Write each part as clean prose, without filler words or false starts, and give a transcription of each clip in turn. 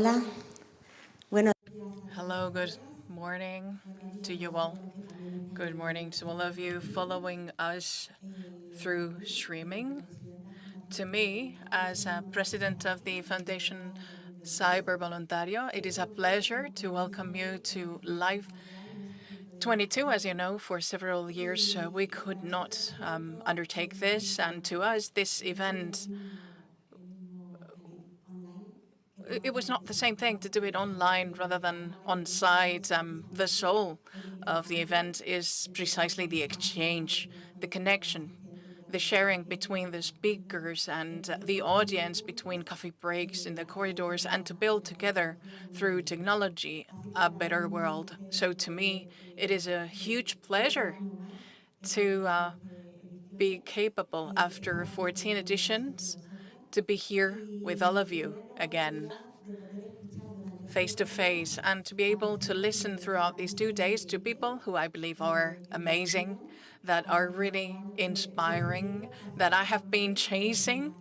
Hola. Bueno, Hello, good morning to you all. Good morning to all of you following us through streaming. To me, as president of the Foundation Cyber Voluntario, it is a pleasure to welcome you to Live 22. As you know, for several years we could not undertake this, and to us, this event it was not the same thing to do it online rather than on site. The soul of the event is precisely the exchange, the connection, the sharing between the speakers and the audience, between coffee breaks in the corridors, and to build together through technology a better world. So to me, it is a huge pleasure to be capable, after 14 editions, to be here with all of you again, face to face, and to be able to listen throughout these 2 days to people who I believe are amazing, that are really inspiring, that I have been chasing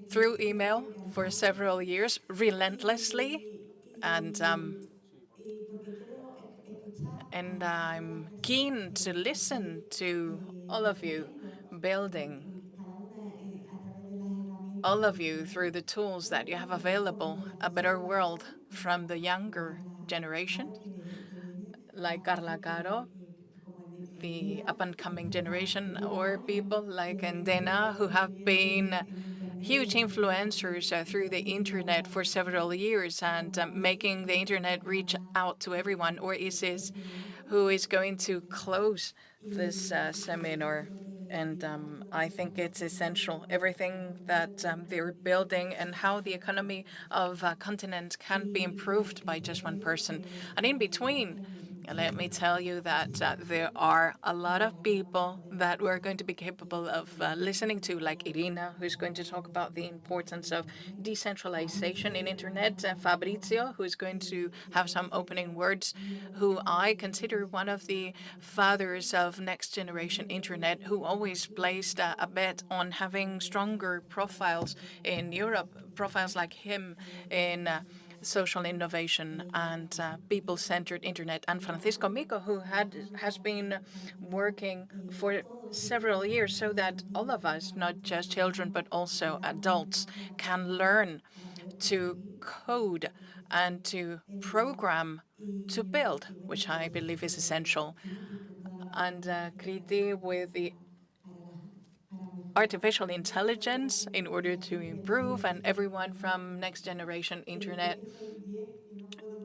through email for several years relentlessly. And I'm keen to listen to all of you, building all of you through the tools that you have available, a better world from the younger generation, like Carla Caro, the up-and-coming generation, or people like Endena, who have been huge influencers through the internet for several years and making the internet reach out to everyone, or Isis, who is going to close this seminar. And I think it's essential, everything that they're building and how the economy of a continent can be improved by just one person. And in between, let me tell you that there are a lot of people that we're going to be capable of listening to, like Irina, who's going to talk about the importance of decentralization in internet, Fabrizio, who is going to have some opening words, who I consider one of the fathers of next generation internet, who always placed a bet on having stronger profiles in Europe, profiles like him in social innovation and people-centered internet, and Francisco Mico, who has been working for several years so that all of us, not just children but also adults, can learn to code and to program, to build, which I believe is essential. And Kriti with the artificial intelligence in order to improve, and everyone from next generation internet.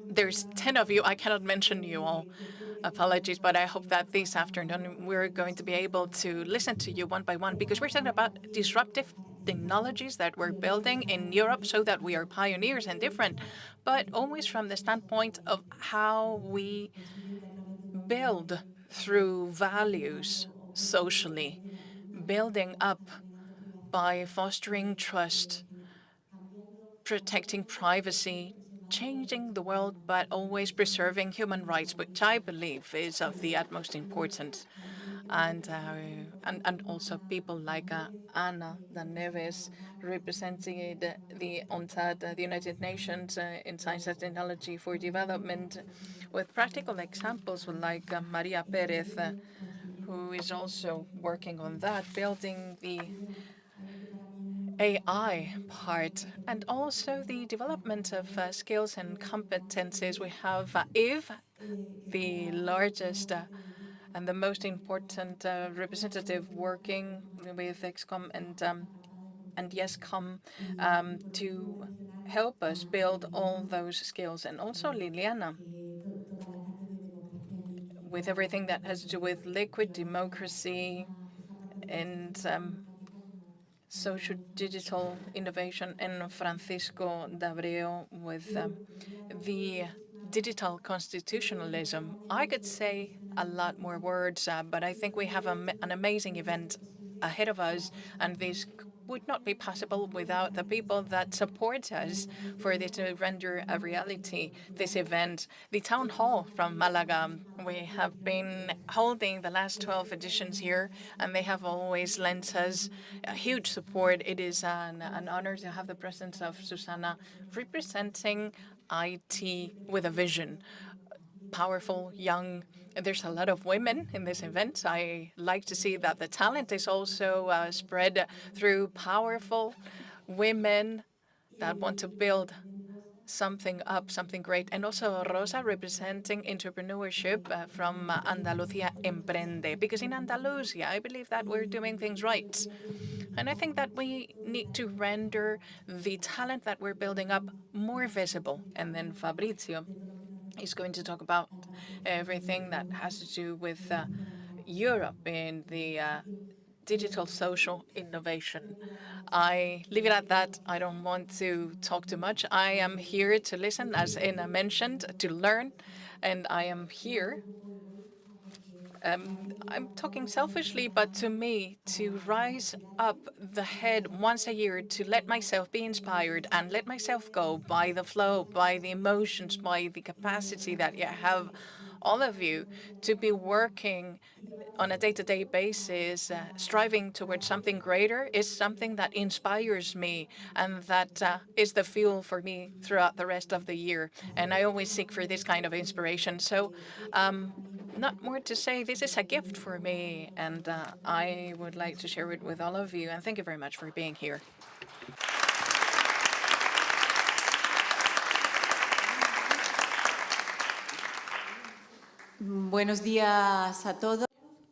There's 10 of you. I cannot mention you all. Apologies, but I hope that this afternoon we're going to be able to listen to you one by one, because we're talking about disruptive technologies that we're building in Europe so that we are pioneers and different, but always from the standpoint of how we build through values socially, building up by fostering trust, protecting privacy, changing the world, but always preserving human rights, which I believe is of the utmost importance. And also people like Ana Daneves, representing the UNTAD, the United Nations in Science and Technology for Development, with practical examples like Maria Perez, who is also working on that, building the AI part, and also the development of skills and competencies. We have Eve, the largest and the most important representative, working with EXCOM and YesCom to help us build all those skills. And also Liliana, with everything that has to do with liquid democracy and social digital innovation, and Francisco Dabreo with the digital constitutionalism. I could say a lot more words, but I think we have an amazing event ahead of us, and this would not be possible without the people that support us for this to render a reality, this event. The town hall from Malaga, we have been holding the last 12 editions here, and they have always lent us a huge support. It is an honor to have the presence of Susana representing IT with a vision, powerful, young. There's a lot of women in this event. I like to see that the talent is also spread through powerful women that want to build something up, something great. And also Rosa representing entrepreneurship from Andalucía Emprende. Because in Andalusia, I believe that we're doing things right. And I think that we need to render the talent that we're building up more visible. And then Fabrizio is going to talk about everything that has to do with Europe and the digital social innovation. I leave it at that. I don't want to talk too much. I am here to listen, as Ina mentioned, to learn, and I am here. I'm talking selfishly, but to me, to rise up the head once a year, to let myself be inspired and let myself go by the flow, by the emotions, by the capacity that you have, all of you, to be working on a day-to-day basis, striving towards something greater is something that inspires me, and that is the fuel for me throughout the rest of the year. And I always seek for this kind of inspiration. So, not more to say. This is a gift for me, and I would like to share it with all of you. And thank you very much for being here. Buenos días a todos.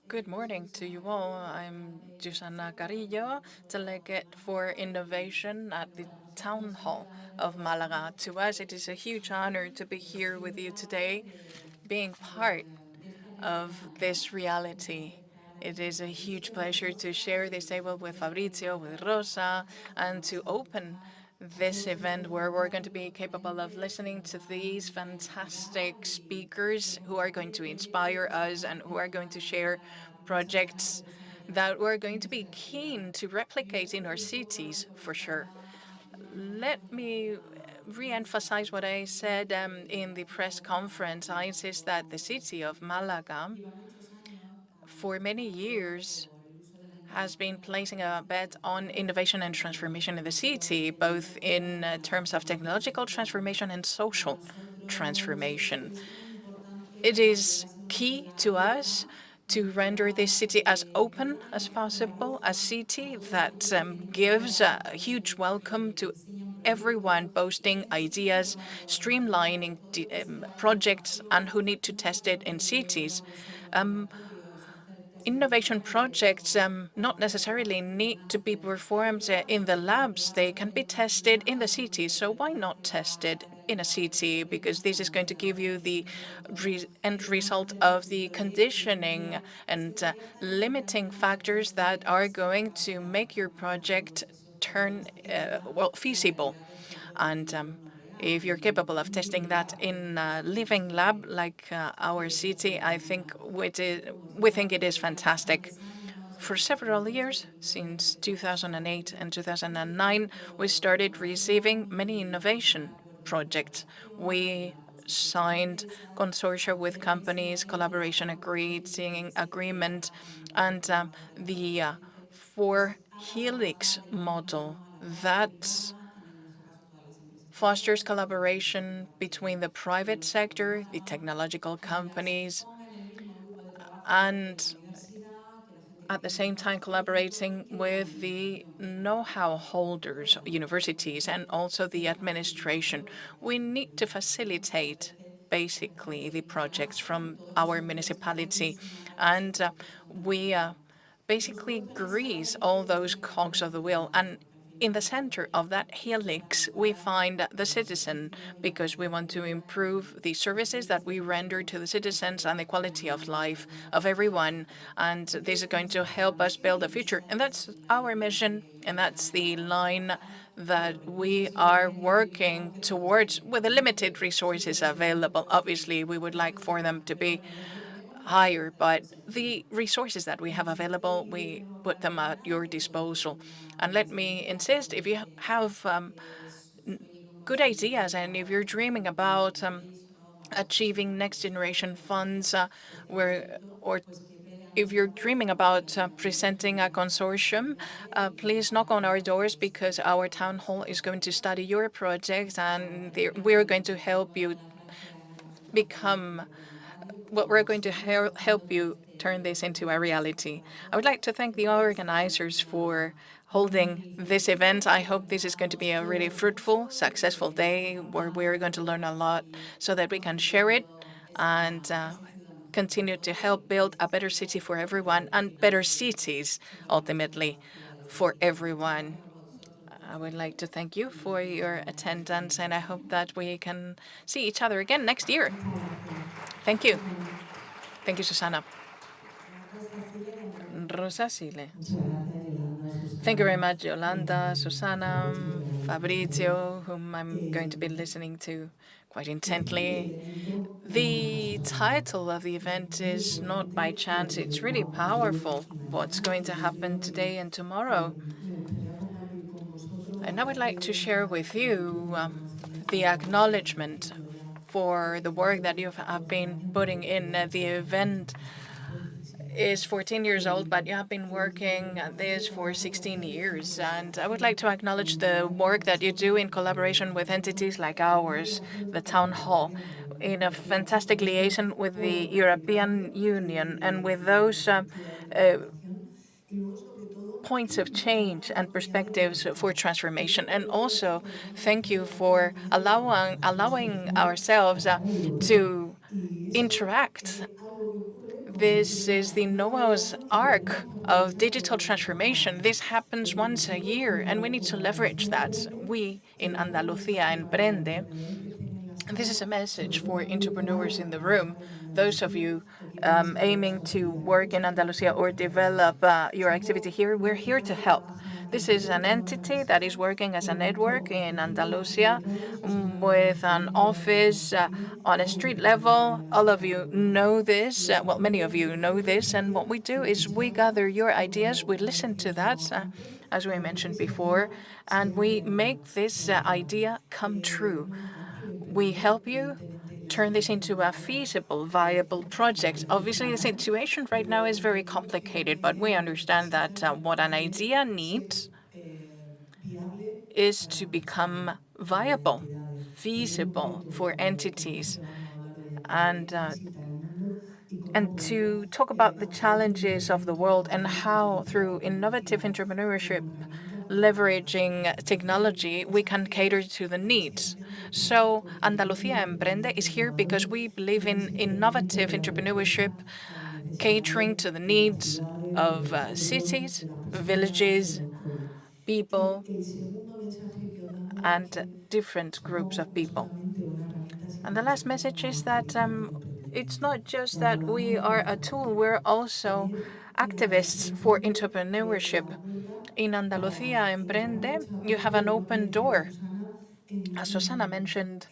Good morning to you all. I'm Susana Carrillo, delegate for innovation at the Town Hall of Malaga. To us, it is a huge honor to be here with you today, being part of this reality. It is a huge pleasure to share this table with Fabrizio, with Rosa, and to open this event where we're going to be capable of listening to these fantastic speakers who are going to inspire us and who are going to share projects that we're going to be keen to replicate in our cities for sure. Let me re-emphasize what I said in the press conference. I insist that the city of Malaga, for many years, has been placing a bet on innovation and transformation in the city, both in terms of technological transformation and social transformation. It is key to us to render this city as open as possible, a city that gives a huge welcome to everyone boasting ideas, streamlining projects, and who need to test it in cities. Innovation projects not necessarily need to be performed in the labs. They can be tested in the city. So why not test it in a city? Because this is going to give you the end result of the conditioning and limiting factors that are going to make your project turn well feasible. And if you're capable of testing that in a living lab like our city, I think we think it is fantastic. For several years, since 2008 and 2009, we started receiving many innovation projects. We signed consortia with companies, collaboration agreement, and the four helix model that fosters collaboration between the private sector, the technological companies, and at the same time collaborating with the know-how holders, universities, and also the administration. We need to facilitate basically the projects from our municipality, and we basically grease all those cogs of the wheel. And in the center of that helix, we find the citizen, because we want to improve the services that we render to the citizens and the quality of life of everyone. And this is going to help us build a future. And that's our mission, and that's the line that we are working towards with the limited resources available. Obviously, we would like for them to be higher, but the resources that we have available, we put them at your disposal. And let me insist, if you have good ideas and if you're dreaming about achieving next generation funds, where or if you're dreaming about presenting a consortium, please knock on our doors because our town hall is going to study your projects and we're going to help you become we're going to help you turn this into a reality. I would like to thank the organizers for holding this event. I hope this is going to be a really fruitful, successful day where we're going to learn a lot so that we can share it and continue to help build a better city for everyone and better cities ultimately for everyone. I would like to thank you for your attendance and I hope that we can see each other again next year. Thank you. Thank you, Susana. Rosa Sile. Thank you very much, Yolanda, Susana, Fabrizio, whom I'm going to be listening to quite intently. The title of the event is not by chance, it's really powerful. What's going to happen today and tomorrow? And I would like to share with you the acknowledgement for the work that you have been putting in. The event is 14 years old, but you have been working at this for 16 years. And I would like to acknowledge the work that you do in collaboration with entities like ours, the Town Hall, in a fantastic liaison with the European Union and with those points of change and perspectives for transformation. And also, thank you for allowing ourselves to interact. This is the Noah's Ark of digital transformation. This happens once a year, and we need to leverage that. We in Andalucía Emprende, this is a message for entrepreneurs in the room. Those of you aiming to work in Andalusia or develop your activity here, we're here to help. This is an entity that is working as a network in Andalusia with an office on a street level. All of you know this. Well, many of you know this. And what we do is we gather your ideas, we listen to that, as we mentioned before, and we make this idea come true. We help you turn this into a feasible, viable project. Obviously, the situation right now is very complicated, but we understand that what an idea needs is to become viable, feasible for entities, and to talk about the challenges of the world and how, through innovative entrepreneurship, leveraging technology, we can cater to the needs. So Andalucía Emprende is here because we believe in innovative entrepreneurship, catering to the needs of cities, villages, people, and different groups of people. And the last message is that it's not just that we are a tool, we're also activists for entrepreneurship. In Andalucía Emprende, you have an open door. As Susana mentioned,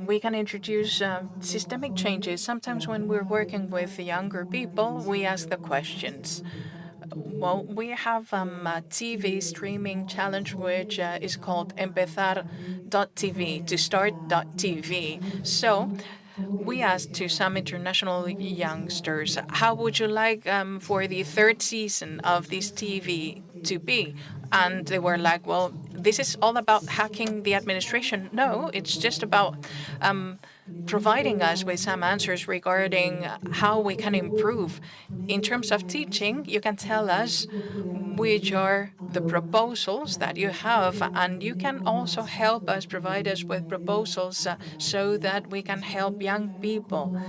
we can introduce systemic changes. Sometimes when we're working with younger people, we ask the questions. Well, we have a TV streaming challenge which is called Empezar.tv, to start.tv. So we asked to some international youngsters, how would you like for the third season of this TV to be? And they were like, well, this is all about hacking the administration. No, it's just about providing us with some answers regarding how we can improve. In terms of teaching, you can tell us which are the proposals that you have, and you can also help us, provide us with proposals so that we can help young people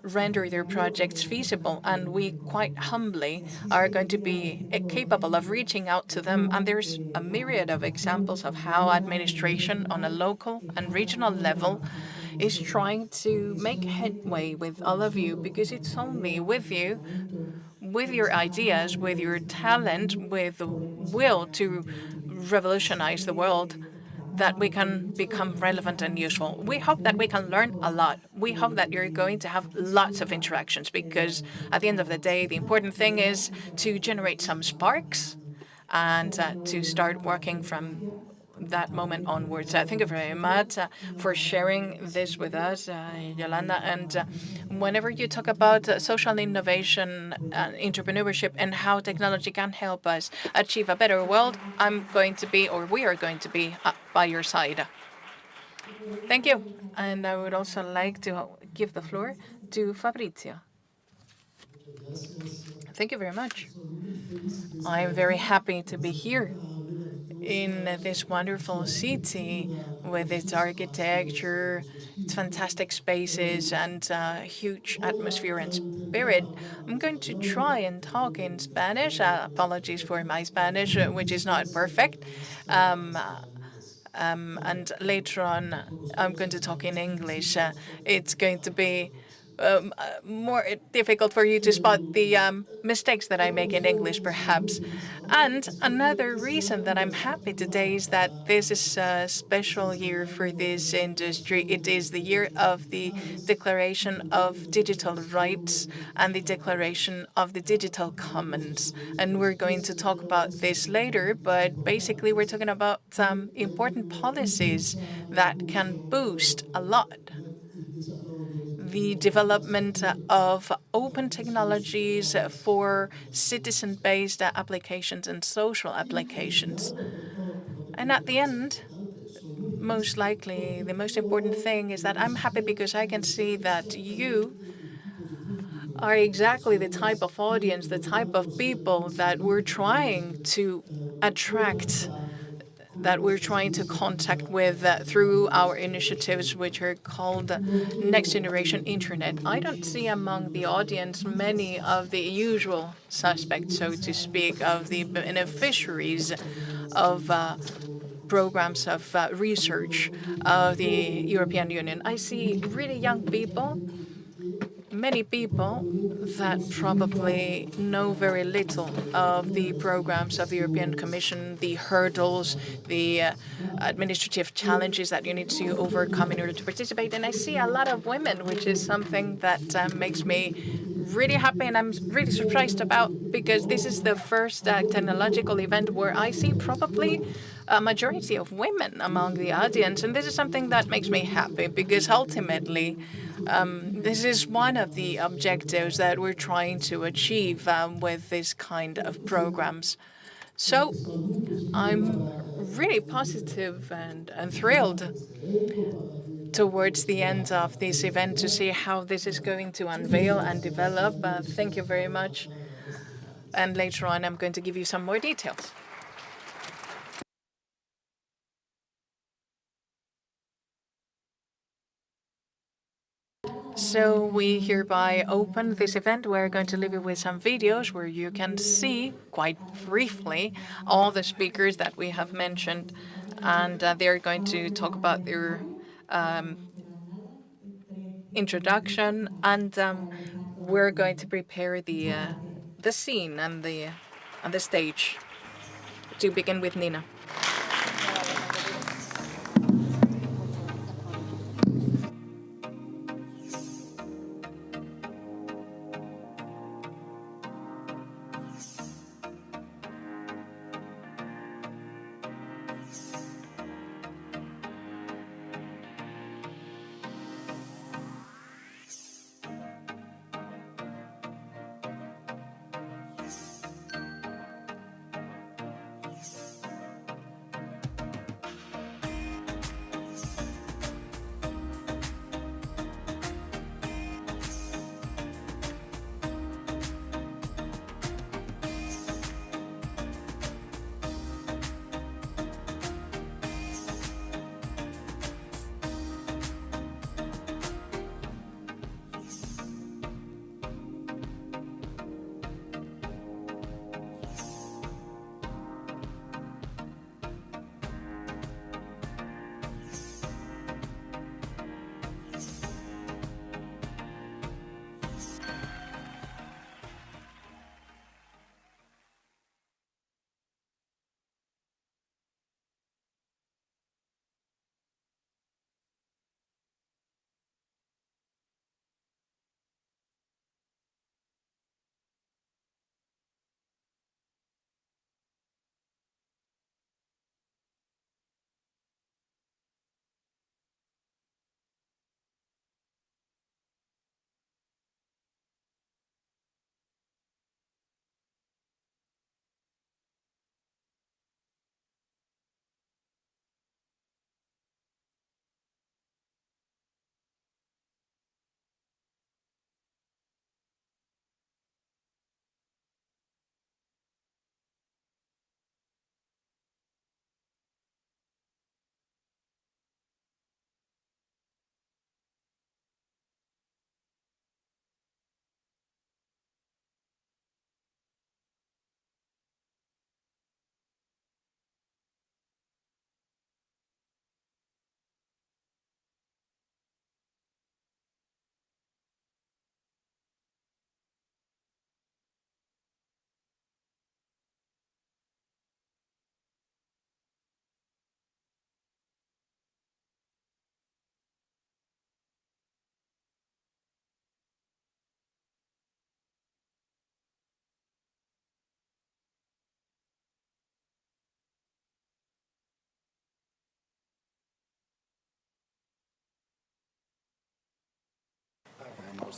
render their projects feasible. And we quite humbly are going to be capable of reaching out to them. And there's a myriad of examples of how administration on a local and regional level is trying to make headway with all of you, because it's only with you, with your ideas, with your talent, with the will to revolutionize the world, that we can become relevant and useful. We hope that we can learn a lot. We hope that you're going to have lots of interactions, because at the end of the day, the important thing is to generate some sparks and to start working from that moment onwards. Thank you very much for sharing this with us, Yolanda. And whenever you talk about social innovation, entrepreneurship, and how technology can help us achieve a better world, I'm going to be, or we are going to be, by your side. Thank you. And I would also like to give the floor to Fabrizio. Thank you very much. I am very happy to be here in this wonderful city with its architecture, its fantastic spaces, and huge atmosphere and spirit. I'm going to try and talk in Spanish. Apologies for my Spanish, which is not perfect. And later on, I'm going to talk in English. It's going to be more difficult for you to spot the mistakes that I make in English, perhaps. And another reason that I'm happy today is that this is a special year for this industry. It is the year of the Declaration of Digital Rights and the Declaration of the Digital Commons. And we're going to talk about this later, but basically we're talking about some important policies that can boost a lot the development of open technologies for citizen-based applications and social applications. And at the end, most likely, the most important thing is that I'm happy because I can see that you are exactly the type of audience, the type of people that we're trying to attract, that we're trying to contact with through our initiatives, which are called Next Generation Internet. I don't see among the audience many of the usual suspects, so to speak, of the beneficiaries of programs of research of the European Union. I see really young people, many people that probably know very little of the programs of the European Commission, the hurdles, the administrative challenges that you need to overcome in order to participate. And I see a lot of women, which is something that makes me really happy and I'm really surprised about, because this is the first technological event where I see probably a majority of women among the audience. And this is something that makes me happy, because ultimately, this is one of the objectives that we're trying to achieve with this kind of programs. So I'm really positive and thrilled towards the end of this event to see how this is going to unveil and develop. Thank you very much. And later on, I'm going to give you some more details. So we hereby open this event. We're going to leave you with some videos where you can see quite briefly all the speakers that we have mentioned, and they're going to talk about their introduction, and we're going to prepare the scene and the stage to begin with Nina.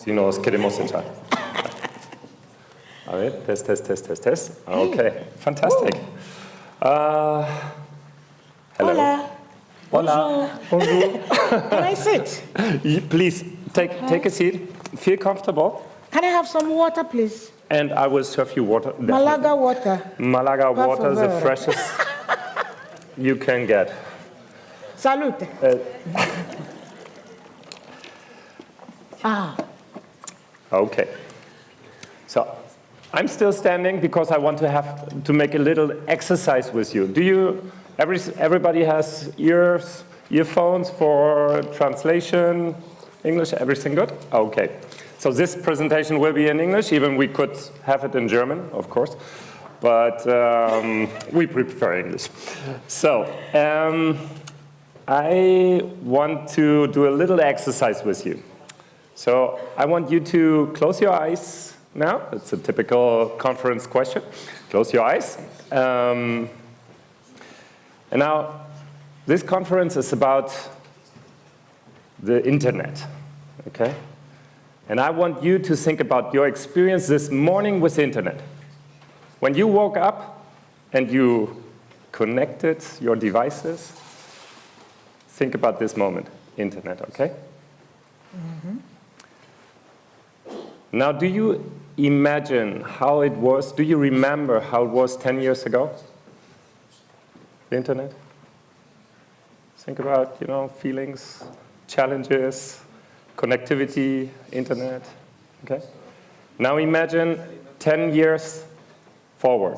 Si nos queremos echar. A ver, test, test, test, test, test. Okay, fantastic. Hello. Hola. Hola. Bonjour. Can I sit? Please, take a seat. Feel comfortable. Can I have some water, please? And I will serve you water. Definitely. Malaga water. Malaga Por water is the favor. freshest you can get. Salute. Okay. So I'm still standing because I want to have to make a little exercise with you. Do you? Everybody has earphones for translation. English, everything good? Okay. So this presentation will be in English, even we could have it in German, of course. But we prefer English. So I want to do a little exercise with you. So I want you to close your eyes now. It's a typical conference question. Close your eyes. And now, this conference is about the internet, okay? And I want you to think about your experience this morning with the internet. When you woke up and you connected your devices, think about this moment, internet, okay? Mm-hmm. Now, do you imagine how it was? Do you remember how it was 10 years ago? The internet? Think about, feelings, challenges, connectivity, internet, okay? Now imagine 10 years forward.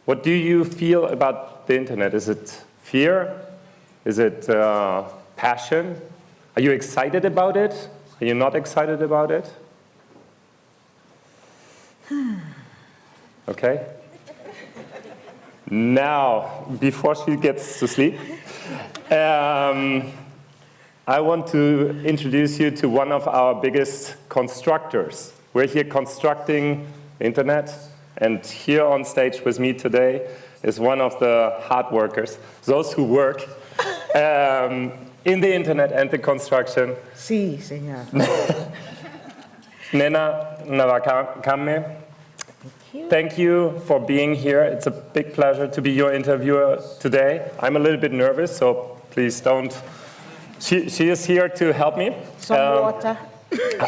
What do you feel about the internet? Is it fear? Is it passion? Are you excited about it? Are you not excited about it? Okay. Now, before she gets to sleep, I want to introduce you to one of our biggest constructors. We're here constructing the internet, and here on stage with me today is one of the hard workers, those who work in the internet and the construction. Sí, señor. Nena Navakame, thank you for being here. It's a big pleasure to be your interviewer today. I'm a little bit nervous, so please don't. She is here to help me. Some water.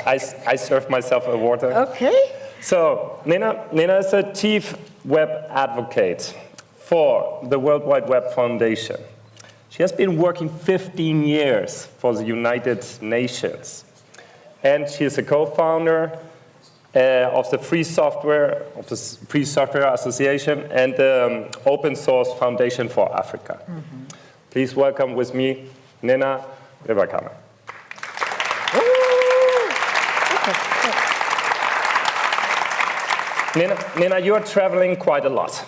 I serve myself a water. Okay. So Nena is a chief web advocate for the World Wide Web Foundation. She has been working 15 years for the United Nations. And she is a co-founder of the Free Software Association and the Open Source Foundation for Africa. Mm-hmm. Please welcome with me, Nena Navakame. Nena, you are traveling quite a lot.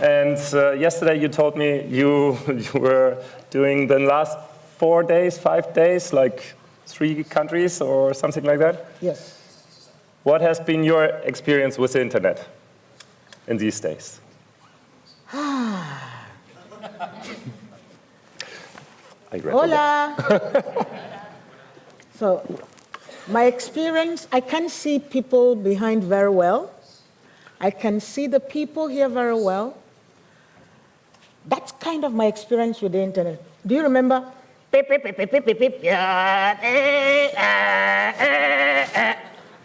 And yesterday you told me you were doing the last 4 days, 5 days, like 3 countries or something like that? Yes. What has been your experience with the internet in these days? Hola. So, my experience, I can see people behind very well. I can see the people here very well. That's kind of my experience with the internet. Do you remember?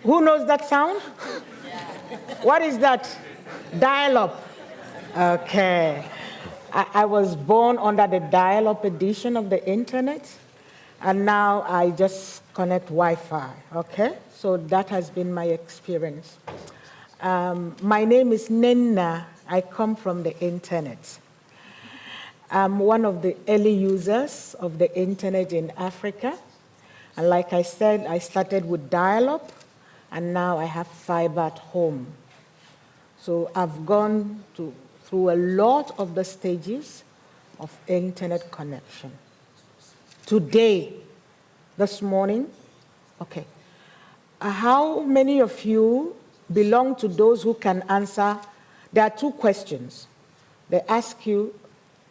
Who knows that sound? What is that? Dial-up. Okay. I was born under the dial-up edition of the internet, and now I just connect Wi-Fi, okay? So that has been my experience. My name is Nena. I come from the internet. I'm one of the early users of the internet in Africa. And like I said, I started with dial-up, and now I have fiber at home. So I've gone through a lot of the stages of internet connection. Today, this morning, okay, how many of you belong to those who can answer? There are 2 questions. They ask you,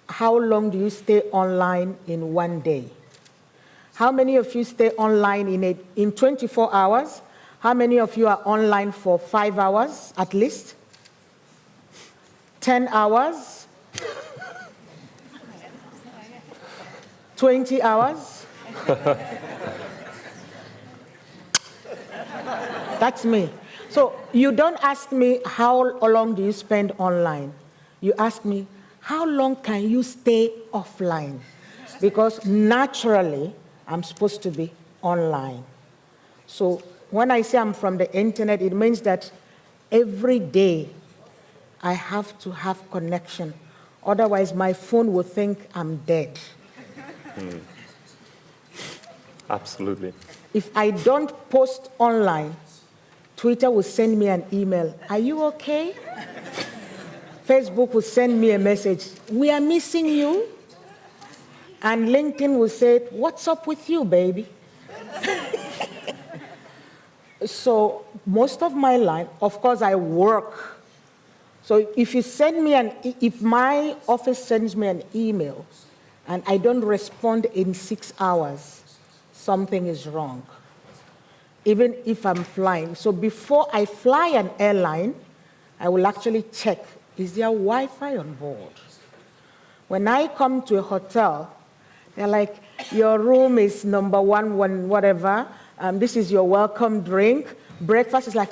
how long do you stay online in one day? How many of you stay online in 24 hours? How many of you are online for 5 hours at least? 10 hours? 20 hours? That's me. So you don't ask me how long do you spend online. You ask me, how long can you stay offline? Because naturally, I'm supposed to be online. So when I say I'm from the internet, it means that every day I have to have connection. Otherwise, my phone will think I'm dead. Absolutely. If I don't post online, Twitter will send me an email. Are you okay? Facebook will send me a message. We are missing you. And LinkedIn will say, what's up with you, baby? So most of my life, of course, I work. So if you send me if my office sends me an email and I don't respond in 6 hours, something is wrong. Even if I'm flying. So before I fly an airline, I will actually check, is there Wi-Fi on board? When I come to a hotel, they're like, your room is number one, whatever. This is your welcome drink. Breakfast is like,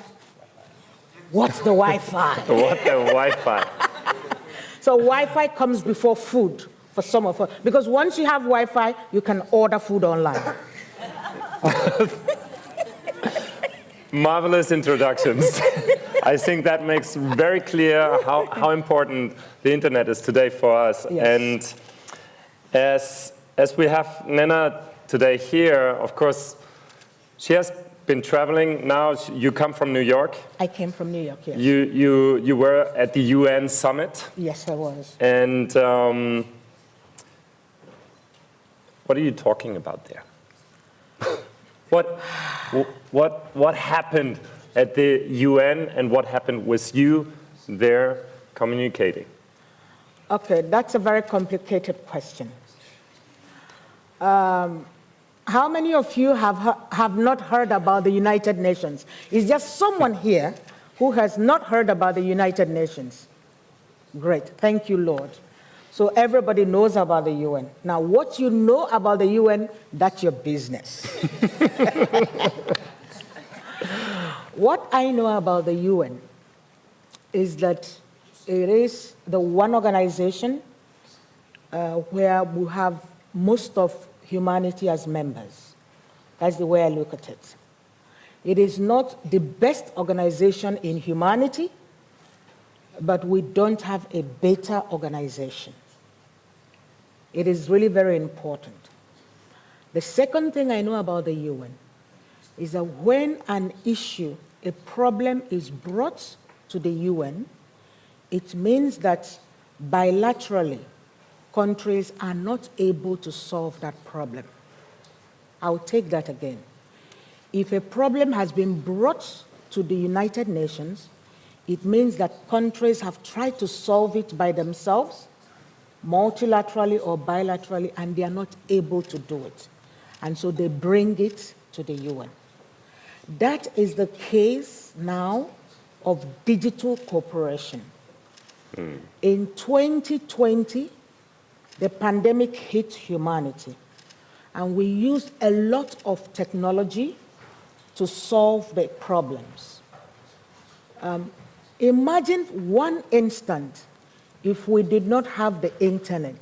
what's the Wi-Fi? What the Wi-Fi? So Wi-Fi comes before food for some of us. Because once you have Wi-Fi, you can order food online. Marvelous introductions. I think that makes very clear how important the internet is today for us. Yes. And as we have Nena today here, of course, she has been traveling. Now you come from New York. I came from New York, yes. You were at the UN summit. Yes, I was. And what are you talking about there? What happened at the UN and what happened with you there communicating? Okay, that's a very complicated question. How many of you have not heard about the United Nations? Is there someone here who has not heard about the United Nations? Great, thank you, Lord. So everybody knows about the UN. Now, what you know about the UN, that's your business. What I know about the UN is that it is the one organization where we have most of humanity as members. That's the way I look at it. It is not the best organization in humanity, but we don't have a better organization. It is really very important. The second thing I know about the UN is that when an issue, a problem is brought to the UN, it means that bilaterally, countries are not able to solve that problem. I'll take that again. If a problem has been brought to the United Nations, it means that countries have tried to solve it by themselves, multilaterally or bilaterally, and they are not able to do it. And so they bring it to the UN. That is the case now of digital cooperation. In 2020, the pandemic hit humanity, and we used a lot of technology to solve the problems. Imagine one instant if we did not have the internet,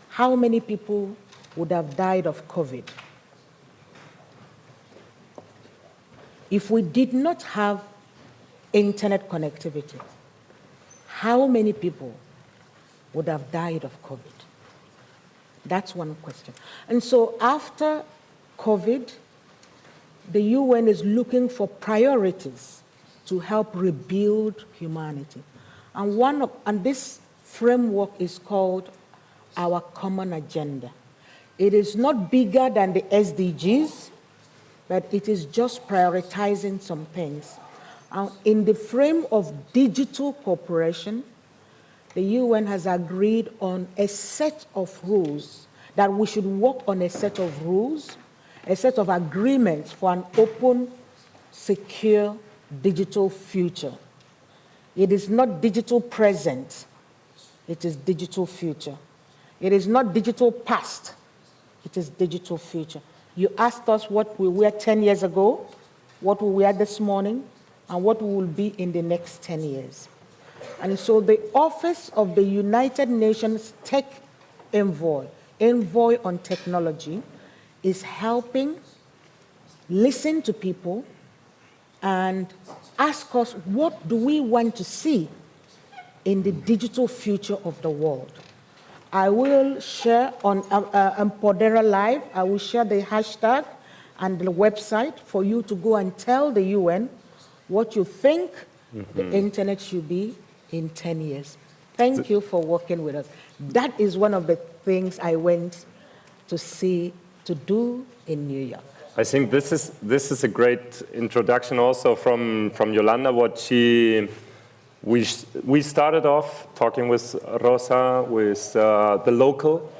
how many people would have died of COVID? If we did not have internet connectivity, how many people would have died of COVID? That's one question. And so after COVID, the UN is looking for priorities to help rebuild humanity. And this framework is called our common agenda. It is not bigger than the SDGs, but it is just prioritizing some things. In the frame of digital cooperation, the UN has agreed on a set of rules that we should work on a set of rules, a set of agreements for an open, secure, digital future. It is not digital present, it is digital future. It is not digital past, it is digital future. You asked us what we were 10 years ago, what we were this morning, and what we will be in the next 10 years. And so the Office of the United Nations Tech Envoy on Technology, is helping listen to people and ask us, what do we want to see in the digital future of the world? I will share on EmpoderaLIVE, I will share the hashtag and the website for you to go and tell the UN what you think the internet should be in 10 years. Thank you for working with us. That is one of the things I went to do in New York. I think this is a great introduction also from Yolanda. We started off talking with Rosa with the local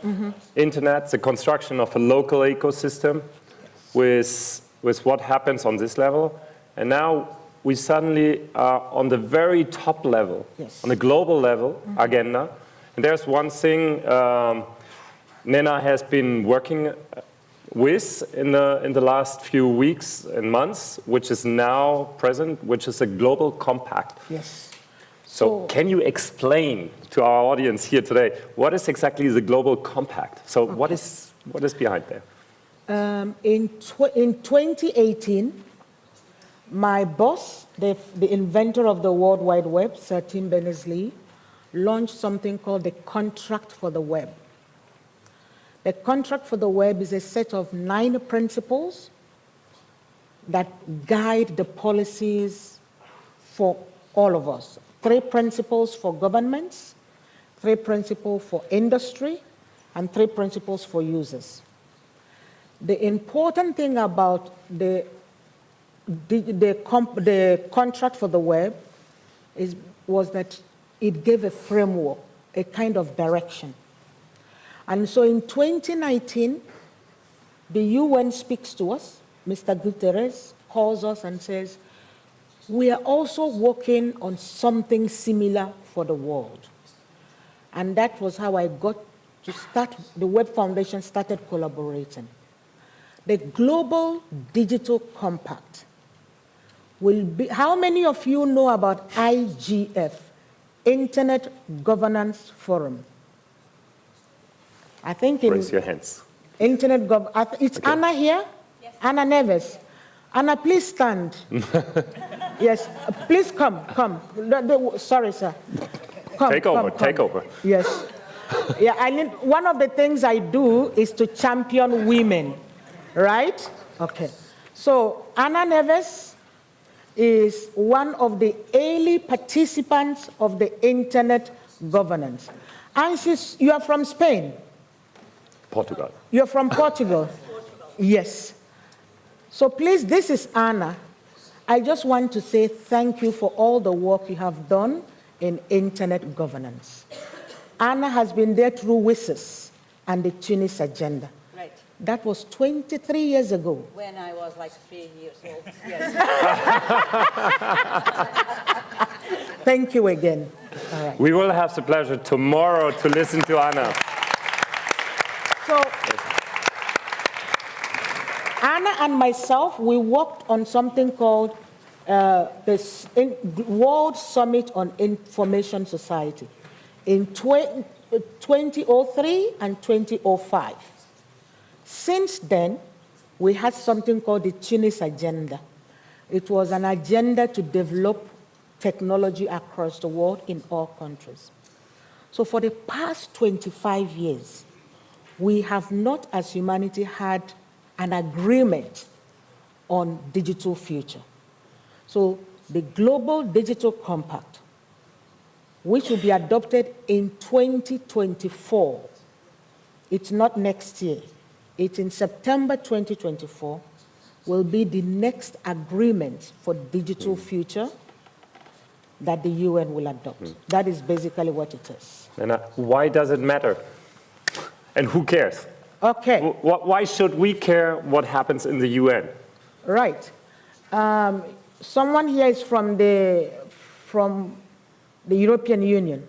internet, the construction of a local ecosystem, with what happens on this level, and now we suddenly are on the very top level, on the global level agenda. And there's one thing Nena has been working with in the last few weeks and months, which is now present, which is a global compact. Yes. So can you explain to our audience here today, what is exactly the global compact? So what is behind there? In 2018, my boss, the inventor of the World Wide Web, Sir Tim Berners-Lee, launched something called the Contract for the Web. The Contract for the Web is a set of 9 principles that guide the policies for all of us. 3 principles for governments, 3 principles for industry, and 3 principles for users. The important thing about the Contract for the Web was that it gave a framework, a kind of direction. And so in 2019, the UN speaks to us. Mr. Guterres calls us and says, we are also working on something similar for the world. And that was how I got to start, the Web Foundation started collaborating. The Global Digital Compact will be, how many of you know about IGF, Internet Governance Forum? I think raise your hands. Internet it's okay. Anna here? Yes. Anna Neves. Anna, please stand. Yes, please come. Sorry, sir. Take over. Yes. Yeah, one of the things I do is to champion women, right? Okay. So Anna Neves is one of the early participants of the internet governance. And you are from Spain? Portugal. You're from Portugal? Yes. So please, this is Anna. I just want to say thank you for all the work you have done in internet governance. Anna has been there through WISIS and the Tunis agenda. Right. That was 23 years ago. When I was like 3 years old, yes. Thank you again. All right. We will have the pleasure tomorrow to listen to Anna. So, Anna and myself, we worked on something called the World Summit on Information Society in 2003 and 2005. Since then, we had something called the Tunis Agenda. It was an agenda to develop technology across the world in all countries. So for the past 25 years, we have not, as humanity, had an agreement on digital future. So the Global Digital Compact, which will be adopted in 2024, it's not next year, it's in September 2024, will be the next agreement for digital future that the UN will adopt. That is basically what it is. And why does it matter? And who cares? Okay. Why should we care what happens in the UN? Right. Someone here is from the European Union.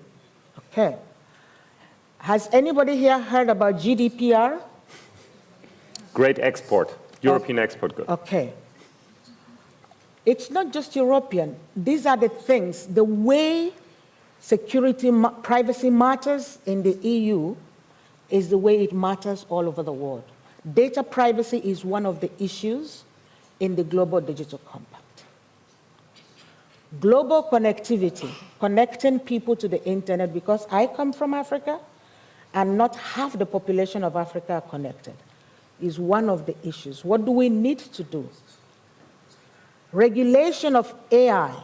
Okay. Has anybody here heard about GDPR? Great export, European export good. Okay. It's not just European. These are the things, the way security, privacy matters in the EU is the way it matters all over the world. Data privacy is one of the issues in the Global Digital Compact. Global connectivity, connecting people to the internet, because I come from Africa and not half the population of Africa are connected, is one of the issues. What do we need to do? Regulation of AI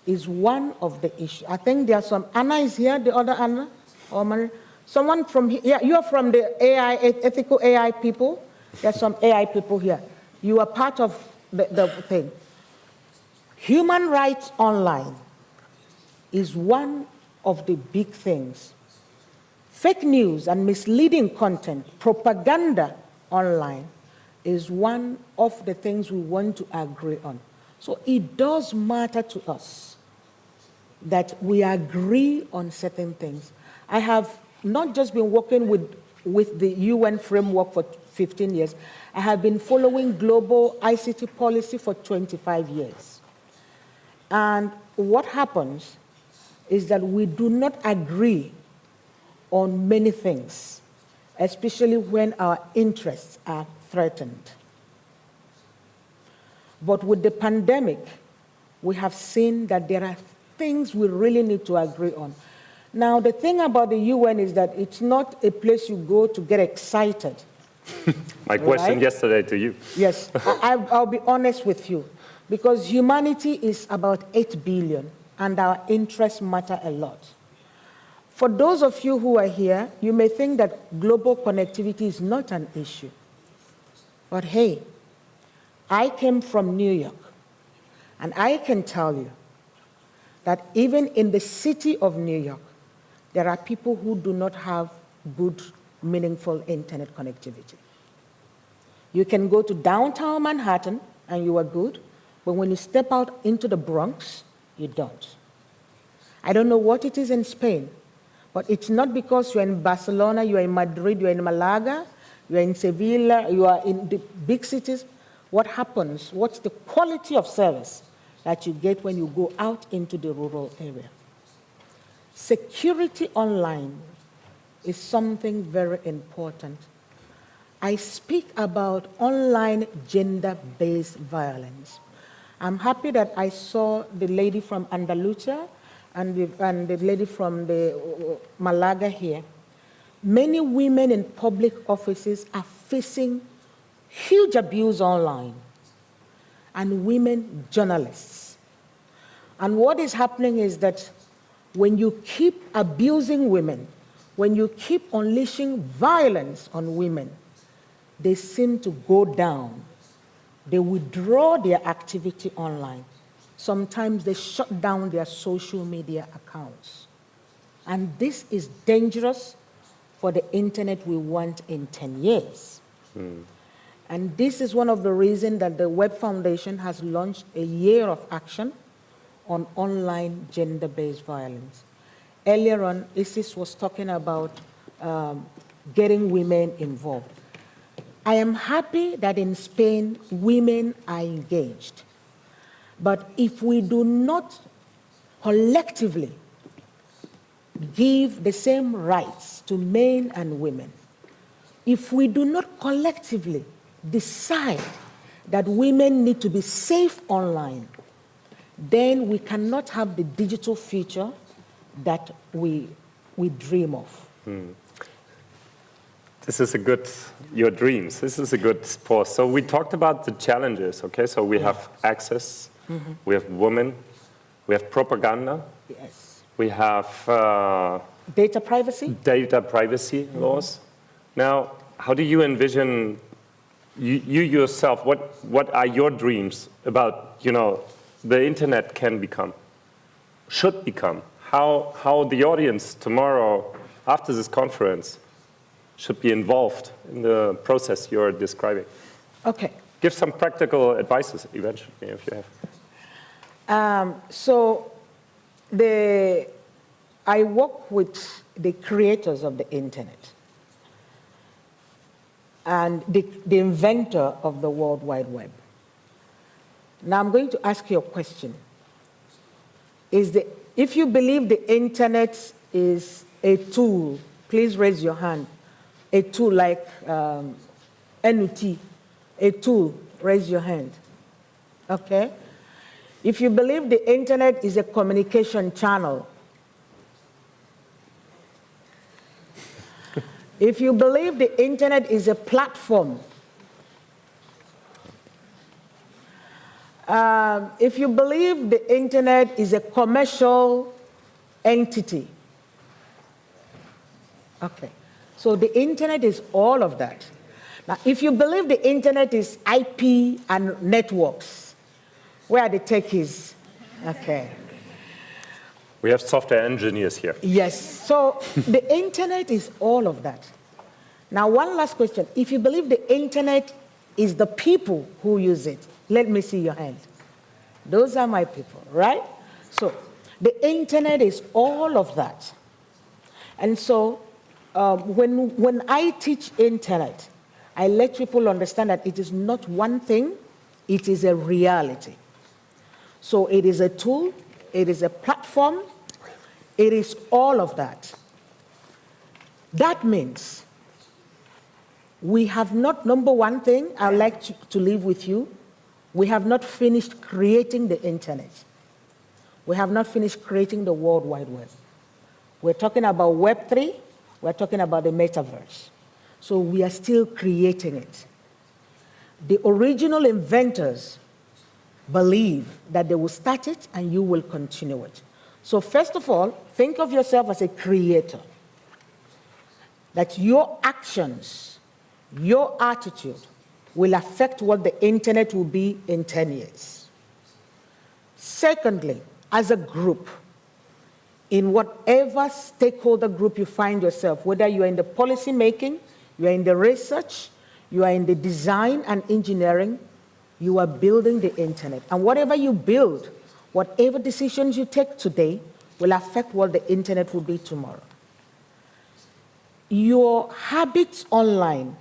is one of the issues. I think there are some, Anna is here, the other Anna, or Maria. Someone from here, yeah, you're from the AI, ethical AI people. There's some AI people here. You are part of the thing. Human rights online is one of the big things. Fake news and misleading content, propaganda online is one of the things we want to agree on. So it does matter to us that we agree on certain things. I have not just been working with the UN framework for 15 years, I have been following global ICT policy for 25 years. And what happens is that we do not agree on many things, especially when our interests are threatened. But with the pandemic, we have seen that there are things we really need to agree on. Now, the thing about the UN is that it's not a place you go to get excited. My question yesterday to you. Yes, I'll be honest with you, because humanity is about 8 billion, and our interests matter a lot. For those of you who are here, you may think that global connectivity is not an issue. But hey, I came from New York, and I can tell you that even in the city of New York, there are people who do not have good, meaningful internet connectivity. You can go to downtown Manhattan and you are good, but when you step out into the Bronx, you don't. I don't know what it is in Spain, but it's not because you're in Barcelona, you're in Madrid, you're in Malaga, you're in Sevilla, you are in the big cities. What happens? What's the quality of service that you get when you go out into the rural area? Security online is something very important. I speak about online gender-based violence. I'm happy that I saw the lady from Andalusia and the lady from the Malaga here. Many women in public offices are facing huge abuse online, and women journalists. And what is happening is that when you keep abusing women, when you keep unleashing violence on women, they seem to go down. They withdraw their activity online. Sometimes they shut down their social media accounts. And this is dangerous for the internet we want in 10 years. And this is one of the reasons that the Web Foundation has launched a year of action on online gender-based violence. Earlier on, Isis was talking about getting women involved. I am happy that in Spain, women are engaged. But if we do not collectively give the same rights to men and women, if we do not collectively decide that women need to be safe online, then we cannot have the digital future that we dream of. This is a good, your dreams, this is a good pause. So we talked about the challenges, okay? So we have access, we have women, we have propaganda, Yes. we have Data privacy? Data privacy laws. Now, how do you envision you yourself, what are your dreams about, the internet can become, should become? How the audience tomorrow, after this conference, should be involved in the process you're describing? Okay. Give some practical advices eventually, if you have. I work with the creators of the internet and the inventor of the World Wide Web. Now I'm going to ask you a question. If you believe the internet is a tool, please raise your hand. A tool like NUT, a tool, raise your hand. Okay? If you believe the internet is a communication channel, if you believe the internet is a platform, if you believe the internet is a commercial entity, okay, so the internet is all of that. Now, if you believe the internet is IP and networks, where are the techies? Okay. We have software engineers here. Yes, so the internet is all of that. Now, one last question. If you believe the internet is the people who use it, let me see your hand. Those are my people, right? So the internet is all of that. And so when I teach internet, I let people understand that it is not one thing, it is a reality. So it is a tool, it is a platform, it is all of that. That means we have not, number one thing I'd like to leave with you, we have not finished creating the internet. We have not finished creating the World Wide Web. We're talking about Web3, we're talking about the metaverse. So we are still creating it. The original inventors believe that they will start it and you will continue it. So first of all, think of yourself as a creator. That your actions, your attitude will affect what the internet will be in 10 years. Secondly, as a group, in whatever stakeholder group you find yourself, whether you are in the policy making, you are in the research, you are in the design and engineering, you are building the internet. And whatever you build, whatever decisions you take today will affect what the internet will be tomorrow. Your habits online,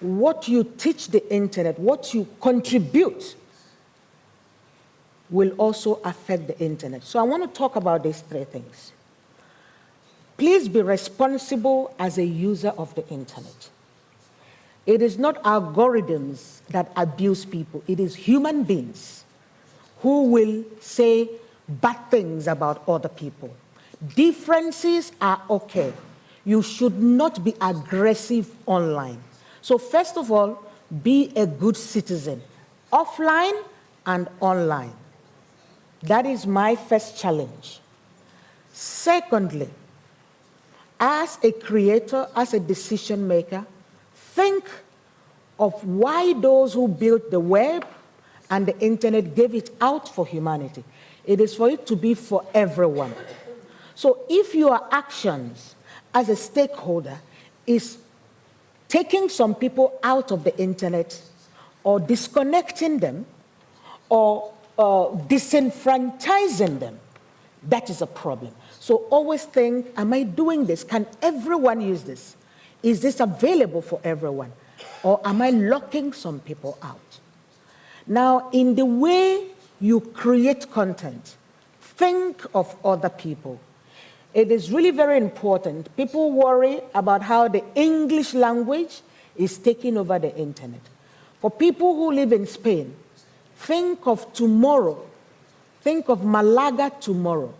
what you teach the internet, what you contribute, will also affect the internet. So I want to talk about these three things. Please be responsible as a user of the internet. It is not algorithms that abuse people. It is human beings who will say bad things about other people. Differences are okay. You should not be aggressive online. So first of all, be a good citizen, offline and online. That is my first challenge. Secondly, as a creator, as a decision maker, think of why those who built the web and the internet gave it out for humanity. It is for it to be for everyone. So if your actions as a stakeholder is taking some people out of the internet or disconnecting them or disenfranchising them, that is a problem. So always think, am I doing this? Can everyone use this? Is this available for everyone? Or am I locking some people out? Now, in the way you create content, think of other people. It is really very important. People worry about how the English language is taking over the internet. For people who live in Spain, think of tomorrow. Think of Malaga tomorrow.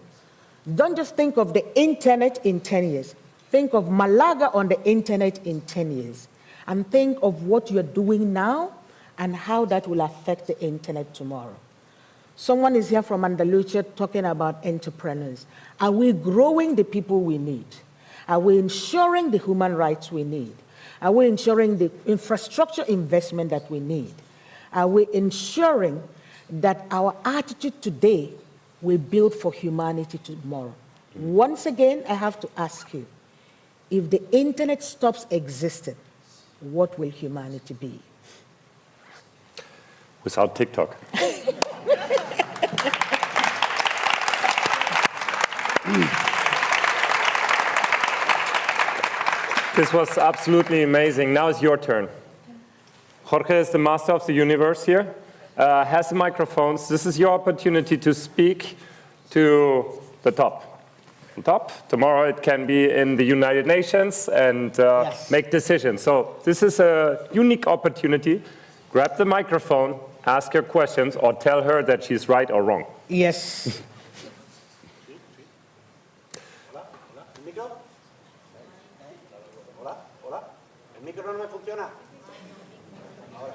Don't just think of the internet in 10 years. Think of Malaga on the internet in 10 years. And think of what you're doing now and how that will affect the internet tomorrow. Someone is here from Andalusia talking about entrepreneurs. Are we growing the people we need? Are we ensuring the human rights we need? Are we ensuring the infrastructure investment that we need? Are we ensuring that our attitude today will build for humanity tomorrow? Once again, I have to ask you, if the internet stops existing, what will humanity be? Without TikTok. This was absolutely amazing. Now it's your turn. Jorge is the master of the universe here, has the microphones. This is your opportunity to speak to the top. On top. Tomorrow it can be in the United Nations and Yes. make decisions. So this is a unique opportunity. Grab the microphone, ask her questions, or tell her that she's right or wrong. Yes. ¿El micro no me funciona? Ahora,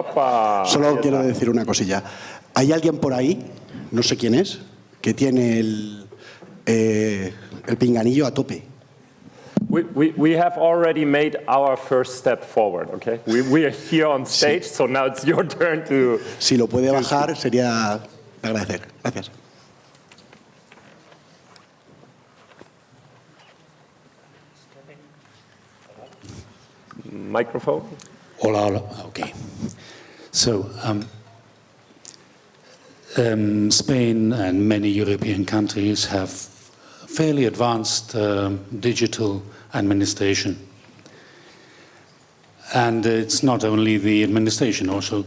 Opa. solo quiero decir una cosilla. ¿Hay alguien por ahí, no sé quién es, que tiene el pinganillo a tope? We have already made our first step forward, okay? We are here on stage, so now it's your turn to... Si lo puede bajar, sería de agradecer. Gracias. Microphone. Hola, hola. Okay. So, Spain and many European countries have fairly advanced digital administration. And it's not only the administration, also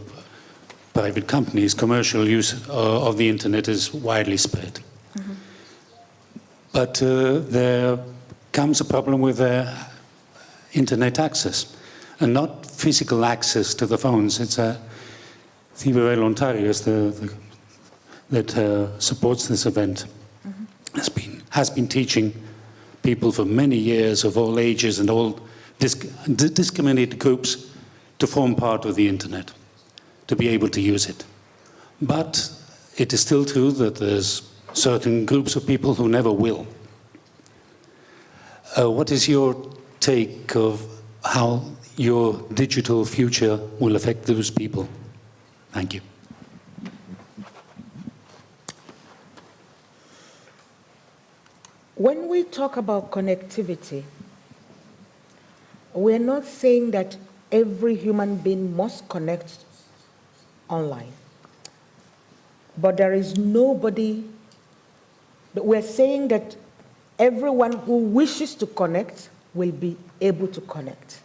private companies, commercial use of the internet is widely spread. Mm-hmm. But there comes a problem with internet access, and not physical access to the phones. It's Thiva Voluntarios that supports this event. Mm-hmm. has been teaching people for many years of all ages and all discriminated groups to form part of the internet, to be able to use it. But it is still true that there's certain groups of people who never will. What is your take of how your digital future will affect those people? Thank you. When we talk about connectivity, we're not saying that every human being must connect online. But there is nobody, we're saying that everyone who wishes to connect will be able to connect.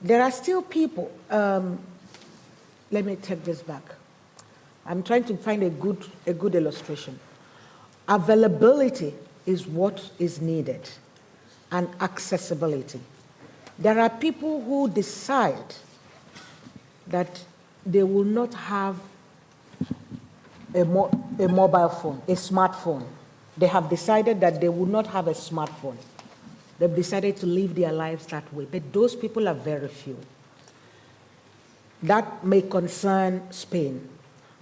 There are still people, let me take this back. I'm trying to find a good illustration. Availability is what is needed, and accessibility. There are people who decide that they will not have a mobile phone, a smartphone. They have decided that they will not have a smartphone. They've decided to live their lives that way, but those people are very few. That may concern Spain.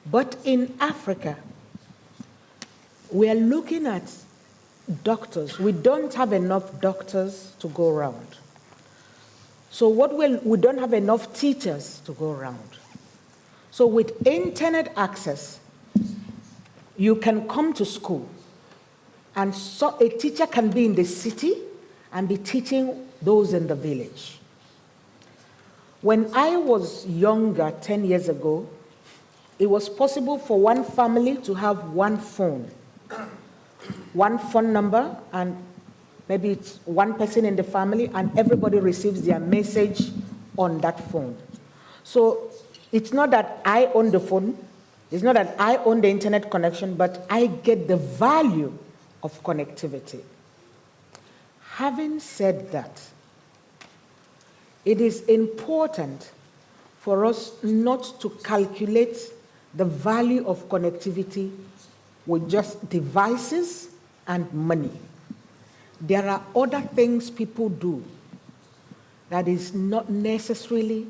But in Africa, we are looking at doctors. We don't have enough doctors to go around. So we don't have enough teachers to go around. So with internet access, you can come to school, and so a teacher can be in the city and be teaching those in the village. When I was younger, 10 years ago, it was possible for one family to have one phone number, and maybe it's one person in the family, and everybody receives their message on that phone. So it's not that I own the phone, it's not that I own the internet connection, but I get the value of connectivity. Having said that, it is important for us not to calculate the value of connectivity with just devices and money. There are other things people do that is not necessarily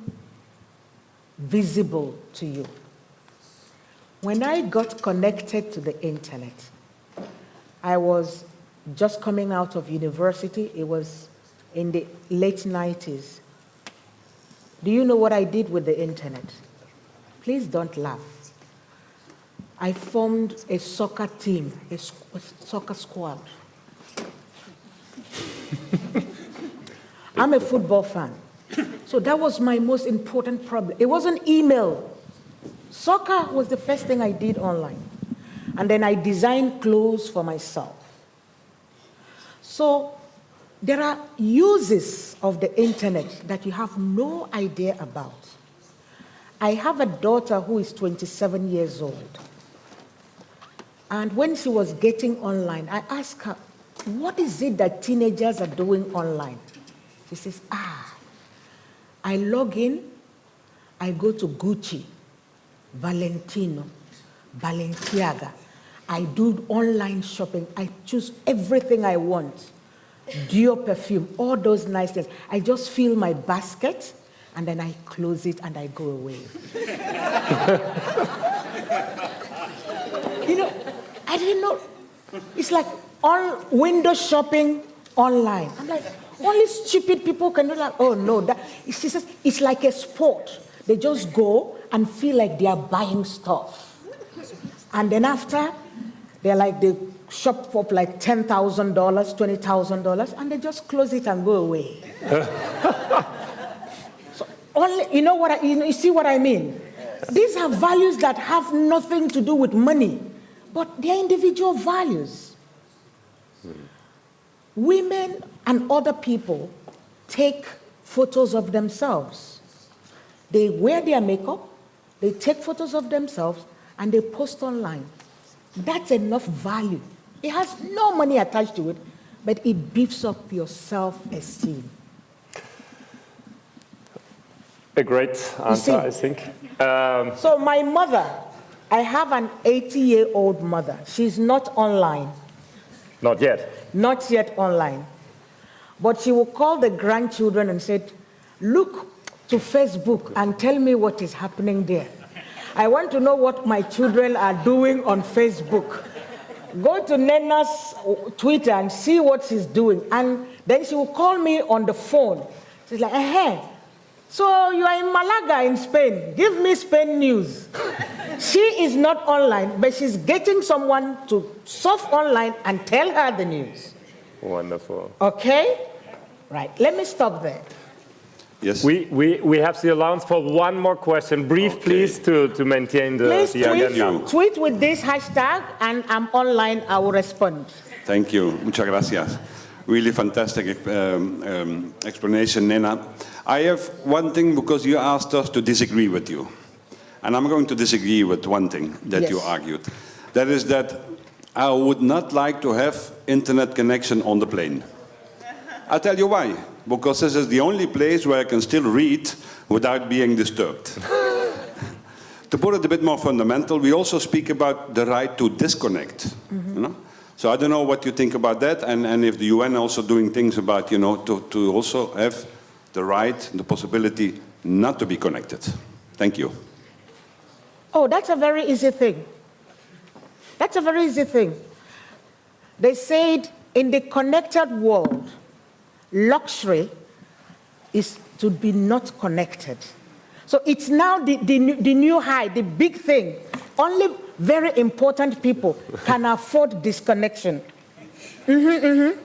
visible to you. When I got connected to the internet, I was just coming out of university. It was in the late 90s. Do you know what I did with the internet? Please don't laugh. I formed a soccer team, a soccer squad. I'm a football fan. So that was my most important problem. It wasn't email. Soccer was the first thing I did online. And then I designed clothes for myself. So there are uses of the internet that you have no idea about. I have a daughter who is 27 years old. And when she was getting online, I asked her, what is it that teenagers are doing online? She says, I log in, I go to Gucci, Valentino, Balenciaga. I do online shopping. I choose everything I want. Dior perfume, all those nice things. I just fill my basket, and then I close it, and I go away. I didn't know. It's like all window shopping online. I'm like, only stupid people can do that. Oh, no. She says it's like a sport. They just go and feel like they are buying stuff. And then after, they shop for like $10,000, $20,000, and they just close it and go away. So only, you see what I mean? These are values that have nothing to do with money, but they're individual values. Women and other people take photos of themselves. They wear their makeup, they take photos of themselves, and they post online. That's enough value. It has no money attached to it, but it beefs up your self-esteem. A great answer, I think. So my mother, I have an 80-year-old mother. She's not online. Not yet. Not yet online. But she will call the grandchildren and say, look to Facebook and tell me what is happening there. I want to know what my children are doing on Facebook. Go to Nena's Twitter and see what she's doing. And then she will call me on the phone. She's like, so you are in Malaga in Spain. Give me Spain news. She is not online, but she's getting someone to surf online and tell her the news. Wonderful. Okay? Right, let me stop there. Yes. We have the allowance for one more question. Brief, okay. Please, to maintain the agenda. Tweet with this hashtag, and I'm online. I will respond. Thank you. Muchas gracias. Really fantastic explanation, Nena. I have one thing, because you asked us to disagree with you. And I'm going to disagree with one thing that you argued. That is that I would not like to have internet connection on the plane. I'll tell you why. Because this is the only place where I can still read without being disturbed. To put it a bit more fundamental, we also speak about the right to disconnect. Mm-hmm. You know? So I don't know what you think about that, and if the UN also doing things about, to also have the right, the possibility not to be connected. Thank you. Oh, that's a very easy thing. That's a very easy thing. They said in the connected world, luxury is to be not connected. So it's now the new high, the big thing. Only very important people can afford disconnection. Those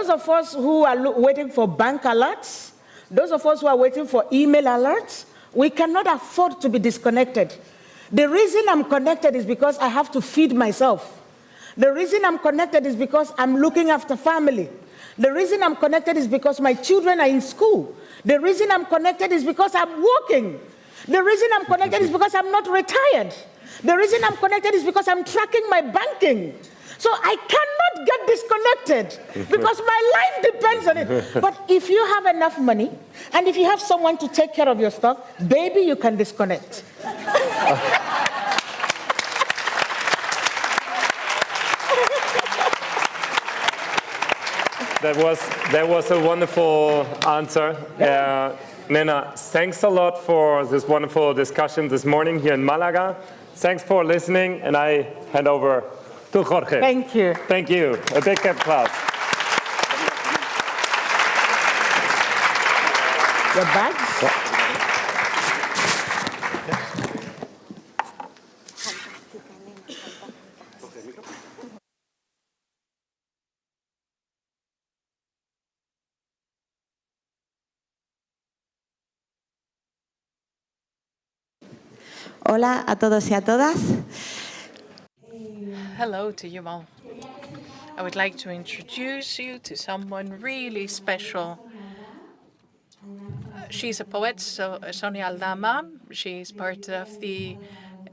of us who are waiting for bank alerts, those of us who are waiting for email alerts, we cannot afford to be disconnected. The reason I'm connected is because I have to feed myself. The reason I'm connected is because I'm looking after family. The reason I'm connected is because my children are in school. The reason I'm connected is because I'm working. The reason I'm connected is because I'm not retired. The reason I'm connected is because I'm tracking my banking. So I cannot get disconnected because my life depends on it. But if you have enough money and if you have someone to take care of your stuff, baby, you can disconnect. That was a wonderful answer. Nena, thanks a lot for this wonderful discussion this morning here in Malaga. Thanks for listening, and I hand over to Jorge. Thank you. Thank you. A big applause. Your bags? Hola a todos y a todas. Hello to you all. I would like to introduce you to someone really special. She's a poet, Sonia Aldama. She's part of the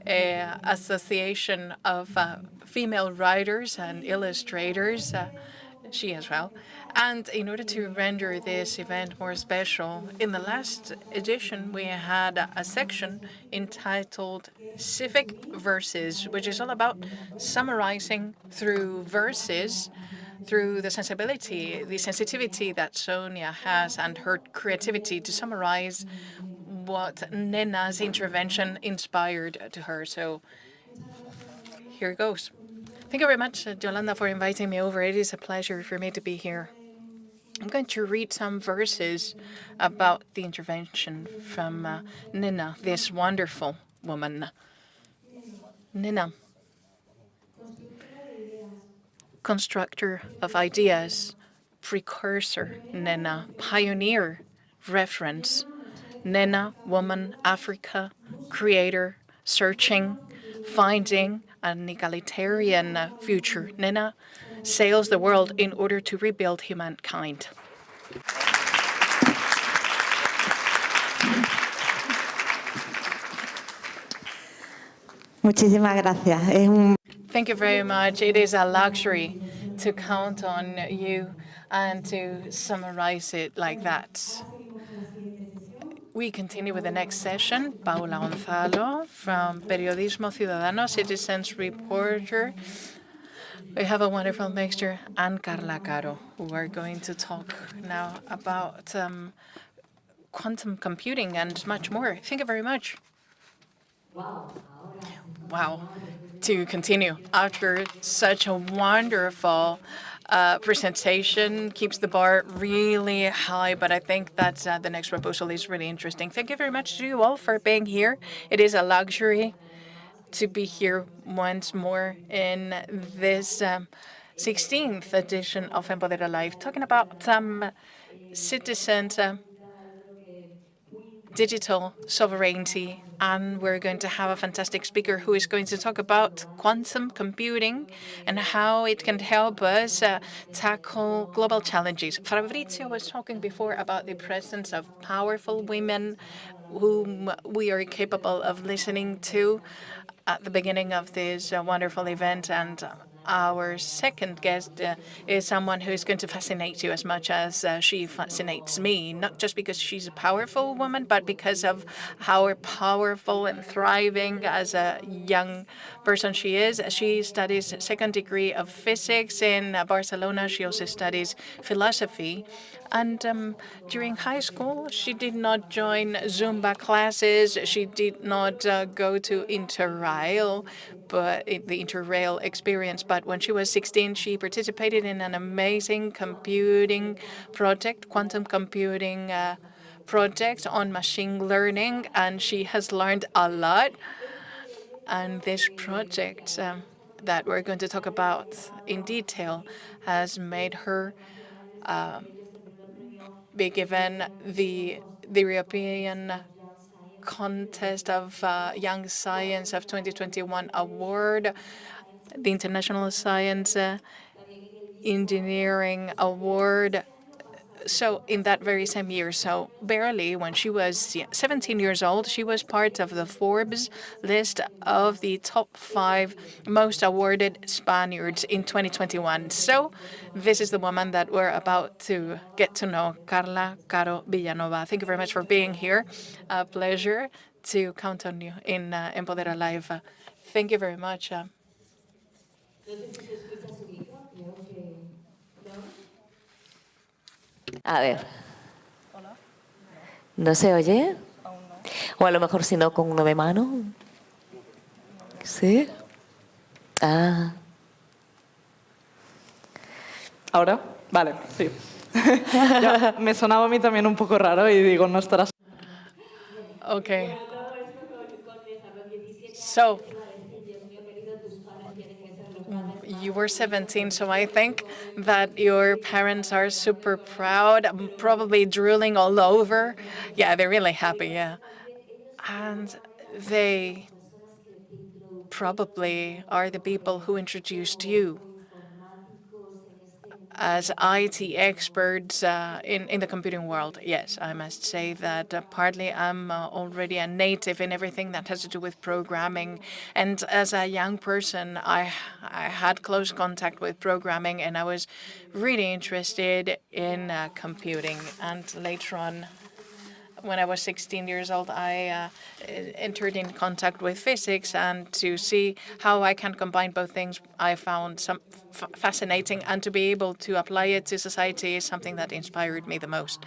Association of Female Writers and Illustrators. She as well. And in order to render this event more special, in the last edition we had a section entitled Civic Verses, which is all about summarizing through verses, through the sensitivity that Sonia has and her creativity to summarize what Nena's intervention inspired to her. So here it goes. Thank you very much, Yolanda, for inviting me over. It is a pleasure for me to be here. I'm going to read some verses about the intervention from Nina, this wonderful woman. Nina, constructor of ideas, precursor, Nina, pioneer, reference, Nina, woman, Africa, creator, searching, finding an egalitarian future. Nina sails the world in order to rebuild humankind. Muchísimas gracias. Thank you very much. It is a luxury to count on you and to summarize it like that. We continue with the next session. Paula Gonzalo from Periodismo Ciudadano, Citizens Reporter. We have a wonderful mixture, and Carla Caro, who are going to talk now about quantum computing and much more. Thank you very much. Wow. To continue, after such a wonderful presentation, keeps the bar really high, but I think that the next proposal is really interesting. Thank you very much to you all for being here. It is a luxury to be here once more in this 16th edition of EmpoderaLIVE, talking about citizens' digital sovereignty. And we're going to have a fantastic speaker who is going to talk about quantum computing and how it can help us tackle global challenges. Fabrizio was talking before about the presence of powerful women whom we are capable of listening to at the beginning of this wonderful event. And our second guest is someone who is going to fascinate you as much as she fascinates me, not just because she's a powerful woman, but because of how powerful and thriving as a young person she is. She studies second degree of physics in Barcelona. She also studies philosophy. And during high school, she did not join Zumba classes. She did not go to Interrail, but the Interrail experience. But when she was 16, she participated in an amazing computing project, quantum computing project on machine learning, and she has learned a lot. And this project that we're going to talk about in detail has made her be given the European Contest of Young Science of 2021 award, the International Science Engineering Award. So in that very same year, so barely when she was 17 years old, she was part of the Forbes list of the top 5 most awarded Spaniards in 2021. So this is the woman that we're about to get to know, Carla Caro Villanova. Thank you very much for being here. A pleasure to count on you in EmpoderaLIVE. Thank you very much. A ver. ¿No se oye? O a lo mejor si no con uno de mano. ¿Sí? Ah. ¿Ahora? Vale, sí. Ya, me sonaba a mí también un poco raro y digo, no estarás... Okay. So, you were 17, so I think that your parents are super proud, probably drooling all over. Yeah, they're really happy, yeah. And they probably are the people who introduced you as IT experts in the computing world. Yes, I must say that partly I'm already a native in everything that has to do with programming. And as a young person, I had close contact with programming, and I was really interested in computing. And later on, when I was 16 years old, I entered in contact with physics, and to see how I can combine both things, I found some fascinating, and to be able to apply it to society is something that inspired me the most.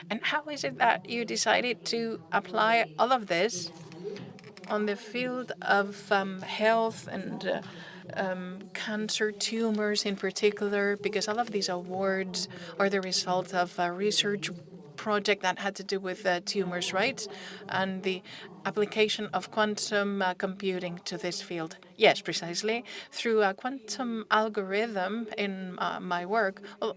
And how is it that you decided to apply all of this on the field of health and cancer, tumors in particular, because all of these awards are the result of a research project that had to do with tumors, right? And the application of quantum computing to this field. Yes, precisely. Through a quantum algorithm in my work, well,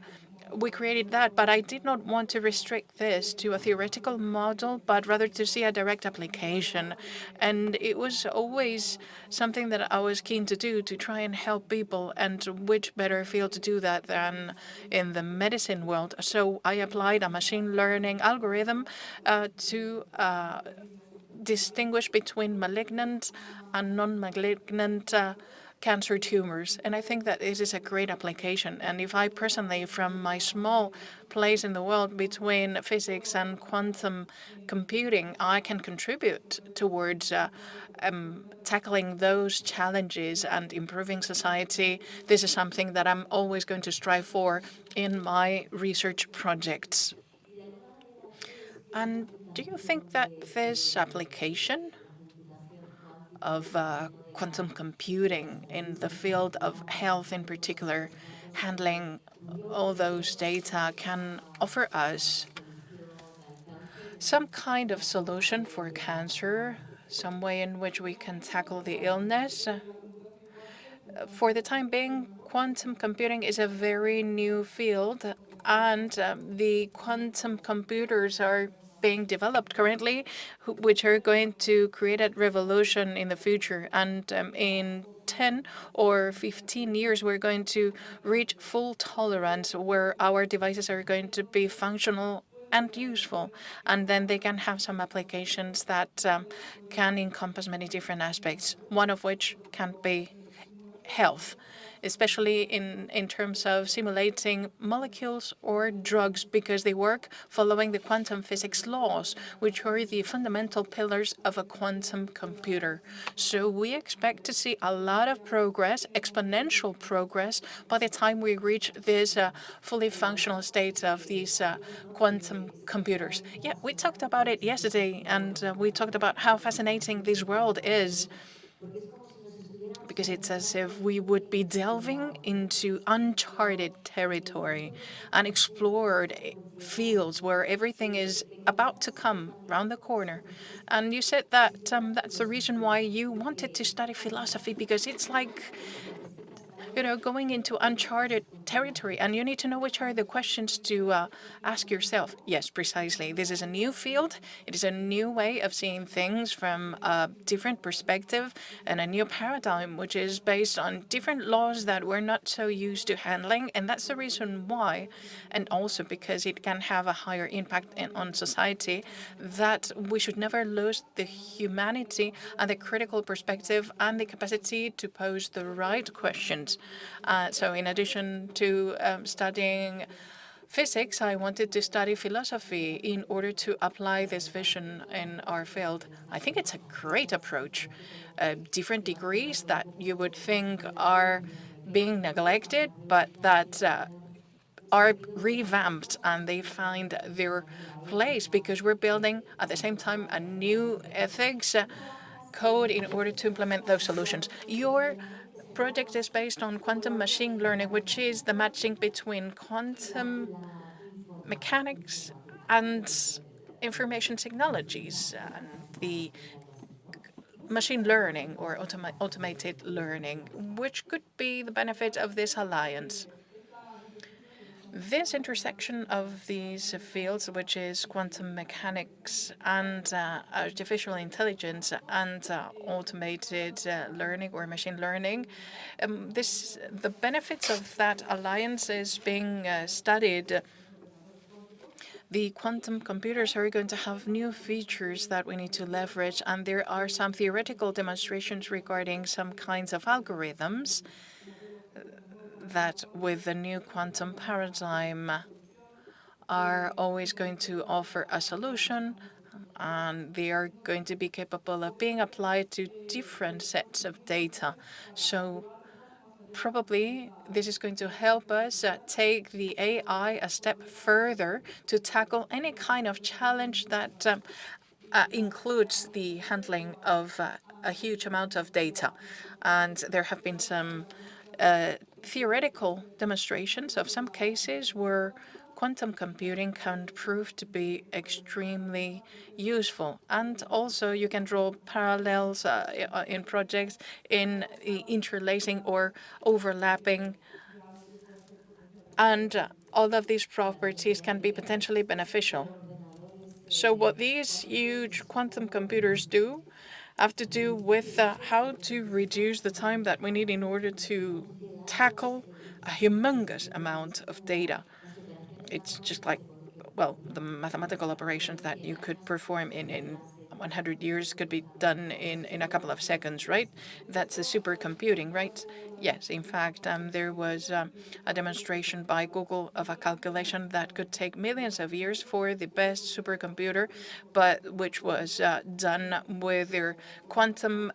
we created that, but I did not want to restrict this to a theoretical model, but rather to see a direct application. And it was always something that I was keen to do, to try and help people, and which better field to do that than in the medicine world. So I applied a machine learning algorithm to distinguish between malignant and non-malignant cancer tumors. And I think that this is a great application. And if I personally, from my small place in the world between physics and quantum computing, I can contribute towards tackling those challenges and improving society, this is something that I'm always going to strive for in my research projects. And do you think that this application of quantum computing in the field of health in particular, handling all those data, can offer us some kind of solution for cancer, some way in which we can tackle the illness? For the time being, quantum computing is a very new field, and the quantum computers are being developed currently, which are going to create a revolution in the future. And in 10 or 15 years, we're going to reach full tolerance, where our devices are going to be functional and useful. And then they can have some applications that can encompass many different aspects, one of which can be health, especially in terms of simulating molecules or drugs, because they work following the quantum physics laws, which are the fundamental pillars of a quantum computer. So we expect to see a lot of progress, exponential progress, by the time we reach this fully functional state of these quantum computers. Yeah, we talked about it yesterday, and we talked about how fascinating this world is, because it's as if we would be delving into uncharted territory, unexplored fields where everything is about to come round the corner. And you said that that's the reason why you wanted to study philosophy, because it's like, going into uncharted territory, and you need to know which are the questions to ask yourself. Yes, precisely. This is a new field. It is a new way of seeing things from a different perspective, and a new paradigm, which is based on different laws that we're not so used to handling. And that's the reason why, and also because it can have a higher impact on society, that we should never lose the humanity and the critical perspective and the capacity to pose the right questions. So in addition to studying physics, I wanted to study philosophy in order to apply this vision in our field. I think it's a great approach. Different degrees that you would think are being neglected, but that are revamped, and they find their place, because we're building at the same time a new ethics code in order to implement those solutions. Your project is based on quantum machine learning, which is the matching between quantum mechanics and information technologies, and the machine learning or automated learning. Which could be the benefit of this alliance? This intersection of these fields, which is quantum mechanics and artificial intelligence and automated learning or machine learning, the benefits of that alliance is being studied. The quantum computers are going to have new features that we need to leverage, and there are some theoretical demonstrations regarding some kinds of algorithms that, with the new quantum paradigm, are always going to offer a solution, and they are going to be capable of being applied to different sets of data. So probably this is going to help us take the AI a step further to tackle any kind of challenge that includes the handling of a huge amount of data. And there have been some theoretical demonstrations of some cases where quantum computing can prove to be extremely useful. And also you can draw parallels in projects in interlacing or overlapping. And all of these properties can be potentially beneficial. So what these huge quantum computers do have to do with how to reduce the time that we need in order to tackle a humongous amount of data. It's just like, well, the mathematical operations that you could perform in 100 years could be done in a couple of seconds, right? That's a supercomputing, right? Yes, in fact, there was a demonstration by Google of a calculation that could take millions of years for the best supercomputer, but which was done with their quantum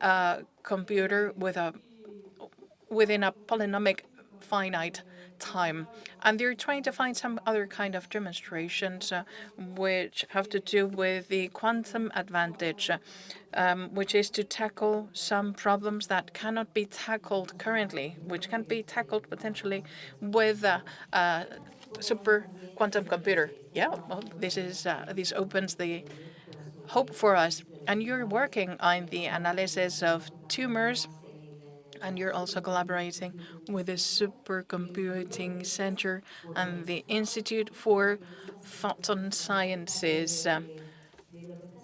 computer within a polynomial finite time. And they're trying to find some other kind of demonstrations which have to do with the quantum advantage, which is to tackle some problems that cannot be tackled currently, which can be tackled potentially with a super quantum computer. Yeah, well, this opens the hope for us. And you're working on the analysis of tumors, and you're also collaborating with the Supercomputing Center and the Institute for Photon Sciences.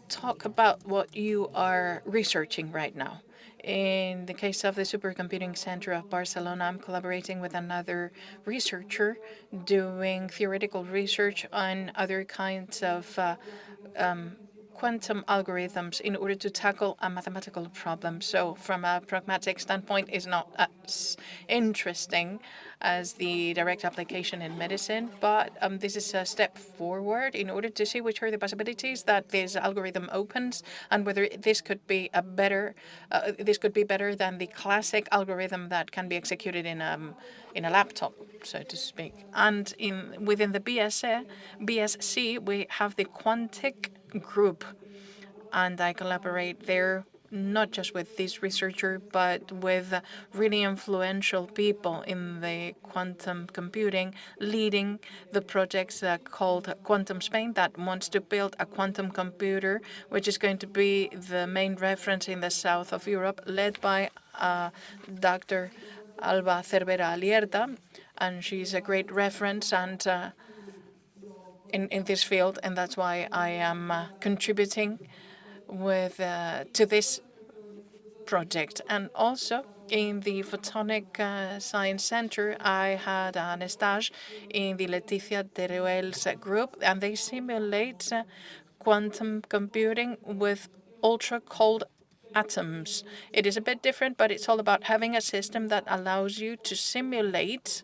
Talk about what you are researching right now. In the case of the Supercomputing Center of Barcelona, I'm collaborating with another researcher doing theoretical research on other kinds of quantum algorithms in order to tackle a mathematical problem. So from a pragmatic standpoint, it's not as interesting as the direct application in medicine, but this is a step forward in order to see which are the possibilities that this algorithm opens and whether this could be better than the classic algorithm that can be executed in a laptop, so to speak. And within the BSc, we have the Quantic group, and I collaborate there not just with this researcher, but with really influential people in the quantum computing, leading the projects called Quantum Spain that wants to build a quantum computer, which is going to be the main reference in the south of Europe, led by Dr. Alba Cervera Alierta, and she's a great reference and in this field, and that's why I am contributing to this project. And also in the Photonic Science Center, I had an stage in the Leticia Teruel's group, and they simulate quantum computing with ultra-cold atoms. It is a bit different, but it's all about having a system that allows you to simulate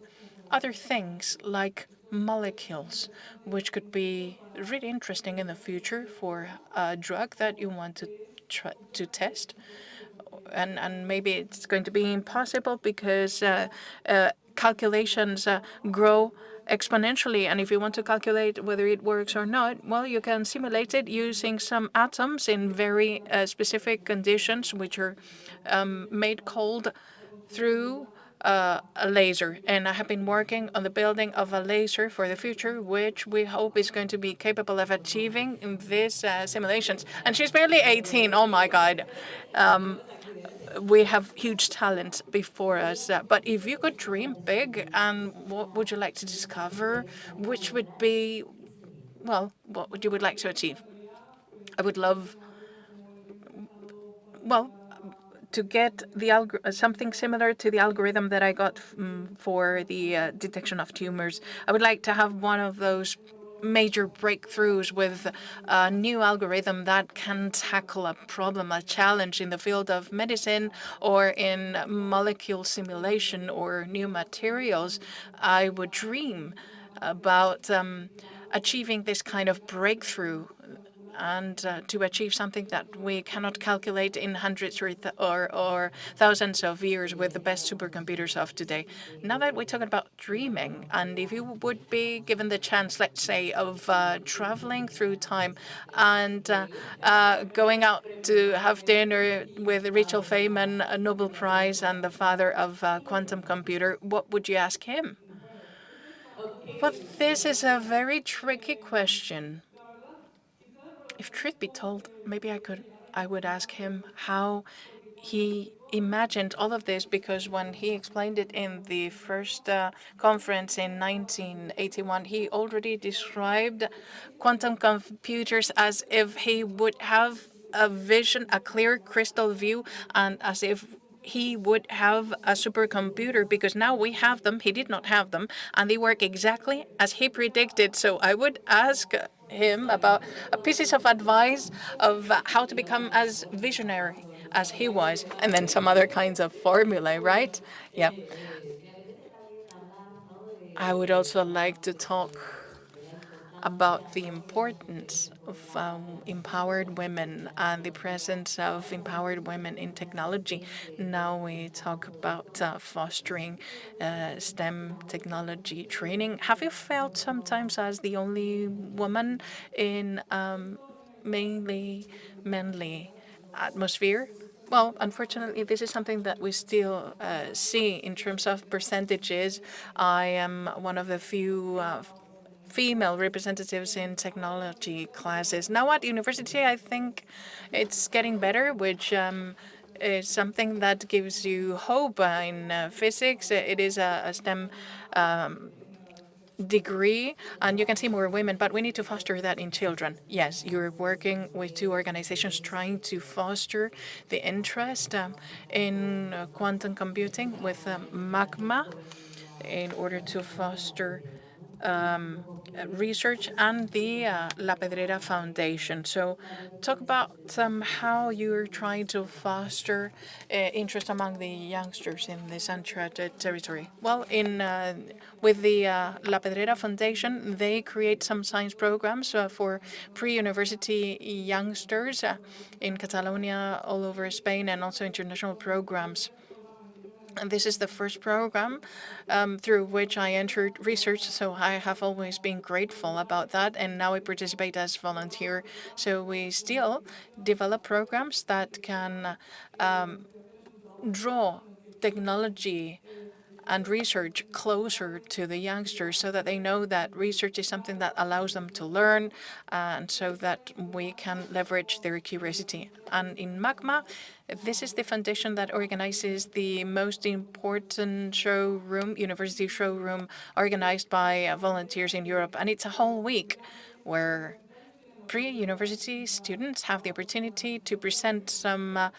other things like molecules, which could be really interesting in the future for a drug that you want to try to test. And maybe it's going to be impossible because calculations grow exponentially. And if you want to calculate whether it works or not, well, you can simulate it using some atoms in very specific conditions, which are made cold through a laser. And I have been working on the building of a laser for the future, which we hope is going to be capable of achieving in these simulations. And she's barely 18. Oh my God. we have huge talent before us. But if you could dream big, and what would you like to discover? Which would be, well, what would you would like to achieve? I would love, well, to get the something similar to the algorithm that I got for the detection of tumors. I would like to have one of those major breakthroughs with a new algorithm that can tackle a problem, a challenge in the field of medicine or in molecule simulation or new materials. I would dream about achieving this kind of breakthrough and to achieve something that we cannot calculate in hundreds or thousands of years with the best supercomputers of today. Now that we're talking about dreaming, and if you would be given the chance, let's say, of traveling through time and going out to have dinner with Rachel Feynman, a Nobel Prize, and the father of quantum computer, what would you ask him? But this is a very tricky question. If truth be told, maybe I would ask him how he imagined all of this, because when he explained it in the first conference in 1981, he already described quantum computers as if he would have a vision, a clear crystal view, and as if he would have a supercomputer, because now we have them. He did not have them, and they work exactly as he predicted. So I would ask him about pieces of advice of how to become as visionary as he was, and then some other kinds of formulae, right? Yeah. I would also like to talk about the importance of empowered women and the presence of empowered women in technology. Now we talk about fostering STEM technology training. Have you felt sometimes as the only woman in mainly manly atmosphere? Well, unfortunately, this is something that we still see in terms of percentages. I am one of the few female representatives in technology classes. Now at university, I think it's getting better, which is something that gives you hope. In physics, it is a STEM degree, and you can see more women, but we need to foster that in children. Yes, you're working with two organizations trying to foster the interest in quantum computing with MAGMA in order to foster research, and the La Pedrera Foundation. So talk about how you're trying to foster interest among the youngsters in this uncharted territory. Well, with the La Pedrera Foundation, they create some science programs for pre-university youngsters in Catalonia, all over Spain, and also international programs. And this is the first program through which I entered research, so I have always been grateful about that. And now I participate as volunteer. So we still develop programs that can draw technology and research closer to the youngsters, so that they know that research is something that allows them to learn, and so that we can leverage their curiosity. And in MAGMA, this is the foundation that organizes the most important showroom, university showroom, organized by volunteers in Europe. And it's a whole week where pre-university students have the opportunity to present some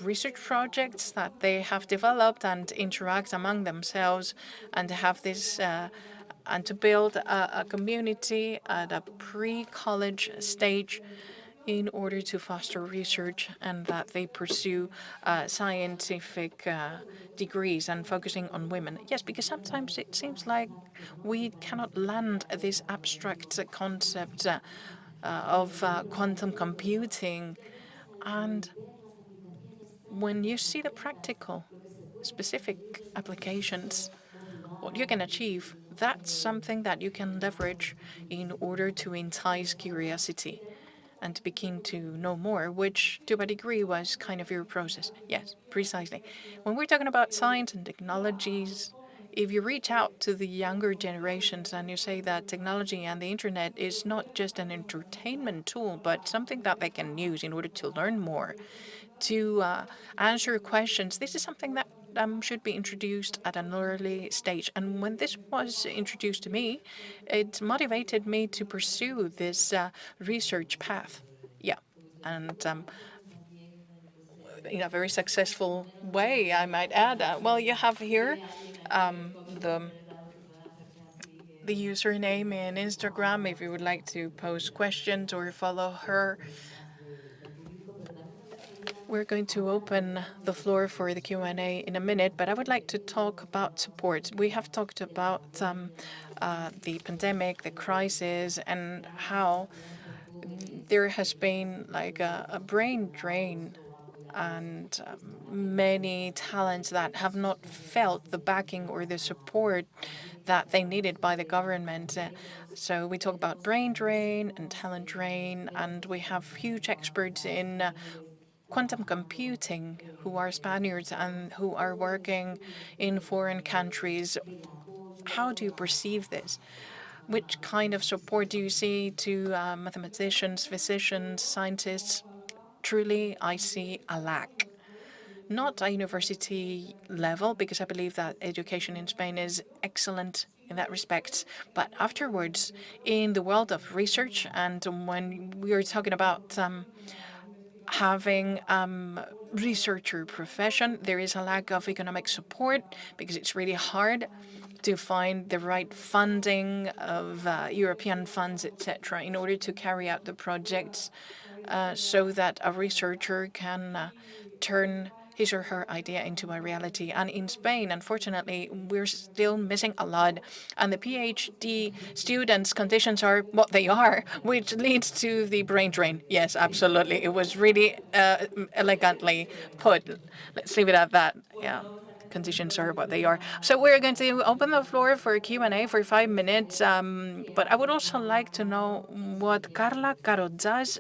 research projects that they have developed and interact among themselves, and to have this and to build a community at a pre-college stage in order to foster research and that they pursue scientific degrees and focusing on women. Yes, because sometimes it seems like we cannot land this abstract concept of quantum computing. And when you see the practical, specific applications, what you can achieve, that's something that you can leverage in order to entice curiosity and to begin to know more, which to a degree was kind of your process. Yes, precisely. When we're talking about science and technologies, if you reach out to the younger generations and you say that technology and the internet is not just an entertainment tool, but something that they can use in order to learn more, to answer questions, this is something that should be introduced at an early stage. And when this was introduced to me, it motivated me to pursue this research path. Yeah, and in a very successful way, I might add. Well, you have here the username in Instagram if you would like to post questions or follow her. We're going to open the floor for the Q&A in a minute, but I would like to talk about support. We have talked about the pandemic, the crisis, and how there has been like a brain drain and many talents that have not felt the backing or the support that they needed by the government. So we talk about brain drain and talent drain, and we have huge experts in quantum computing who are Spaniards and who are working in foreign countries. How do you perceive this? Which kind of support do you see to mathematicians, physicians, scientists? Truly, I see a lack. Not a university level, because I believe that education in Spain is excellent in that respect. But afterwards, in the world of research, and when we are talking about having researcher profession, there is a lack of economic support because it's really hard to find the right funding of European funds, etc., in order to carry out the projects so that a researcher can turn his or her idea into a reality. And in Spain, unfortunately, we're still missing a lot. And the PhD students' conditions are what they are, which leads to the brain drain. Yes, absolutely. It was really elegantly put. Let's leave it at that. Yeah. Conditions are what they are. So we're going to open the floor for Q&A for 5 minutes. But I would also like to know what Carla Caro does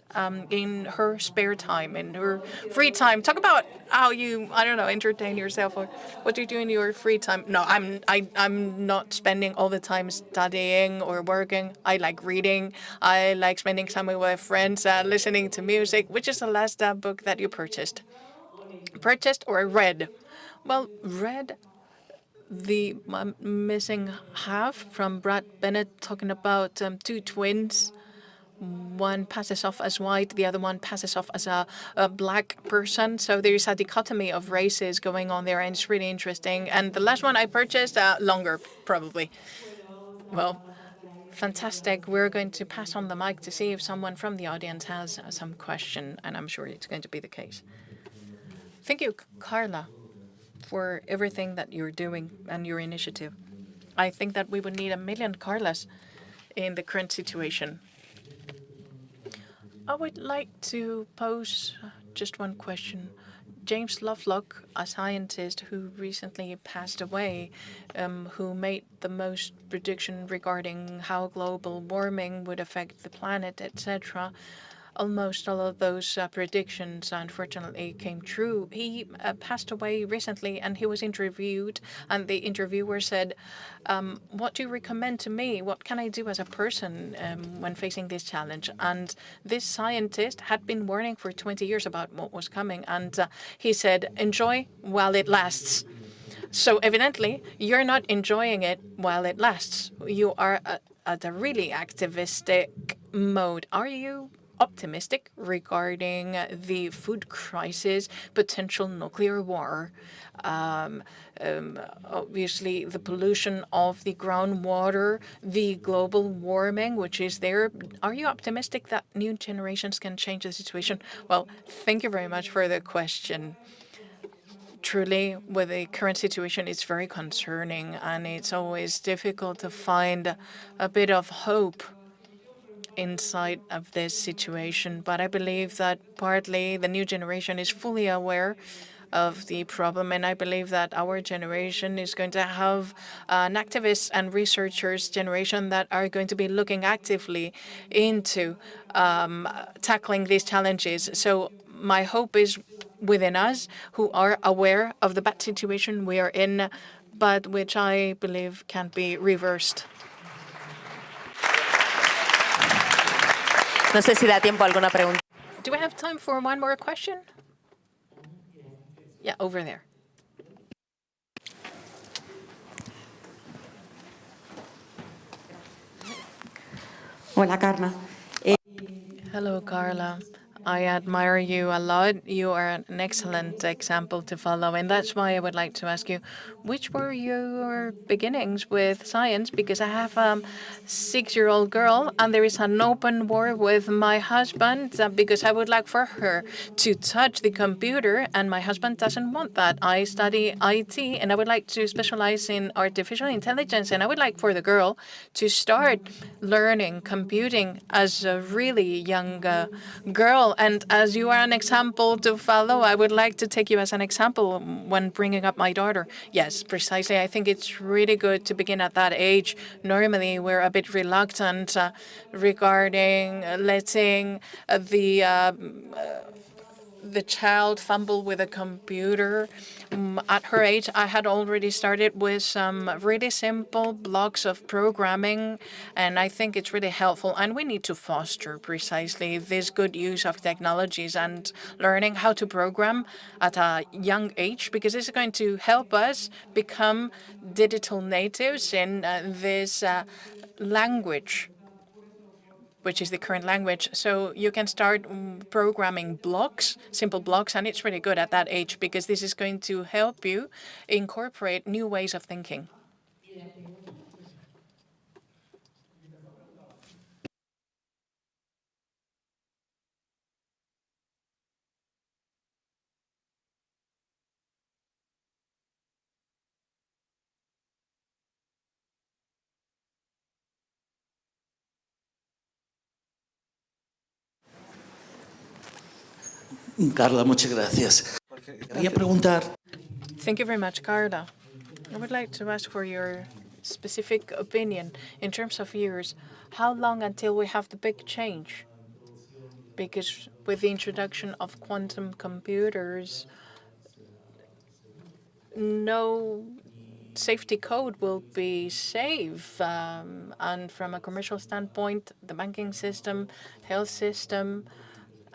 in her spare time, in her free time. Talk about how you, I don't know, entertain yourself, or what do you do in your free time. No, I'm not spending all the time studying or working. I like reading. I like spending time with my friends, listening to music. Which is the last book that you purchased? Purchased or read? Well, read The Missing Half from Brad Bennett, talking about two twins. One passes off as white, the other one passes off as a black person. So there's a dichotomy of races going on there, and it's really interesting. And the last one I purchased, longer, probably. Well, fantastic. We're going to pass on the mic to see if someone from the audience has some question, and I'm sure it's going to be the case. Thank you, Carla, for everything that you're doing and your initiative. I think that we would need 1 million Carlas in the current situation. I would like to pose just one question. James Lovelock, a scientist who recently passed away, who made the most prediction regarding how global warming would affect the planet, etc., almost all of those predictions, unfortunately, came true. He passed away recently, and he was interviewed, and the interviewer said, what do you recommend to me? What can I do as a person when facing this challenge? And this scientist had been warning for 20 years about what was coming, and he said, enjoy while it lasts. So evidently, you're not enjoying it while it lasts. You are at a really activistic mode. Are you optimistic regarding the food crisis, potential nuclear war, obviously the pollution of the groundwater, the global warming, which is there? Are you optimistic that new generations can change the situation? Well, thank you very much for the question. Truly, with the current situation, it's very concerning, and it's always difficult to find a bit of hope inside of this situation. But I believe that partly the new generation is fully aware of the problem, and I believe that our generation is going to have an activists and researchers generation that are going to be looking actively into tackling these challenges. So my hope is within us, who are aware of the bad situation we are in, but which I believe can be reversed. No sé si da tiempo a alguna pregunta. Do we have time for one more question? Yeah, over there. Hola, Carla. Hello, Carla. I admire you a lot. You are an excellent example to follow. And that's why I would like to ask you, which were your beginnings with science? Because I have a 6-year-old girl, and there is an open war with my husband because I would like for her to touch the computer, and my husband doesn't want that. I study IT, and I would like to specialize in artificial intelligence, and I would like for the girl to start learning computing as a really young girl. And as you are an example to follow, I would like to take you as an example when bringing up my daughter. Yes, precisely. I think it's really good to begin at that age. Normally, we're a bit reluctant regarding letting the child fumble with a computer. At her age, I had already started with some really simple blocks of programming, and I think it's really helpful. And we need to foster precisely this good use of technologies and learning how to program at a young age, because it's going to help us become digital natives in this language, which is the current language. So you can start programming blocks, simple blocks, and it's really good at that age because this is going to help you incorporate new ways of thinking. Carla, muchas gracias. Quería preguntar. Thank you very much, Carla. I would like to ask for your specific opinion in terms of years. How long until we have the big change? Because with the introduction of quantum computers, no safety code will be safe. And from a commercial standpoint, the banking system, health system,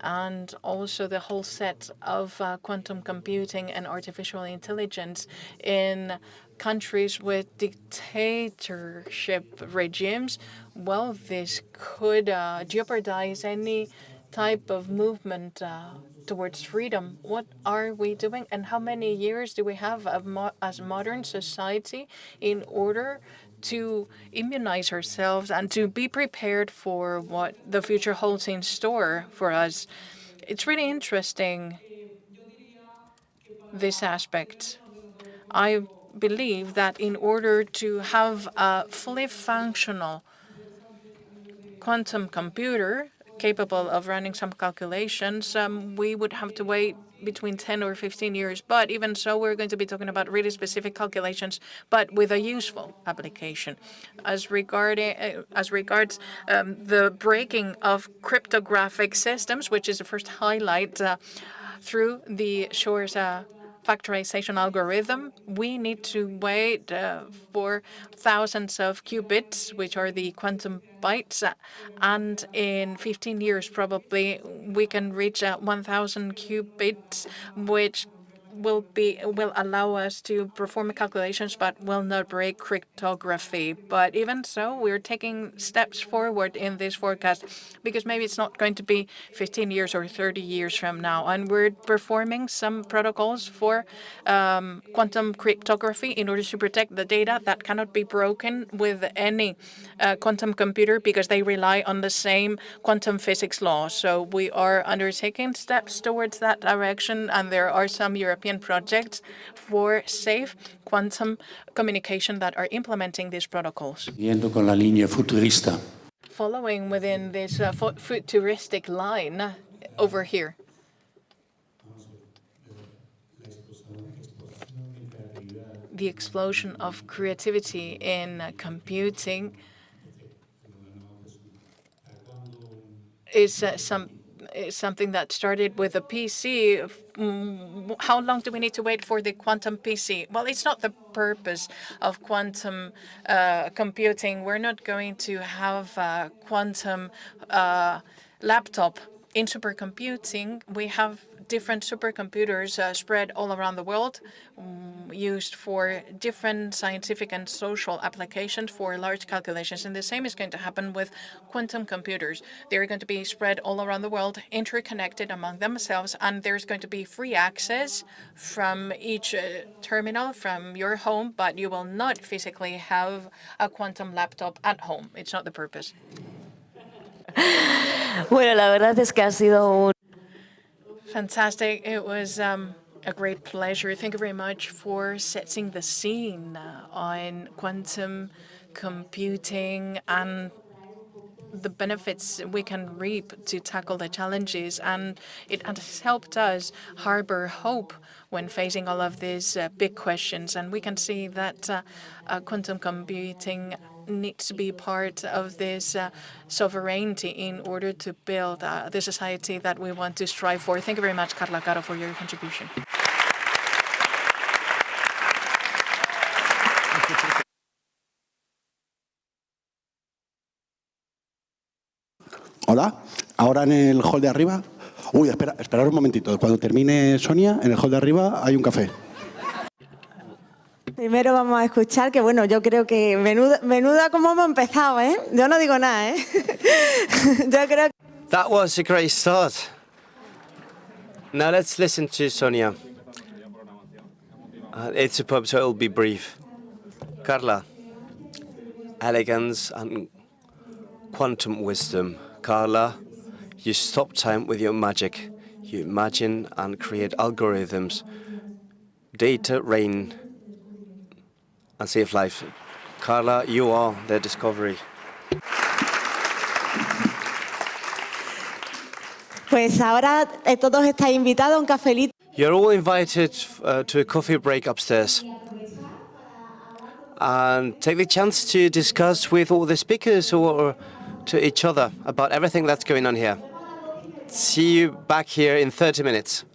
and also the whole set of quantum computing and artificial intelligence in countries with dictatorship regimes, well, this could jeopardize any type of movement towards freedom. What are we doing, and how many years do we have as modern society in order to immunize ourselves and to be prepared for what the future holds in store for us? It's really interesting, this aspect. I believe that in order to have a fully functional quantum computer capable of running some calculations, we would have to wait between 10 or 15 years. But even so, we're going to be talking about really specific calculations, but with a useful application. As regards the breaking of cryptographic systems, which is the first highlight through the Shor's factorization algorithm, we need to wait for thousands of qubits, which are the quantum bytes, and in 15 years probably we can reach 1,000 qubits, which will allow us to perform calculations but will not break cryptography. But even so, we're taking steps forward in this forecast because maybe it's not going to be 15 years or 30 years from now. And we're performing some protocols for quantum cryptography in order to protect the data that cannot be broken with any quantum computer because they rely on the same quantum physics law. So we are undertaking steps towards that direction, and there are some European projects for safe quantum communication that are implementing these protocols. Con la línea futurista. Following within this futuristic line over here. The explosion of creativity in computing is something that started with a PC. How long do we need to wait for the quantum PC? Well, it's not the purpose of quantum computing. We're not going to have a quantum laptop. In supercomputing, we have different supercomputers spread all around the world, used for different scientific and social applications for large calculations. And the same is going to happen with quantum computers. They're going to be spread all around the world, interconnected among themselves, and there's going to be free access from each terminal from your home, but you will not physically have a quantum laptop at home. It's not the purpose. Bueno, la verdad es que ha sido un... Fantastic. It was a great pleasure. Thank you very much for setting the scene on quantum computing and the benefits we can reap to tackle the challenges. And it has helped us harbor hope when facing all of these big questions. And we can see that quantum computing needs to be part of this sovereignty in order to build the society that we want to strive for. Thank you very much, Carla Caro, for your contribution. Hola, ahora en el hall de arriba. Uy, esperad un momentito. Cuando termine Sonia, en el hall de arriba hay un café. Primero vamos a escuchar, que bueno, yo creo que menuda como hemos empezado, ¿eh? Yo no digo nada, ¿eh? Yo creo que... That was a great start. Now let's listen to Sonia. It's a pub, so it'll be brief. Carla, elegance and quantum wisdom. Carla, you stop time with your magic. You imagine and create algorithms, data rain, and save life. Carla, you are the discovery. Pues ahora todos estáis invitados a un cafelito. You're all invited to a coffee break upstairs. And take the chance to discuss with all the speakers or to each other about everything that's going on here. See you back here in 30 minutes.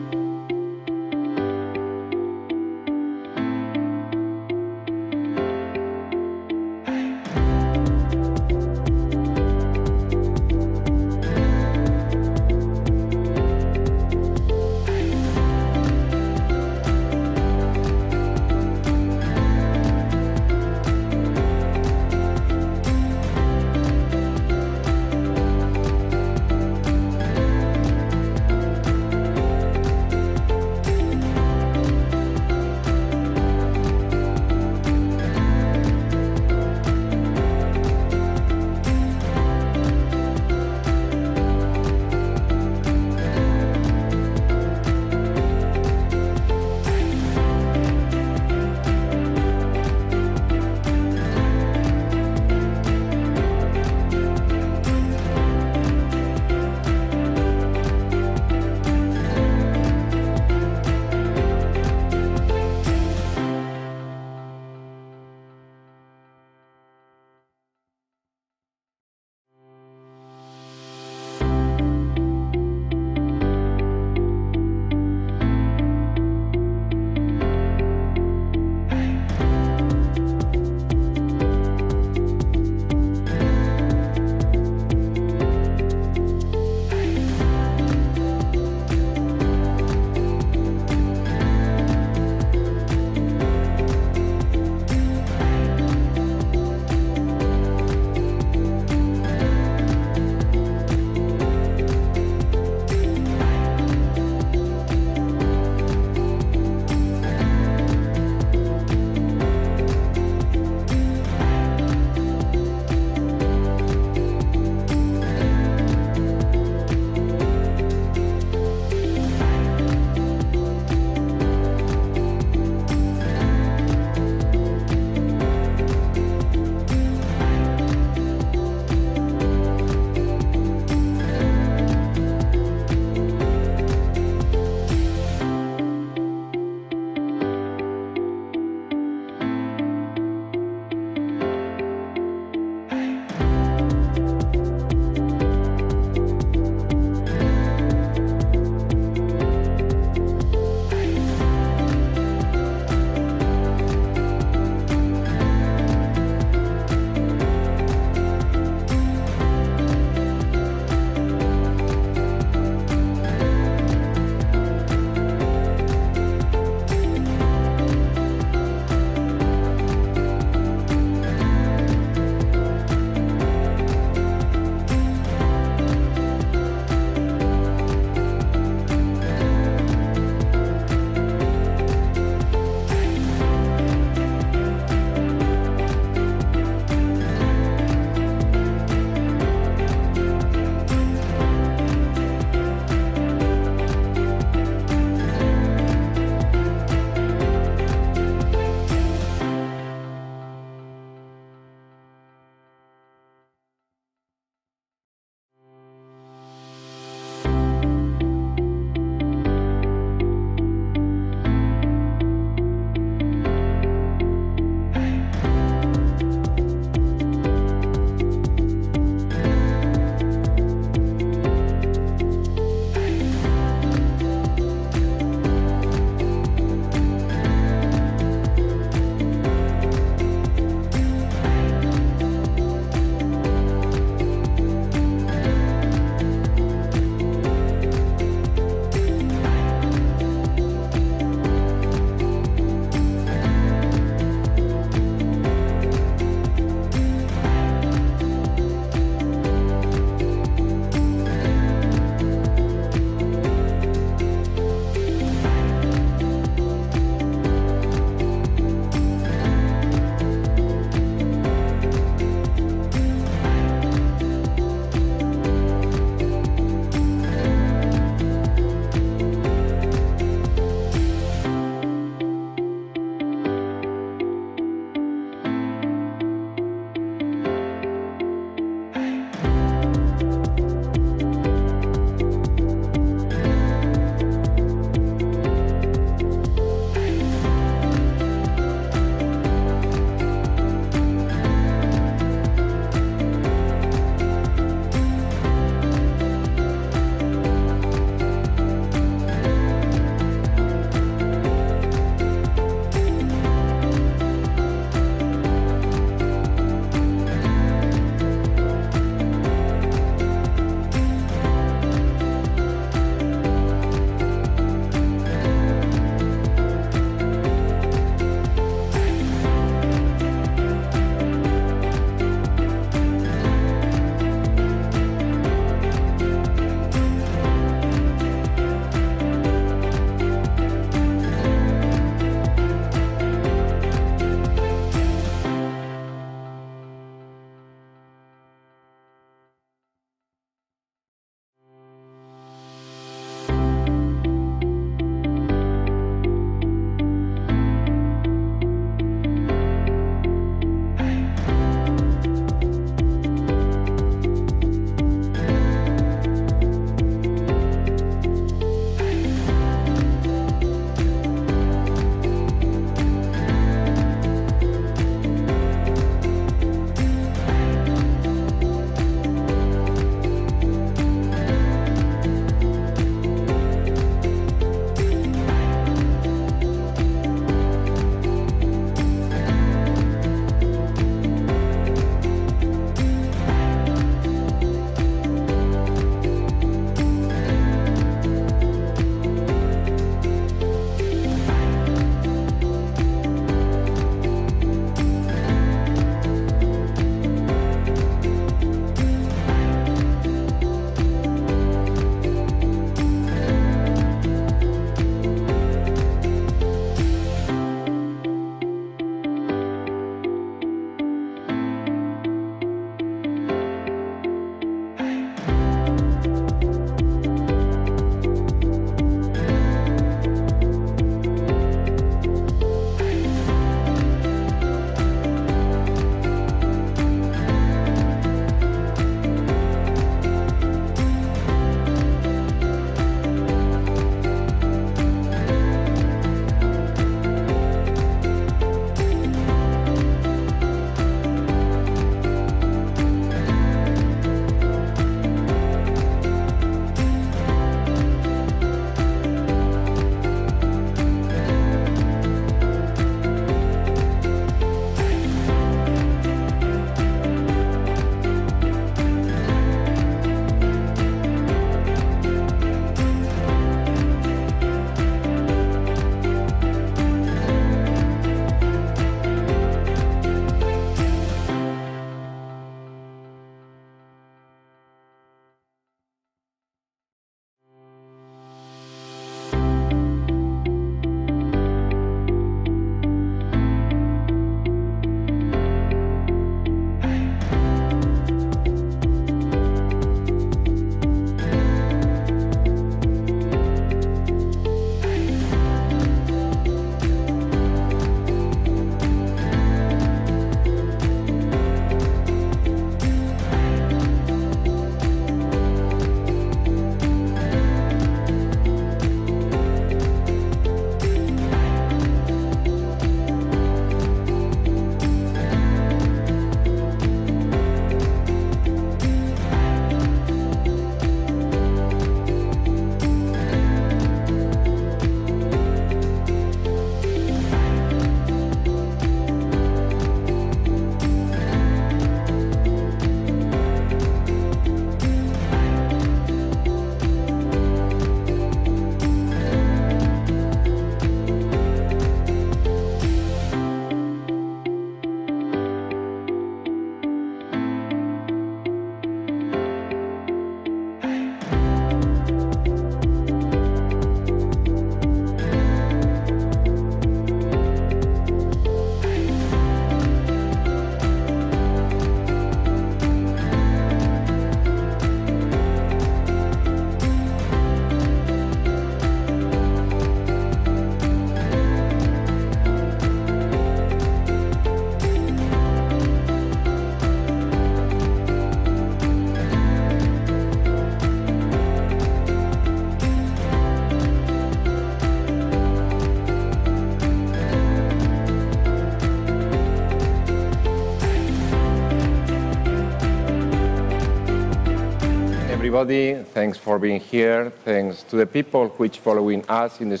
everybody. Thanks for being here. Thanks to the people which following us in the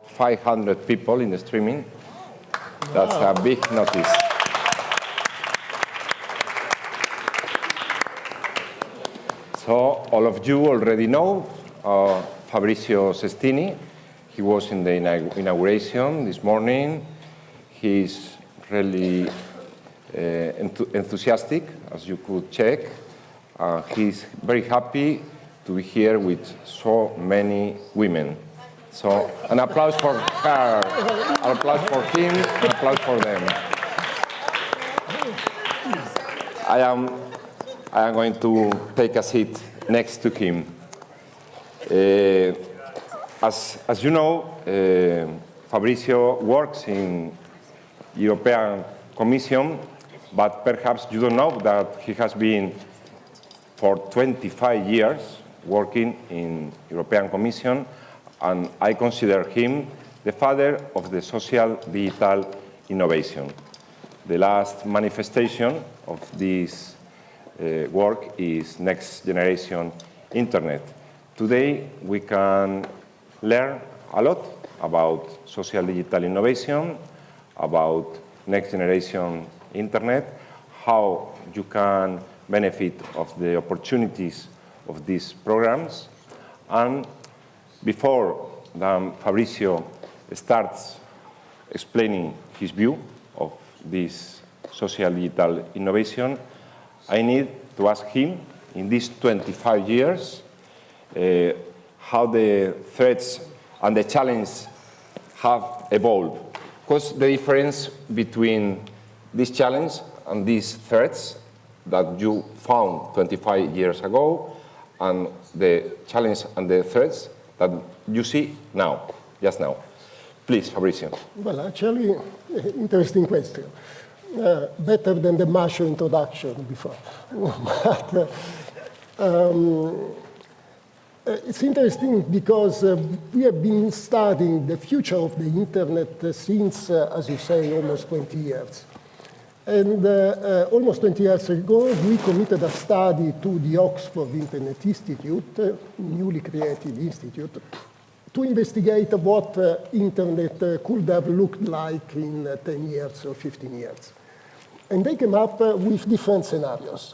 500 people in the streaming. That's a big notice. So all of you already know Fabrizio Sestini. He was in the inauguration this morning. He's really enthusiastic, as you could check. He's very happy to be here with so many women. So an applause for her, an applause for him, an applause for them. I am going to take a seat next to him. As you know, Fabrizio works in European Commission, but perhaps you don't know that he has been for 25 years working in European Commission, and I consider him the father of the social digital innovation. The last manifestation of this work is next generation internet. Today we can learn a lot about social digital innovation, about next generation internet, how you can benefit of the opportunities of these programs. And before Fabrizio starts explaining his view of this social digital innovation, I need to ask him, in these 25 years, how the threats and the challenges have evolved. Because the difference between this challenge and these threats that you found 25 years ago and the challenge and the threats that you see now, just now. Please, Fabrizio. Well, actually, interesting question. Better than the macho introduction before. But, it's interesting because we have been studying the future of the internet since, as you say, almost 20 years. And almost 20 years ago, we committed a study to the Oxford Internet Institute, newly created institute, to investigate what internet could have looked like in 10 years or 15 years. And they came up with different scenarios.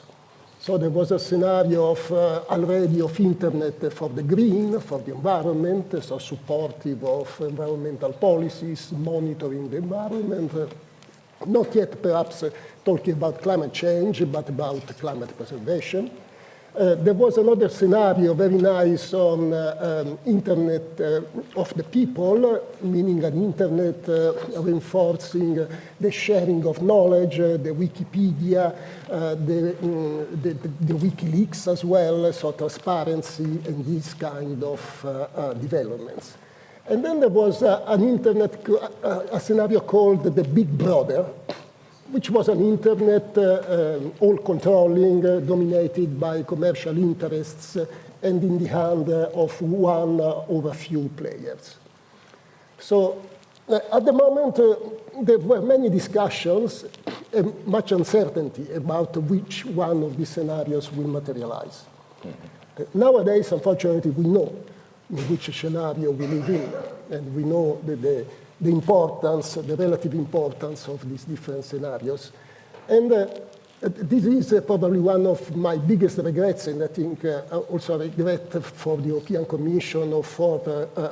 So there was a scenario of already of internet for the green, for the environment, so supportive of environmental policies, monitoring the environment, not yet perhaps talking about climate change, but about climate preservation. There was another scenario, very nice, on internet of the people, meaning an internet reinforcing the sharing of knowledge, the Wikipedia, the WikiLeaks as well, so transparency and these kind of developments. And then there was a scenario called the Big Brother, which was an internet all-controlling, dominated by commercial interests and in the hand of one or a few players. So at the moment, there were many discussions and much uncertainty about which one of these scenarios will materialize. Nowadays, unfortunately, we know in which scenario we live in, and we know the importance, the relative importance of these different scenarios. And this is probably one of my biggest regrets, and I think also a regret for the European Commission or for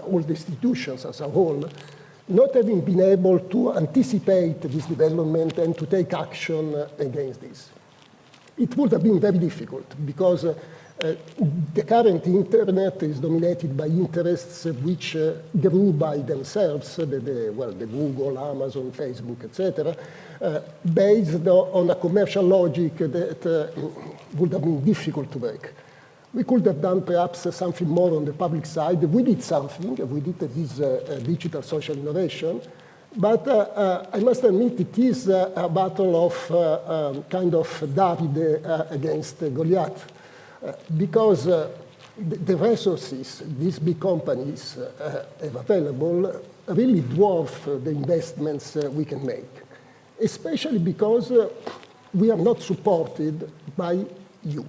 all the institutions as a whole, not having been able to anticipate this development and to take action against this. It would have been very difficult because the current internet is dominated by interests which grew by themselves, the Google, Amazon, Facebook, etc., based on a commercial logic that would have been difficult to break. We could have done perhaps something more on the public side. We did something. We did this digital social innovation. But I must admit it is a battle of kind of David against Goliath. Because the resources these big companies have available really dwarf the investments we can make, especially because we are not supported by you.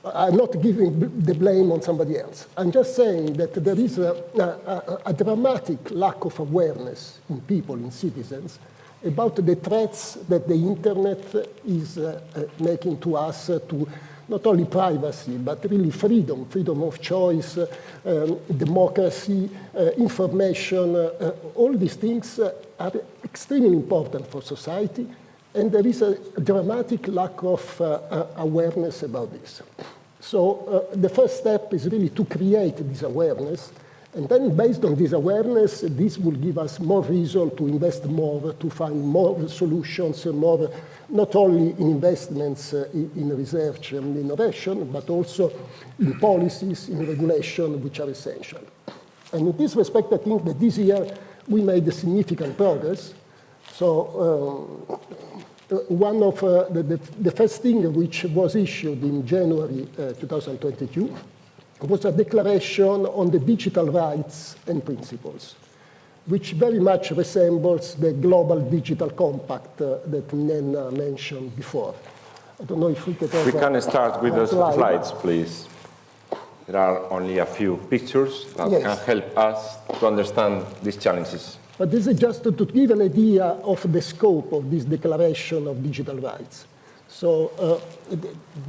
I'm not giving the blame on somebody else. I'm just saying that there is a dramatic lack of awareness in people, in citizens, about the threats that the internet is making to us, to not only privacy, but really freedom, freedom of choice, democracy, information. All these things are extremely important for society, and there is a dramatic lack of awareness about this. So the first step is really to create this awareness, and then based on this awareness, this will give us more reason to invest more, to find more solutions, more, not only in investments in research and innovation, but also in policies, in regulation, which are essential. And in this respect, I think that this year we made a significant progress. So one of the first thing which was issued in January 2022 was a declaration on the digital rights and principles, which very much resembles the global digital compact that Nena mentioned before. I don't know if we could have We can start with the slides, please. There are only a few pictures that can help us to understand these challenges. But this is just to give an idea of the scope of this declaration of digital rights. So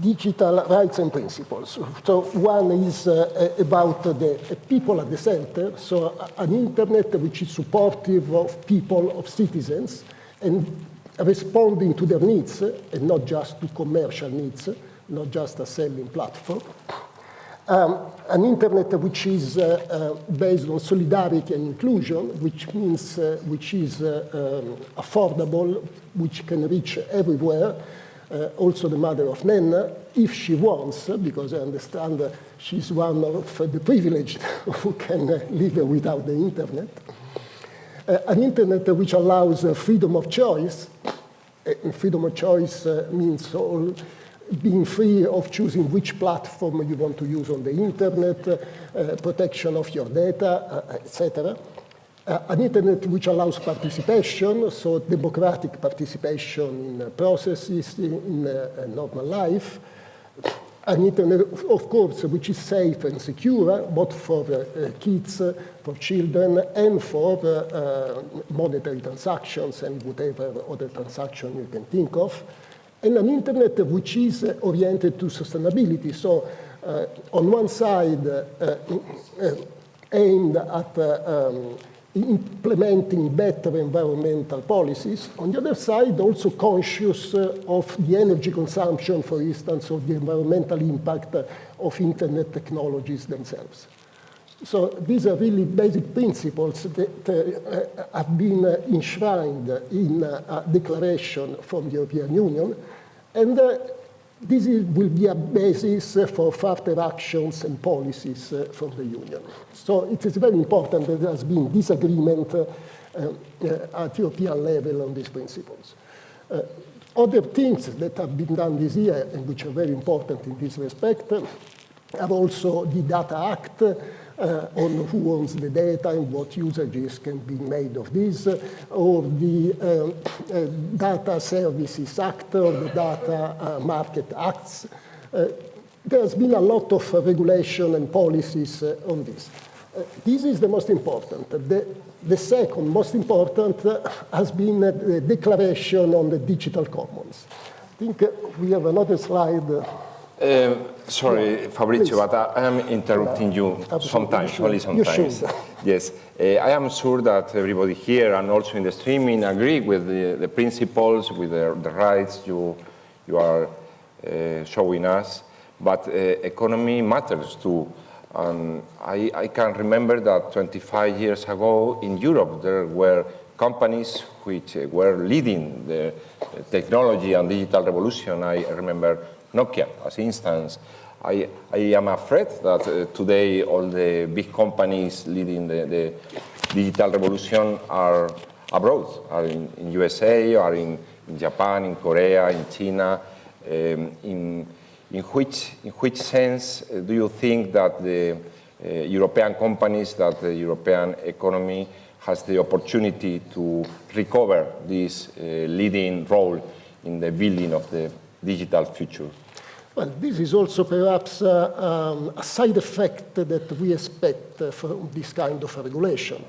digital rights and principles. So one is about the people at the center, so an internet which is supportive of people, of citizens, and responding to their needs, and not just to commercial needs, not just a selling platform. An internet which is based on solidarity and inclusion, which means which is affordable, which can reach everywhere. Also the mother of Nena, if she wants, because I understand she's one of the privileged who can live without the internet. An internet which allows freedom of choice. Freedom of choice means all being free of choosing which platform you want to use on the internet, protection of your data, etc. An internet which allows participation, so democratic participation in processes, in normal life. An internet, of course, which is safe and secure, both for kids, for children, and for monetary transactions and whatever other transaction you can think of. And an internet which is oriented to sustainability. So on one side, aimed at implementing better environmental policies. On the other side, also conscious of the energy consumption, for instance, of the environmental impact of internet technologies themselves. So these are really basic principles that have been enshrined in a declaration from the European Union, and this will be a basis for further actions and policies from the Union. So it is very important that there has been disagreement at European level on these principles. Other things that have been done this year and which are very important in this respect are also the Data Act, on who owns the data and what usages can be made of this, or the Data Services Act, or the Data Market Acts. There's been a lot of regulation and policies on this. This is the most important. The second most important has been the declaration on the digital commons. I think we have another slide. Sorry, Fabrizio, but I am interrupting you sometimes, only sometimes. Yes, I am sure that everybody here and also in the streaming agree with the principles, with the rights you are showing us, but economy matters too. And I can remember that 25 years ago in Europe there were companies which were leading the technology and digital revolution. I remember Nokia as instance. I am afraid that today all the big companies leading the digital revolution are abroad, are in USA, are in Japan, in Korea, in China. In which sense do you think that the European companies, that the European economy has the opportunity to recover this leading role in the building of the digital future? Well, this is also perhaps a side effect that we expect from this kind of regulation.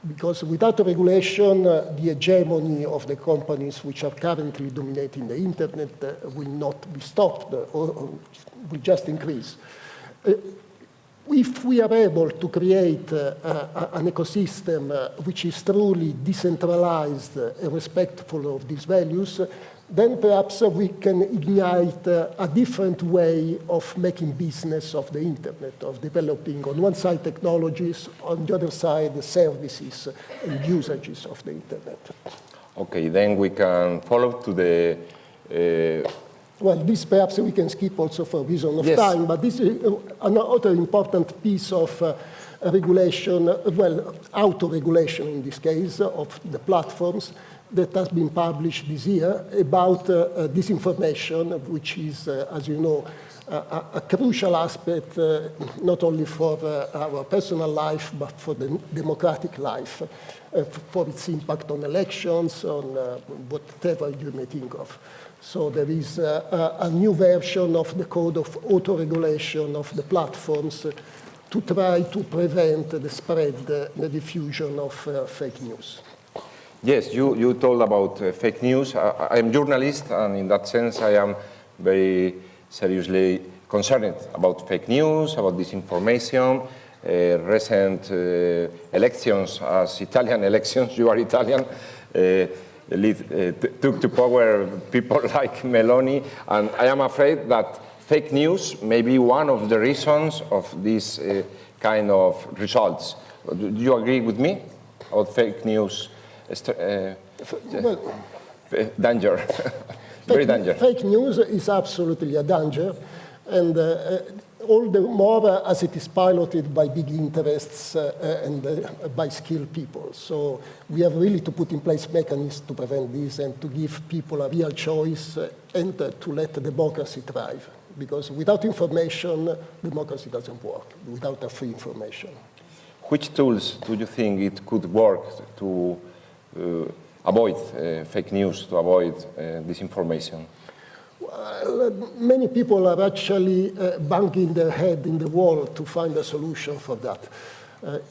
Because without a regulation, the hegemony of the companies which are currently dominating the internet will not be stopped or will just increase. If we are able to create an ecosystem which is truly decentralized and respectful of these values, then perhaps we can ignite a different way of making business of the internet, of developing on one side technologies, on the other side services and usages of the internet. Okay, then we can follow to the... Well, this perhaps we can skip also for reason of yes. time, but this is another important piece of regulation, well, auto-regulation in this case, of the platforms that has been published this year about disinformation, which is, as you know, a crucial aspect not only for our personal life, but for the democratic life, for its impact on elections, on whatever you may think of. So there is a new version of the code of auto-regulation of the platforms to try to prevent the spread, the diffusion of fake news. Yes, you told about fake news. I'm a journalist, and in that sense, I am very seriously concerned about fake news, about disinformation. Recent elections, as Italian elections, you are Italian, took to power people like Meloni, and I am afraid that fake news may be one of the reasons of these kind of results. Do you agree with me about fake news? Well, danger, very danger. Fake news is absolutely a danger, and all the more as it is piloted by big interests and by skilled people. So we have really to put in place mechanisms to prevent this and to give people a real choice and to let democracy thrive. Because without information, democracy doesn't work, without a free information. Which tools do you think it could work to avoid fake news, to avoid disinformation? Well, many people are actually banging their head in the wall to find a solution for that.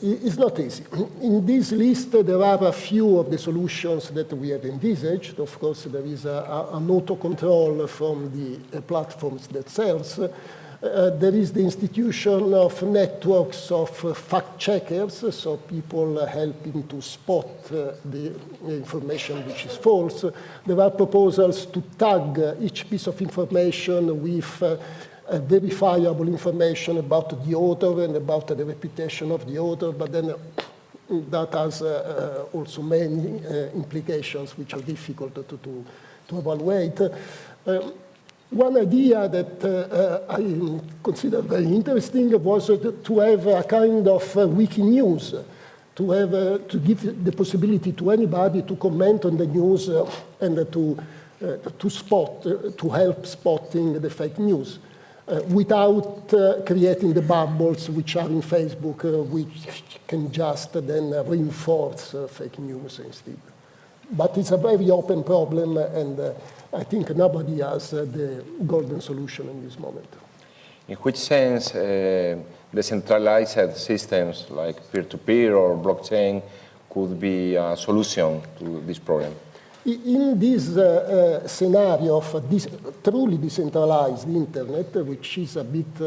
It's not easy. In this list, there are a few of the solutions that we have envisaged. Of course, there is an auto-control from the platforms themselves. There is the institution of networks of fact-checkers, so people helping to spot the information which is false. There are proposals to tag each piece of information with verifiable information about the author and about the reputation of the author, but then that has also many implications which are difficult to evaluate. One idea that I consider very interesting was to have a kind of wiki news, to give the possibility to anybody to comment on the news and to help spotting the fake news, without creating the bubbles which are in Facebook, which can just then reinforce fake news instead. But it's a very open problem, and I think nobody has the golden solution in this moment. In which sense decentralized systems like peer-to-peer or blockchain could be a solution to this problem? In this scenario of this truly decentralized internet, which is a bit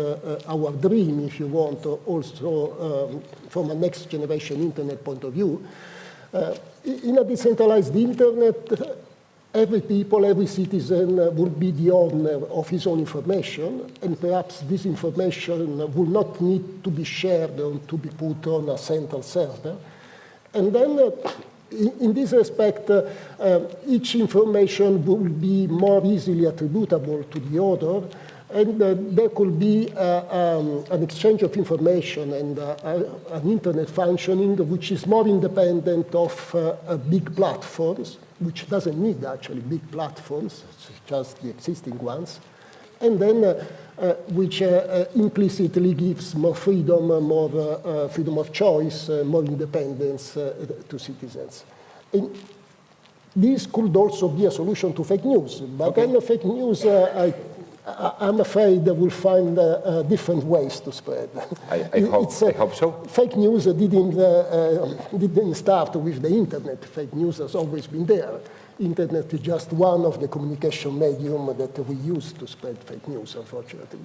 our dream, if you want, also from a next generation internet point of view, in a decentralized internet, every citizen will be the owner of his own information, and perhaps this information will not need to be shared or to be put on a central server. And then, in this respect, each information will be more easily attributable to the author, and there could be an exchange of information and an internet functioning which is more independent of big platforms, which doesn't need actually big platforms, just the existing ones, and then which implicitly gives more freedom of choice, more independence to citizens. And this could also be a solution to fake news, but then fake news, I'm afraid they will find different ways to spread. I hope so. Fake news didn't start with the internet. Fake news has always been there. Internet is just one of the communication medium that we use to spread fake news, unfortunately.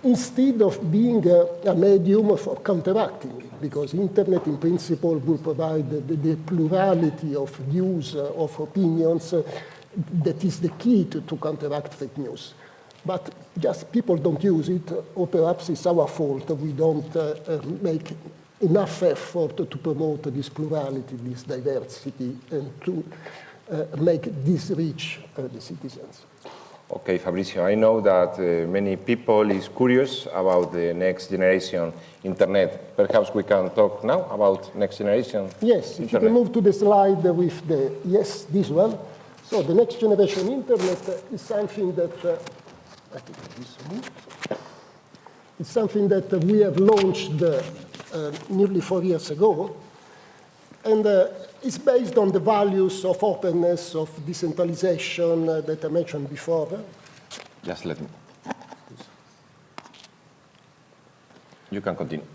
Instead of being a medium for counteracting, because internet in principle will provide the plurality of views, of opinions, that is the key to counteract fake news. But just people don't use it, or perhaps it's our fault. We don't make enough effort to promote this plurality, this diversity, and to make this reach the citizens. Okay, Fabrizio, I know that many people is curious about the next generation internet. Perhaps we can talk now about next generation Yes, internet. if you can move to the slide with the, yes, this one. So the next generation internet is something that, I think this moved. It's something that we have launched nearly 4 years ago. And it's based on the values of openness, of decentralization that I mentioned before. Just let me. You can continue.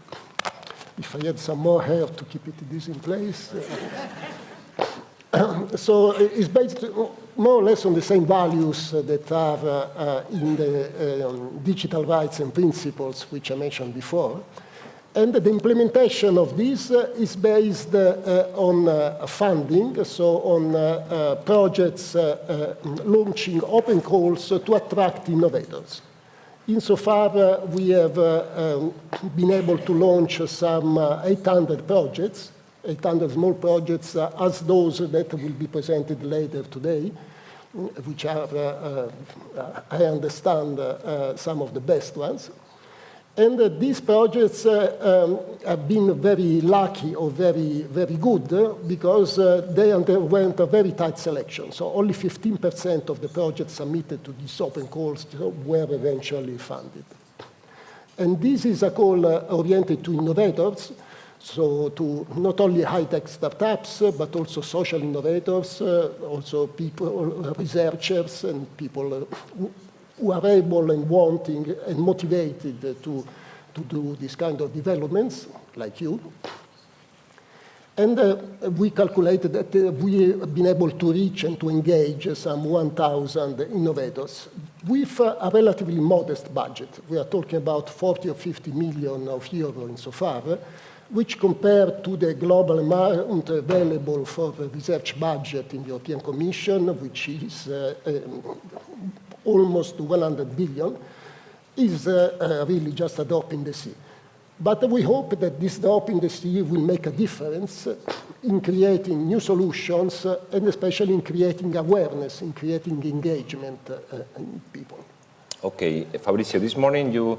If I had some more hair to keep this in place. So it's based more or less on the same values that are in the digital rights and principles, which I mentioned before. And the implementation of this is based on funding, so on projects launching open calls to attract innovators. Insofar, we have been able to launch some 800 projects, 800 small projects, as those that will be presented later today, which are, I understand, some of the best ones. And these projects have been very lucky or very good because they underwent a very tight selection. So only 15% of the projects submitted to these open calls were eventually funded. And this is a call oriented to innovators, so to not only high-tech startups, but also social innovators, also people, researchers, and people who are able and wanting and motivated to do this kind of developments, like you. And we calculated that we have been able to reach and to engage some 1,000 innovators with a relatively modest budget. We are talking about 40 or 50 million of euro insofar, which compared to the global amount available for the research budget in the European Commission, which is almost 100 billion, is really just a drop in the sea. But we hope that this drop in the sea will make a difference in creating new solutions and especially in creating awareness, in creating engagement in people. Okay, Fabrizio, this morning you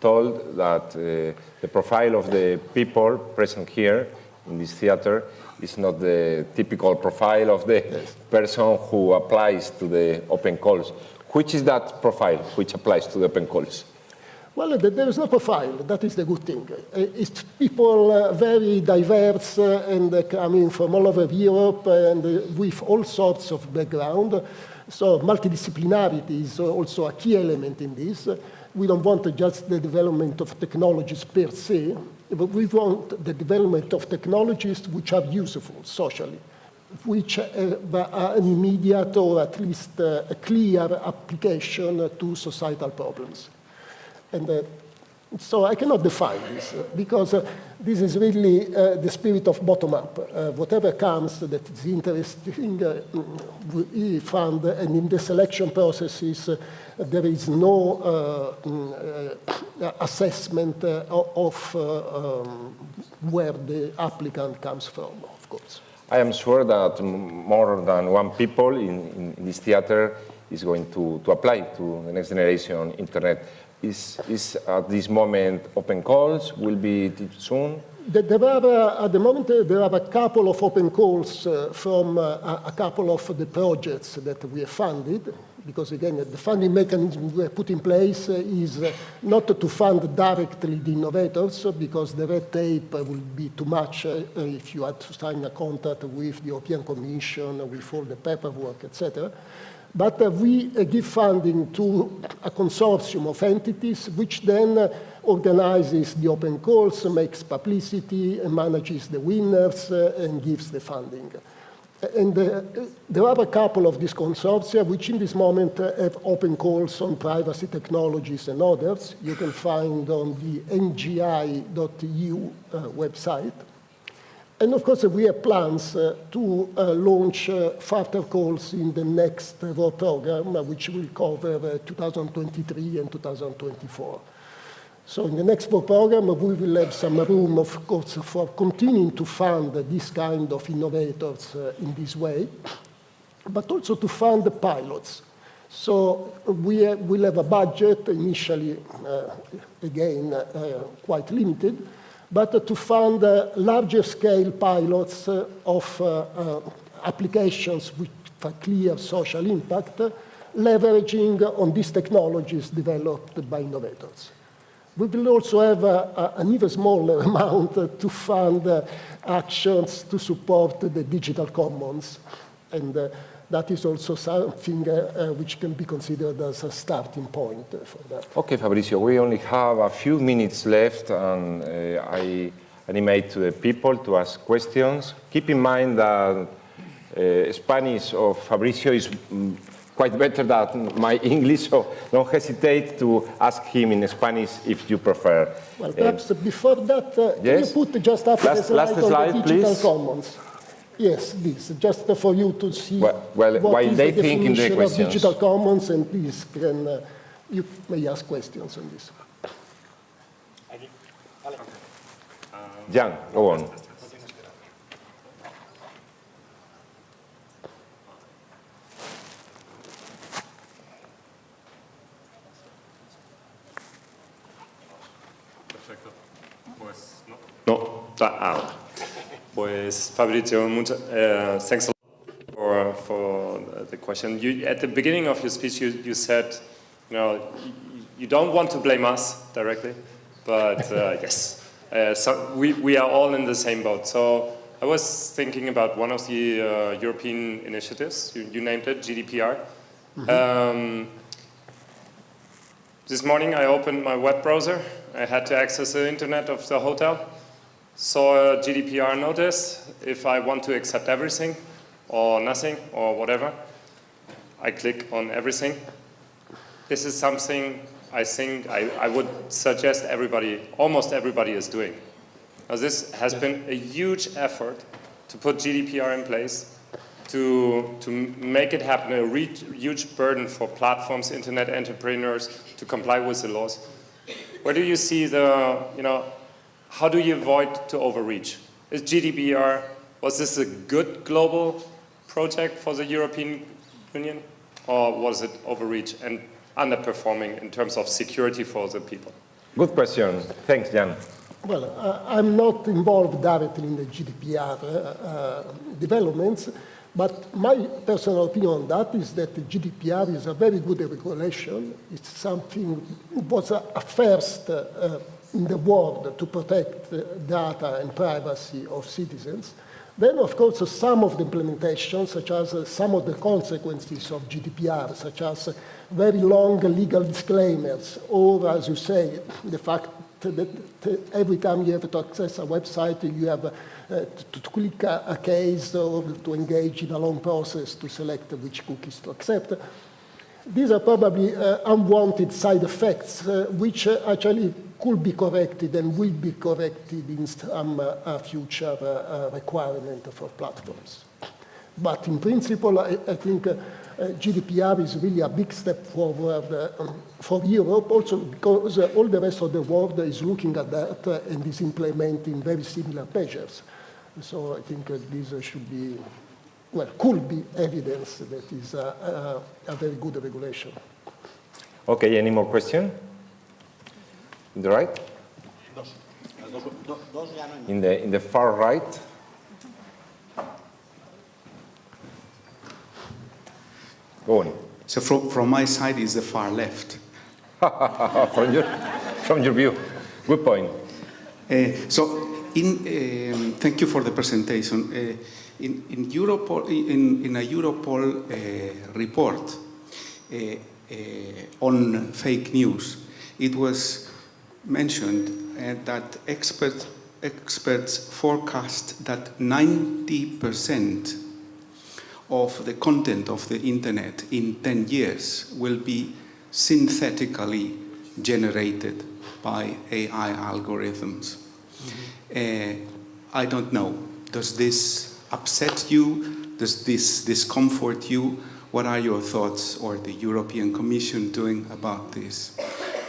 told that the profile of the people present here in this theater is not the typical profile of the person who applies to the open calls. Which is that profile which applies to the open calls? Well, there is no profile. That is the good thing. It's people very diverse and coming from all over Europe and with all sorts of background. So multidisciplinarity is also a key element in this. We don't want just the development of technologies per se, but we want the development of technologies which are useful socially, which are an immediate or at least a clear application to societal problems. And so I cannot define this because this is really the spirit of bottom-up. Whatever comes that is interesting, we fund, and in the selection processes, there is no assessment of where the applicant comes from, of course. I am sure that more than one people in this theater is going to apply to the next generation internet. Is at this moment open calls will be soon? There are, at the moment, there are a couple of open calls from a couple of the projects that we have funded, because again, the funding mechanism we have put in place is not to fund directly the innovators, because the red tape will be too much if you had to sign a contract with the European Commission, with all the paperwork, etc. But we give funding to a consortium of entities, which then organizes the open calls, makes publicity, and manages the winners, and gives the funding. And there are a couple of these consortia which in this moment have open calls on privacy technologies and others. You can find on the ngi.eu website. And of course, we have plans to launch further calls in the next RAW program, which will cover 2023 and 2024. So in the next RAW program, we will have some room, of course, for continuing to fund this kind of innovators in this way, but also to fund the pilots. So we will have a budget, initially, again, quite limited, but to fund larger scale pilots of applications with a clear social impact, leveraging on these technologies developed by innovators. We will also have an even smaller amount to fund actions to support the digital commons. And that is also something which can be considered as a starting point for that. Okay, Fabrizio, we only have a few minutes left, and I animate the people to ask questions. Keep in mind that Spanish of Fabrizio is quite better than my English, so don't hesitate to ask him in Spanish if you prefer. Well, perhaps before that, yes? can you put just after the slide on the digital please. Commons? Yes, this, just for you to see well, what while is they the think in the definition of questions. digital commons, and please, can, you may ask questions on this. Jan, go on. Perfecto. Pues no. Pues Fabrizio, thanks a lot for the question. At the beginning of your speech, you said, you don't want to blame us directly, but yes, so we are all in the same boat. So I was thinking about one of the European initiatives. You named it, GDPR. Mm-hmm. This morning I opened my web browser. I had to access the internet of the hotel. Saw a GDPR notice. If I want to accept everything or nothing or whatever, I click on everything. This is something I think I would suggest everybody, almost everybody is doing. Now this has been a huge effort to put GDPR in place, to make it happen, a huge burden for platforms, internet entrepreneurs to comply with the laws. Where do you see the, how do you avoid to overreach? Is GDPR, was this a good global project for the European Union, or was it overreach and underperforming in terms of security for the people? Good question. Thanks, Jan. Well, I'm not involved directly in the GDPR developments, but my personal opinion on that is that the GDPR is a very good regulation. It's something, it was a first in the world to protect data and privacy of citizens. Then, of course, some of the implementations, such as some of the consequences of GDPR, such as very long legal disclaimers, or, as you say, the fact that every time you have to access a website, you have to click a case or to engage in a long process to select which cookies to accept. These are probably unwanted side effects, which actually could be corrected and will be corrected in some future requirement for platforms. But in principle, I think GDPR is really a big step forward for Europe, also because all the rest of the world is looking at that and is implementing very similar measures. So I think this should be, well, could be evidence that is a very good regulation. Okay, any more questions? The right? In the far right. Go on. So from my side is the far left. from your view. Good point. Thank you for the presentation. In Europol, in a Europol report on fake news, it was mentioned that experts forecast that 90% of the content of the internet in 10 years will be synthetically generated by AI algorithms. I don't know, does this upset you? Does this discomfort you? What are your thoughts, or the European Commission doing about this?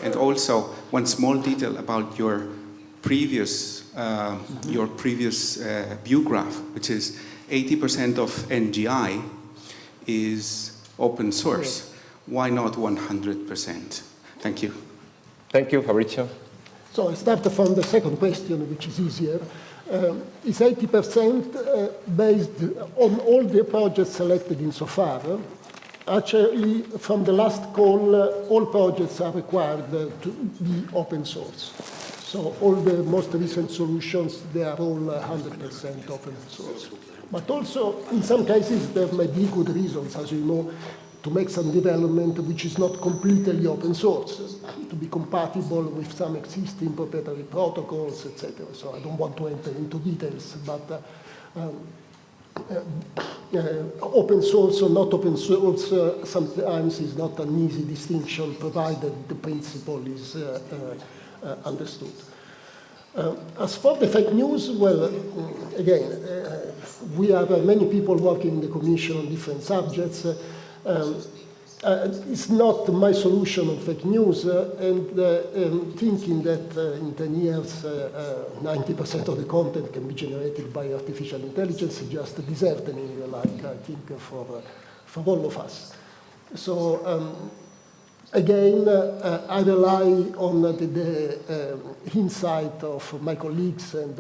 And also, one small detail about your previous view graph, which is 80% of NGI is open source. Why not 100%? Thank you. Thank you, Fabrizio. So I start from the second question, which is easier. Is 80% based on all the projects selected insofar? Actually, from the last call, all projects are required to be open source. So all the most recent solutions, they are all 100% open source. But also, in some cases, there may be good reasons, as you know, to make some development which is not completely open source, to be compatible with some existing proprietary protocols, etc. So I don't want to enter into details, but open source or not open source sometimes is not an easy distinction, provided the principle is understood. As for the fake news, well, again, we have many people working in the Commission on different subjects. It's not my solution on fake news, and thinking that in 10 years 90% of the content can be generated by artificial intelligence is just disheartening, like I think for all of us. So again, I rely on the insight of my colleagues and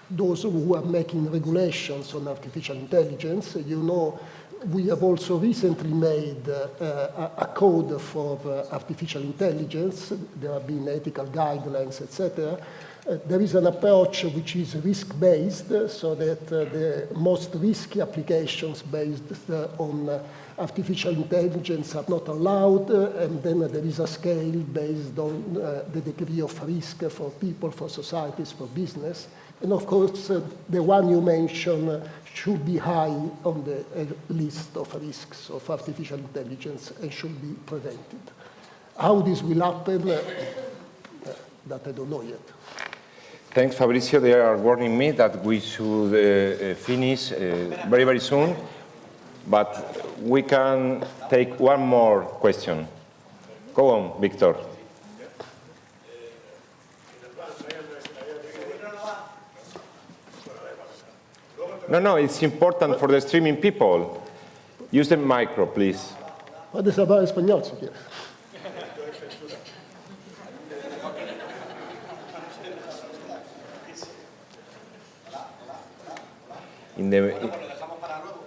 those who are making regulations on artificial intelligence. You know, we have also recently made a code for artificial intelligence. There have been ethical guidelines, etc. There is an approach which is risk-based, so that the most risky applications based on artificial intelligence are not allowed, and then there is a scale based on the degree of risk for people, for societies, for business. And of course, the one you mentioned should be high on the list of risks of artificial intelligence and should be prevented. How this will happen, that I don't know yet. Thanks, Fabrizio. They are warning me that we should finish very, very soon, but we can take one more question. Go on, Victor. No, it's important for the streaming people. Use the micro, please. ¿Puedes hablar español si quieres?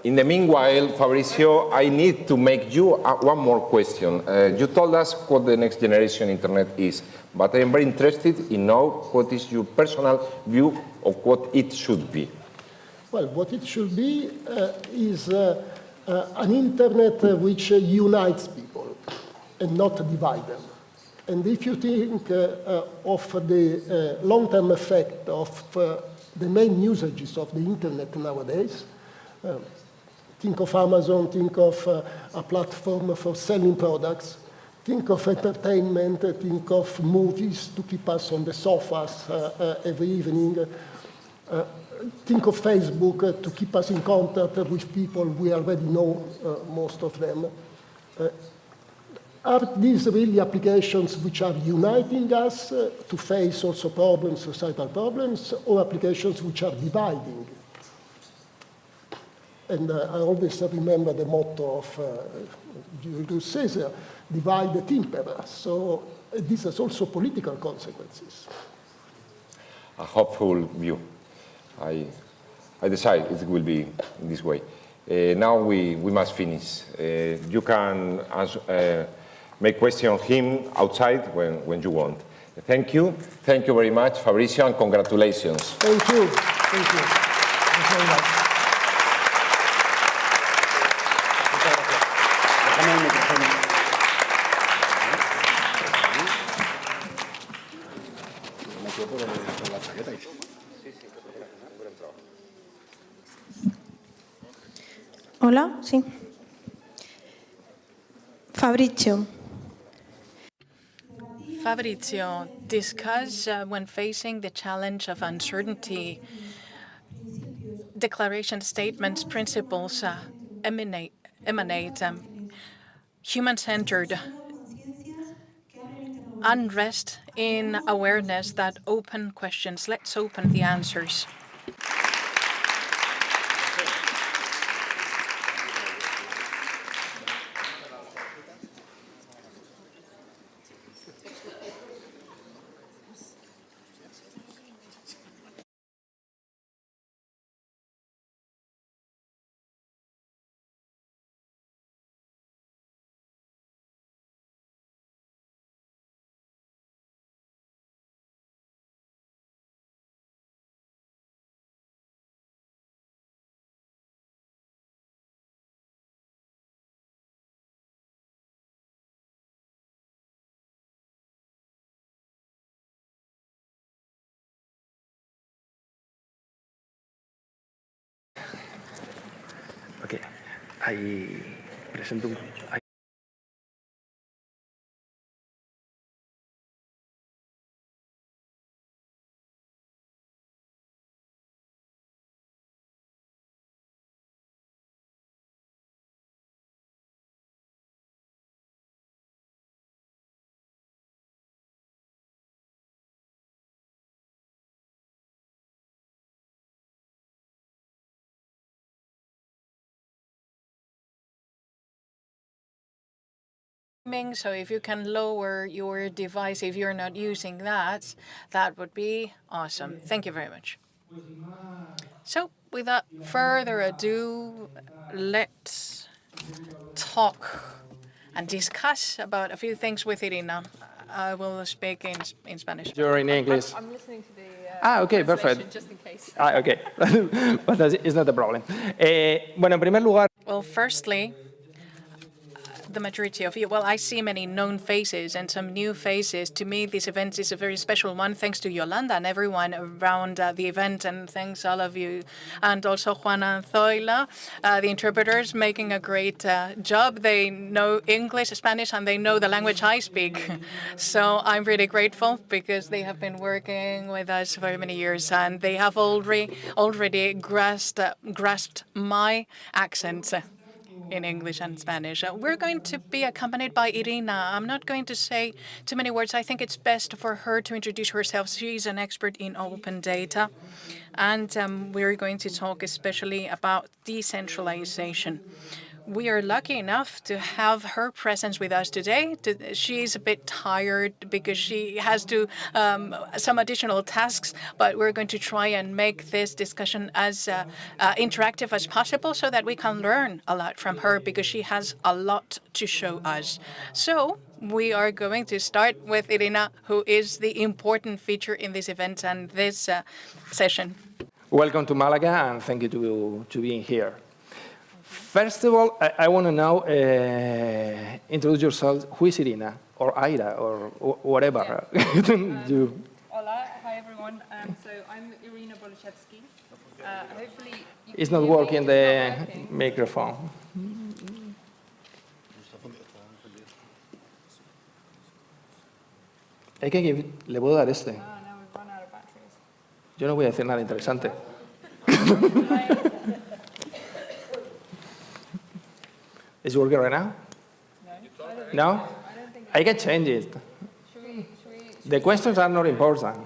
In the meanwhile, Fabrizio, I need to make you one more question. You told us what the next generation internet is, but I am very interested in know what is your personal view of what it should be. Well, what it should be is an internet which unites people and not divides them. And if you think of the long-term effect of the main usages of the internet nowadays, think of Amazon, think of a platform for selling products, think of entertainment, think of movies to keep us on the sofas every evening, think of Facebook to keep us in contact with people we already know, most of them. Are these really applications which are uniting us to face also problems, societal problems, or applications which are dividing? And I always remember the motto of Julius Caesar, divide et impera. So this has also political consequences. hopeful view. I decide it will be in this way. Now we must finish. You can make questions of him outside when you want. Thank you very much, Fabrizio, and congratulations. Thank you. Thank you. Thank you very much. Hola, sí. Fabrizio. Fabrizio, discuss when facing the challenge of uncertainty, declaration statements, principles emanate human-centered unrest in awareness that open questions. Let's open the answers. Ok, ahí presento un... So if you can lower your device if you're not using that, that would be awesome. Thank you very much. So without further ado, let's talk and discuss about a few things with Irina. I will speak in Spanish. You're in English. I'm listening to the Okay, perfect. just in case. Okay, but it's not a problem. Bueno, en primer lugar... Well, firstly, the majority of you. Well, I see many known faces and some new faces. To me, this event is a very special one, thanks to Yolanda and everyone around the event, and thanks all of you. And also Juana and Zoila, the interpreters, making a great job. They know English, Spanish, and they know the language I speak. So I'm really grateful because they have been working with us for many years, and they have already grasped my accent in English and Spanish. We're going to be accompanied by Irina. I'm not going to say too many words. I think it's best for her to introduce herself. She's an expert in open data. And we're going to talk especially about decentralization. We are lucky enough to have her presence with us today. She's a bit tired because she has to some additional tasks, but we're going to try and make this discussion as interactive as possible so that we can learn a lot from her because she has a lot to show us. So we are going to start with Irina, who is the important feature in this event and this session. Welcome to Malaga, and thank you to being here. First of all, I want to know, introduce yourself. Who is Irina, or Aira, or whatever? Yeah. Hola, hi everyone. So I'm Irina Bolichevsky. Hopefully you It's can not hear me. working, It's the not working. microphone. Le puedo dar este. No, we've run out of batteries. Yo no voy a decir nada interesante. Is it working right now? No? I can change it. The questions are not important.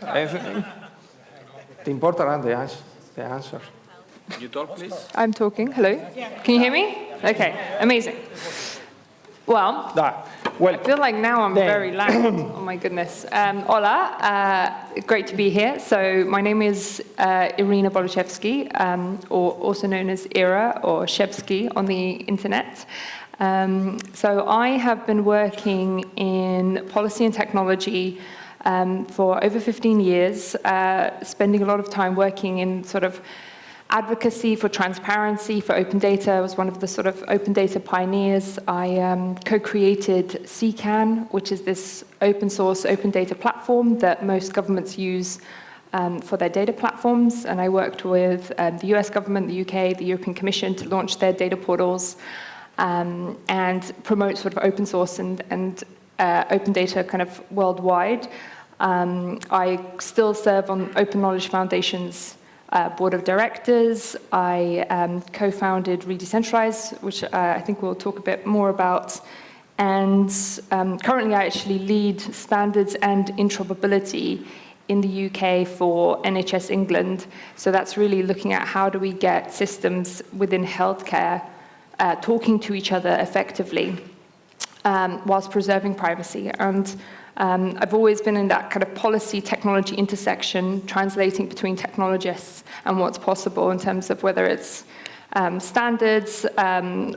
The important are the answers. You talk, please. I'm talking. Hello? Can you hear me? Okay, amazing. Well, well, I feel like now I'm very loud. Oh my goodness. Hola, great to be here. So my name is Irina Boluszewski, or also known as Ira or Shevsky on the internet. So I have been working in policy and technology for over 15 years, spending a lot of time working in sort of advocacy for transparency, for open data. I was one of the sort of open data pioneers. I co-created CCAN, which is this open source, open data platform that most governments use for their data platforms. And I worked with the US government, the UK, the European Commission to launch their data portals and promote sort of open source and open data kind of worldwide. I still serve on Open Knowledge Foundation's board of directors. I co-founded Redecentralize, which I think we'll talk a bit more about. And currently I actually lead standards and interoperability in the UK for NHS England. So that's really looking at how do we get systems within healthcare talking to each other effectively whilst preserving privacy. And I've always been in that kind of policy technology intersection, translating between technologists and what's possible in terms of whether it's standards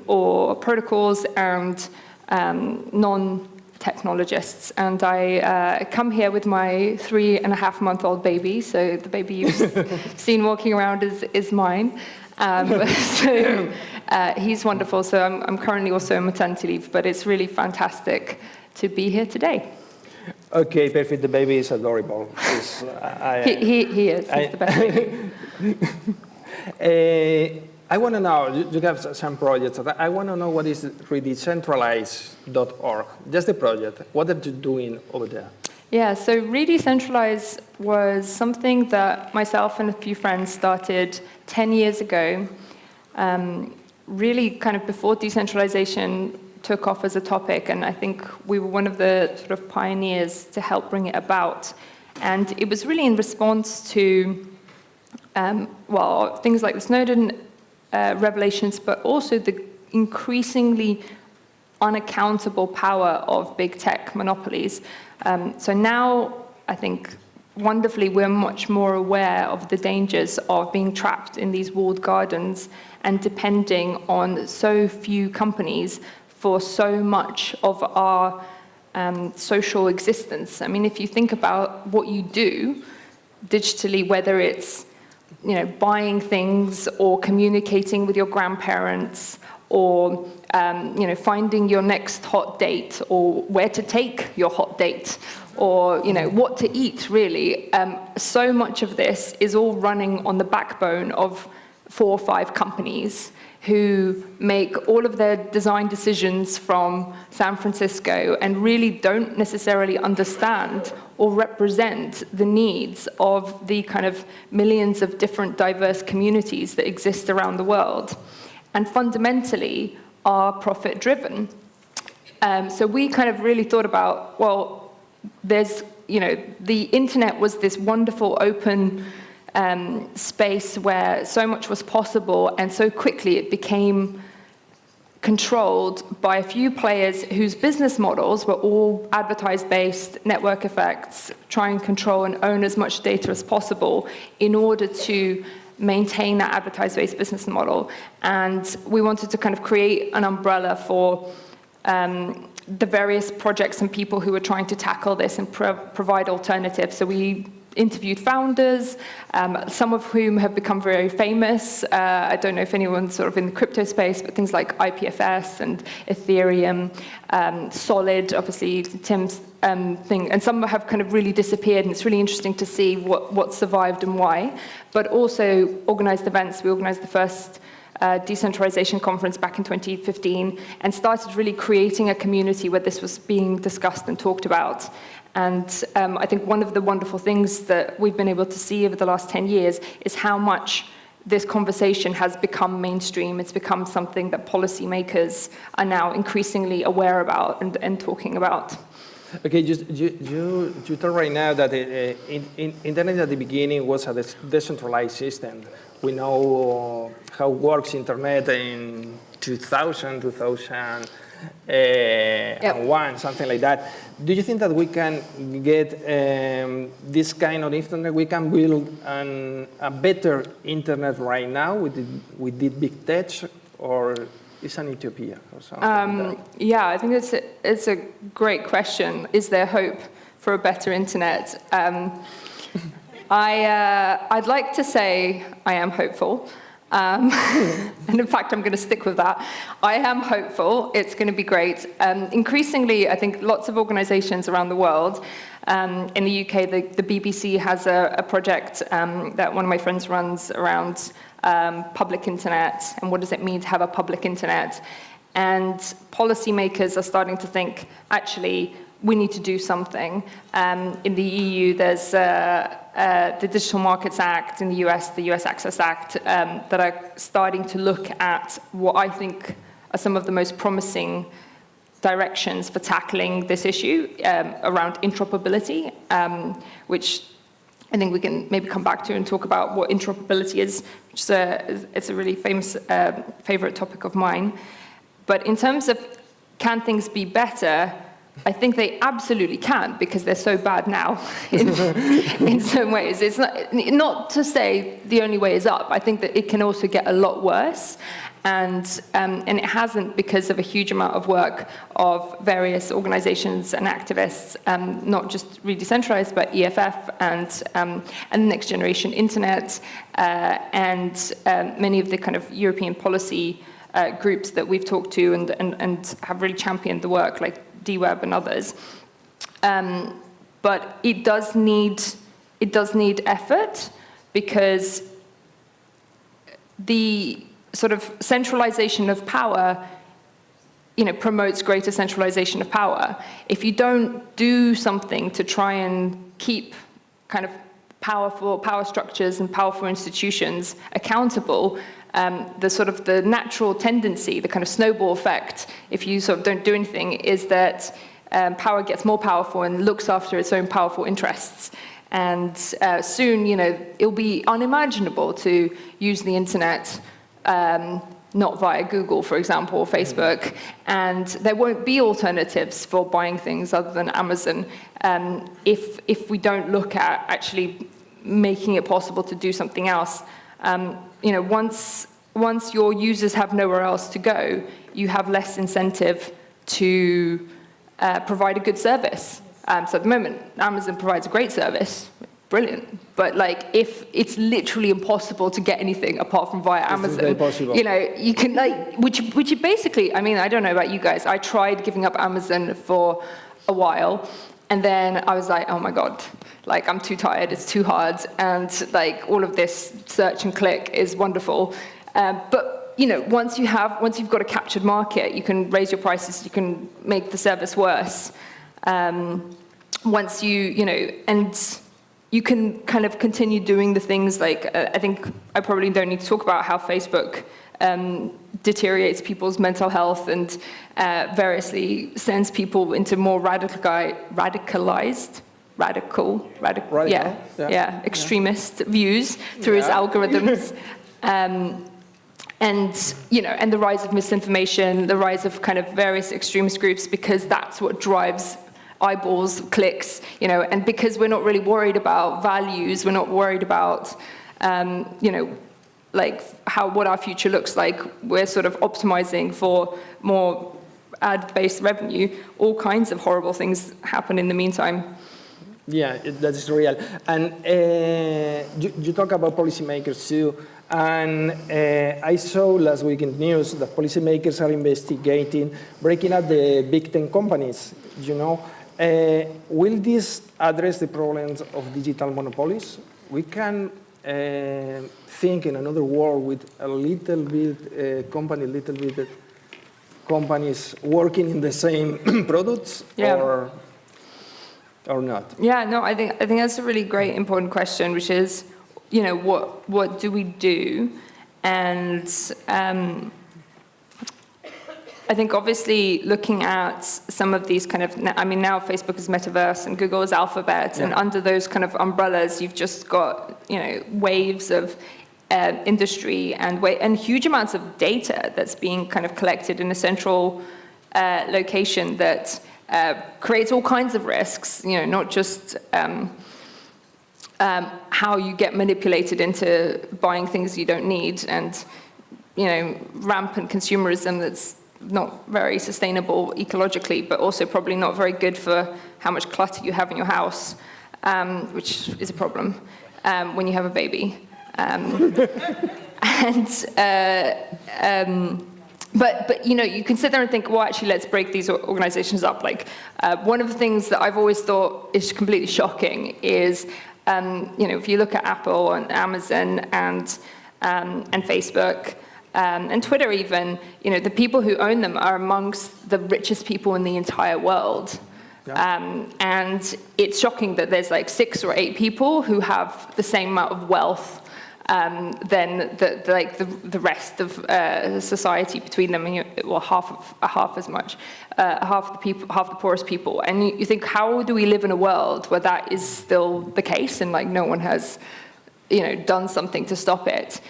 or protocols and non-technologists. And I come here with my 3.5-month-old baby, so the baby you've seen walking around is mine. So he's wonderful, so I'm currently also on maternity leave, but it's really fantastic to be here today. Okay, perfect. The baby is adorable. He is. He's the best baby. I want to know, you have some projects. I want to know what is redecentralize.org. Just the project. What are you doing over there? Yeah, so Redecentralize was something that myself and a few friends started 10 years ago, really kind of before decentralization took off as a topic, and I think we were one of the sort of pioneers to help bring it about. And it was really in response to, well, things like the Snowden revelations, but also the increasingly unaccountable power of big tech monopolies. So now, I think, wonderfully, we're much more aware of the dangers of being trapped in these walled gardens and depending on so few companies for so much of our social existence. I mean, if you think about what you do digitally, whether it's buying things or communicating with your grandparents or finding your next hot date or where to take your hot date or what to eat, really, so much of this is all running on the backbone of 4 or 5 companies who make all of their design decisions from San Francisco and really don't necessarily understand or represent the needs of the kind of millions of different diverse communities that exist around the world, and fundamentally are profit-driven. So we kind of really thought about, well, there's, the internet was this wonderful open space where so much was possible, and so quickly it became controlled by a few players whose business models were all advertised-based, network effects, try and control and own as much data as possible in order to maintain that advertised-based business model. And we wanted to kind of create an umbrella for the various projects and people who were trying to tackle this and provide alternatives. So we interviewed founders, some of whom have become very famous. I don't know if anyone's sort of in the crypto space, but things like IPFS and Ethereum, Solid, obviously Tim's thing, and some have kind of really disappeared, and it's really interesting to see what survived and why. But also organized events. We organized the first decentralization conference back in 2015 and started really creating a community where this was being discussed and talked about. And I think one of the wonderful things that we've been able to see over the last 10 years is how much this conversation has become mainstream. It's become something that policymakers are now increasingly aware about and talking about. Okay, you told right now that internet at the beginning was a decentralized system. We know how works internet in 2000, and 1, something like that. Do you think that we can get this kind of internet, we can build a better internet right now with the big tech, or is an utopia or something like that? Yeah, I think it's a great question. Is there hope for a better internet? I'd like to say I am hopeful. And in fact, I'm going to stick with that. I am hopeful. It's going to be great. Increasingly, I think lots of organizations around the world, in the UK, the BBC has a project that one of my friends runs around public internet, and what does it mean to have a public internet. And policymakers are starting to think, actually, we need to do something. In the EU, there's the Digital Markets Act, in the US, the US Access Act, that are starting to look at what I think are some of the most promising directions for tackling this issue around interoperability, which I think we can maybe come back to and talk about what interoperability is, which is it's a really famous favorite topic of mine. But in terms of can things be better, I think they absolutely can, because they're so bad now in some ways. It's not to say the only way is up. I think that it can also get a lot worse. And it hasn't, because of a huge amount of work of various organizations and activists, not just really decentralized, but EFF and the Next Generation Internet, and many of the kind of European policy groups that we've talked to and have really championed the work, like DWeb and others. But it does need effort, because the sort of centralization of power, promotes greater centralization of power. If you don't do something to try and keep kind of powerful power structures and powerful institutions accountable, the natural tendency, the kind of snowball effect, if you sort of don't do anything, is that power gets more powerful and looks after its own powerful interests. And soon, it'll be unimaginable to use the internet not via Google, for example, or Facebook, and there won't be alternatives for buying things other than Amazon if we don't look at actually making it possible to do something else. Once your users have nowhere else to go, you have less incentive to provide a good service. So at the moment, Amazon provides a great service, brilliant. But if it's literally impossible to get anything apart from via Amazon, you can which basically, I don't know about you guys, I tried giving up Amazon for a while, and then I was like, oh my God, I'm too tired, it's too hard, and all of this search and click is wonderful. But once you've got a captured market, you can raise your prices, you can make the service worse. Once and you can kind of continue doing the things I think I probably don't need to talk about how Facebook deteriorates people's mental health and variously sends people into more extremist views through its algorithms. And the rise of misinformation, the rise of kind of various extremist groups, because that's what drives eyeballs, clicks, and because we're not really worried about values, we're not worried about, what our future looks like. We're sort of optimizing for more ad-based revenue. All kinds of horrible things happen in the meantime. Yeah, that is real. And you talk about policymakers too. And I saw last week in the news that policymakers are investigating breaking up the big 10 companies, Will this address the problems of digital monopolies? We can think in another world with a little bit companies working in the same products, or not? Yeah, no, I think that's a really great, important question, which is, what do we do? And I think obviously looking at some of these kind of, now Facebook is Metaverse and Google is Alphabet, and under those kind of umbrellas, you've just got, waves of industry and huge amounts of data that's being kind of collected in a central location that creates all kinds of risks, not just how you get manipulated into buying things you don't need, and rampant consumerism that's not very sustainable ecologically, but also probably not very good for how much clutter you have in your house, which is a problem when you have a baby. But you can sit there and think, well, actually, let's break these organizations up. Like, one of the things that I've always thought is completely shocking is, if you look at Apple and Amazon and Facebook and Twitter even, the people who own them are amongst the richest people in the entire world. Yeah. And it's shocking that there's like 6 or 8 people who have the same amount of wealth than the rest of society between them, well, half as much, half the poorest people. And you think, how do we live in a world where that is still the case, and like no one has, done something to stop it?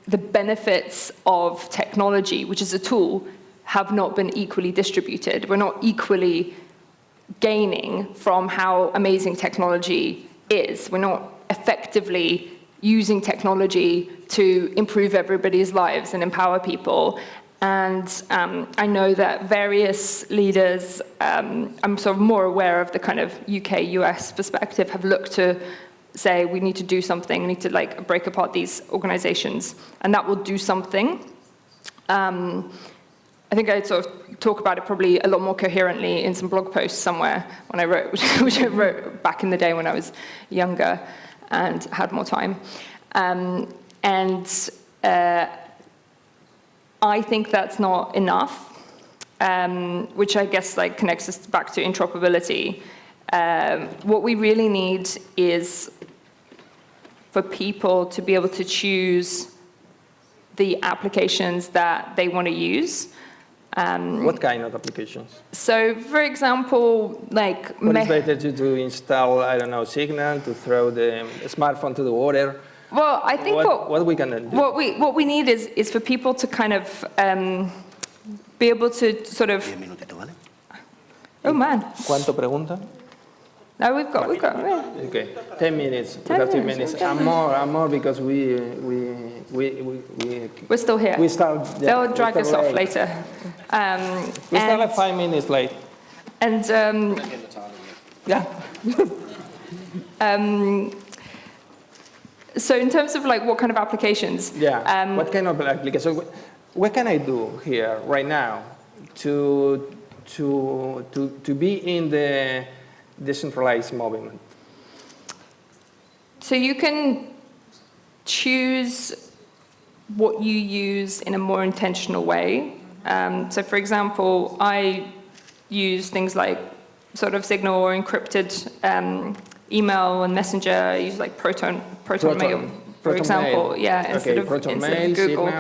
The benefits of technology, which is a tool, have not been equally distributed. We're not equally gaining from how amazing technology is. We're not effectively using technology to improve everybody's lives and empower people. And I know that various leaders, I'm sort of more aware of the kind of UK, US perspective, have looked to say we need to do something, we need to like break apart these organizations, and that will do something. I think I sort of talk about it probably a lot more coherently in some blog posts somewhere when I wrote, which I wrote back in the day when I was younger and had more time. I think that's not enough, which I guess like connects us back to interoperability. What we really need is for people to be able to choose the applications that they want to use. What kind of applications? So, for example, like... What is better to install, I don't know, Signal, to throw the smartphone to the water? Well, I think what we can do? What we need is for people to kind of be able to sort of... Oh, man. ¿Cuánto pregunta? No, we've got. Okay, 10 minutes. 10 minutes. Okay. And more because we're still here. We start. Yeah, they'll drag us off later. We start like 5 minutes late. And yeah. So in terms of like what kind of applications? Yeah. What kind of applications? What can I do here right now to be in the decentralized movement? So you can choose what you use in a more intentional way. So for example, I use things like sort of Signal or encrypted email and Messenger. I use like Proton Mail, for example. Mail. Yeah, instead of Google.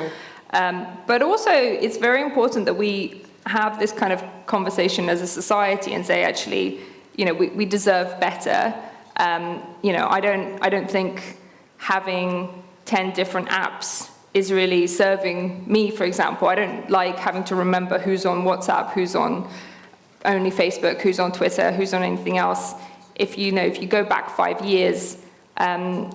But also, it's very important that we have this kind of conversation as a society and say, actually, we deserve better. I don't think having 10 different apps is really serving me, for example. I don't like having to remember who's on WhatsApp, who's on only Facebook, who's on Twitter, who's on anything else. If you go back 5 years,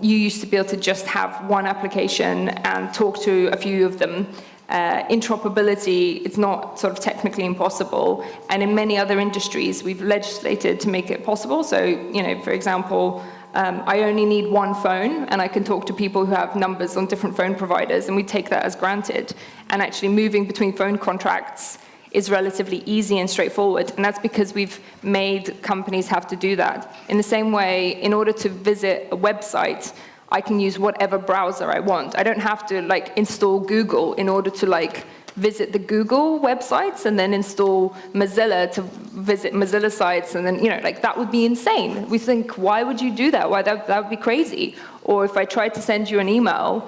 you used to be able to just have one application and talk to a few of them. Interoperability, it's not sort of technically impossible. And in many other industries, we've legislated to make it possible. So, for example, I only need one phone and I can talk to people who have numbers on different phone providers, and we take that as granted. And actually moving between phone contracts is relatively easy and straightforward, and that's because we've made companies have to do that. In the same way, in order to visit a website, I can use whatever browser I want. I don't have to install Google in order to visit the Google websites and then install Mozilla to visit Mozilla sites, and then that would be insane. We think, why would you do that? Why that would be crazy. Or if I tried to send you an email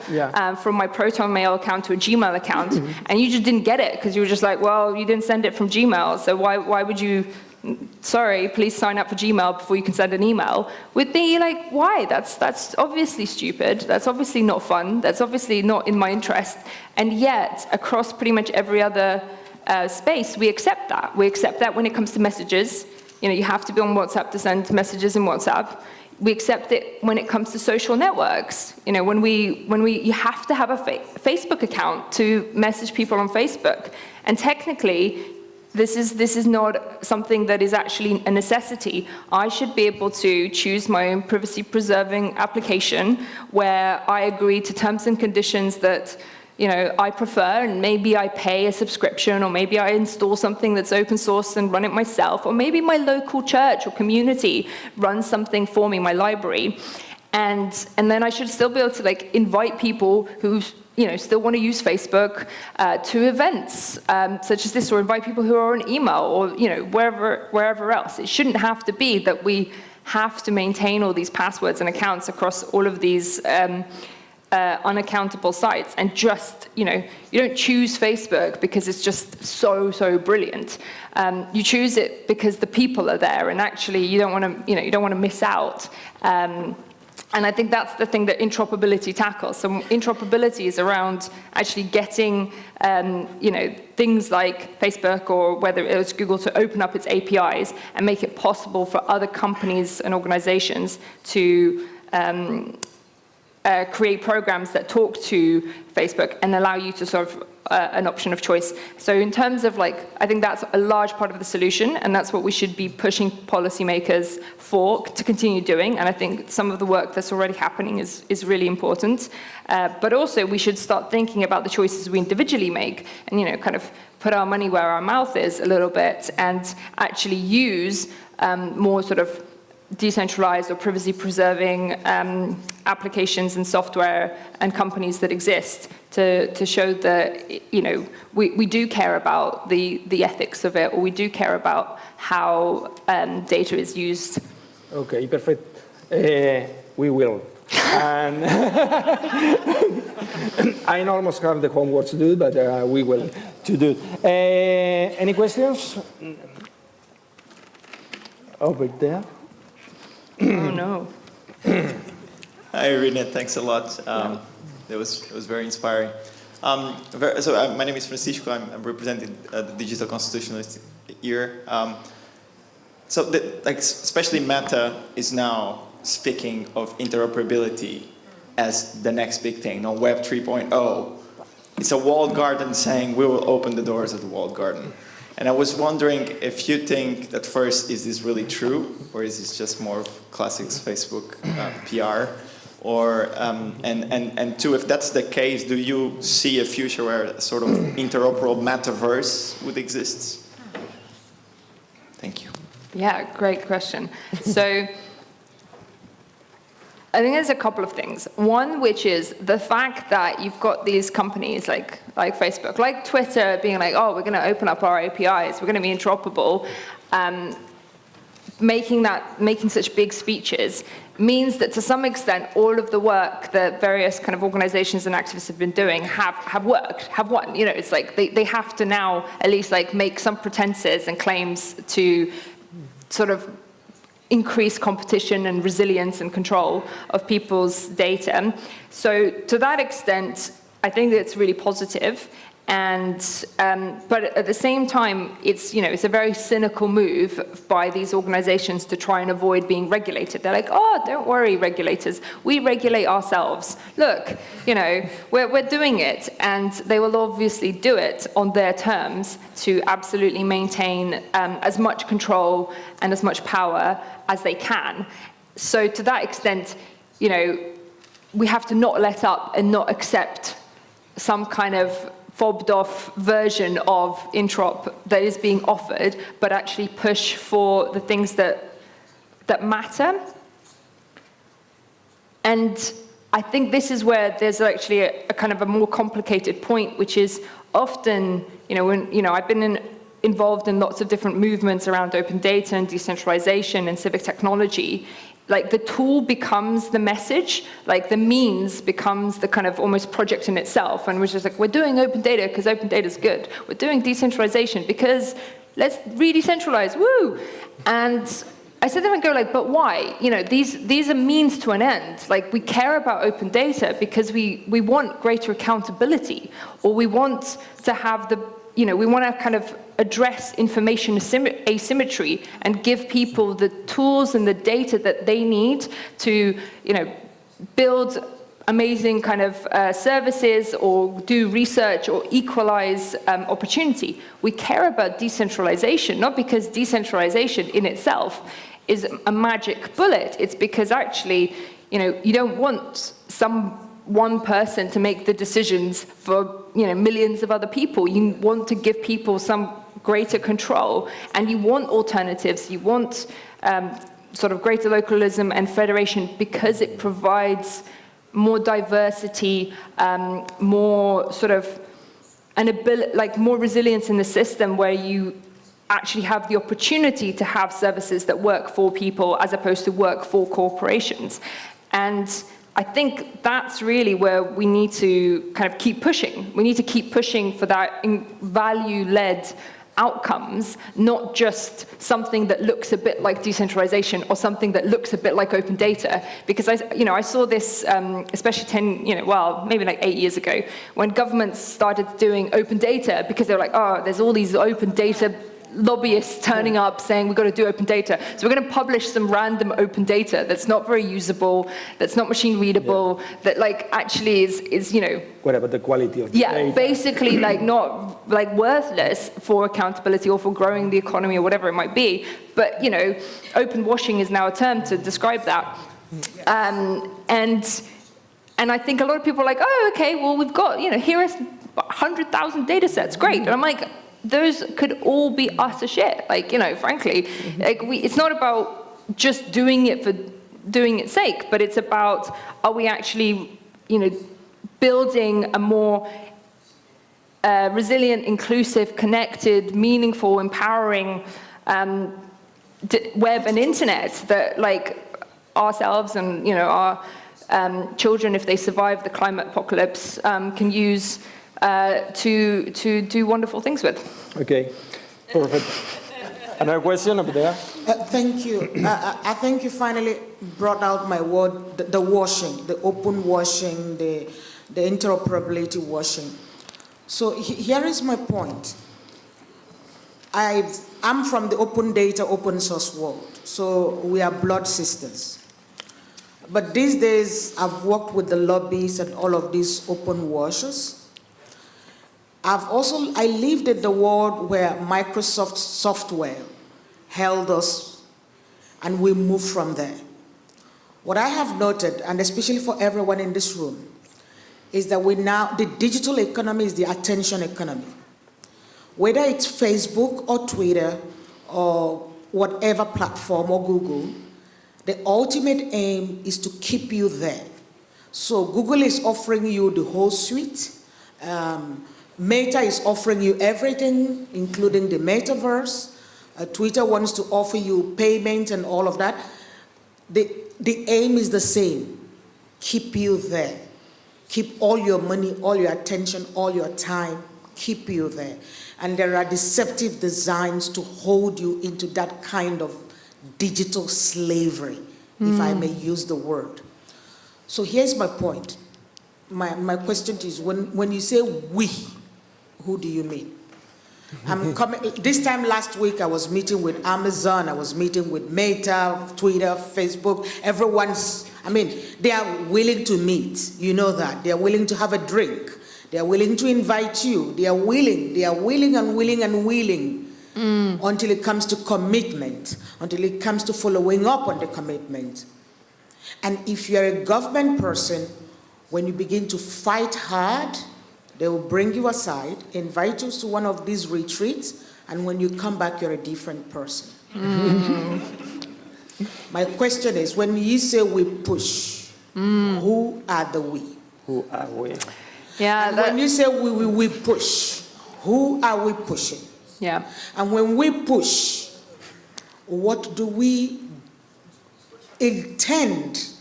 from my Proton Mail account to a Gmail account, and you just didn't get it because you were just like, well, you didn't send it from Gmail, so why would you? Sorry, please sign up for Gmail before you can send an email. Would be like, why? That's obviously stupid. That's obviously not fun. That's obviously not in my interest. And yet, across pretty much every other space, we accept that. We accept that when it comes to messages. You have to be on WhatsApp to send messages in WhatsApp. We accept it when it comes to social networks. You have to have a Facebook account to message people on Facebook. And technically, this is not something that is actually a necessity. I should be able to choose my own privacy-preserving application where I agree to terms and conditions that I prefer, and maybe I pay a subscription, or maybe I install something that's open source and run it myself, or maybe my local church or community runs something for me, my library. And then I should still be able to invite people who still want to use Facebook to events such as this, or invite people who are on email, or wherever else. It shouldn't have to be that we have to maintain all these passwords and accounts across all of these unaccountable sites, and just you don't choose Facebook because it's just so brilliant. You choose it because the people are there, and actually you don't want to miss out. And I think that's the thing that interoperability tackles. So interoperability is around actually getting things like Facebook, or whether it was Google, to open up its APIs and make it possible for other companies and organizations to create programs that talk to Facebook and allow you to sort of an option of choice. So in terms of I think that's a large part of the solution, and that's what we should be pushing policymakers for to continue doing. And I think some of the work that's already happening is really important. But also we should start thinking about the choices we individually make, and kind of put our money where our mouth is a little bit, and actually use more sort of decentralized or privacy-preserving applications and software and companies that exist to show that we do care about the ethics of it, or we do care about how data is used. Okay, perfect. We will. And I almost have the homework to do, but we will to do. Any questions? Over there. Oh no. Hi, Irina. Thanks a lot. It was very inspiring. My name is Francisco. I'm representing the Digital Constitutionalists here. Especially Meta is now speaking of interoperability as the next big thing. On Web 3.0, it's a walled garden saying we will open the doors of the walled garden. And I was wondering if you think that, first, is this really true, or is this just more of classic Facebook PR? Or and two, if that's the case, do you see a future where a sort of interoperable metaverse would exist? Thank you. Yeah, great question. So I think there's a couple of things. One, which is the fact that you've got these companies like Facebook, like Twitter, being like, oh, we're going to open up our APIs, we're going to be interoperable. Making such big speeches means that to some extent all of the work that various kind of organizations and activists have been doing have won. It's like they have to now at least make some pretenses and claims to sort of increase competition and resilience and control of people's data. So to that extent, I think that it's really positive. But at the same time, it's a very cynical move by these organizations to try and avoid being regulated. They're like, oh, don't worry, regulators. We regulate ourselves. Look, we're doing it. And they will obviously do it on their terms to absolutely maintain as much control and as much power as they can. So to that extent, we have to not let up and not accept some kind of fobbed off version of interop that is being offered, but actually push for the things that matter. And I think this is where there's actually a kind of a more complicated point, which is often, when I've been involved in lots of different movements around open data and decentralization and civic technology. The tool becomes the message, the means becomes the kind of almost project in itself, and we're just we're doing open data because open data is good. We're doing decentralization because let's re-decentralize, woo! And I sit there and go but why? These are means to an end. We care about open data because we want greater accountability, or we want to have the we want to kind of address information asymmetry and give people the tools and the data that they need to, build amazing kind of services or do research or equalize opportunity. We care about decentralization, not because decentralization in itself is a magic bullet. It's because actually, you don't want one person to make the decisions for millions of other people. You want to give people some greater control, and you want alternatives. You want sort of greater localism and federation because it provides more diversity, more sort of more resilience in the system, where you actually have the opportunity to have services that work for people as opposed to work for corporations. And I think that's really where we need to kind of keep pushing. We need to keep pushing for that value-led outcomes, not just something that looks a bit like decentralization or something that looks a bit like open data. Because I saw this, especially maybe like 8 years ago, when governments started doing open data, because they were like, oh, there's all these open data lobbyists turning up saying we've got to do open data. So we're going to publish some random open data that's not very usable, that's not machine readable, that actually is What about the quality of the data? Basically not worthless for accountability or for growing the economy or whatever it might be. But open washing is now a term to describe that. And I think a lot of people are like, oh, okay, well we've got here are 100,000 data sets, great. And I'm like, those could all be utter shit. Frankly, it's not about just doing it for doing its sake, but it's about, are we actually, building a more resilient, inclusive, connected, meaningful, empowering web and internet that, ourselves and our children, if they survive the climate apocalypse, can use to do wonderful things with. Okay, perfect. Another question over there. Thank you. I think you finally brought out my word, the washing, the open washing, the interoperability washing. So here is my point. I'm from the open data, open source world, so we are blood sisters. But these days, I've worked with the lobbies and all of these open washers. I lived in the world where Microsoft software held us, and we moved from there. What I have noted, and especially for everyone in this room, is that the digital economy is the attention economy. Whether it's Facebook or Twitter or whatever platform or Google, the ultimate aim is to keep you there. So Google is offering you the whole suite. Meta is offering you everything, including the metaverse. Twitter wants to offer you payment and all of that. The aim is the same. Keep you there. Keep all your money, all your attention, all your time, keep you there. And there are deceptive designs to hold you into that kind of digital slavery, if I may use the word. So here's my point. My question is, when you say we, who do you mean? This time last week, I was meeting with Amazon, I was meeting with Meta, Twitter, Facebook. They are willing to meet, you know that. They are willing to have a drink. They are willing to invite you. They are willing until it comes to commitment, until it comes to following up on the commitment. And if you're a government person, when you begin to fight hard, they will bring you aside, invite you to one of these retreats, and when you come back, you're a different person. My question is, when you say we push, who are the we? Who are we? Yeah. When you say we push, who are we pushing? Yeah. And when we push, what do we intend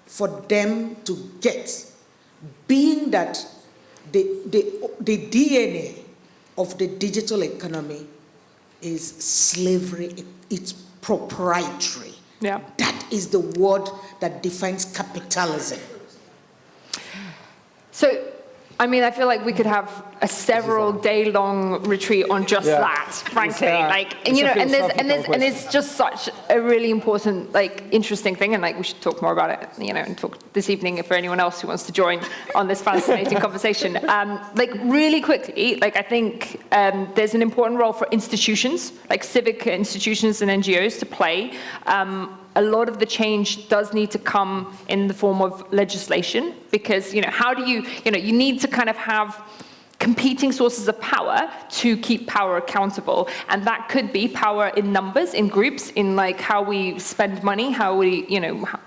for them to get? Being that the DNA of the digital economy is slavery, it's proprietary. Yeah. That is the word that defines capitalism. So, I feel like we could have a several day-long retreat on just that, frankly. And it's just such a really important, interesting thing, and we should talk more about it, and talk this evening for anyone else who wants to join on this fascinating conversation. Really quickly, I think there's an important role for institutions, civic institutions and NGOs to play. A lot of the change does need to come in the form of legislation, because, how do you need to kind of have competing sources of power to keep power accountable. And that could be power in numbers, in groups, in how we spend money, how we,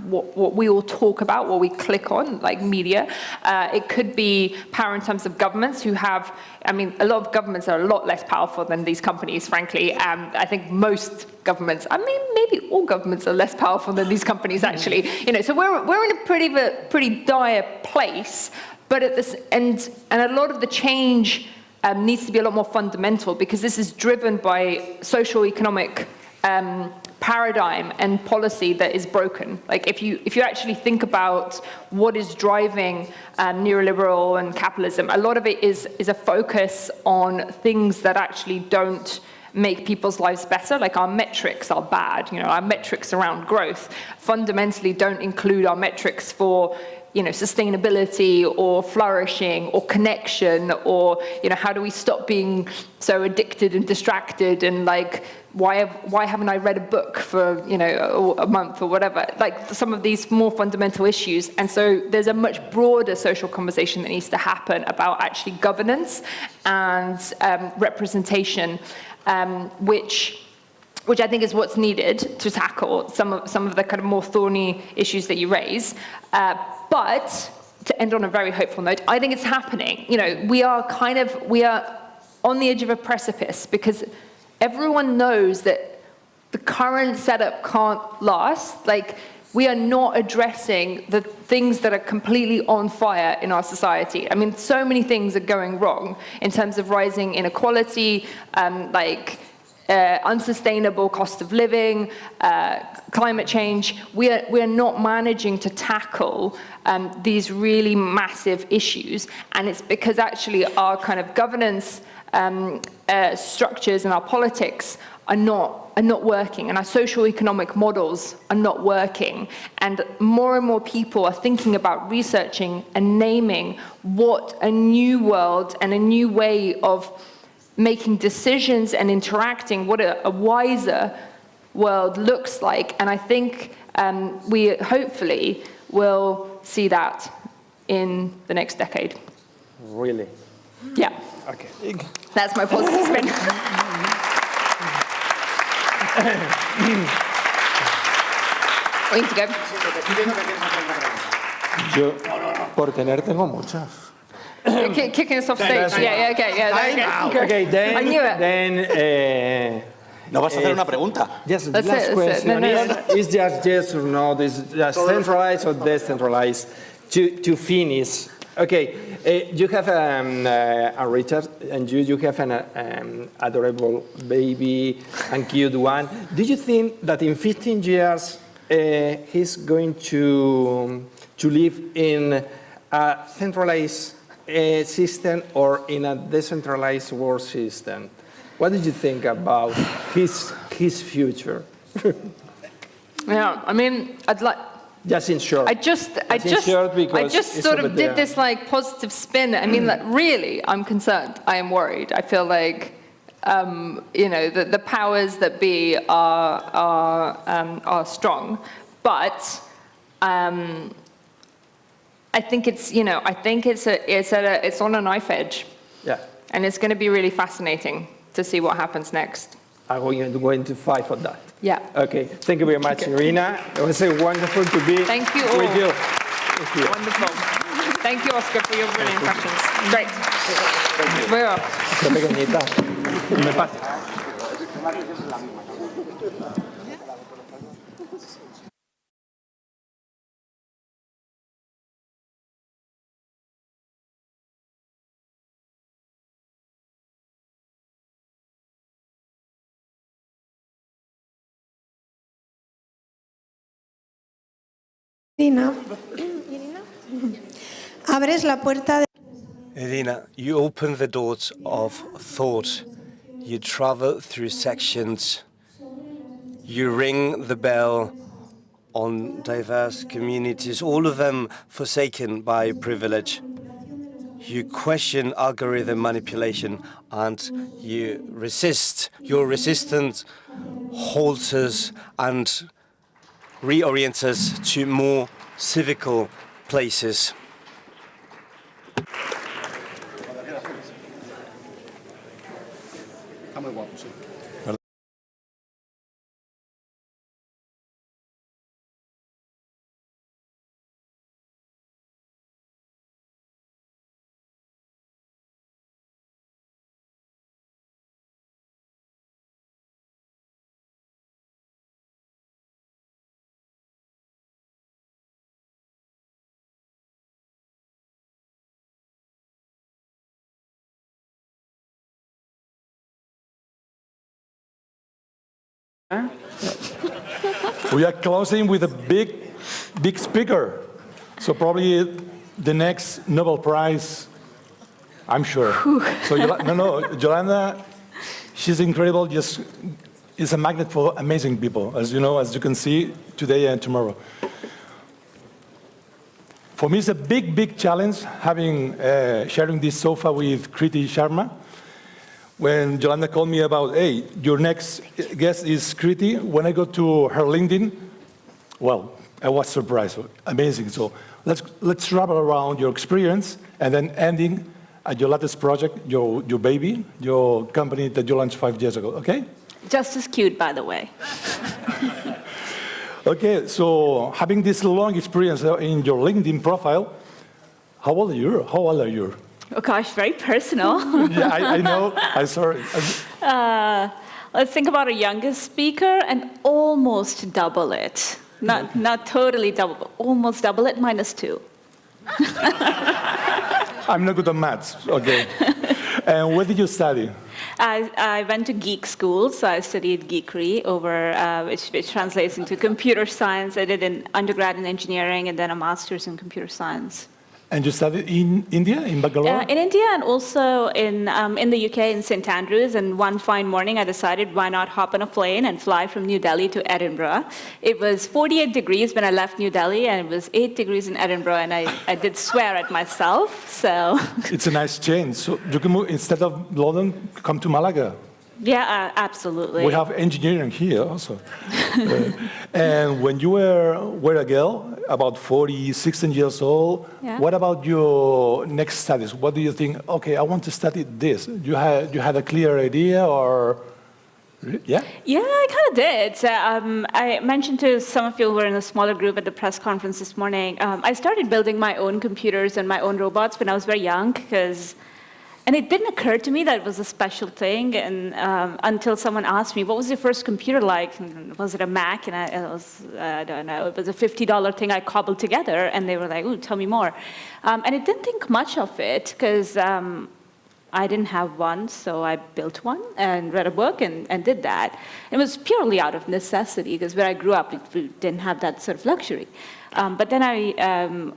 what we all talk about, what we click on, like media. It could be power in terms of governments who have, a lot of governments are a lot less powerful than these companies, frankly. I think most governments, maybe all governments are less powerful than these companies, actually. So we're in a pretty dire place. But at this end, and a lot of the change needs to be a lot more fundamental, because this is driven by socio-economic paradigm and policy that is broken. If you actually think about what is driving neoliberal and capitalism, a lot of it is a focus on things that actually don't make people's lives better. Our metrics are bad. Our metrics around growth fundamentally don't include our metrics for sustainability or flourishing or connection, or how do we stop being so addicted and distracted, and why haven't I read a book for a month or whatever, some of these more fundamental issues. And so there's a much broader social conversation that needs to happen about actually governance and representation, which I think is what's needed to tackle some of the kind of more thorny issues that you raise. But to end on a very hopeful note, I think it's happening. We are on the edge of a precipice, because everyone knows that the current setup can't last. We are not addressing the things that are completely on fire in our society. So many things are going wrong in terms of rising inequality, unsustainable cost of living, climate change. We are not managing to tackle these really massive issues, and it's because actually our kind of governance structures and our politics are not working, and our socio-economic models are not working. And more people are thinking about researching and naming what a new world and a new way of making decisions and interacting, what a wiser world looks like. And I think we hopefully will see that in the next decade. Really? Yeah. Okay. That's my positive spin. We need to go. Yo, por tener, tengo muchas. Kicking us off stage. Yeah, okay. Okay, then, I knew it. Then, ¿No vas a hacer una pregunta? Yes, last question. Is just yes or no, this is just centralized or decentralized? To finish, okay, you have a Richard, and you have an adorable baby and cute one. Do you think that in 15 years he's going to live in a centralized system or in a decentralized world system? What did you think about his future? Yeah, I'd like. Just in short. I just sort of did this positive spin. Really, I'm concerned. I am worried. I feel like, the powers that be are strong, but I think it's on a knife edge. Yeah. And it's going to be really fascinating to see what happens next. I'm going to fight for that. Yeah. Okay. Thank you very much, Irina. It was wonderful to be with you. Thank you. Wonderful. Thank you, Oscar, for your brilliant questions. Great. Qué pequeñita. Me pasa. Irina, abres la puerta de... Elena, you open the doors of thought. You travel through sections. You ring the bell on diverse communities, all of them forsaken by privilege. You question algorithm manipulation and you resist. Your resistance holds us and reorients us to more civical places. We are closing with a big speaker. So probably the next Nobel Prize, I'm sure. So Yolanda, she's incredible. Just is a magnet for amazing people, as you know, as you can see today and tomorrow. For me, it's a big challenge having sharing this sofa with Kriti Sharma. When Yolanda called me about, hey, your next guest is Kriti, when I go to her LinkedIn, well, I was surprised. Amazing. So let's travel around your experience and then ending at your latest project, your baby, your company that you launched 5 years ago, okay? Just as cute, by the way. Okay, so having this long experience in your LinkedIn profile, how old are you? Oh gosh, very personal. Yeah, I know. I'm sorry. Let's think about a youngest speaker and almost double it. Not totally double, but almost double it, -2. I'm not good at maths. Okay. And where did you study? I went to geek school, so I studied geekery, which translates into computer science. I did an undergrad in engineering and then a master's in computer science. And you studied in India, in Bangalore? In India and also in the UK, in St. Andrews. And one fine morning, I decided, why not hop on a plane and fly from New Delhi to Edinburgh? It was 48 degrees when I left New Delhi, and it was 8 degrees in Edinburgh, and I did swear at myself, so. It's a nice change. So you can move, instead of London, come to Malaga. Yeah, absolutely. We have engineering here also. And when you were a girl, about 16 years old, yeah. What about your next studies? What do you think, okay, I want to study this? You had a clear idea or, yeah? Yeah, I kind of did. I mentioned to some of you who were in a smaller group at the press conference this morning, I started building my own computers and my own robots when I was very young, and it didn't occur to me that it was a special thing until someone asked me, what was your first computer like? And was it a Mac? And I don't know, it was a $50 thing I cobbled together. And they were like, ooh, tell me more. And I didn't think much of it because I didn't have one, so I built one and read a book and did that. It was purely out of necessity because where I grew up, we didn't have that sort of luxury. But then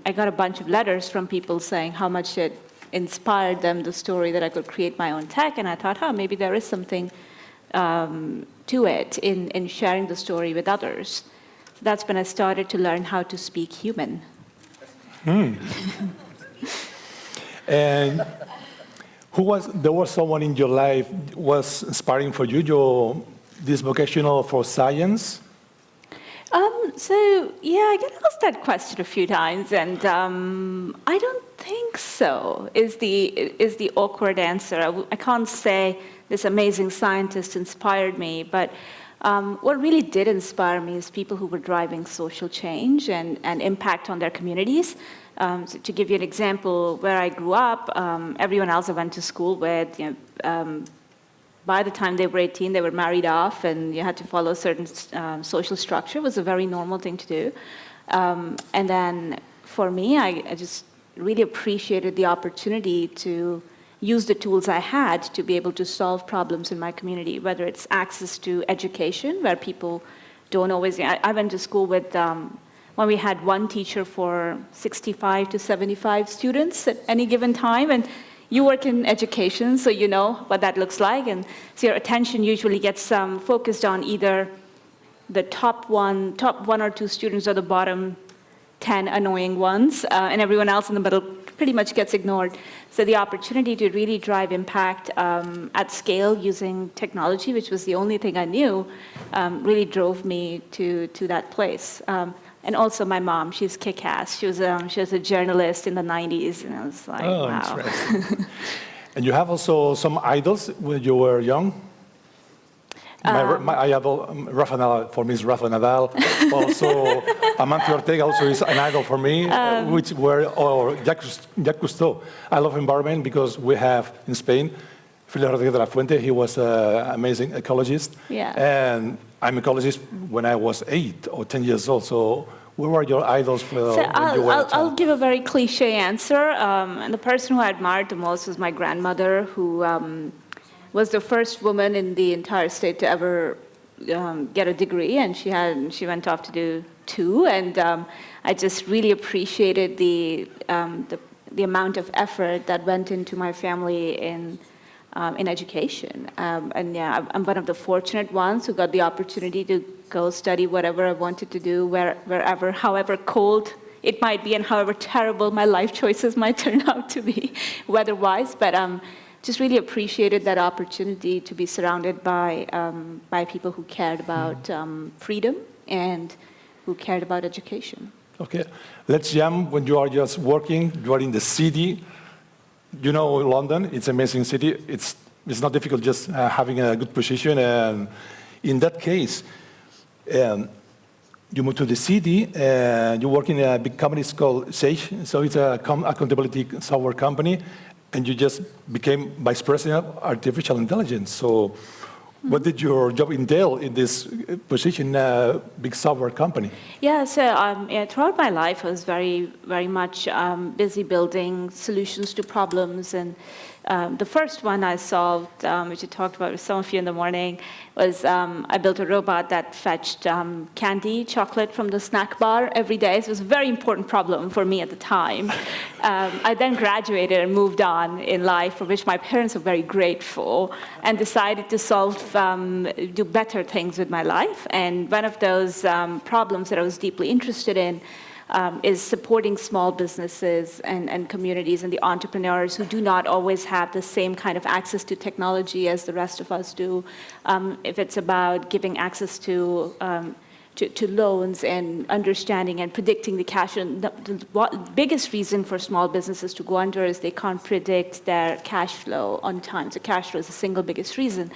I got a bunch of letters from people saying how much it inspired them, the story that I could create my own tech, and I thought, maybe there is something to it in sharing the story with others. That's when I started to learn how to speak human. And there was someone in your life was inspiring for you, this vocational for science? So yeah, I get asked that question a few times, and I don't think so. Is the awkward answer? I can't say this amazing scientist inspired me, but what really did inspire me is people who were driving social change and impact on their communities. So to give you an example, where I grew up, everyone else I went to school with, by the time they were 18, they were married off, and you had to follow a certain social structure. It was a very normal thing to do. And then for me, I just really appreciated the opportunity to use the tools I had to be able to solve problems in my community, whether it's access to education, where people don't always. I went to school with, when we had one teacher for 65 to 75 students at any given time, and you work in education, so you know what that looks like. And so your attention usually gets focused on either the top one or two students or the bottom 10 annoying ones, and everyone else in the middle pretty much gets ignored. So the opportunity to really drive impact at scale using technology, which was the only thing I knew, really drove me to that place. And also my mom, she's kick-ass. She was a journalist in the 90s, and I was like, wow. Interesting. And you have also some idols when you were young? My idol, Rafa Nadal, for me is Rafa Nadal. Also, Amancio Ortega also is an idol for me, or Jacques Cousteau. I love environment because we have in Spain, Felipe Rodríguez de la Fuente, he was an amazing ecologist. Yeah. And I'm an ecologist when I was 8 or 10 years old. So where were your idols when you were a child? I'll give a very cliche answer. And the person who I admired the most was my grandmother, who was the first woman in the entire state to ever get a degree, and she went off to do 2. And I just really appreciated the amount of effort that went into my family in education. And yeah, I'm one of the fortunate ones who got the opportunity to go study whatever I wanted to do, wherever, however cold it might be, and however terrible my life choices might turn out to be weather-wise. But just really appreciated that opportunity to be surrounded by people who cared about freedom and who cared about education. Okay, let's jump when you are just working, you are in the city. You know London, it's an amazing city. It's not difficult just having a good position. And in that case, you moved to the city and you work in a big company called Sage. So it's a accountability software company. And you just became vice president of artificial intelligence. So what did your job entail in this position in a big software company? Yeah, so throughout my life, I was very, very much busy building solutions to problems. And the first one I solved, which I talked about with some of you in the morning, was I built a robot that fetched candy, chocolate from the snack bar every day. So it was a very important problem for me at the time. I then graduated and moved on in life, for which my parents were very grateful, and decided to do better things with my life. And one of those problems that I was deeply interested in is supporting small businesses and communities and the entrepreneurs who do not always have the same kind of access to technology as the rest of us do. If it's about giving access to loans and understanding and predicting the cash. And the biggest reason for small businesses to go under is they can't predict their cash flow on time. So cash flow is the single biggest reason.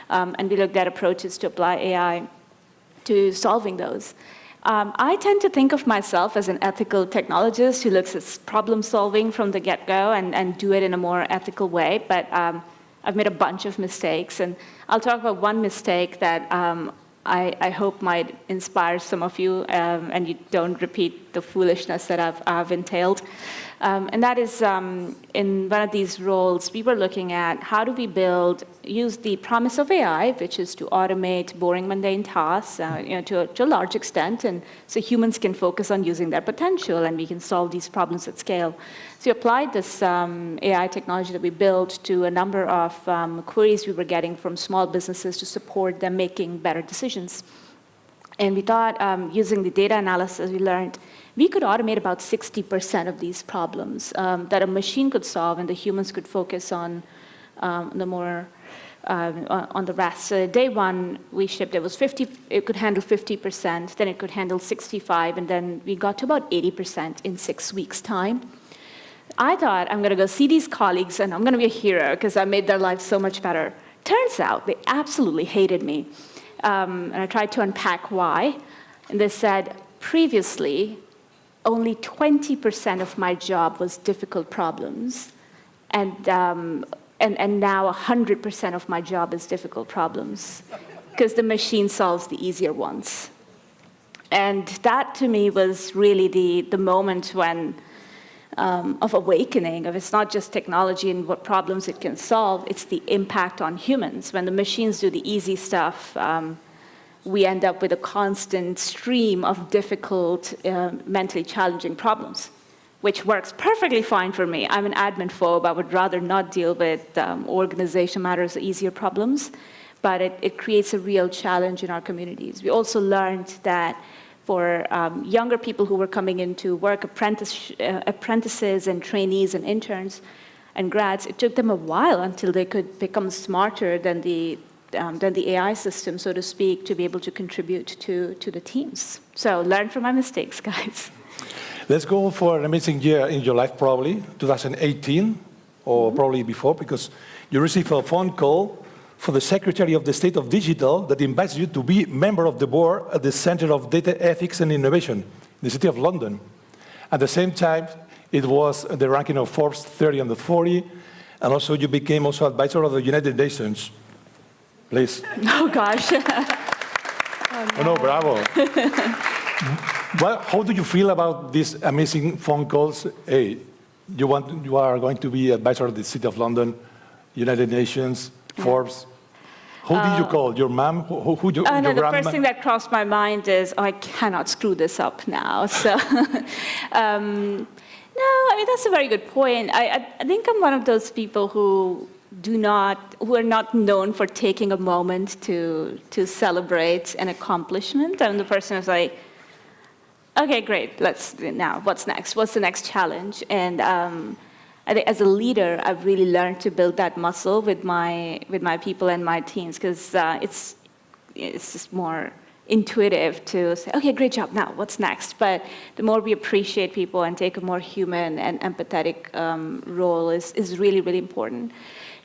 And we looked at approaches to apply AI to solving those. I tend to think of myself as an ethical technologist who looks at problem solving from the get-go and do it in a more ethical way. But I've made a bunch of mistakes. And I'll talk about one mistake that I hope might inspire some of you, and you don't repeat the foolishness that I've entailed. And that is, in one of these roles, we were looking at how do we use the promise of AI, which is to automate boring, mundane tasks, to a large extent, and so humans can focus on using their potential, and we can solve these problems at scale. So we applied this AI technology that we built to a number of queries we were getting from small businesses to support them making better decisions. And we thought, using the data analysis we learned, we could automate about 60% of these problems that a machine could solve, and the humans could focus on on the rest. So day one, we shipped, it could handle 50%, then it could handle 65%, and then we got to about 80% in 6 weeks' time. I thought, I'm going to go see these colleagues, and I'm going to be a hero, because I made their lives so much better. Turns out, they absolutely hated me. And I tried to unpack why. And they said, previously, only 20% of my job was difficult problems. And now 100% of my job is difficult problems, because the machine solves the easier ones. And that, to me, was really the moment when of awakening, of it's not just technology and what problems it can solve, it's the impact on humans. When the machines do the easy stuff, we end up with a constant stream of difficult, mentally challenging problems. which works perfectly fine for me. I'm an admin phobe. I would rather not deal with organization matters, easier problems. But it creates a real challenge in our communities. We also learned that for younger people who were coming into work, apprentices and trainees and interns and grads, it took them a while until they could become smarter than the AI system, so to speak, to be able to contribute to the teams. So learn from my mistakes, guys. Let's go for an amazing year in your life, probably 2018 or probably before, because you received a phone call for the Secretary of the State of Digital that invites you to be member of the board at the Center of Data Ethics and Innovation in the City of London. At the same time, it was the ranking of Forbes 30 under 40, and also you became also advisor of the United Nations. Please. Oh, gosh. Oh, no, bravo. Well, how do you feel about these amazing phone calls? Hey, you are going to be advisor of the City of London, United Nations, Forbes. Who did you call? Your mom? Who your no, the grandma? first thing that crossed my mind is, I cannot screw this up now. So, no, I mean, that's a very good point. I think I'm one of those people who are not known for taking a moment to celebrate an accomplishment. I'm the person who's like, okay, great, now, what's next? What's the next challenge? And I think as a leader, I've really learned to build that muscle with my people and my teams, because it's just more intuitive to say, okay, great job, now what's next? But the more we appreciate people and take a more human and empathetic role is really, really important.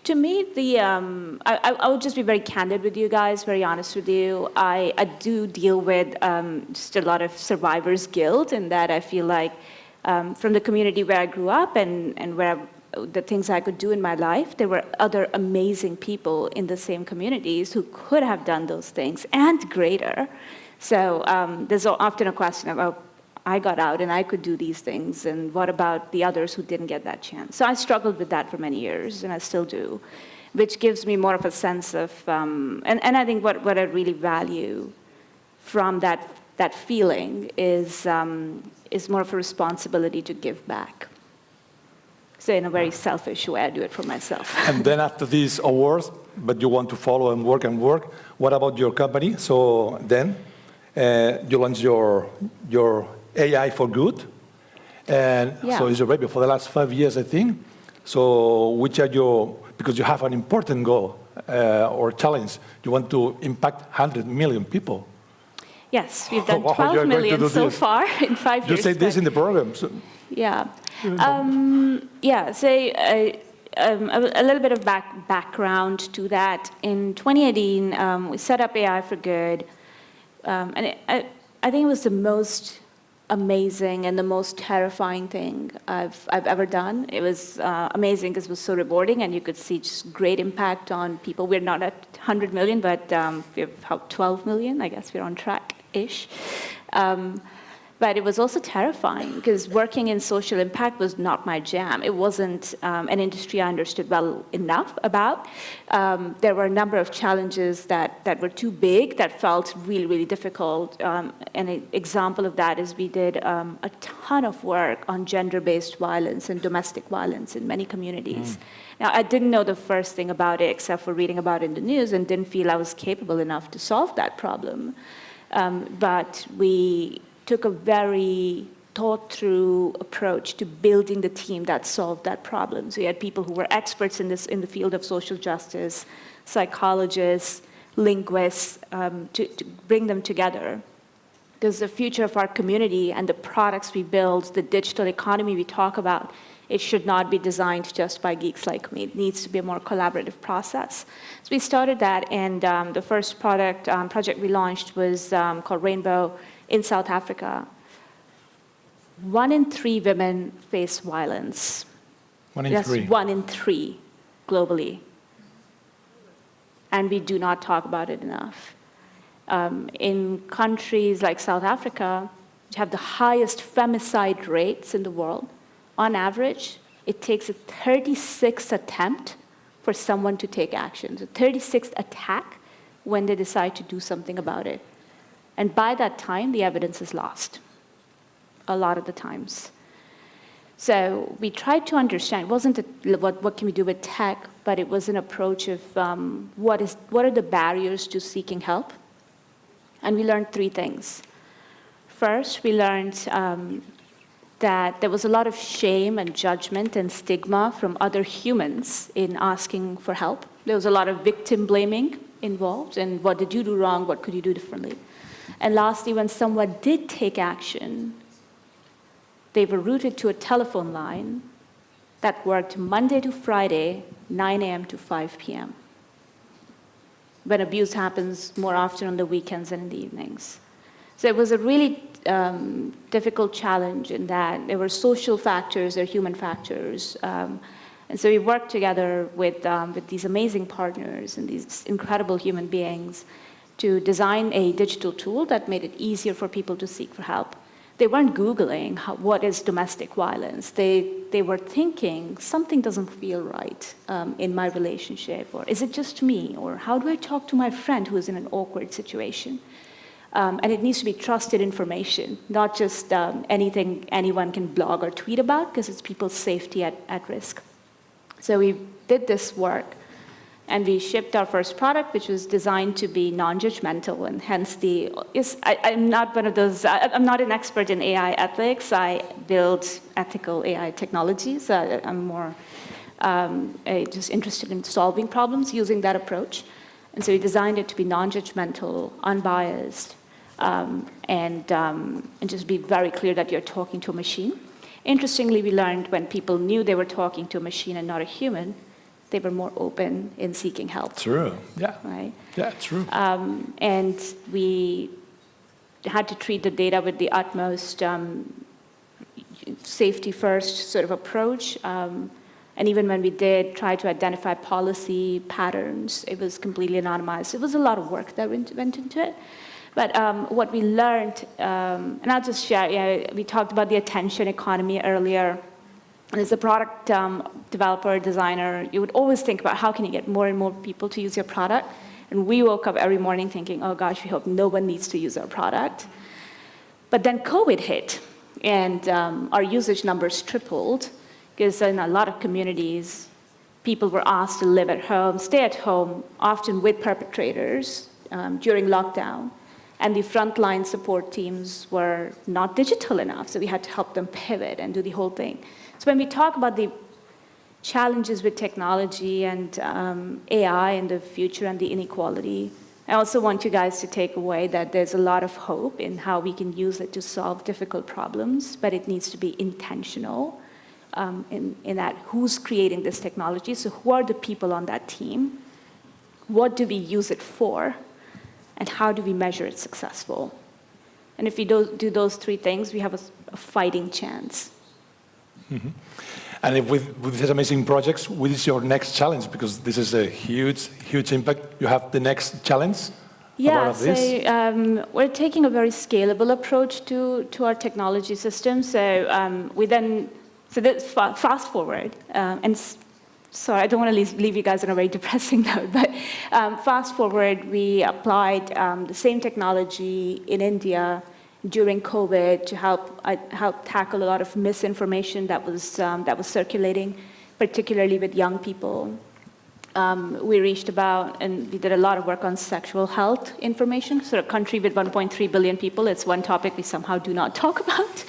To me, I would just be very candid with you guys, very honest with you. I do deal with just a lot of survivor's guilt, in that I feel like from the community where I grew up and where the things I could do in my life, there were other amazing people in the same communities who could have done those things and greater. So there's often a question about, I got out and I could do these things, and what about the others who didn't get that chance? So I struggled with that for many years, and I still do, which gives me more of a sense of, and I think what I really value from that feeling is more of a responsibility to give back. So in a very selfish way, I do it for myself. And then after these awards, but you want to follow and work, what about your company? So then you launched your AI for good. And so it's already for the last 5 years, I think. So which are because you have an important goal or challenge, you want to impact 100 million people. Yes, we've done 12 million so far in 5 years. You say this in the program. So. Yeah. So a little bit of background to that. In 2018, we set up AI for Good. And I think it was the most amazing and the most terrifying thing I've ever done. It was amazing because it was so rewarding, and you could see just great impact on people. We're not at 100 million, but we have about 12 million. I guess we're on track-ish. But it was also terrifying, because working in social impact was not my jam. It wasn't an industry I understood well enough about. There were a number of challenges that were too big, that felt really, really difficult. And an example of that is we did a ton of work on gender-based violence and domestic violence in many communities. Now, I didn't know the first thing about it except for reading about it in the news, and didn't feel I was capable enough to solve that problem. But we took a very thought-through approach to building the team that solved that problem. So we had people who were experts in the field of social justice, psychologists, linguists, to bring them together. Because the future of our community and the products we build, the digital economy we talk about, it should not be designed just by geeks like me. It needs to be a more collaborative process. So we started that, and the first project we launched was called Rainbow in South Africa. 1 in 3 women face violence. 1 in 3. That's 1 in 3 globally. And we do not talk about it enough. In countries like South Africa, which have the highest femicide rates in the world, on average, it takes a 36th attempt for someone to take action. So 36th attack when they decide to do something about it. And by that time, the evidence is lost, a lot of the times. So we tried to understand, it wasn't what can we do with tech, but it was an approach of what are the barriers to seeking help? And we learned 3 things. First, we learned that there was a lot of shame and judgment and stigma from other humans in asking for help. There was a lot of victim blaming involved, and what did you do wrong, what could you do differently? And lastly, when someone did take action, they were routed to a telephone line that worked Monday to Friday, 9 a.m. to 5 p.m., when abuse happens more often on the weekends and in the evenings. So it was a really difficult challenge in that there were social factors, there were human factors. And so we worked together with these amazing partners and these incredible human beings to design a digital tool that made it easier for people to seek for help. They weren't Googling what is domestic violence. They were thinking, something doesn't feel right in my relationship, or is it just me? Or how do I talk to my friend who is in an awkward situation? And it needs to be trusted information, not just anything anyone can blog or tweet about, because it's people's safety at risk. So we did this work, and we shipped our first product, which was designed to be non-judgmental, and hence I'm not one of those, I'm not an expert in AI ethics. I build ethical AI technologies. I'm more just interested in solving problems using that approach. And so we designed it to be non-judgmental, unbiased, and just be very clear that you're talking to a machine. Interestingly, we learned when people knew they were talking to a machine and not a human, they were more open in seeking help. True, yeah. Right? Yeah, true. And we had to treat the data with the utmost safety-first sort of approach. And even when we did try to identify policy patterns, it was completely anonymized. It was a lot of work that went into it. But what we learned, and I'll just share, we talked about the attention economy earlier. And as a product developer, designer, you would always think about how can you get more and more people to use your product. And we woke up every morning thinking, oh gosh, we hope no one needs to use our product. But then COVID hit, and our usage numbers tripled, because in a lot of communities, people were asked to live at home, stay at home, often with perpetrators during lockdown. And the frontline support teams were not digital enough, so we had to help them pivot and do the whole thing. So when we talk about the challenges with technology and AI in the future and the inequality, I also want you guys to take away that there's a lot of hope in how we can use it to solve difficult problems, but it needs to be intentional in that who's creating this technology, so who are the people on that team, what do we use it for, and how do we measure it successful? And if we do those 3 things, we have a fighting chance. Mm-hmm. And if with these amazing projects, what is your next challenge? Because this is a huge, huge impact. You have the next challenge? Yeah, so we're taking a very scalable approach to our technology system. So fast forward, and sorry, I don't want to leave you guys on a very depressing note, but fast forward, we applied the same technology in India during COVID to help tackle a lot of misinformation that was circulating, particularly with young people. We reached and we did a lot of work on sexual health information. So a country with 1.3 billion people, it's one topic we somehow do not talk about.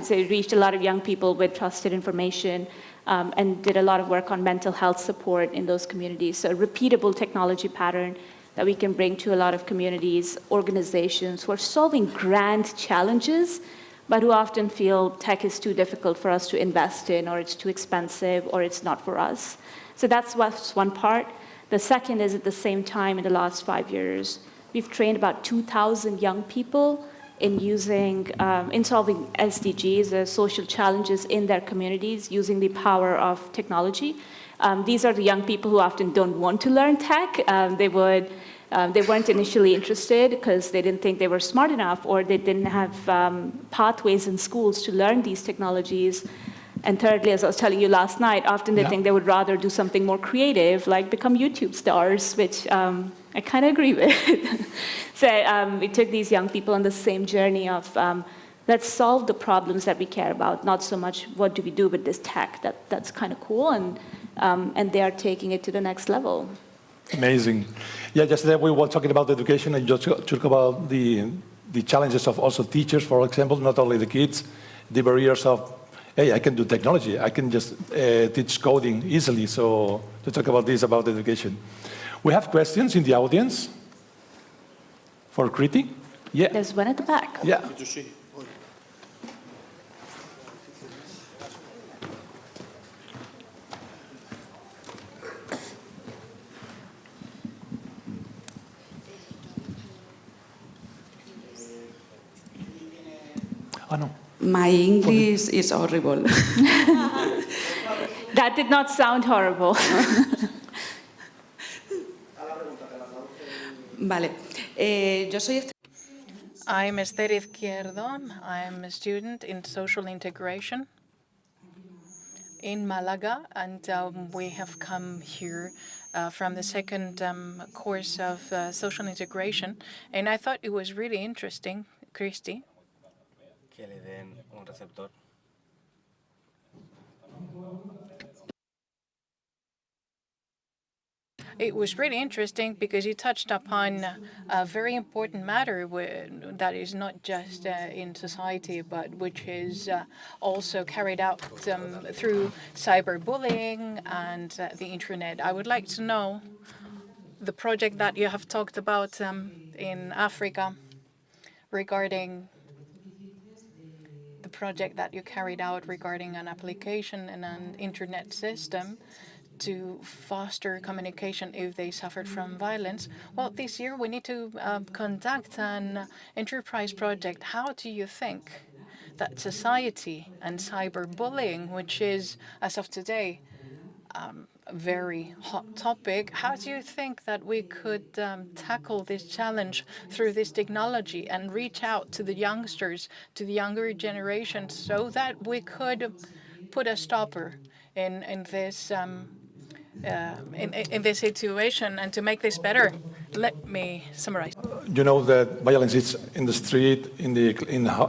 So we reached a lot of young people with trusted information and did a lot of work on mental health support in those communities. So a repeatable technology pattern that we can bring to a lot of communities, organizations who are solving grand challenges, but who often feel tech is too difficult for us to invest in, or it's too expensive, or it's not for us. So that's one part. The second is at the same time, in the last 5 years, we've trained about 2,000 young people in solving SDGs, social challenges in their communities, using the power of technology. These are the young people who often don't want to learn tech. They weren't initially interested because they didn't think they were smart enough, or they didn't have pathways in schools to learn these technologies. And thirdly, as I was telling you last night, often they think they would rather do something more creative, like become YouTube stars, which I kind of agree with. So we took these young people on the same journey of let's solve the problems that we care about, not so much what do we do with this tech. That's kind of cool, and they are taking it to the next level. Amazing. Yeah, yesterday we were talking about education and just talk about the challenges of also teachers, for example, not only the kids, the barriers of, hey, I can do technology, I can just teach coding easily. So to talk about this, about education. We have questions in the audience for Kriti. Yeah. There's one at the back. Yeah. Oh, no. My English is horrible. That did not sound horrible. Vale. Yo soy I'm Esther Izquierdo. I'm a student in social integration in Malaga, and we have come here from the second course of social integration. And I thought it was really interesting, Christy. Que le den un receptor. It was really interesting because you touched upon a very important matter that is not just in society, but which is also carried out through cyberbullying and the internet. I would like to know the project that you have talked about in Africa regarding the project that you carried out regarding an application and an internet system to foster communication if they suffered from violence. Well, this year we need to conduct an enterprise project. How do you think that society and cyberbullying, which is, as of today, a very hot topic, how do you think that we could tackle this challenge through this technology and reach out to the youngsters, to the younger generation, so that we could put a stopper in this in this situation and to make this better? Let me summarize. You know that violence is in the street,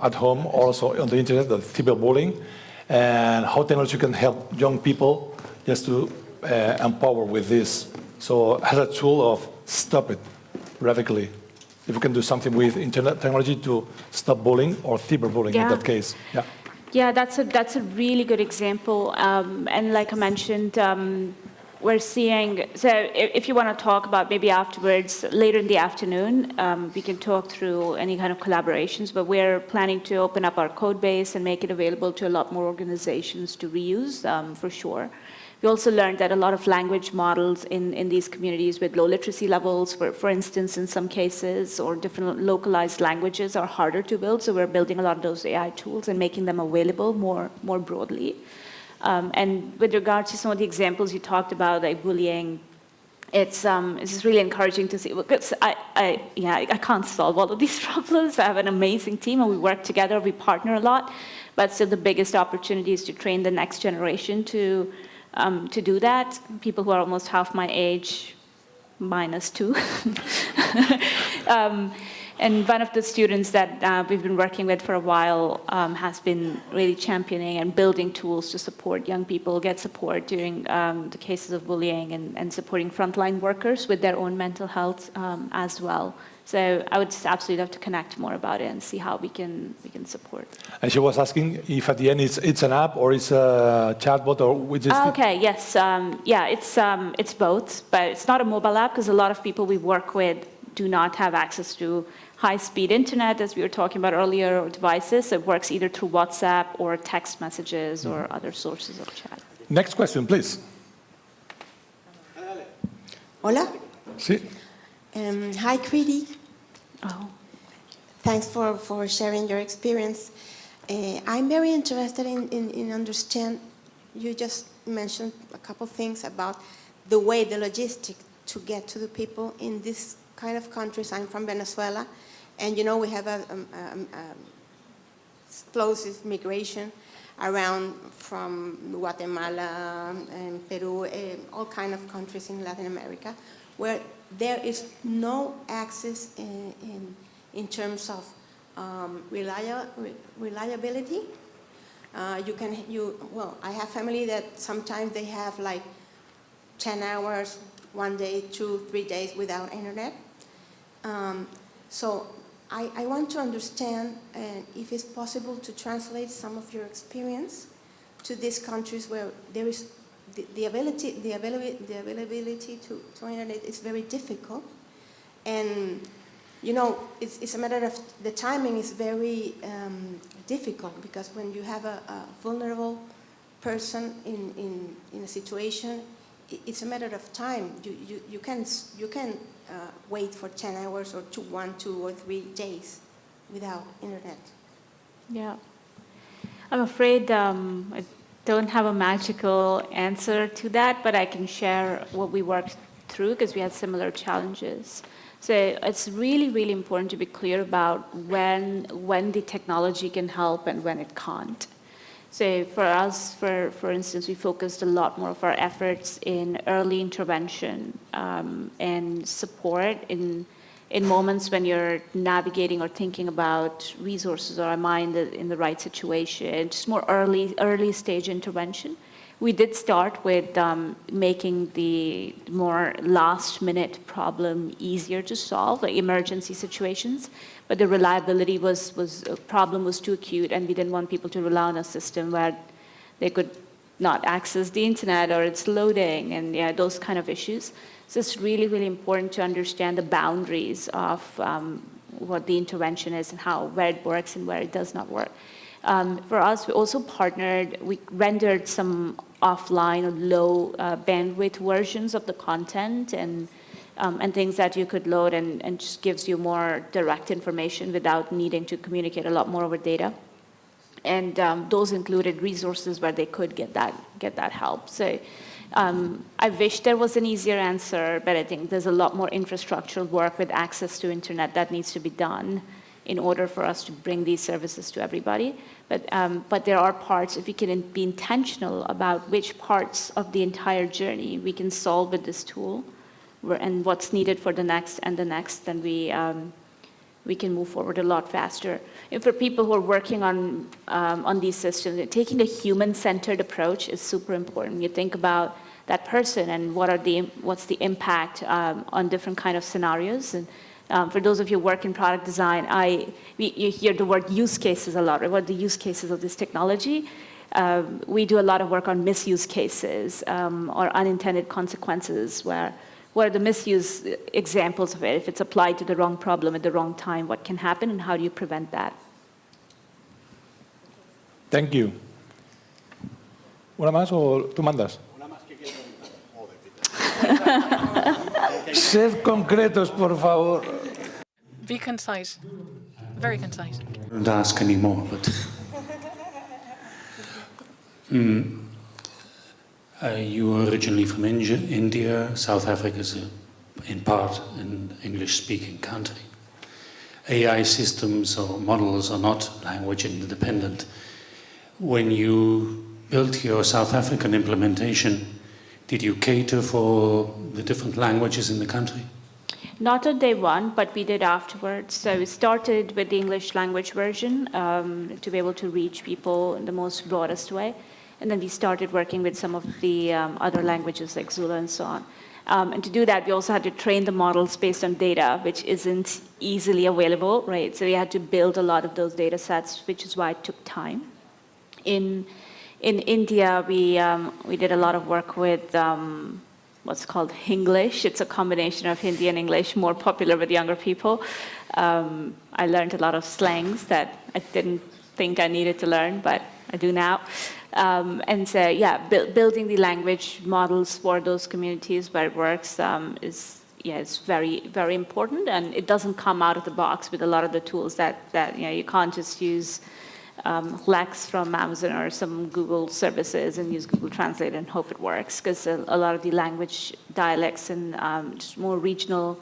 at home, also on the internet, the cyberbullying, and how technology can help young people just to empower with this. So as a tool of stop it radically. If we can do something with internet technology to stop bullying or cyberbullying in that case. Yeah. Yeah, that's a really good example. And like I mentioned, we're seeing, so if you want to talk about maybe afterwards, later in the afternoon, we can talk through any kind of collaborations, but we're planning to open up our code base and make it available to a lot more organizations to reuse, for sure. We also learned that a lot of language models in these communities with low literacy levels, for instance, in some cases, or different localized languages are harder to build, so we're building a lot of those AI tools and making them available more broadly. And with regard to some of the examples you talked about, like bullying, it's just really encouraging to see, because I can't solve all of these problems. I have an amazing team and we work together, we partner a lot, but still the biggest opportunity is to train the next generation to do that. People who are almost half my age, -2. And one of the students that we've been working with for a while has been really championing and building tools to support young people, get support during the cases of bullying, and supporting frontline workers with their own mental health as well. So I would just absolutely love to connect more about it and see how we can support. And she was asking if at the end it's an app or it's a chatbot or which is. Okay, yes, yeah, it's both, but it's not a mobile app because a lot of people we work with do not have access to high-speed internet, as we were talking about earlier, or devices. It works either through WhatsApp or text messages or other sources of chat. Next question, please. Hola. Sí. Hi, Kriti. Oh. Thanks for sharing your experience. I'm very interested in understand, you just mentioned a couple things about the way, the logistic to get to the people in this kind of countries. I'm from Venezuela, and you know we have a explosive migration around from Guatemala and Peru, all kind of countries in Latin America, where there is no access in terms of reliability. Well, I have family that sometimes they have like 10 hours, 1 day, 2, 3 days without internet. So I want to understand if it's possible to translate some of your experience to these countries where there is the availability to internet is very difficult. And you know, it's a matter of the timing is very difficult, because when you have a vulnerable person in a situation, it's a matter of time. You can wait for 10 hours or 1, 2, or 3 days without internet. Yeah, I'm afraid I don't have a magical answer to that, but I can share what we worked through because we had similar challenges. So it's really, really important to be clear about when the technology can help and when it can't. So for us, for instance, we focused a lot more of our efforts in early intervention and support in moments when you're navigating or thinking about resources or am I in the right situation, just more early stage intervention. We did start with making the more last-minute problem easier to solve, like emergency situations. But the reliability problem was too acute, and we didn't want people to rely on a system where they could not access the internet or it's loading, and yeah, those kind of issues. So it's really, really important to understand the boundaries of what the intervention is and where it works and where it does not work. For us, we also we rendered some offline or low bandwidth versions of the content and things that you could load and just gives you more direct information without needing to communicate a lot more over data. And those included resources where they could get that help. So I wish there was an easier answer, but I think there's a lot more infrastructural work with access to internet that needs to be done in order for us to bring these services to everybody. But there are parts, if we can be intentional about which parts of the entire journey we can solve with this tool and what's needed for the next and the next, then we can move forward a lot faster. And for people who are working on these systems, taking a human-centered approach is super important. You think about that person and what's the impact on different kind of scenarios. And for those of you who work in product design, you hear the word use cases a lot, right? What are the use cases of this technology? We do a lot of work on misuse cases or unintended consequences, what are the misuse examples of it? If it's applied to the wrong problem at the wrong time, what can happen and how do you prevent that? Thank you. ¿Una más o tú mandas? Una más que quiero Sed concretos, por favor. Be concise. Very concise. I don't ask anymore, but you were originally from India. South Africa is in part an English-speaking country. AI systems or models are not language independent. When you built your South African implementation, did you cater for the different languages in the country? Not on day one, but we did afterwards. So we started with the English language version to be able to reach people in the most broadest way. And then we started working with some of the other languages like Zulu and so on. And to do that, we also had to train the models based on data, which isn't easily available, right? So we had to build a lot of those data sets, which is why it took time. In India, we did a lot of work with what's called Hinglish. It's a combination of Hindi and English, more popular with younger people. I learned a lot of slangs that I didn't think I needed to learn, but I do now. And so, yeah, building the language models for those communities where it works is very, very important. And it doesn't come out of the box with a lot of the tools that you can't just use Lex from Amazon or some Google services and use Google Translate and hope it works, because a lot of the language dialects and just more regional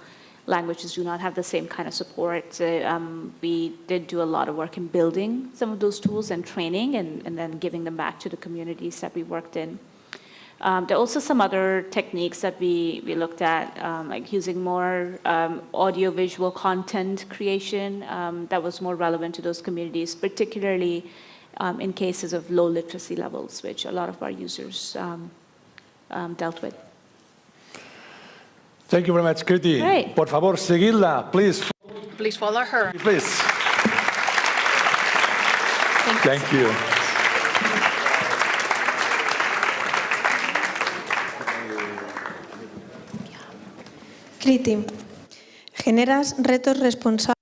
languages do not have the same kind of support. So we did do a lot of work in building some of those tools and training and then giving them back to the communities that we worked in. There are also some other techniques that we looked at, like using more audio-visual content creation that was more relevant to those communities, particularly in cases of low literacy levels, which a lot of our users dealt with. Thank you very much, Kriti. Great. Por favor, seguidla, please. Please follow her. Please. Thank you. Kriti, generas retos responsables.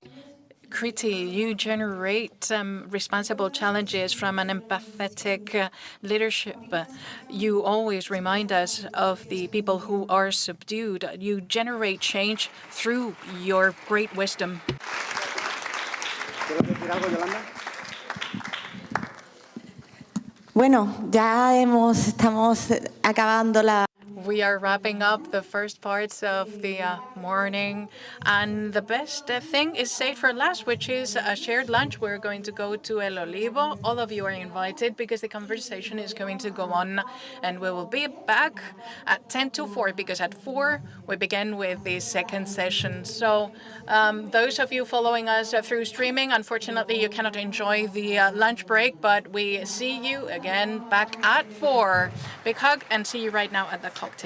Kriti, you generate responsible challenges from an empathetic leadership. You always remind us of the people who are subdued. You generate change through your great wisdom. Bueno, ya estamos acabando la... We are wrapping up the first parts of the morning, and the best thing is saved for last, which is a shared lunch. We're going to go to El Olivo. All of you are invited because the conversation is going to go on, and we will be back at 10 to 4 because at 4 we begin with the second session. So those of you following us through streaming, unfortunately you cannot enjoy the lunch break, but we see you again back at 4. Big hug and see you right now at the cocktail.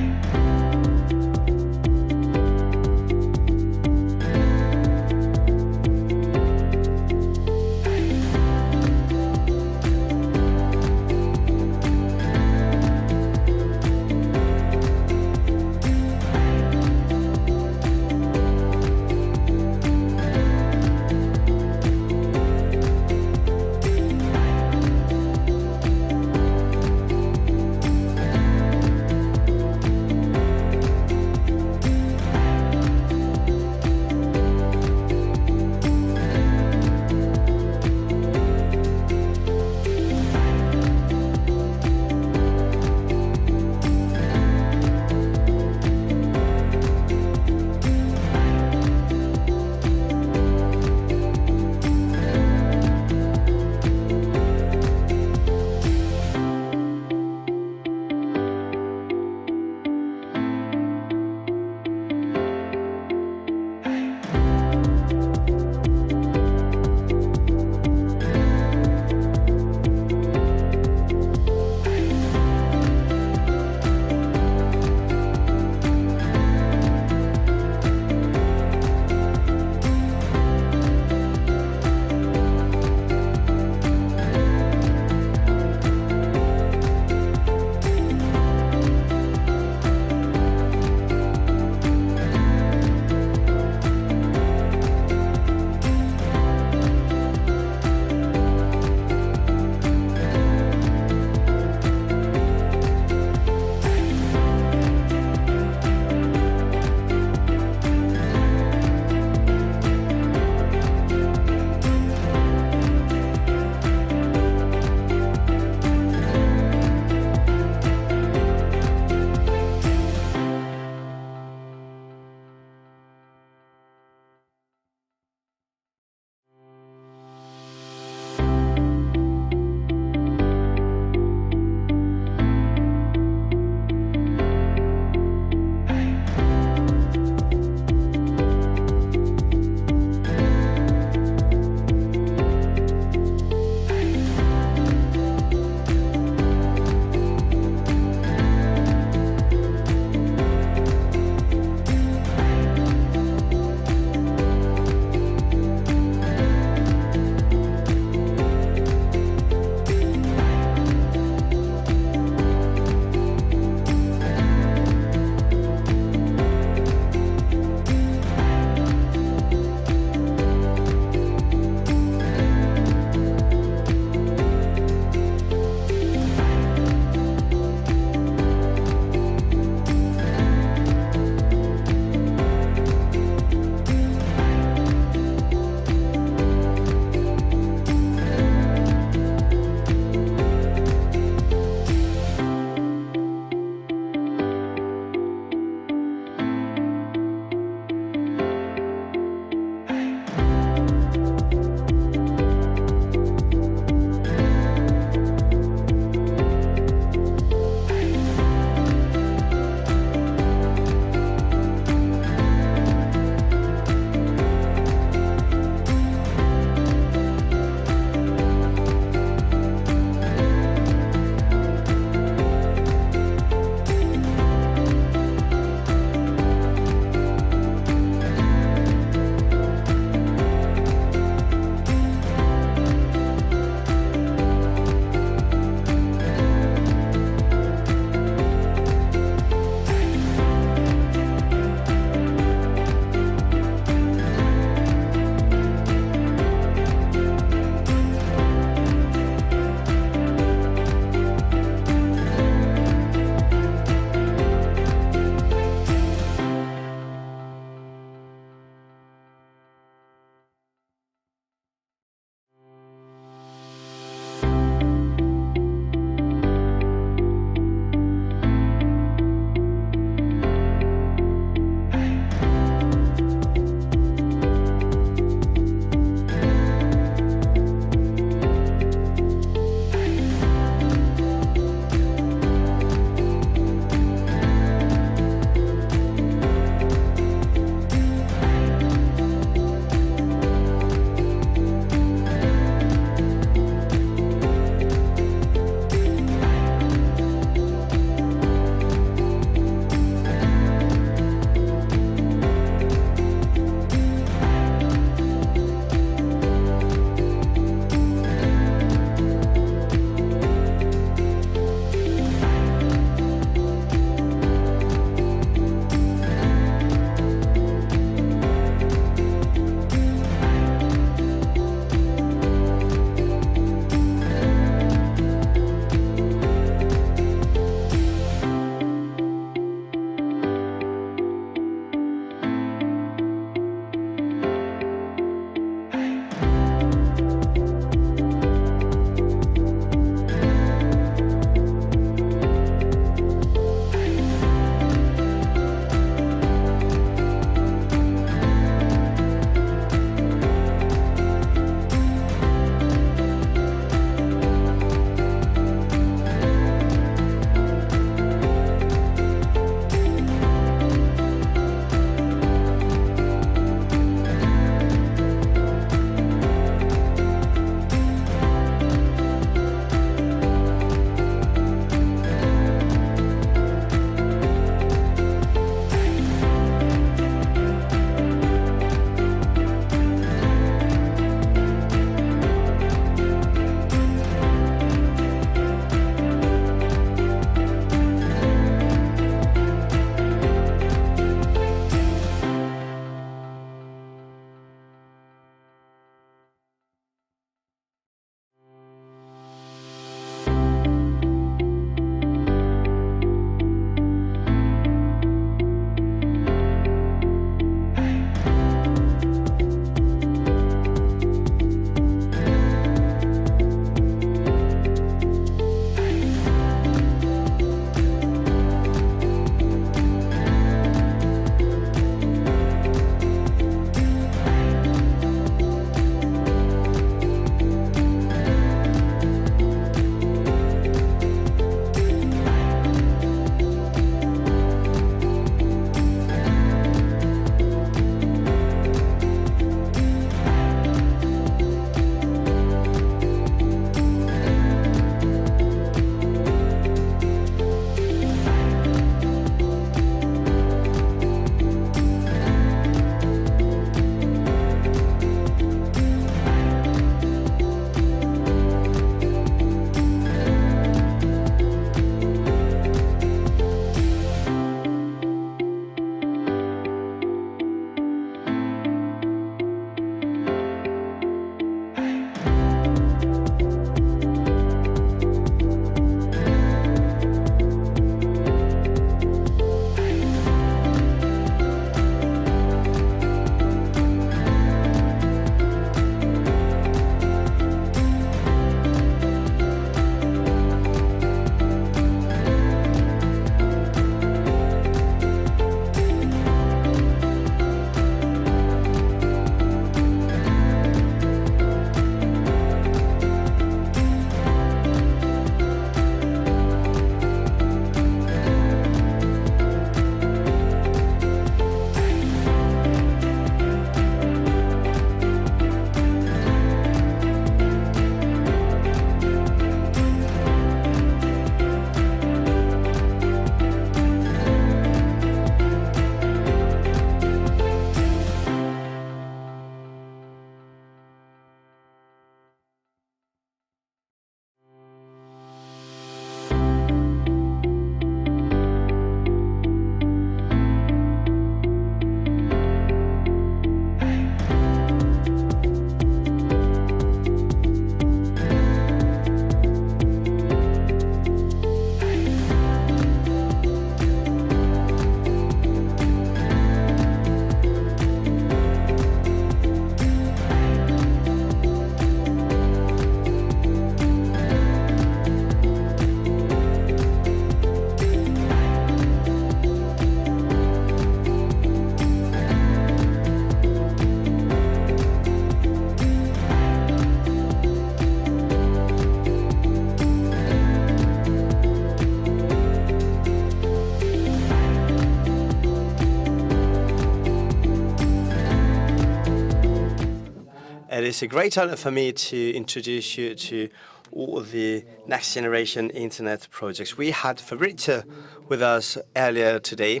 It is a great honor for me to introduce you to all the next generation internet projects. We had Fabrizio with us earlier today.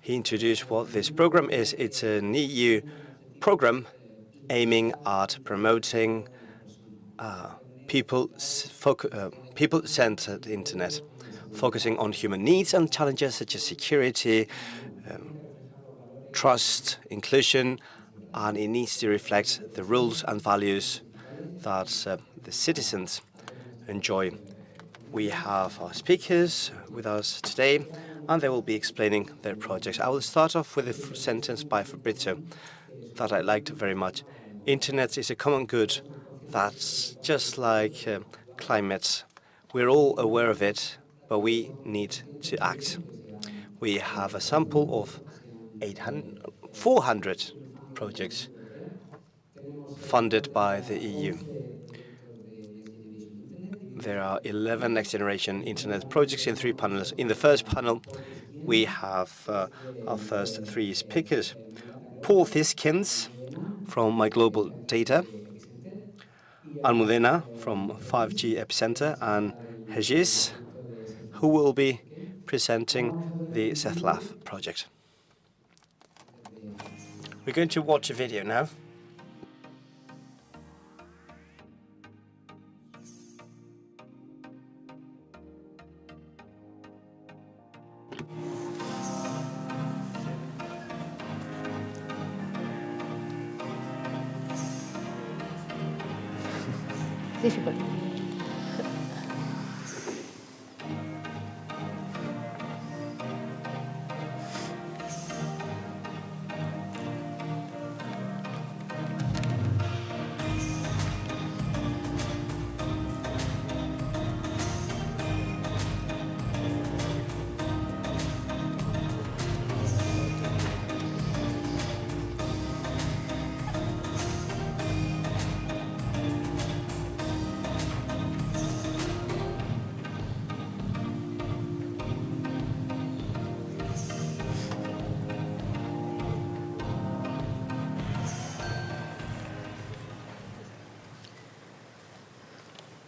He introduced what this program is. It's an EU program aiming at promoting people-centered internet, focusing on human needs and challenges such as security, trust, inclusion, and it needs to reflect the rules and values that the citizens enjoy. We have our speakers with us today, and they will be explaining their projects. I will start off with a sentence by Fabrizio that I liked very much. Internet is a common good that's just like climate. We're all aware of it, but we need to act. We have a sample of 400 projects funded by the EU. There are 11 next-generation internet projects in 3 panels. In the first panel, we have our first 3 speakers. Paul Thiskins from My Global Data, Almudena from 5G Epicenter, and Hegis, who will be presenting the ZLAF project. We're going to watch a video now. Difficult.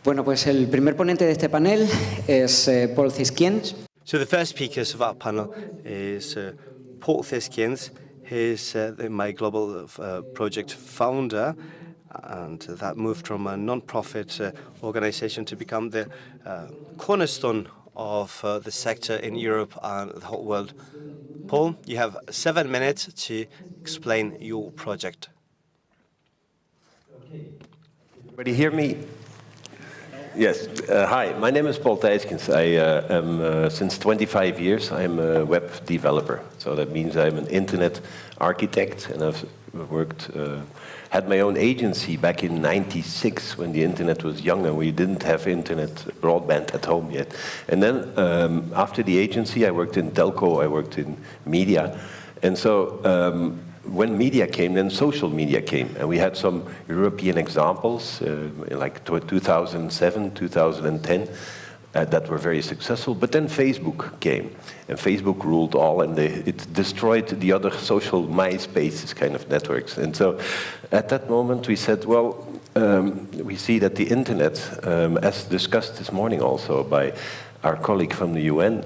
Bueno, pues el primer ponente de este panel es Paul Thiskins. So the first speaker of our panel is Paul Thiskins. He's the My Global project founder, and that moved from a non-profit organization to become the cornerstone of the sector in Europe and the whole world. Paul, you have 7 minutes to explain your project. Everybody hear me? Yes. Hi, my name is Paul Thiskins. I am, since 25 years, I'm a web developer. So that means I'm an internet architect, and I've worked, had my own agency back in '96 when the internet was young and we didn't have internet broadband at home yet. And then after the agency, I worked in telco, I worked in media. And so when media came, then social media came, and we had some European examples, like 2007, 2010, that were very successful. But then Facebook came, and Facebook ruled all, and it destroyed the other social MySpaces kind of networks. And so at that moment, we said, well, we see that the internet, as discussed this morning also by our colleague from the UN,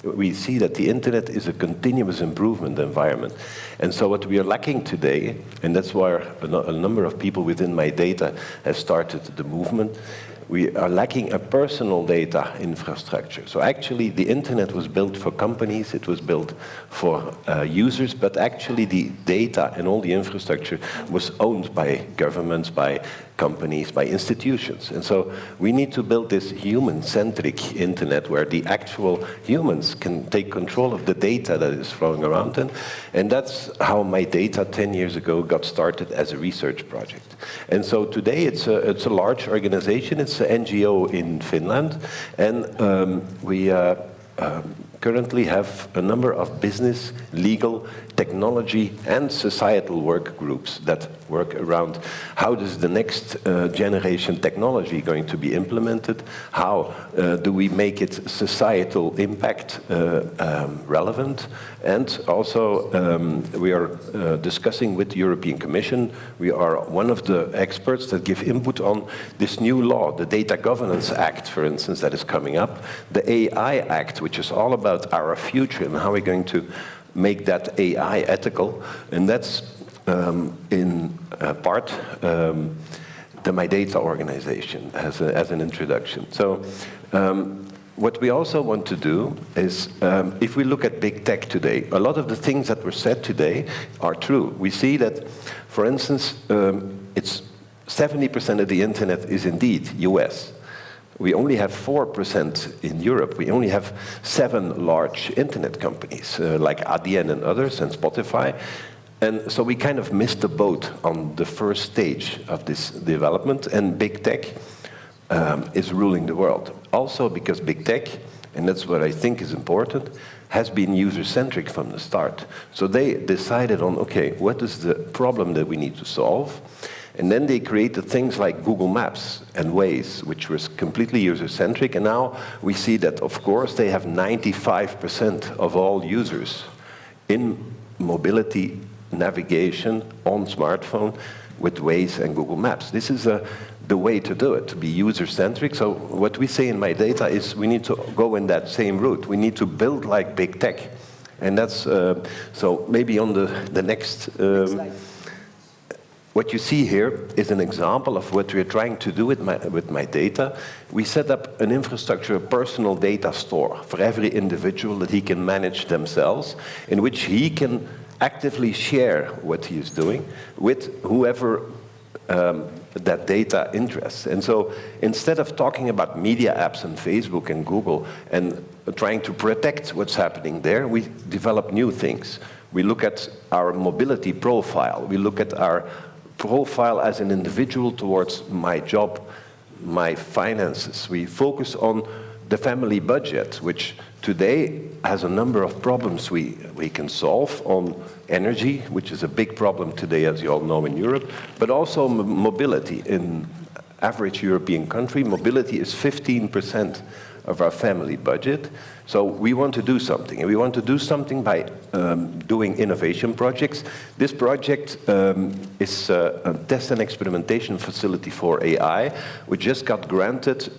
we see that the internet is a continuous improvement environment. And so what we are lacking today, and that's why a number of people within my data have started the movement, we are lacking a personal data infrastructure. So actually the internet was built for companies, it was built for users, but actually the data and all the infrastructure was owned by governments, by companies, by institutions. And so we need to build this human-centric internet where the actual humans can take control of the data that is flowing around them. And that's how my data 10 years ago got started as a research project. And so today it's a large organization, it's an NGO in Finland, and we currently have a number of business, legal, technology, and societal work groups that work around how is the next generation technology going to be implemented, how do we make it societal impact relevant, and also we are discussing with the European Commission. We are one of the experts that give input on this new law, the Data Governance Act, for instance, that is coming up, the AI Act, which is all about our future and how we're going to make that AI ethical, and that's in part the My Data organization as an introduction. So what we also want to do is, if we look at big tech today, a lot of the things that were said today are true. We see that, for instance, it's 70% of the internet is indeed US. We only have 4% in Europe. We only have 7 large internet companies, like ADN and others, and Spotify. And so we kind of missed the boat on the first stage of this development, and big tech is ruling the world. Also because big tech, and that's what I think is important, has been user-centric from the start. So they decided on, okay, what is the problem that we need to solve? And then they created things like Google Maps and Waze, which was completely user-centric. And now we see that, of course, they have 95% of all users in mobility navigation on smartphone with Waze and Google Maps. This is the way to do it, to be user-centric. So what we say in My Data is we need to go in that same route. We need to build like big tech. And that's, so maybe on the next what you see here is an example of what we're trying to do with my data. We set up an infrastructure, a personal data store for every individual that he can manage themselves, in which he can actively share what he is doing with whoever that data interests. And so instead of talking about media apps and Facebook and Google and trying to protect what's happening there, we develop new things. We look at our mobility profile. We look at our profile as an individual towards my job, my finances. We focus on the family budget, which today has a number of problems we can solve on energy, which is a big problem today, as you all know, in Europe, but also mobility. In average European country, mobility is 15% of our family budget. So we want to do something, and we want to do something by doing innovation projects. This project is a test and experimentation facility for AI. We just got granted.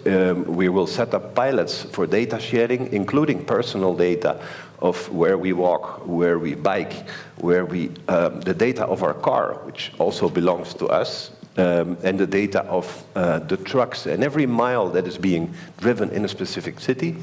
We will set up pilots for data sharing, including personal data of where we walk, where we bike, where we, the data of our car, which also belongs to us, and the data of the trucks and every mile that is being driven in a specific city,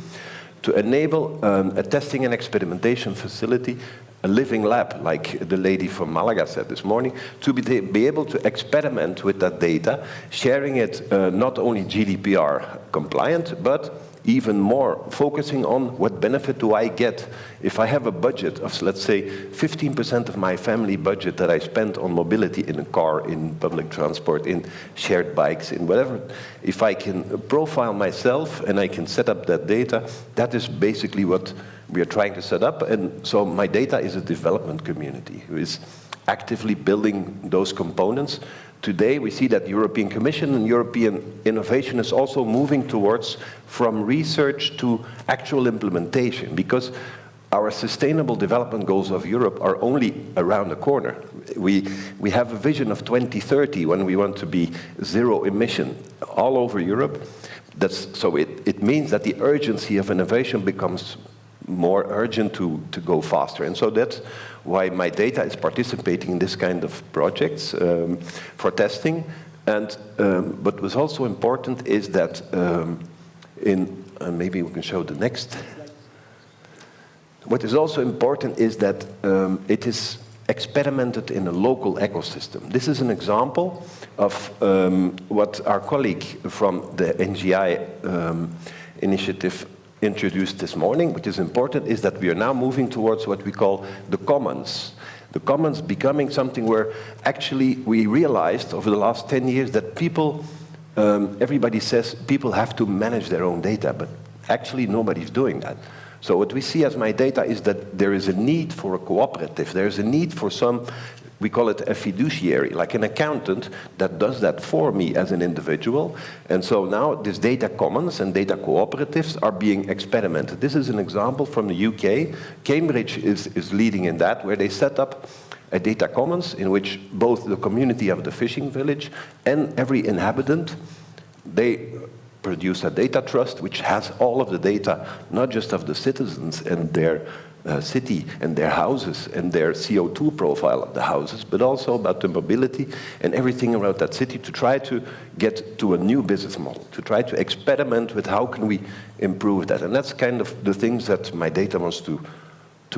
to enable a testing and experimentation facility, a living lab, like the lady from Malaga said this morning, to be able to experiment with that data, sharing it not only GDPR compliant, but even more focusing on what benefit do I get if I have a budget of, let's say, 15% of my family budget that I spend on mobility in a car, in public transport, in shared bikes, in whatever. If I can profile myself and I can set up that data, that is basically what we are trying to set up. And so my data is a development community who is actively building those components. Today, we see that the European Commission and European innovation is also moving towards from research to actual implementation, because our sustainable development goals of Europe are only around the corner. We have a vision of 2030 when we want to be zero emission all over Europe. So it means that the urgency of innovation becomes more urgent to go faster. And so that's why my data is participating in this kind of projects for testing. And what was also important is that maybe we can show the next. What is also important is that it is experimented in a local ecosystem. This is an example of what our colleague from the NGI initiative introduced this morning. Which is important is that we are now moving towards what we call the commons. The commons becoming something where actually we realized over the last 10 years that people, everybody says people have to manage their own data, but actually nobody's doing that. So what we see as my data is that there is a need for a cooperative. There is a need for some, we call it a fiduciary, like an accountant that does that for me as an individual. And so now this data commons and data cooperatives are being experimented. This is an example from the UK. Cambridge is leading in that, where they set up a data commons in which both the community of the fishing village and every inhabitant, they produce a data trust which has all of the data, not just of the citizens and their city and their houses and their CO2 profile of the houses, but also about the mobility and everything around that city, to try to get to a new business model, to try to experiment with how can we improve that. And that's kind of the things that my data wants to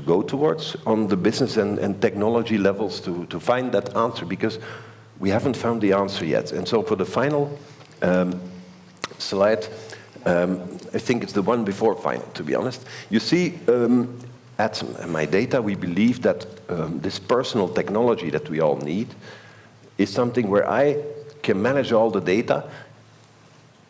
go towards on the business and technology levels to find that answer, because we haven't found the answer yet. And so for the final slide, I think it's the one before final, to be honest. You see, at my data, we believe that this personal technology that we all need is something where I can manage all the data,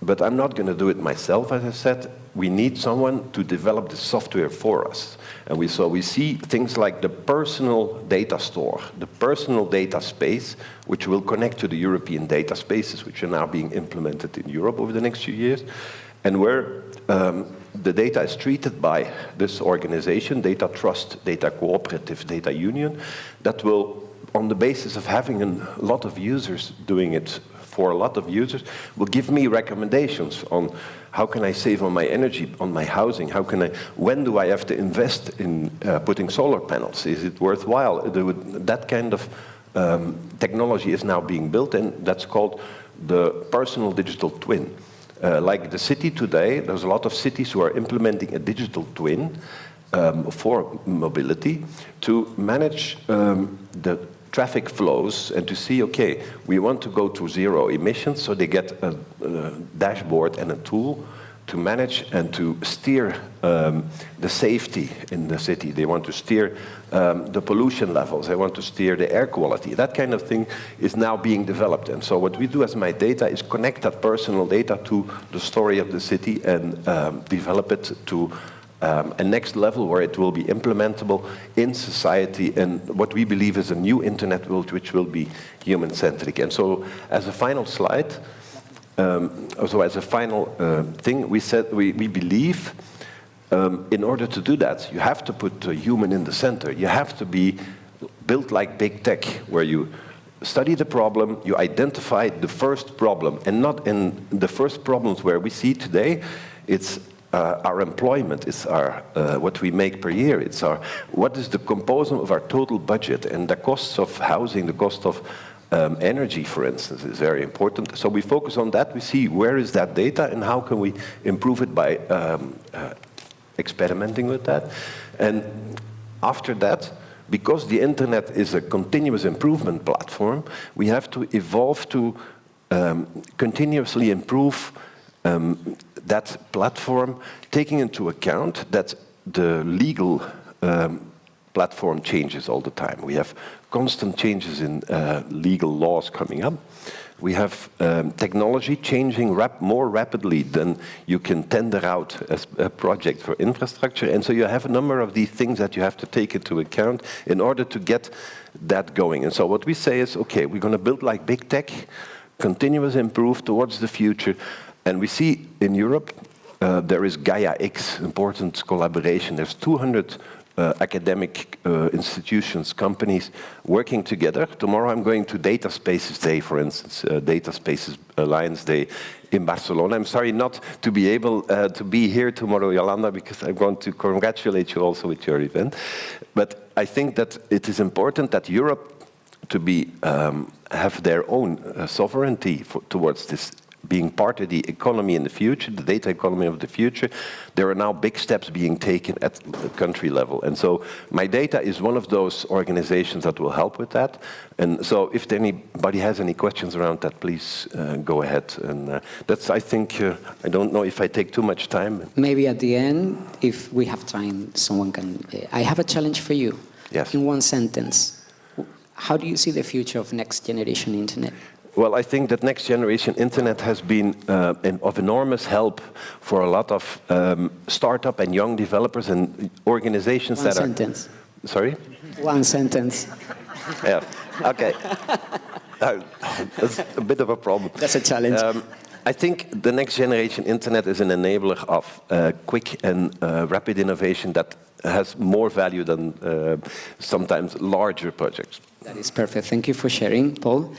but I'm not going to do it myself, as I said. We need someone to develop the software for us. And we see things like the personal data store, the personal data space, which will connect to the European data spaces, which are now being implemented in Europe over the next few years, and where the data is treated by this organization, Data Trust, Data Cooperative, Data Union, that will, on the basis of having a lot of users doing it for a lot of users, will give me recommendations on how can I save on my energy, on my housing, when do I have to invest in putting solar panels? Is it worthwhile? That kind of technology is now being built, and that's called the personal digital twin. Like the city today, there's a lot of cities who are implementing a digital twin for mobility to manage the traffic flows and to see, okay, we want to go to zero emissions, so they get a dashboard and a tool to manage and to steer the safety in the city. They want to steer the pollution levels. They want to steer the air quality. That kind of thing is now being developed. And so what we do as My Data is connect that personal data to the story of the city and develop it to a next level where it will be implementable in society, and what we believe is a new internet world which will be human-centric. And so as a final slide, as a final thing, we said we believe in order to do that, you have to put a human in the center. You have to be built like big tech, where you study the problem, you identify the first problem, and not in the first problems where we see today. It's our employment, it's our what we make per year, it's our what is the component of our total budget, and the costs of housing, the cost of energy, for instance, is very important. So we focus on that. We see where is that data and how can we improve it by experimenting with that. And after that, because the internet is a continuous improvement platform, we have to evolve to continuously improve that platform, taking into account that the legal platform changes all the time. We have constant changes in legal laws coming up. We have technology changing more rapidly than you can tender out as a project for infrastructure. And so you have a number of these things that you have to take into account in order to get that going. And so what we say is, okay, we're going to build like big tech, continuous improve towards the future. And we see in Europe, there is Gaia X, important collaboration. There's 200 academic institutions, companies working together. Tomorrow I'm going to Data Spaces Day, for instance, Data Spaces Alliance Day in Barcelona. I'm sorry not to be able to be here tomorrow, Yolanda, because I want to congratulate you also with your event. But I think that it is important that Europe to be have their own sovereignty towards this, being part of the economy in the future, the data economy of the future. There are now big steps being taken at the country level. And so My Data is one of those organizations that will help with that. And so if anybody has any questions around that, please go ahead. And that's, I think, I don't know if I take too much time. Maybe at the end, if we have time, someone can... I have a challenge for you. Yes. In one sentence. How do you see the future of next generation internet? Well, I think that next generation internet has been of enormous help for a lot of startup and young developers and organizations One sentence. Sorry? One sentence. Yeah, okay. That's a bit of a problem. That's a challenge. I think the next generation internet is an enabler of quick and rapid innovation that has more value than sometimes larger projects. That is perfect. Thank you for sharing, Paul.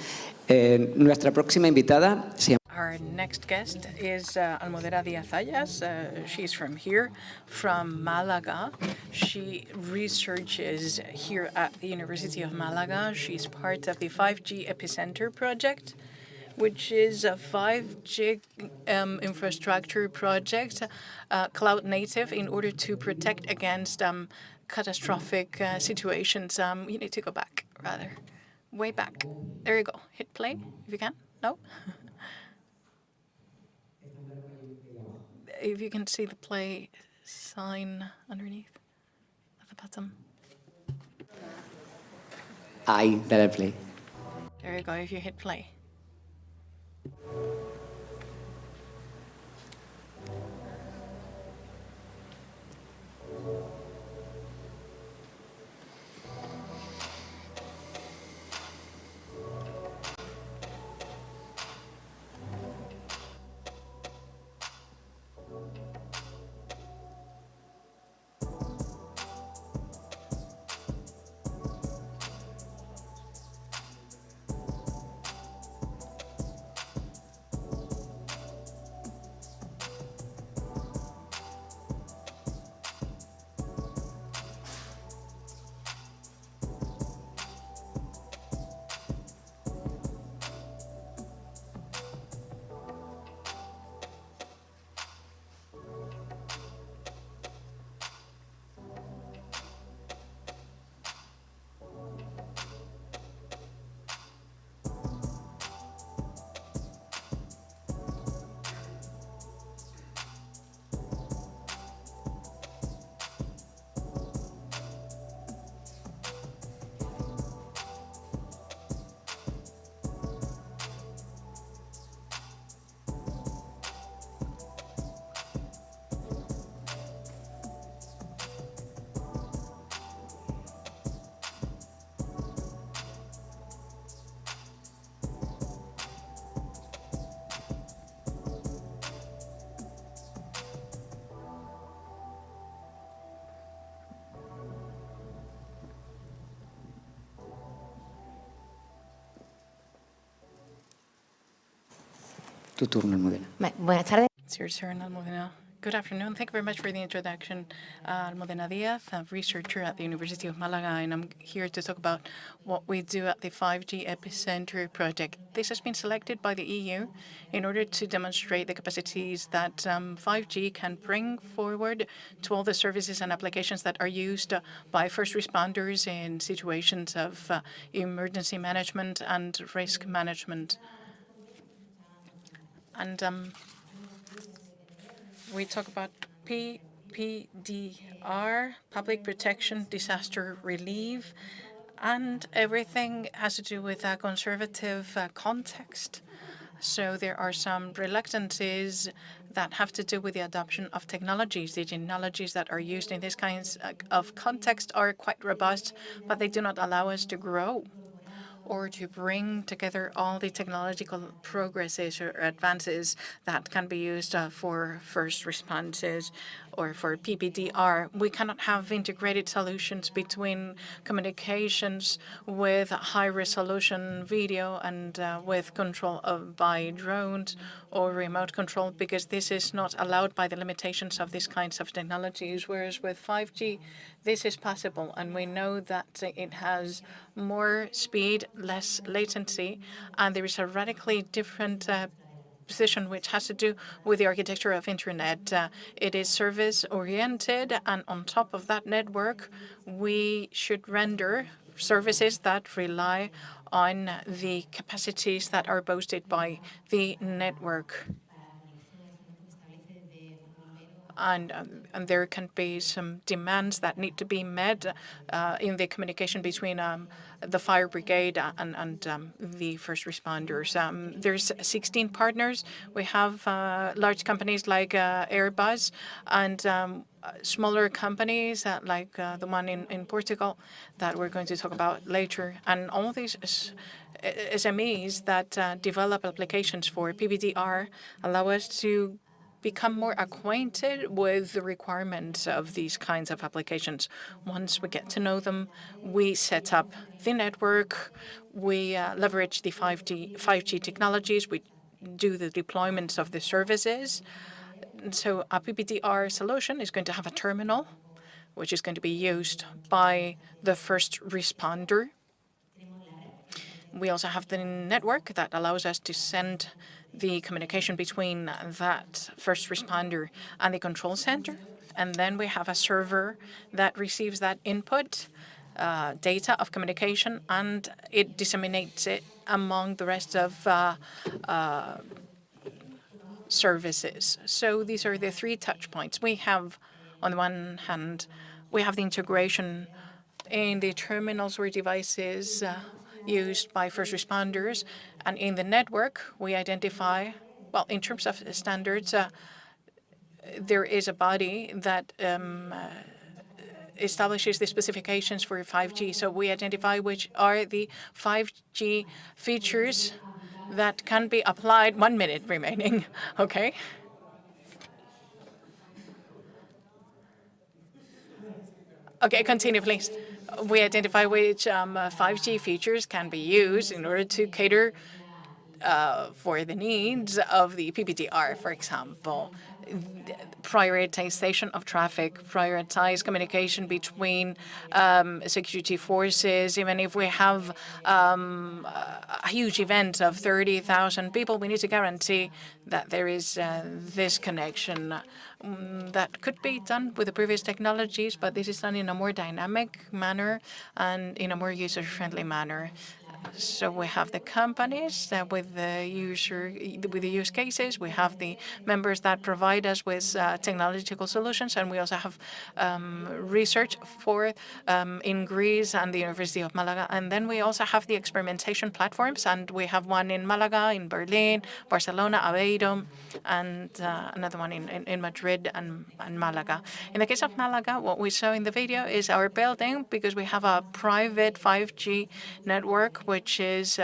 Nuestra próxima invitada se llama... Our next guest is Almudena Díaz-Ayas. She's from here, from Malaga. She researches here at the University of Malaga. She's part of the 5G Epicenter project, which is a 5G infrastructure project, cloud native, in order to protect against catastrophic situations. You need to go back, rather. Way back. There you go. Hit play, if you can. No? If you can see the play sign underneath at the bottom. Ahí, dale play. There you go, if you hit play. Tu turno, Almudena. Buenas tardes. It's your turn, Almudena. Good afternoon. Thank you very much for the introduction. Almudena Díaz, a researcher at the University of Malaga, and I'm here to talk about what we do at the 5G Epicenter project. This has been selected by the EU in order to demonstrate the capacities that 5G can bring forward to all the services and applications that are used by first responders in situations of emergency management and risk management. And we talk about PPDR, Public Protection Disaster Relief, and everything has to do with a conservative context. So there are some reluctances that have to do with the adoption of technologies. The technologies that are used in these kinds of context are quite robust, but they do not allow us to grow or to bring together all the technological progresses or advances that can be used for first responses or for PPDR. We cannot have integrated solutions between communications with high-resolution video and with control by drones or remote control, because this is not allowed by the limitations of these kinds of technologies, whereas with 5G, this is possible, and we know that it has more speed, less latency, and there is a radically different position which has to do with the architecture of internet. It is service-oriented, and on top of that network, we should render services that rely on the capacities that are boasted by the network. and there can be some demands that need to be met in the communication between the fire brigade and the first responders. There's 16 partners. We have large companies like Airbus and smaller companies like the one in Portugal that we're going to talk about later. And all these SMEs that develop applications for PBDR allow us to become more acquainted with the requirements of these kinds of applications. Once we get to know them, we set up the network, we leverage the 5G technologies, we do the deployments of the services. And so a PBDR solution is going to have a terminal, which is going to be used by the first responder. We also have the network that allows us to send the communication between that first responder and the control center. And then we have a server that receives that input data of communication, and it disseminates it among the rest of services. So these are the three touch points. We have, on the one hand, we have the integration in the terminals or devices used by first responders. And in the network, we identify, well, in terms of standards, there is a body that establishes the specifications for 5G. So we identify which are the 5G features that can be applied. 1 minute remaining, okay? Okay, continue, please. We identify which 5G features can be used in order to cater for the needs of the PBDR, for example. Prioritization of traffic, prioritize communication between security forces. Even if we have a huge event of 30,000 people, we need to guarantee that there is this connection. That could be done with the previous technologies, but this is done in a more dynamic manner and in a more user-friendly manner. So we have the companies with the use cases. We have the members that provide us with technological solutions, and we also have research for in Greece and the University of Malaga. And then we also have the experimentation platforms, and we have one in Malaga, in Berlin, Barcelona, Aveiro, and another one in Madrid and Malaga. In the case of Malaga, what we saw in the video is our building, because we have a private 5G network which is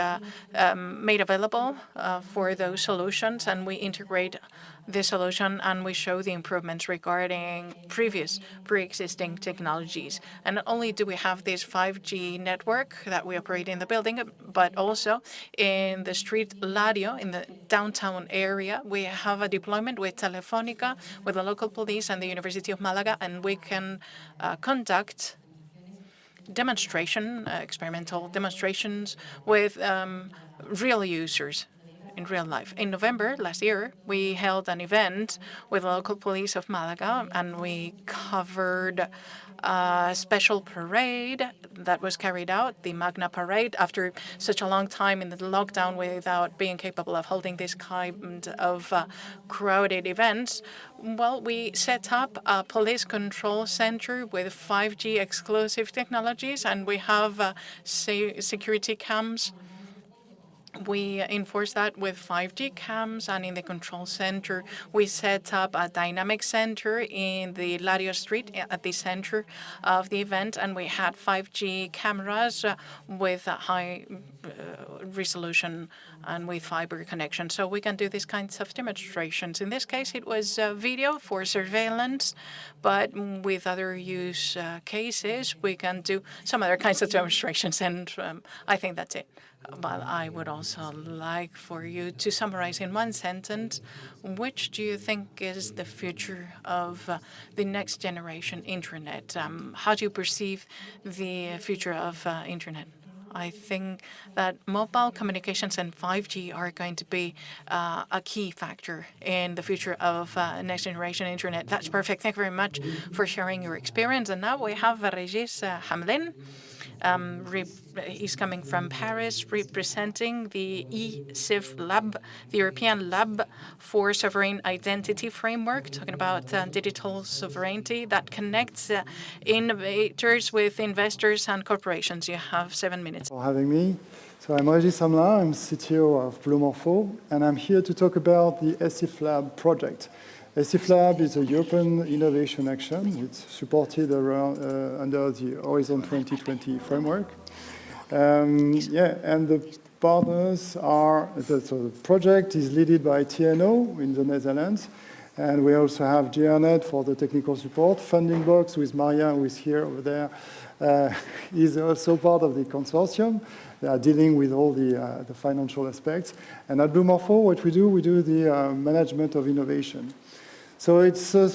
made available for those solutions, and we integrate the solution and we show the improvements regarding pre-existing technologies. And not only do we have this 5G network that we operate in the building, but also in the street Lario, in the downtown area, we have a deployment with Telefónica, with the local police and the University of Malaga, and we can conduct experimental demonstrations with real users in real life. In November last year, we held an event with the local police of Malaga, and we covered a special parade that was carried out, the Magna Parade, after such a long time in the lockdown without being capable of holding this kind of crowded events. Well, we set up a police control center with 5G exclusive technologies, and we have security cams. We enforce that with 5G cams, and in the control center, we set up a dynamic center in the Lario Street at the center of the event, and we had 5G cameras with high resolution and with fiber connection. So we can do these kinds of demonstrations. In this case, it was video for surveillance, but with other use cases, we can do some other kinds of demonstrations, and I think that's it. But I would also like for you to summarize in one sentence, which do you think is the future of the next generation internet? How do you perceive the future of internet? I think that mobile communications and 5G are going to be a key factor in the future of next generation internet. That's perfect. Thank you very much for sharing your experience. And now we have Régis Hamelin. He's coming from Paris, representing the eCiv Lab, the European Lab for Sovereign Identity Framework, talking about digital sovereignty that connects innovators with investors and corporations. You have 7 minutes. For having me. So I'm Régis Hamelin, I'm CTO of Blue Morpho, and I'm here to talk about the eCiv Lab project. eCiv Lab is a European innovation action. It's supported around, under the Horizon 2020 framework. And the partners are, so the project is led by TNO in the Netherlands, and we also have GRNet for the technical support. Funding Box with Maria, who is here over there, is also part of the consortium. They are dealing with all the financial aspects. And at Blue Morpho, what we do the management of innovation. So it's a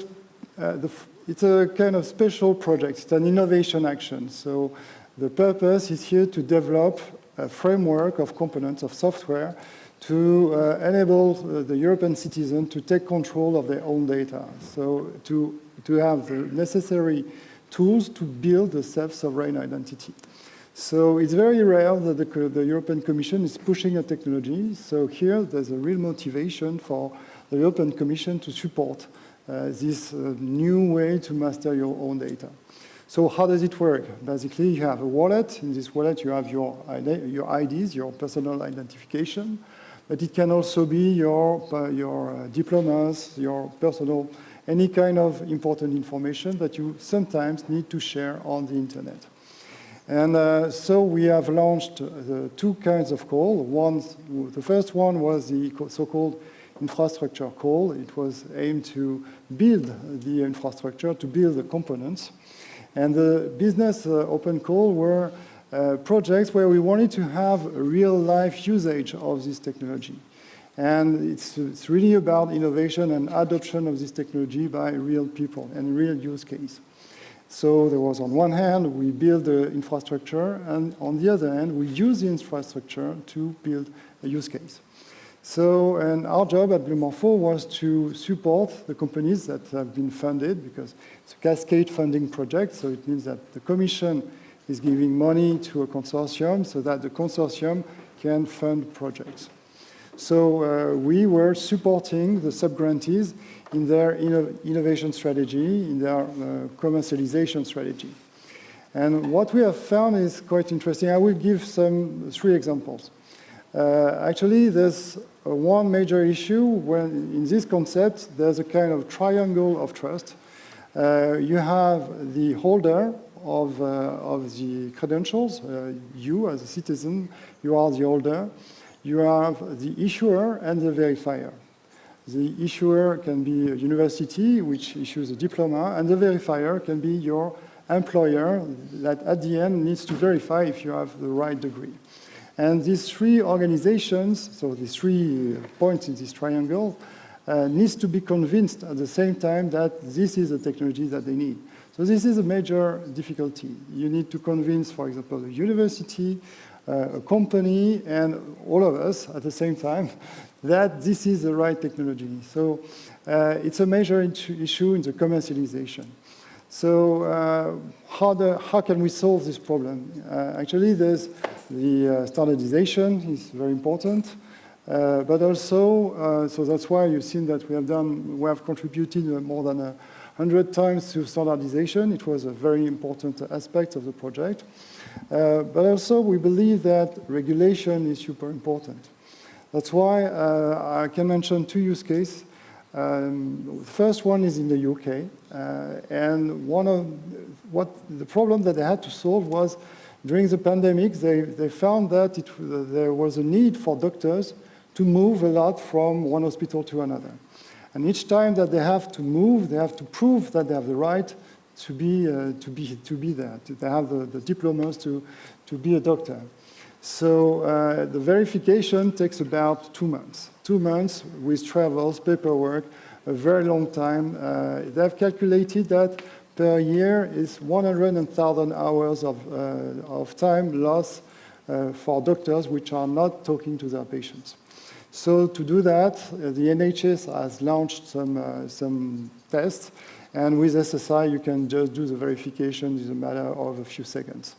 kind of special project. It's an innovation action. So the purpose is here to develop a framework of components of software to enable the European citizen to take control of their own data. So to have the necessary tools to build a self-sovereign identity. So it's very rare that the European Commission is pushing a technology. So here there's a real motivation for the European Commission to support this new way to master your own data. So how does it work? Basically, you have a wallet. In this wallet, you have your IDs, your personal identification. But it can also be your diplomas, your personal, any kind of important information that you sometimes need to share on the internet. And so we have launched two kinds of call. The first one was the so-called infrastructure call. It was aimed to build the infrastructure, to build the components. And the business open call were projects where we wanted to have a real-life usage of this technology. And it's really about innovation and adoption of this technology by real people and real use case. So there was, on one hand, we build the infrastructure, and on the other hand, we use the infrastructure to build a use case. So, and our job at Blue Morpho was to support the companies that have been funded, because it's a cascade funding project, so it means that the Commission is giving money to a consortium so that the consortium can fund projects. So we were supporting the sub-grantees in their innovation strategy, in their commercialization strategy. And what we have found is quite interesting. I will give three examples. Actually, there's one major issue when in this concept, there's a kind of triangle of trust. You have the holder of the credentials. You, as a citizen, you are the holder. You have the issuer and the verifier. The issuer can be a university, which issues a diploma, and the verifier can be your employer that at the end needs to verify if you have the right degree. And these three organizations, so these 3 points in this triangle, needs to be convinced at the same time that this is the technology that they need. So this is a major difficulty. You need to convince, for example, a university, a company, and all of us at the same time that this is the right technology. So it's a major issue in the commercialization. So how can we solve this problem? Actually, there's the standardization is very important, but also, so that's why you've seen that we have contributed more than 100 times to standardization. It was a very important aspect of the project. But also, we believe that regulation is super important. That's why I can mention 2 use cases. The first one is in the UK, and the problem that they had to solve was during the pandemic, they found that there was a need for doctors to move a lot from one hospital to another. And each time that they have to move, they have to prove that they have the right to be there. They have the diplomas to be a doctor. So the verification takes about 2 months. 2 months with travels, paperwork, a very long time. They've calculated that per year is 100,000 hours of time lost for doctors which are not talking to their patients. So to do that, the NHS has launched some tests, and with SSI you can just do the verification in a matter of a few seconds.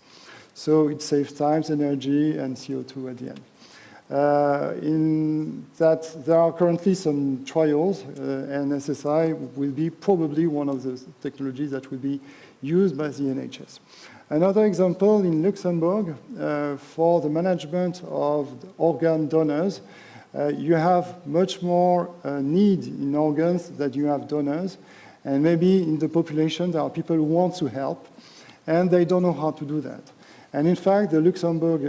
So it saves time, energy, and CO2 at the end. In that, there are currently some trials, and SSI will be probably one of the technologies that will be used by the NHS. Another example in Luxembourg, for the management of organ donors, you have much more need in organs than you have donors, and maybe in the population there are people who want to help, and they don't know how to do that. And in fact, the Luxembourg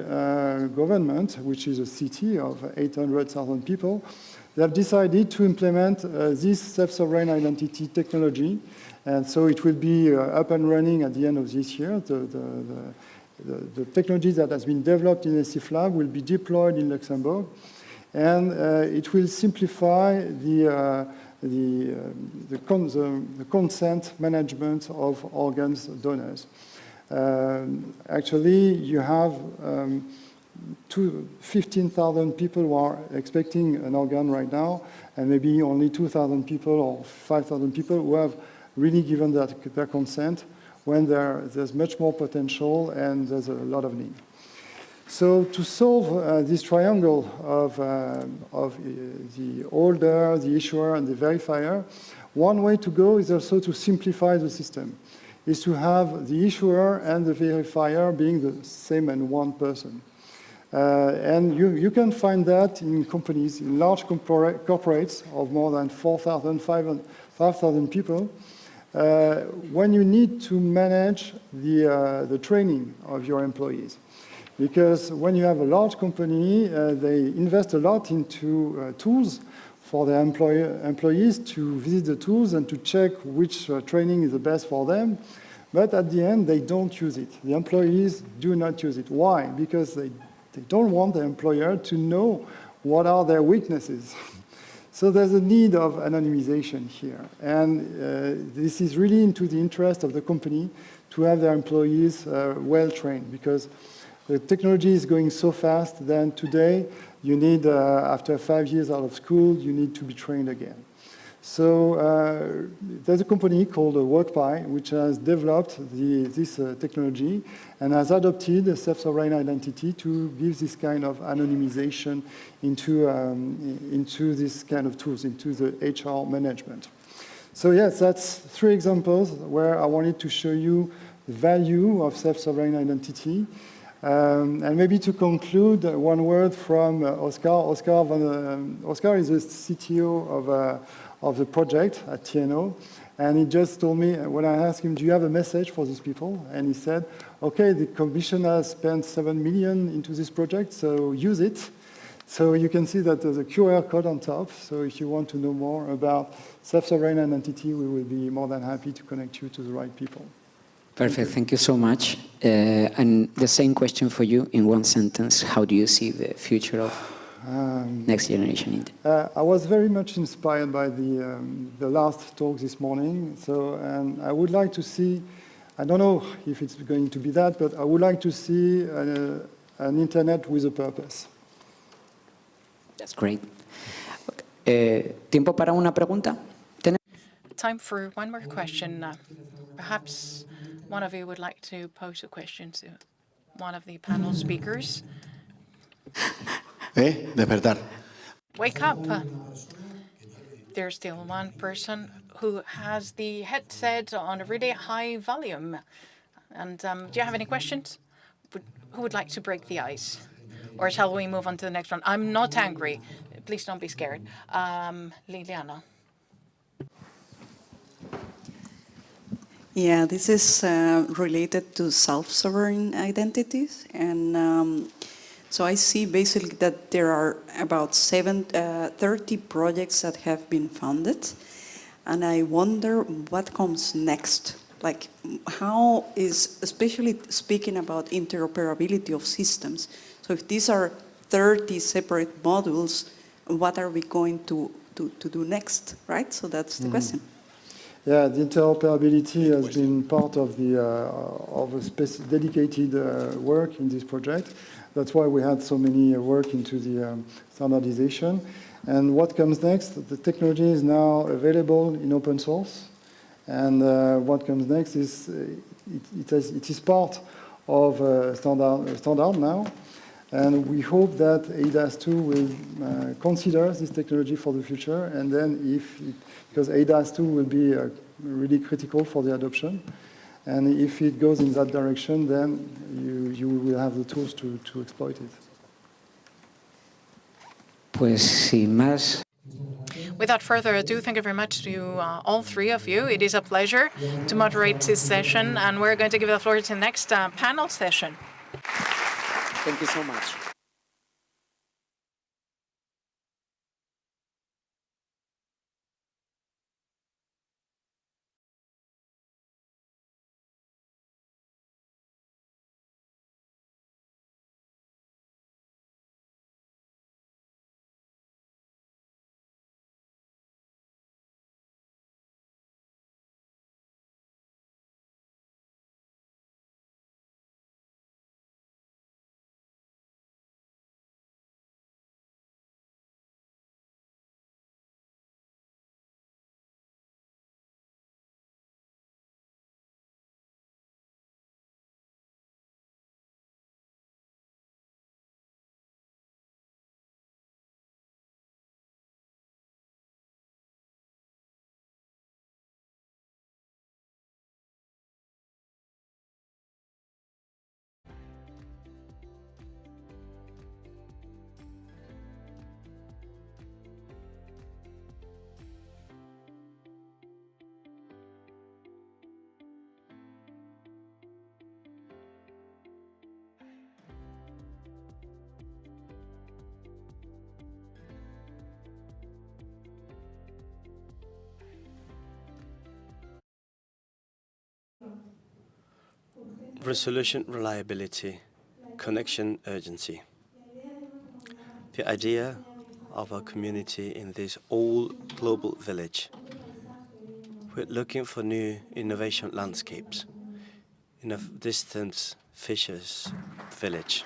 government, which is a city of 800,000 people, they have decided to implement this self-sovereign identity technology. And so it will be up and running at the end of this year. The technology that has been developed in ESIFLab will be deployed in Luxembourg. And it will simplify the consent management of organs donors. Actually, you have 15,000 people who are expecting an organ right now, and maybe only 2,000 people or 5,000 people who have really given their consent, when there's much more potential and there's a lot of need. So to solve this triangle of the holder, the issuer, and the verifier, one way to go is also to simplify the system, is to have the issuer and the verifier being the same and one person. And you can find that in companies, in large corporates of more than 4,000, 5,000 people, when you need to manage the training of your employees. Because when you have a large company, they invest a lot into tools for their employees to visit the tools and to check which training is the best for them. But at the end, they don't use it. The employees do not use it. Why? Because they don't want the employer to know what are their weaknesses. So there's a need of anonymization here. And this is really into the interest of the company to have their employees well trained, because the technology is going so fast that today you need, after 5 years out of school, you need to be trained again. So there's a company called WorkPy, which has developed this technology and has adopted a self-sovereign identity to give this kind of anonymization into this kind of tools, into the HR management. So yes, that's 3 examples where I wanted to show you the value of self-sovereign identity. And maybe to conclude, one word from Oscar. Oscar is the CTO of the project at TNO, and he just told me, when I asked him, do you have a message for these people? And he said, okay, the commission has spent 7 million into this project, so use it. So you can see that there's a QR code on top, so if you want to know more about self-sovereign identity, we will be more than happy to connect you to the right people. Perfect, thank you so much. And the same question for you in one sentence. How do you see the future of next generation internet? I was very much inspired by the last talk this morning. So I would like to see, I don't know if it's going to be that, but I would like to see an internet with a purpose. That's great. ¿Tiempo para una pregunta? Time for one more question. Perhaps one of you would like to pose a question to one of the panel speakers. Despertar. Wake up. There's still one person who has the headset on a really high volume. And do you have any questions? Who would like to break the ice? Or shall we move on to the next one? I'm not angry. Please don't be scared. Liliana. Yeah, this is related to self-sovereign identities. And so I see basically that there are about 30 projects that have been funded. And I wonder what comes next. Like, how is, especially speaking about interoperability of systems, so if these are 30 separate modules, what are we going to do next, right? So that's the question. Yeah, the interoperability has been part of the dedicated work in this project. That's why we had so many work into the standardization. And what comes next? The technology is now available in open source. And what comes next is it is part of standard now. And we hope that ADAS2 will consider this technology for the future. And then because ADAS2 will be really critical for the adoption. And if it goes in that direction, then you will have the tools to exploit it. Pues sin más. Without further ado, thank you very much to all three of you. It is a pleasure to moderate this session, and we're going to give the floor to the next panel session. Thank you so much. Resolution reliability, connection urgency. The idea of a community in this all-global village. We're looking for new innovation landscapes in a distant fisher's village.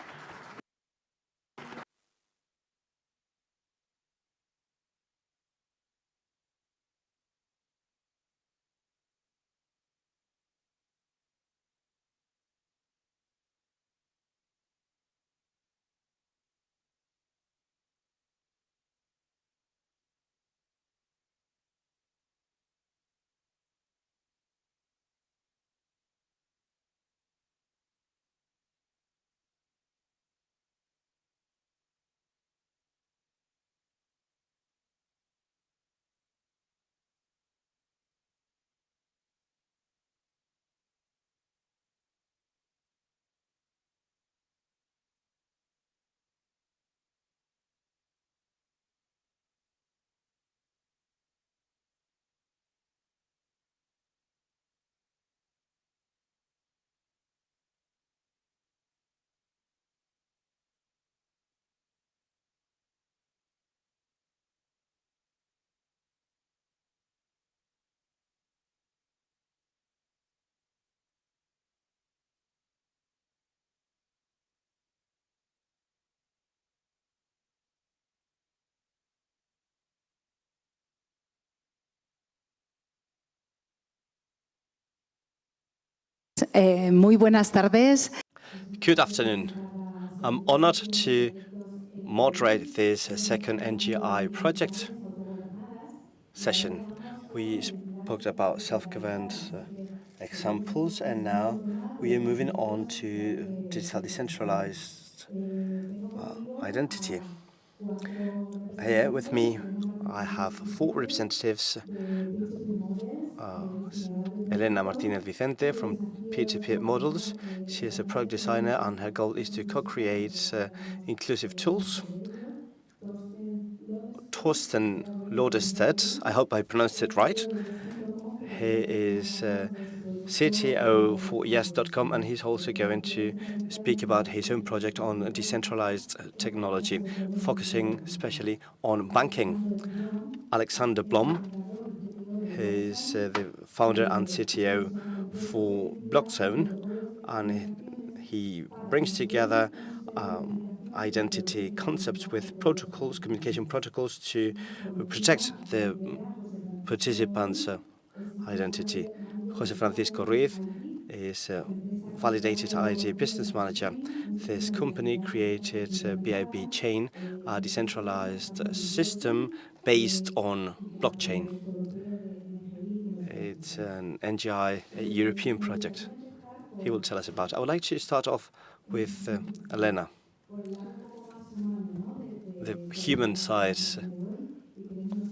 Muy buenas tardes. Good afternoon. I'm honored to moderate this second NGI project session. We spoke about self-governed examples, and now we are moving on to digital decentralized identity. Here with me, I have four representatives. Elena Martinez Vicente from Peer-to-Peer Models. She is a product designer, and her goal is to co-create inclusive tools. Torsten Lodestedt, I hope I pronounced it right. He is CTO for yes.com, and he's also going to speak about his own project on decentralized technology, focusing especially on banking. Alexander Blom, he's the founder and CTO for Blockzone, and he brings together identity concepts with protocols, communication protocols to protect the participants' identity. Jose Francisco Ruiz is a validated IT business manager. This company created BIB Chain, a decentralized system based on blockchain. It's an NGI European project. He will tell us about it. I would like to start off with Elena, the human side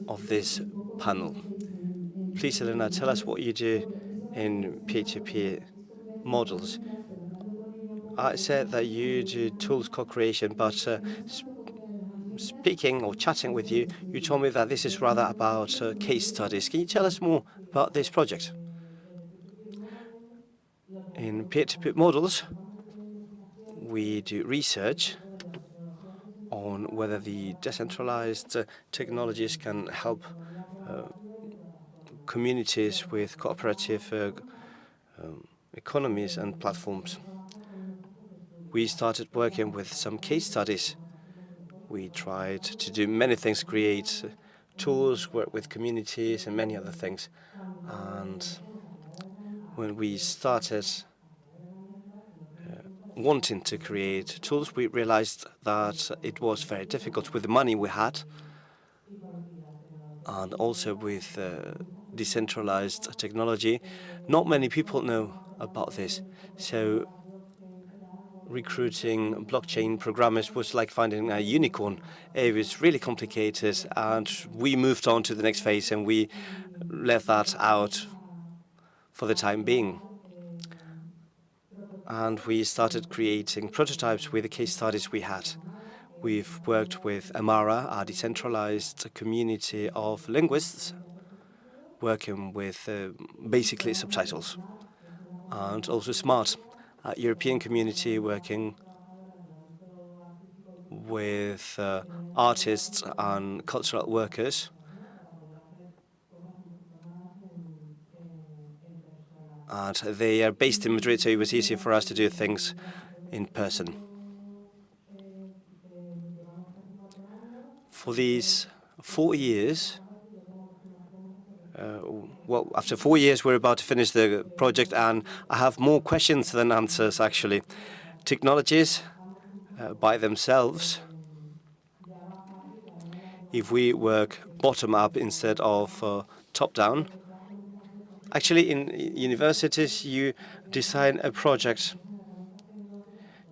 of this panel. Please, Elena, tell us what you do in peer-to-peer models. I said that you do tools co-creation, but speaking or chatting with you, you told me that this is rather about case studies. Can you tell us more about this project? In peer-to-peer models, we do research on whether the decentralized technologies can help communities with cooperative economies and platforms. We started working with some case studies. We tried to do many things, create tools, work with communities, and many other things. And when we started wanting to create tools, we realized that it was very difficult with the money we had, and also with decentralized technology. Not many people know about this. So recruiting blockchain programmers was like finding a unicorn. It was really complicated, and we moved on to the next phase, and we left that out for the time being. And we started creating prototypes with the case studies we had. We've worked with Amara, a decentralized community of linguists, working with basically subtitles, and also Smart, a European community working with artists and cultural workers. And they are based in Madrid, so it was easier for us to do things in person. For these 4 years, well, after 4 years, we're about to finish the project, and I have more questions than answers, actually. Technologies by themselves, if we work bottom-up instead of top-down, actually, in universities, you design a project.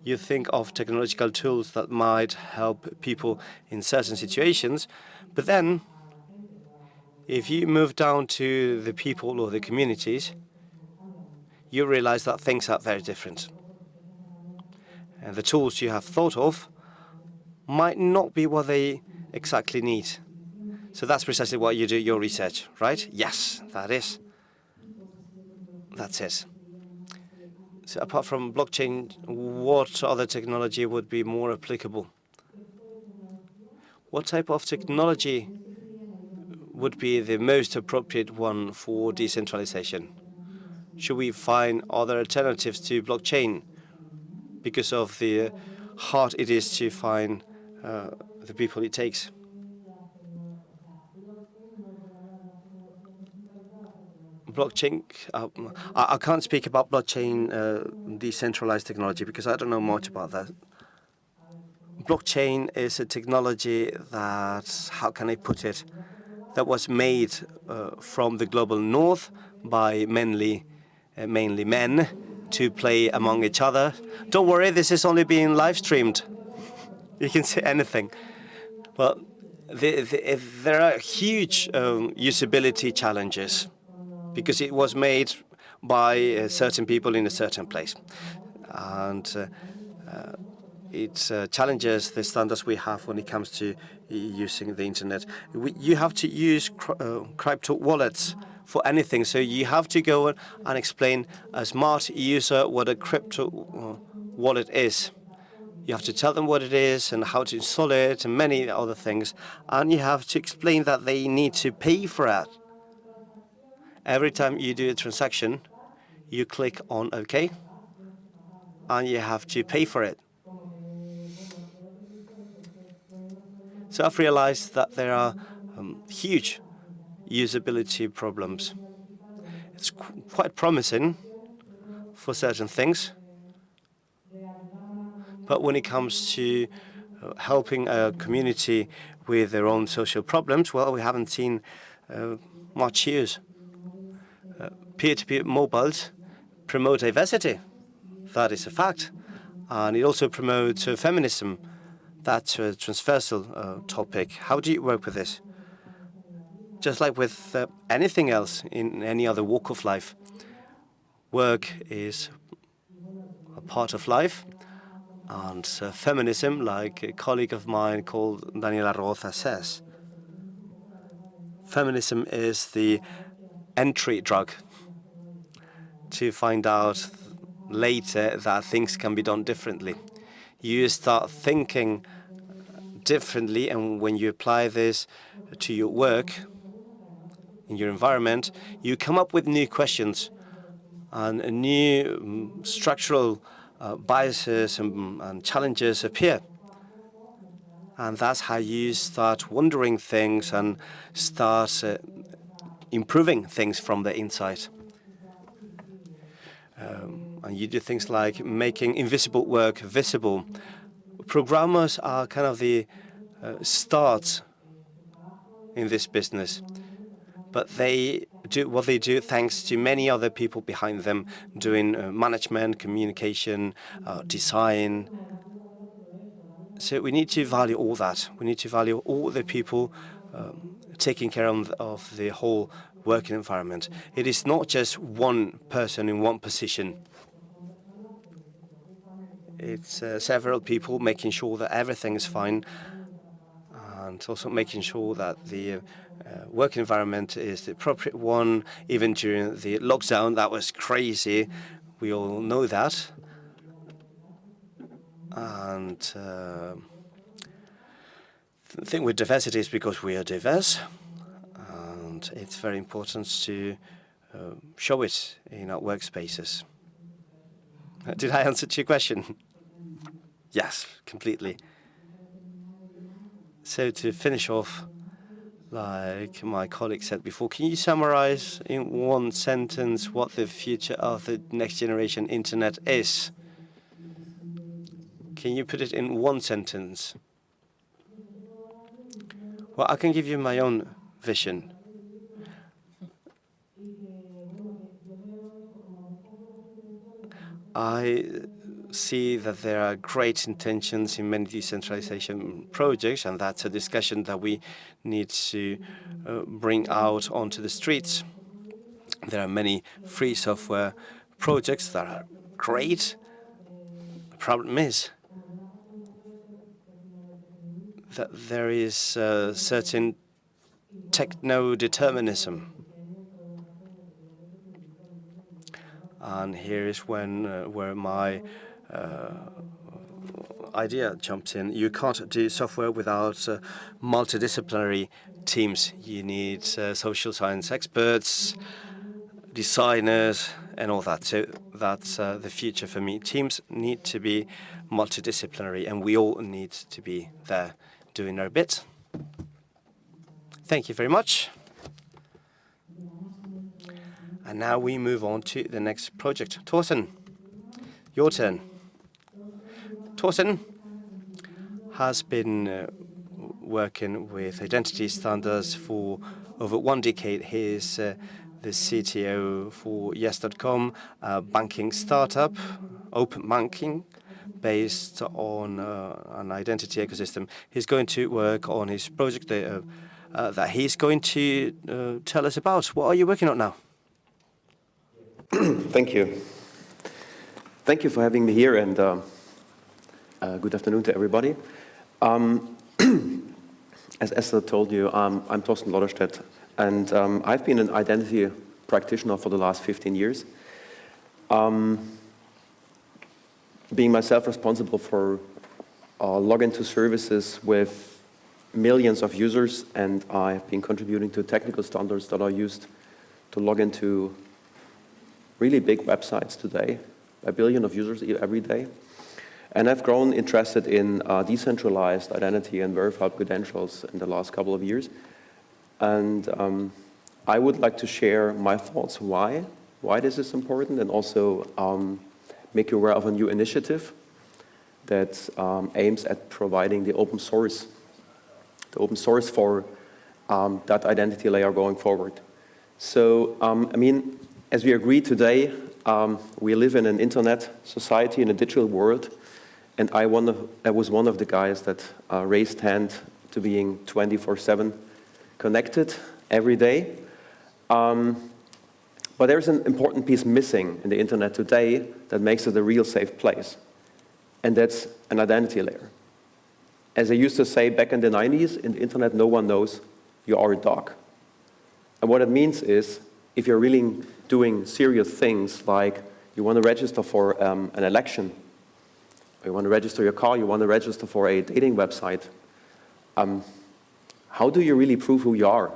You think of technological tools that might help people in certain situations, but then if you move down to the people or the communities, you realize that things are very different. And the tools you have thought of might not be what they exactly need. So that's precisely what you do your research, right? Yes, that is. That's it. So apart from blockchain, what other technology would be more applicable? What type of technology would be the most appropriate one for decentralization? Should we find other alternatives to blockchain because of the hard it is to find the people it takes? Blockchain, I can't speak about blockchain decentralized technology because I don't know much about that. Blockchain is a technology that, how can I put it, that was made from the global north by mainly men to play among each other. Don't worry, this is only being live streamed. You can say anything. Well, there are huge usability challenges because it was made by certain people in a certain place. And it challenges the standards we have when it comes to using the internet. You have to use crypto wallets for anything, so you have to go and explain a smart user what a crypto wallet is. You have to tell them what it is and how to install it and many other things, and you have to explain that they need to pay for it. Every time you do a transaction, you click on OK, and you have to pay for it. So I've realized that there are huge usability problems. It's quite promising for certain things, but when it comes to helping a community with their own social problems, well, we haven't seen much use. Peer-to-peer mobiles promote diversity. That is a fact. And it also promotes feminism. That's a transversal topic. How do you work with this? Just like with anything else in any other walk of life, work is a part of life. And feminism, like a colleague of mine called Daniela Roza says, feminism is the entry drug to find out later that things can be done differently. You start thinking differently, and when you apply this to your work, in your environment, you come up with new questions and new structural biases and challenges appear. And that's how you start wondering things and start improving things from the inside. And you do things like making invisible work visible. Programmers are kind of the start in this business, but they do what they do thanks to many other people behind them doing management, communication, design. So we need to value all that. We need to value all the people taking care of the whole working environment. It is not just one person in one position. It's several people making sure that everything is fine, and also making sure that the work environment is the appropriate one. Even during the lockdown, that was crazy. We all know that. And the thing with diversity is because we are diverse, and it's very important to show it in our workspaces. Did I answer to your question? Yes, completely. So to finish off, like my colleague said before, can you summarize in one sentence what the future of the next generation internet is? Can you put it in one sentence? Well, I can give you my own vision. I see that there are great intentions in many decentralization projects, and that's a discussion that we need to bring out onto the streets. There are many free software projects that are great. The problem is that there is certain techno-determinism. And here is where my idea jumps in. You can't do software without multidisciplinary teams. You need social science experts, designers, and all that. So that's the future for me. Teams need to be multidisciplinary, and we all need to be there doing our bit. Thank you very much. And now we move on to the next project. Thorsten, your turn. Thorsten has been working with identity standards for over 1 decade. He is the CTO for Yes.com, a banking startup, open banking, based on an identity ecosystem. He's going to work on his project that he's going to tell us about. What are you working on now? Thank you. Thank you for having me here, and good afternoon to everybody. As Esther told you, I'm Thorsten Lodderstedt, and I've been an identity practitioner for the last 15 years. Being myself responsible for login to services with millions of users, and I've been contributing to technical standards that are used to log into really big websites today, 1 billion of users every day. And I've grown interested in decentralized identity and verifiable credentials in the last couple of years. And I would like to share my thoughts why this is important, and also make you aware of a new initiative that aims at providing the open source for that identity layer going forward. So, I mean, as we agreed today, we live in an internet society, in a digital world, and I was one of the guys that raised hand to being 24/7 connected every day. But there's an important piece missing in the internet today that makes it a real safe place, and that's an identity layer. As I used to say back in the 90s, in the internet, no one knows you are a dog. And what it means is, if you're really doing serious things, like you want to register for an election, or you want to register your car, you want to register for a dating website, how do you really prove who you are,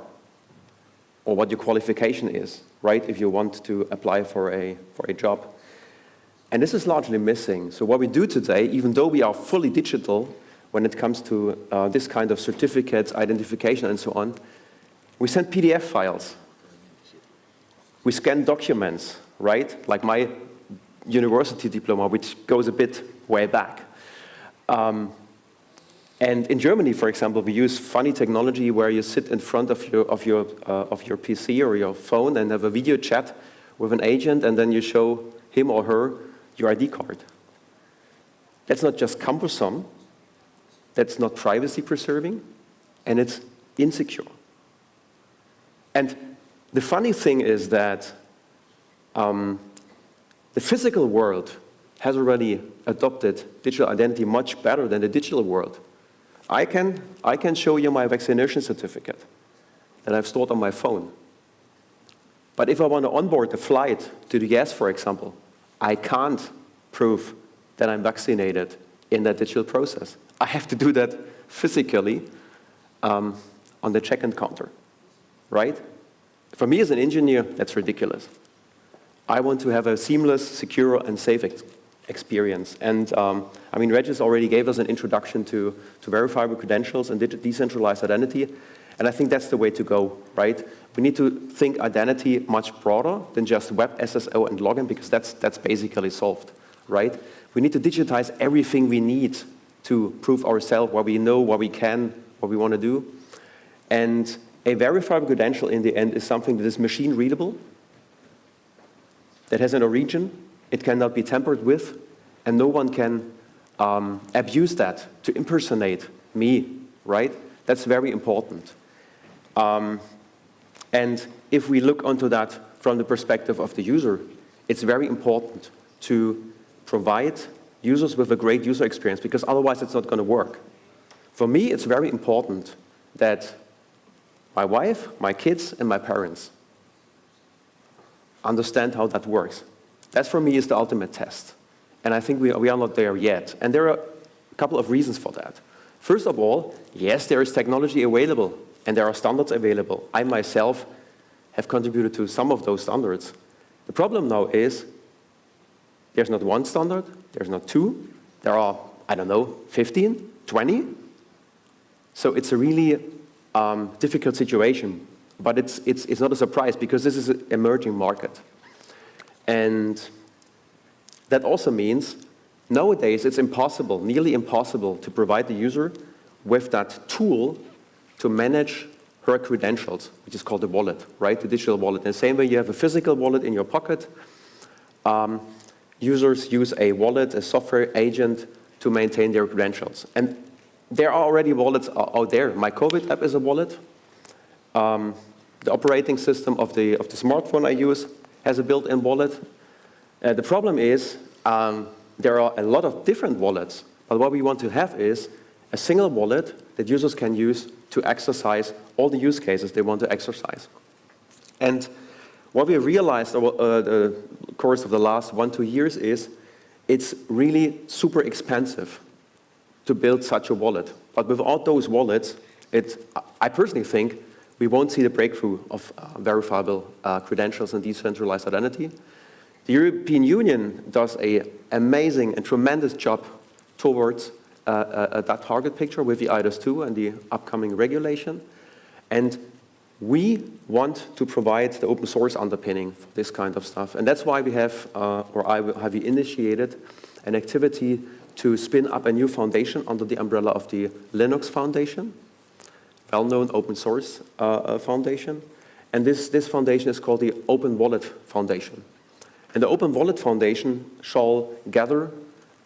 or what your qualification is, right, if you want to apply for a job? And this is largely missing. So what we do today, even though we are fully digital when it comes to this kind of certificates, identification, and so on, we send PDF files. We scan documents, right, like my university diploma, which goes a bit way back. And in Germany, for example, we use funny technology where you sit in front of your PC or your phone and have a video chat with an agent, and then you show him or her your ID card. That's not just cumbersome, that's not privacy preserving, and it's insecure. And the funny thing is that the physical world has already adopted digital identity much better than the digital world. I can show you my vaccination certificate that I've stored on my phone. But if I want to onboard a flight to the US, for example, I can't prove that I'm vaccinated in that digital process. I have to do that physically on the check-in counter, right? For me as an engineer, that's ridiculous. I want to have a seamless, secure, and safe experience. And I mean, Regis already gave us an introduction to verifiable credentials and decentralized identity. And I think that's the way to go, right? We need to think identity much broader than just web SSO and login, because that's basically solved, right? We need to digitize everything we need to prove ourselves, what we know, what we can, what we want to do. And a verifiable credential in the end is something that is machine readable, that has an origin, it cannot be tampered with, and no one can abuse that to impersonate me, right? That's very important. And if we look onto that from the perspective of the user, it's very important to provide users with a great user experience, because otherwise it's not going to work. For me, it's very important that my wife, my kids, and my parents understand how that works. That, for me, is the ultimate test. And I think we are not there yet. And there are a couple of reasons for that. First of all, yes, there is technology available, and there are standards available. I myself have contributed to some of those standards. The problem now is there's not one standard, there's not two, there are, I don't know, 15, 20. So it's a really difficult situation. But it's not a surprise, because this is an emerging market. And that also means nowadays it's impossible, nearly impossible, to provide the user with that tool to manage her credentials, which is called the wallet, right? The digital wallet. In the same way you have a physical wallet in your pocket, users use a wallet, a software agent, to maintain their credentials. And there are already wallets out there. My COVID app is a wallet. The operating system of the smartphone I use has a built-in wallet. The problem is there are a lot of different wallets, but what we want to have is a single wallet that users can use to exercise all the use cases they want to exercise. And what we realized over the course of the last 1-2 years is it's really super expensive to build such a wallet. But without those wallets, I personally think we won't see the breakthrough of verifiable credentials and decentralized identity. The European Union does an amazing and tremendous job towards that target picture with the IDOS 2 and the upcoming regulation. And we want to provide the open source underpinning for this kind of stuff. And that's why we have, or I have initiated an activity to spin up a new foundation under the umbrella of the Linux Foundation, well-known open source foundation. And this foundation is called the Open Wallet Foundation. And the Open Wallet Foundation shall gather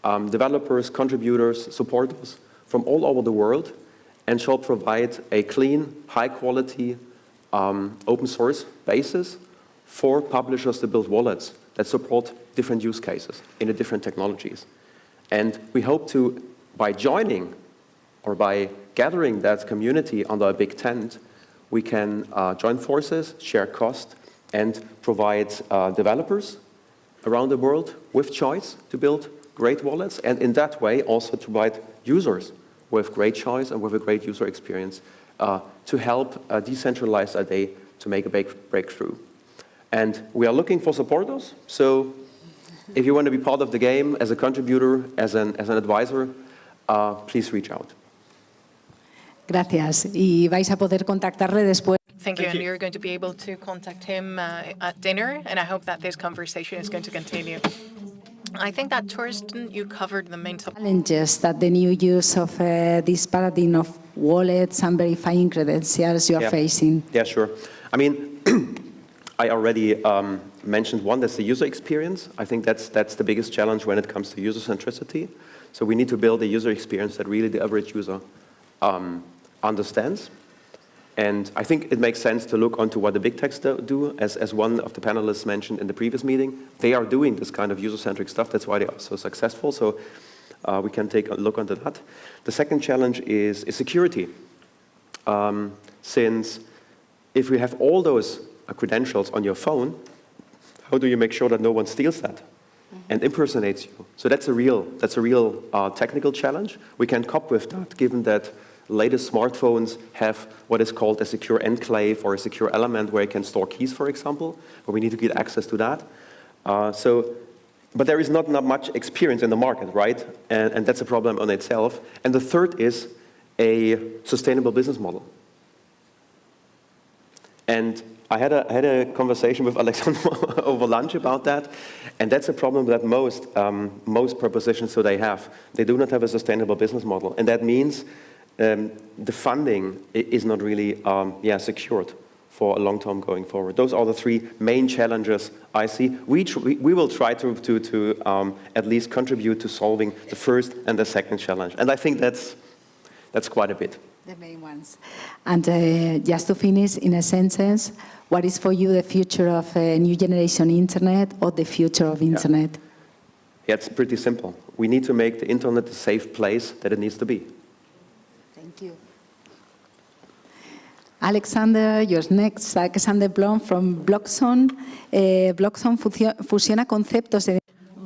developers, contributors, supporters from all over the world and shall provide a clean, high-quality open source basis for publishers to build wallets that support different use cases in the different technologies. And we hope to, by joining or by gathering that community under a big tent, we can join forces, share cost, and provide developers around the world with choice to build great wallets, and in that way also to provide users with great choice and with a great user experience to help decentralize a day to make a big breakthrough. And we are looking for supporters, so if you want to be part of the game as a contributor, as an advisor, please reach out. Gracias. Y vais a poder contactarle después. Thank you, and you're going to be able to contact him at dinner, and I hope that this conversation is going to continue. I think that, Torsten, you covered the main Challenges that the new use of this paradigm of wallets and verifying credentials you are facing. Yeah, sure. I mean, I already mentioned one, that's the user experience. I think that's the biggest challenge when it comes to user centricity. So we need to build a user experience that really the average user understands. And I think it makes sense to look onto what the big techs do. As one of the panelists mentioned in the previous meeting, they are doing this kind of user-centric stuff. That's why they are so successful. So we can take a look onto that. The second challenge is security. Since if you have all those credentials on your phone, how do you make sure that no one steals that and impersonates you? So that's a real technical challenge. We can cope with that, given that latest smartphones have what is called a secure enclave or a secure element where you can store keys, for example, but we need to get access to that. But there is not much experience in the market, right? And that's a problem on itself. And the third is a sustainable business model. And I had a conversation with Alexander over lunch about that, and that's a problem that most propositions today have. They do not have a sustainable business model, and that means the funding is not really secured for a long term going forward. Those are the three main challenges I see. We will try to at least contribute to solving the first and the second challenge, and I think that's quite a bit. The main ones. And just to finish, in a sentence, what is for you the future of new generation internet or the future of internet? Yeah, it's pretty simple. We need to make the internet the safe place that it needs to be. Thank you. Alexander, you're next. Alexander Blom from Blockzone. Blockzone fusiona conceptos de...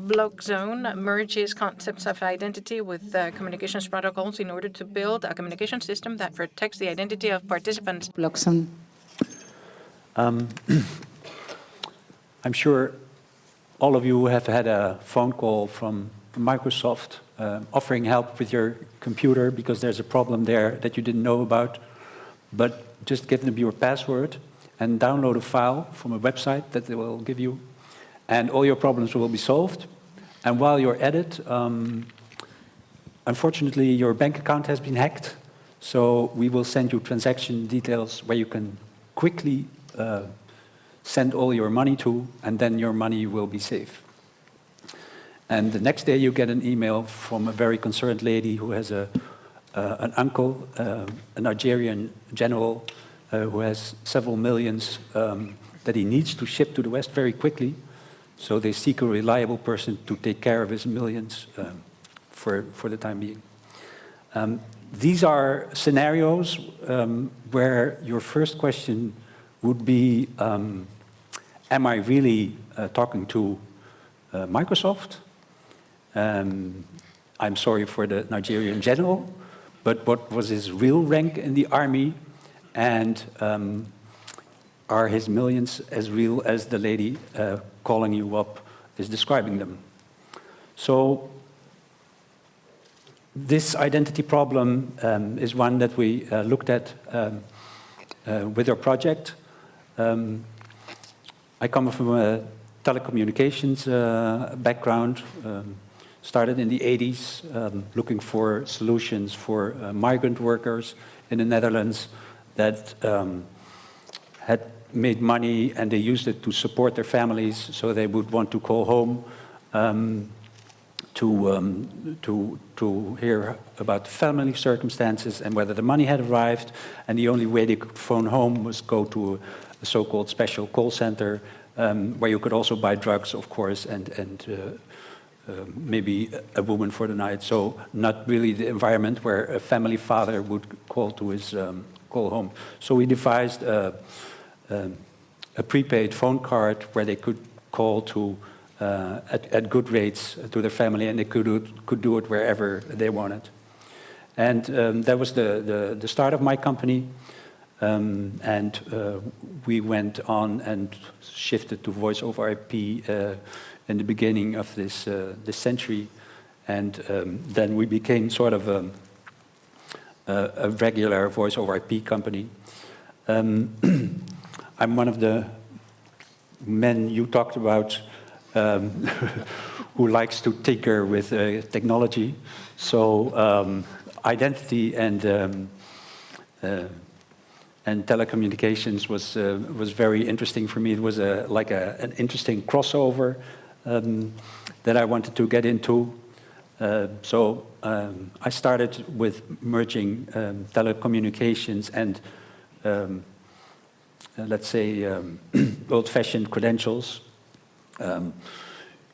Blockzone merges concepts of identity with communications protocols in order to build a communication system that protects the identity of participants. Blockzone. I'm sure all of you have had a phone call from Microsoft offering help with your computer because there's a problem there that you didn't know about. But just give them your password and download a file from a website that they will give you, and all your problems will be solved. And while you're at it, unfortunately, your bank account has been hacked. So we will send you transaction details where you can quickly send all your money to, and then your money will be safe. And the next day, you get an email from a very concerned lady who has an uncle, a Nigerian general, who has several millions that he needs to ship to the West very quickly. So they seek a reliable person to take care of his millions for the time being. These are scenarios where your first question would be, am I really talking to Microsoft? I'm sorry for the Nigerian general, but what was his real rank in the army? And are his millions as real as the lady calling you up is describing them? So this identity problem is one that we looked at with our project. I come from a telecommunications background, started in the 80s looking for solutions for migrant workers in the Netherlands that had made money and they used it to support their families, so they would want to call home to hear about the family circumstances and whether the money had arrived, and the only way they could phone home was go to a so-called special call center where you could also buy drugs, of course, and maybe a woman for the night. So not really the environment where a family father would call to his call home. So we devised a prepaid phone card where they could call to at good rates to their family, and they could do it wherever they wanted. And that was the start of my company. And we went on and shifted to voice over IP in the beginning of this century, and then we became sort of a regular voice over IP company. I'm one of the men you talked about who likes to tinker with technology. So identity and telecommunications was very interesting for me. It was like an interesting crossover that I wanted to get into. So I started with merging telecommunications and let's say old-fashioned credentials.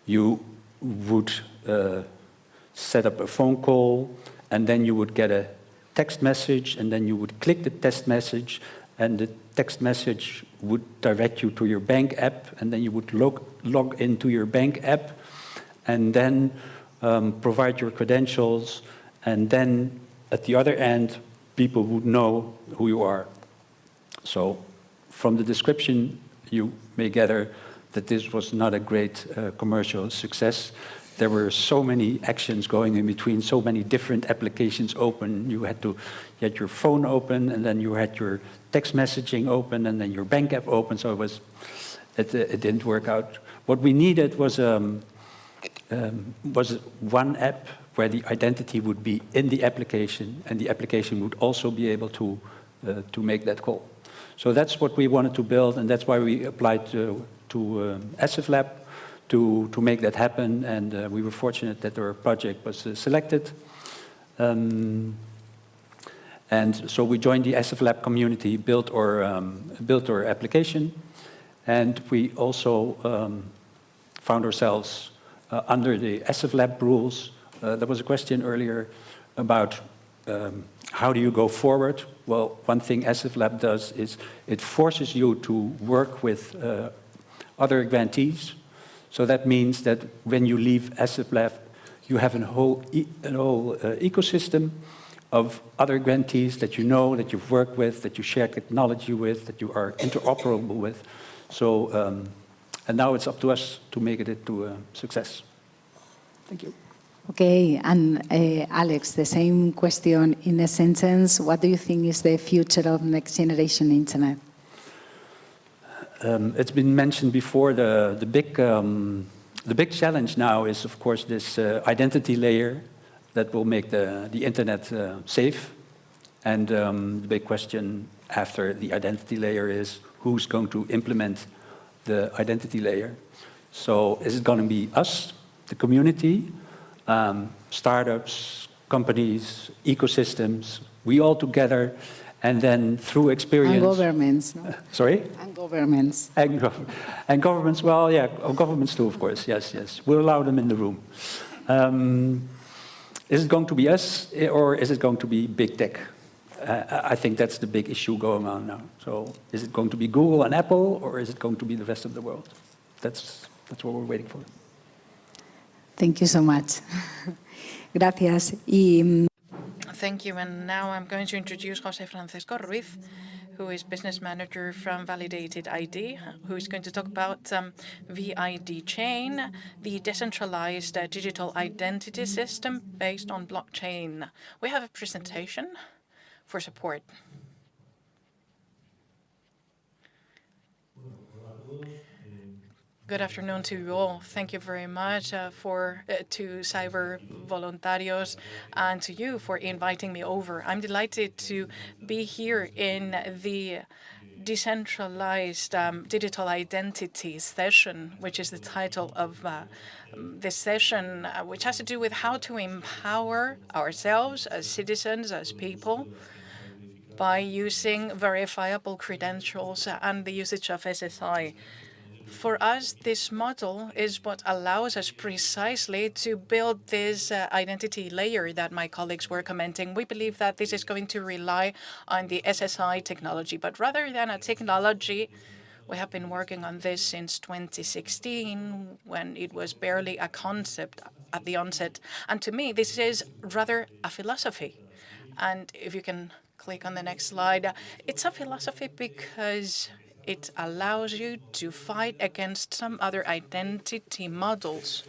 You would set up a phone call, and then you would get a text message, and then you would click the text message, and the text message would direct you to your bank app, and then you would log into your bank app, and then provide your credentials, and then at the other end, people would know who you are. So from the description, you may gather that this was not a great commercial success. There were so many actions going in between, so many different applications open. You had your phone open, and then you had your text messaging open, and then your bank app open. So it didn't work out. What we needed was one app where the identity would be in the application, and the application would also be able to make that call. So that's what we wanted to build, and that's why we applied to EsifLab to make that happen, and we were fortunate that our project was selected. And so we joined the EsifLab community, built our application, and we also found ourselves under the EsifLab rules. There was a question earlier about how do you go forward? Well, one thing EsifLab does is it forces you to work with other grantees. So that means that when you leave EsifLab, you have a whole ecosystem of other grantees that you know, that you've worked with, that you share technology with, that you are interoperable with. So, and now it's up to us to make it into a success. Thank you. Okay, and Alex, the same question in a sentence. What do you think is the future of next generation internet? It's been mentioned before. The big challenge now is, of course, this identity layer that will make the internet safe. And the big question after the identity layer is who's going to implement the identity layer. So is it going to be us, the community, startups, companies, ecosystems, we all together? And then through experience... And governments. No? Sorry? And governments. And governments, well, yeah, governments too, of course, yes. We'll allow them in the room. Is it going to be us, or is it going to be big tech? I think that's the big issue going on now. So is it going to be Google and Apple, or is it going to be the rest of the world? That's what we're waiting for. Thank you so much. Gracias. Thank you, and now I'm going to introduce José Francisco Ruiz, who is business manager from Validated ID, who is going to talk about VID chain, the decentralized digital identity system based on blockchain. We have a presentation for support. Good afternoon to you all. Thank you very much to Cyber Voluntarios and to you for inviting me over. I'm delighted to be here in the decentralized digital identity session, which is the title of this session, which has to do with how to empower ourselves as citizens, as people, by using verifiable credentials and the usage of SSI. For us, this model is what allows us precisely to build this identity layer that my colleagues were commenting. We believe that this is going to rely on the SSI technology, but rather than a technology, we have been working on this since 2016, when it was barely a concept at the onset. And to me, this is rather a philosophy. And if you can click on the next slide, it's a philosophy because it allows you to fight against some other identity models.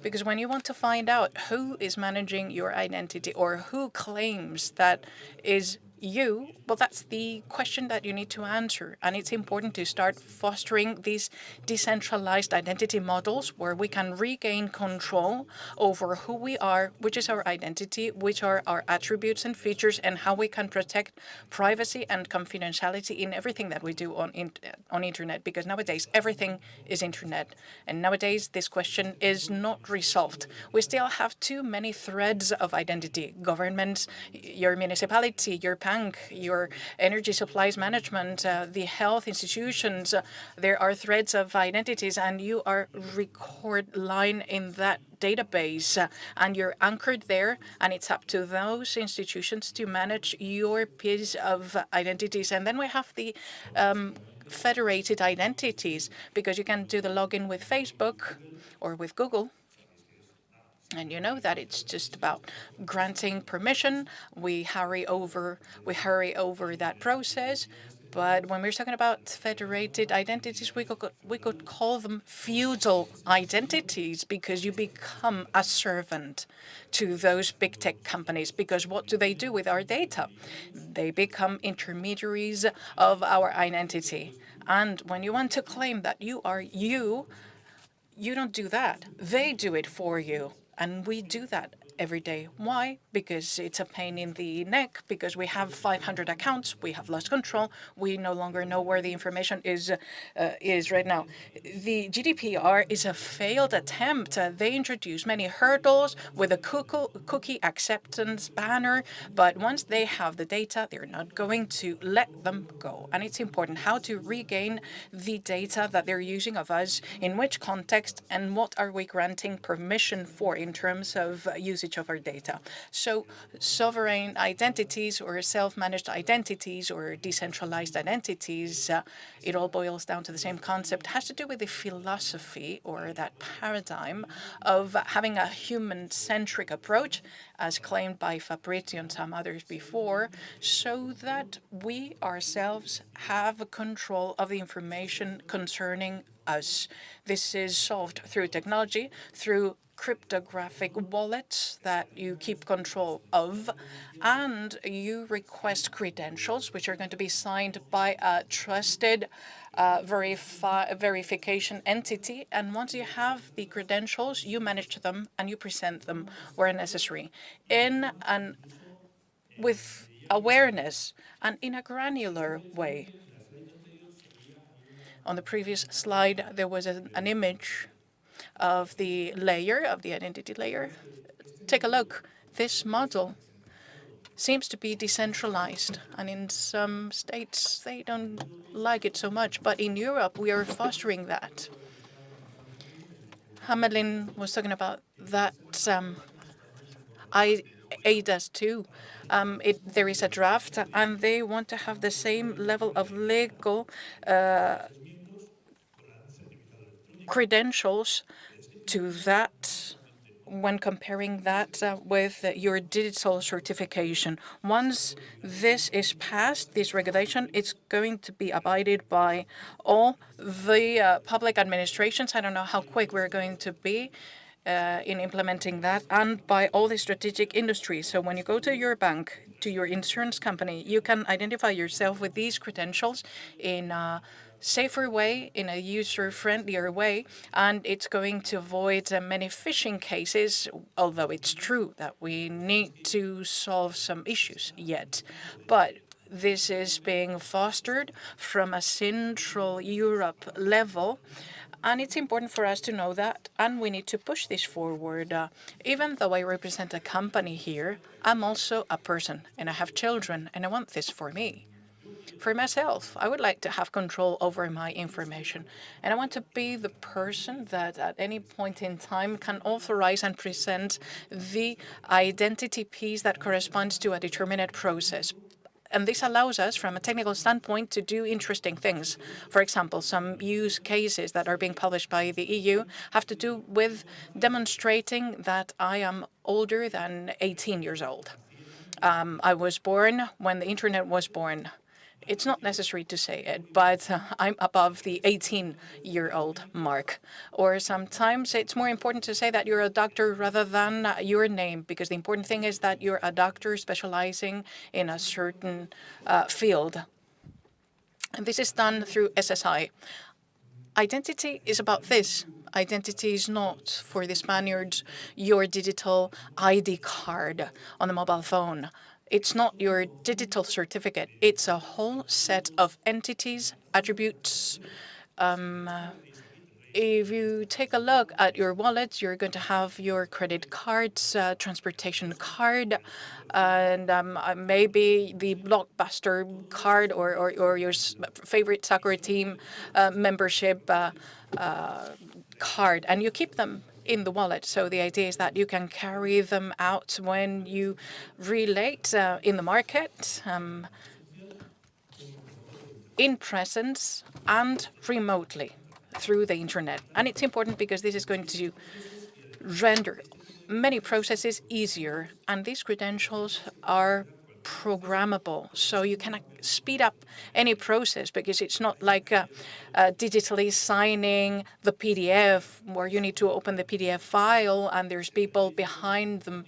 Because when you want to find out who is managing your identity or who claims that is you, well, that's the question that you need to answer. And it's important to start fostering these decentralized identity models where we can regain control over who we are, which is our identity, which are our attributes and features, and how we can protect privacy and confidentiality in everything that we do on internet. Because nowadays, everything is internet. And nowadays, this question is not resolved. We still have too many threads of identity. Governments, your municipality, your bank, your energy supplies management, the health institutions, there are threads of identities, and you are record line in that database, and you're anchored there, and it's up to those institutions to manage your piece of identities. And then we have the federated identities, because you can do the login with Facebook or with Google, and you know that it's just about granting permission. We hurry over that process. But when we're talking about federated identities, we could call them feudal identities, because you become a servant to those big tech companies. Because what do they do with our data? They become intermediaries of our identity. And when you want to claim that you are you, you don't do that. They do it for you. And we do that every day. Why? Because it's a pain in the neck, because we have 500 accounts, we have lost control, we no longer know where the information is right now. The GDPR is a failed attempt. They introduced many hurdles with a cookie acceptance banner, but once they have the data, they're not going to let them go. And it's important how to regain the data that they're using of us, in which context, and what are we granting permission for in terms of usage of our data. So sovereign identities or self-managed identities or decentralized identities, it all boils down to the same concept. It has to do with the philosophy or that paradigm of having a human-centric approach, as claimed by Fabrizio and some others before, so that we ourselves have control of the information concerning us. This is solved through technology, through cryptographic wallets that you keep control of, and you request credentials, which are going to be signed by a trusted verification entity. And once you have the credentials, you manage them and you present them where necessary, with awareness and in a granular way. On the previous slide, there was an image of the layer, of the identity layer. Take a look. This model seems to be decentralized, and in some states they don't like it so much. But in Europe, we are fostering that. Hamelin was talking about that. ADAS too. There is a draft, and they want to have the same level of legal credentials to that when comparing that with your digital certification. Once this is passed, this regulation, it's going to be abided by all the public administrations. I don't know how quick we're going to be in implementing that, and by all the strategic industries. So when you go to your bank, to your insurance company, you can identify yourself with these credentials in a safer way, in a user-friendlier way, and it's going to avoid many phishing cases, although it's true that we need to solve some issues yet. But this is being fostered from a Central Europe level, and it's important for us to know that, and we need to push this forward. Even though I represent a company here, I'm also a person, and I have children, and I want this for me. For myself, I would like to have control over my information, and I want to be the person that at any point in time can authorize and present the identity piece that corresponds to a determinate process. And this allows us, from a technical standpoint, to do interesting things. For example, some use cases that are being published by the EU have to do with demonstrating that I am older than 18 years old. I was born when the internet was born. It's not necessary to say it, but I'm above the 18-year-old mark. Or sometimes it's more important to say that you're a doctor rather than your name, because the important thing is that you're a doctor specializing in a certain field. And this is done through SSI. Identity is about this. Identity is not, for the Spaniards, your digital ID card on the mobile phone. It's not your digital certificate. It's a whole set of entities, attributes. If you take a look at your wallet, you're going to have your credit cards, transportation card, and maybe the Blockbuster card or your favorite soccer team membership card, and you keep them in the wallet. So the idea is that you can carry them out when you relate in the market, in presence and remotely through the internet. And it's important because this is going to render many processes easier, and these credentials are programmable, so you can speed up any process, because it's not like digitally signing the PDF where you need to open the PDF file and there's people behind them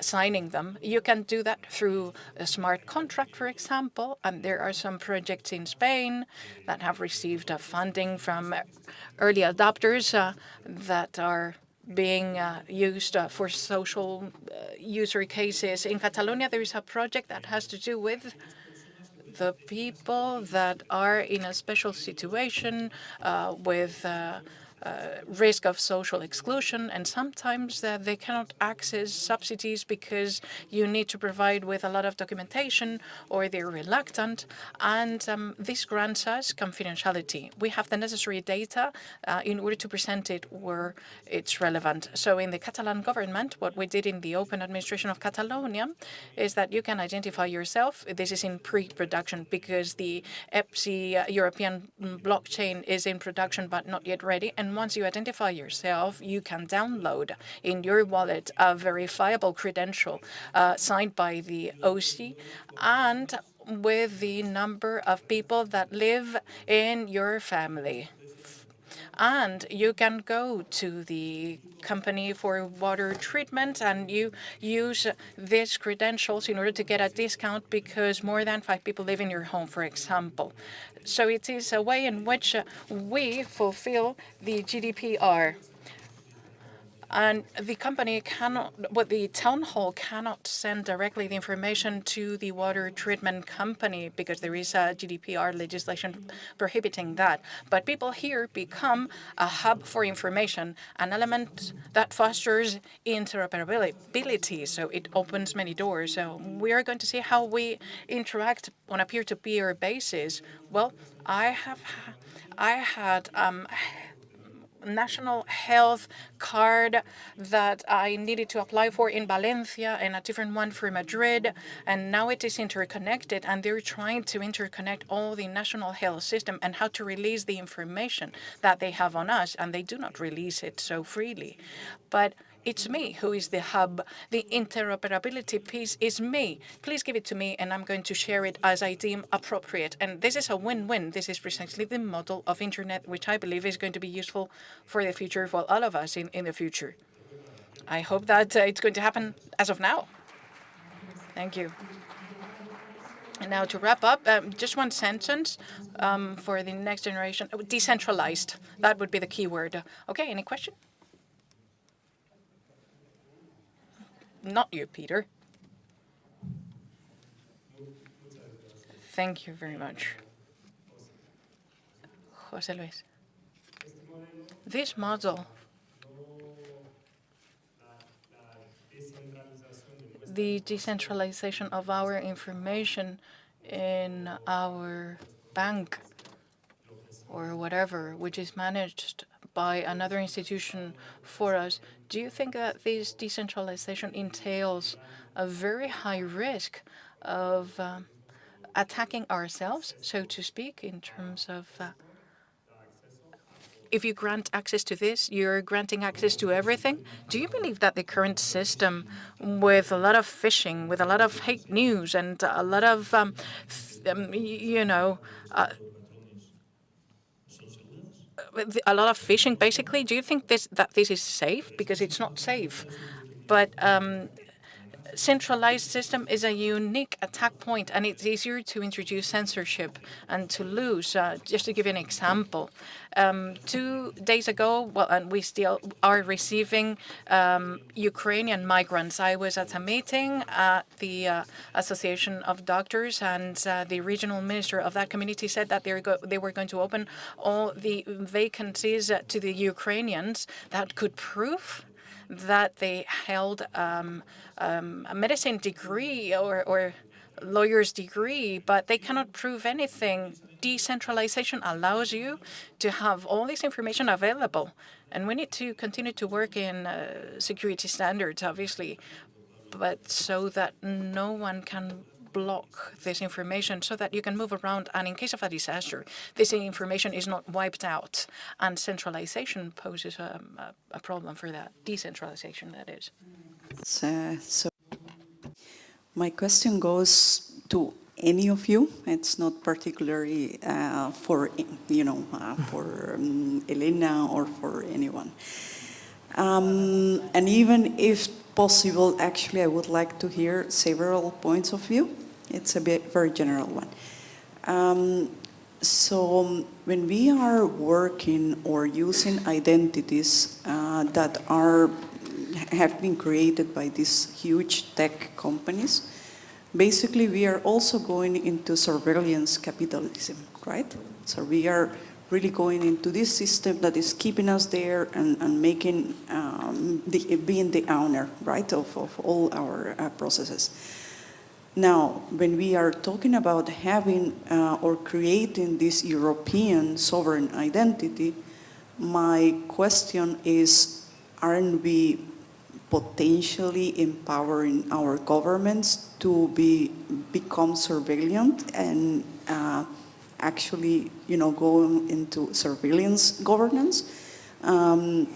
signing them. You can do that through a smart contract, for example, and there are some projects in Spain that have received funding from early adopters that are being used for social user cases. In Catalonia, there is a project that has to do with the people that are in a special situation with risk of social exclusion, and sometimes they cannot access subsidies because you need to provide with a lot of documentation or they're reluctant, and this grants us confidentiality. We have the necessary data in order to present it where it's relevant. So in the Catalan government, what we did in the open administration of Catalonia is that you can identify yourself. This is in pre-production because the EPSI European blockchain is in production but not yet ready. And once you identify yourself, you can download in your wallet a verifiable credential signed by the OC and with the number of people that live in your family. And you can go to the company for water treatment and you use these credentials in order to get a discount because more than 5 people live in your home, for example. So it is a way in which we fulfill the GDPR. And the company cannot, the town hall cannot send directly the information to the water treatment company because there is a GDPR legislation prohibiting that. But people here become a hub for information, an element that fosters interoperability. So it opens many doors. So we are going to see how we interact on a peer-to-peer basis. Well, I had national health card that I needed to apply for in Valencia and a different one for Madrid, and now it is interconnected, and they're trying to interconnect all the national health system and how to release the information that they have on us, and they do not release it so freely. But It's me who is the hub. The interoperability piece is me. Please give it to me, and I'm going to share it as I deem appropriate. And this is a win-win. This is precisely the model of internet, which I believe is going to be useful for the future, for all of us in the future. I hope that it's going to happen as of now. Thank you. And now to wrap up, just one sentence for the next generation. Decentralized. That would be the key word. Okay, any question? Not you, Peter. Thank you very much. José Luis. This model, the decentralization of our information in our bank or whatever, which is managed by another institution for us, do you think that this decentralization entails a very high risk of attacking ourselves, so to speak, in terms of if you grant access to this, you're granting access to everything? Do you believe that the current system, with a lot of phishing, with a lot of fake news, and a lot of, a lot of phishing, basically, do you think that this is safe? Because it's not safe. But centralized system is a unique attack point, and it's easier to introduce censorship and to lose. Just to give you an example, 2 days ago, well, and we still are receiving Ukrainian migrants. I was at a meeting at the Association of Doctors, and the regional minister of that community said that they were going to open all the vacancies to the Ukrainians that could prove that they held a medicine degree or lawyer's degree, but they cannot prove anything. Decentralization allows you to have all this information available. And we need to continue to work in security standards, obviously, but so that no one can block this information, so that you can move around, and in case of a disaster, this information is not wiped out. And centralization poses a problem for that. Decentralization, that is. So my question goes to any of you. It's not particularly for Elena or for anyone. And even if possible, actually, I would like to hear several points of view. It's a very general one. So when we are working or using identities that have been created by these huge tech companies, basically we are also going into surveillance capitalism, right? So we are really going into this system that is keeping us there and making, being the owner, right, of all our processes. Now, when we are talking about having or creating this European sovereign identity, my question is, aren't we potentially empowering our governments to become surveillant and actually, go into surveillance governance and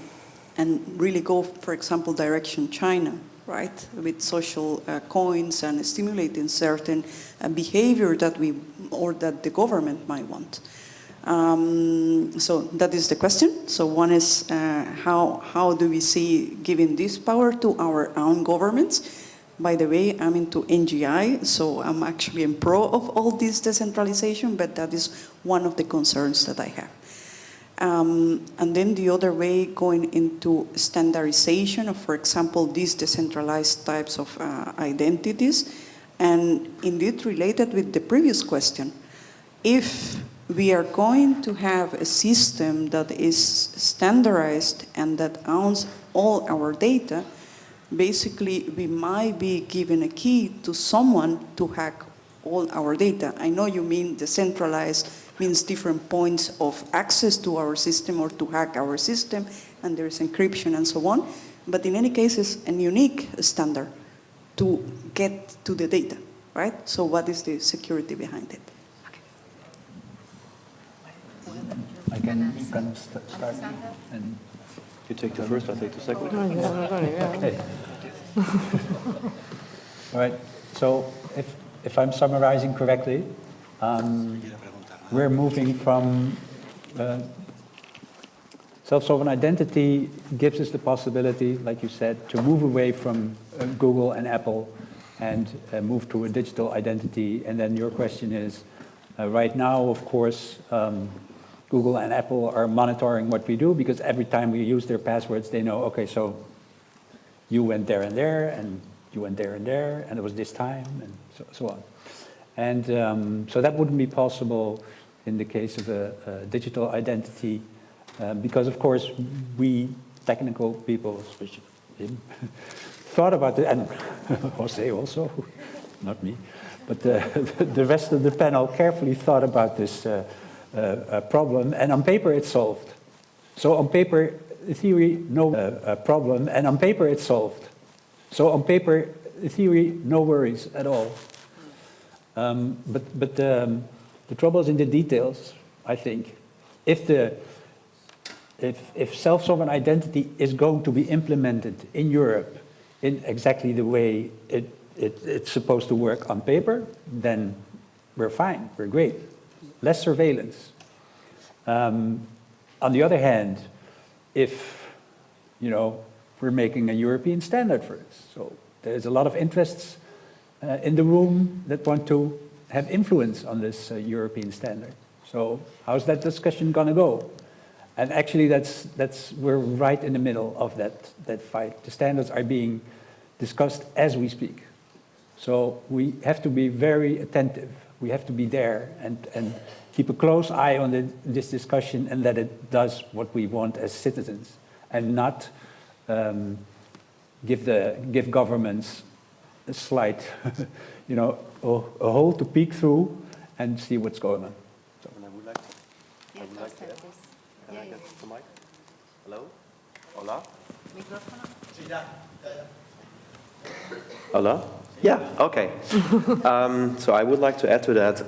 really go, for example, direction China, right, with social coins and stimulating certain behavior that that the government might want. So that is the question. So one is how do we see giving this power to our own governments? By the way, I'm into NGI, so I'm actually in pro of all this decentralization, but that is one of the concerns that I have. And then the other way, going into standardization of, for example, these decentralized types of identities, and indeed related with the previous question, if we are going to have a system that is standardized and that owns all our data, basically we might be given a key to someone to hack all our data. I know you mean decentralized means different points of access to our system or to hack our system, and there's encryption and so on, but in any case it's a unique standard to get to the data, right? So what is the security behind it? You can start and You take the first, I take the second. Okay. All right. So if I'm summarizing correctly, we're moving from self-sovereign identity gives us the possibility, like you said, to move away from Google and Apple and move to a digital identity. And then your question is, right now, of course, Google and Apple are monitoring what we do because every time we use their passwords, they know, okay, so you went there, and you went there, and it was this time, and so on. And so that wouldn't be possible in the case of a digital identity because, of course, we technical people, especially him, thought about it, and Jose also, not me, but the rest of the panel carefully thought about this problem, and on paper it's solved. So on paper, in theory, no problem, and on paper it's solved. So on paper, in theory, no worries at all. But the trouble is in the details, I think. If self-sovereign identity is going to be implemented in Europe in exactly the way it's supposed to work on paper, then we're fine, we're great. Less surveillance. On the other hand, if, we're making a European standard for this, so there's a lot of interests in the room that want to have influence on this European standard. So how's that discussion going to go? And actually, we're right in the middle of that fight. The standards are being discussed as we speak. So we have to be very attentive. We have to be there and keep a close eye on this discussion and that it does what we want as citizens, and not give governments a slight, a hole to peek through and see what's going on. So. And I would like to add. Can I get the mic? Hello? Hola? Hola? Yeah, okay. So I would like to add to that.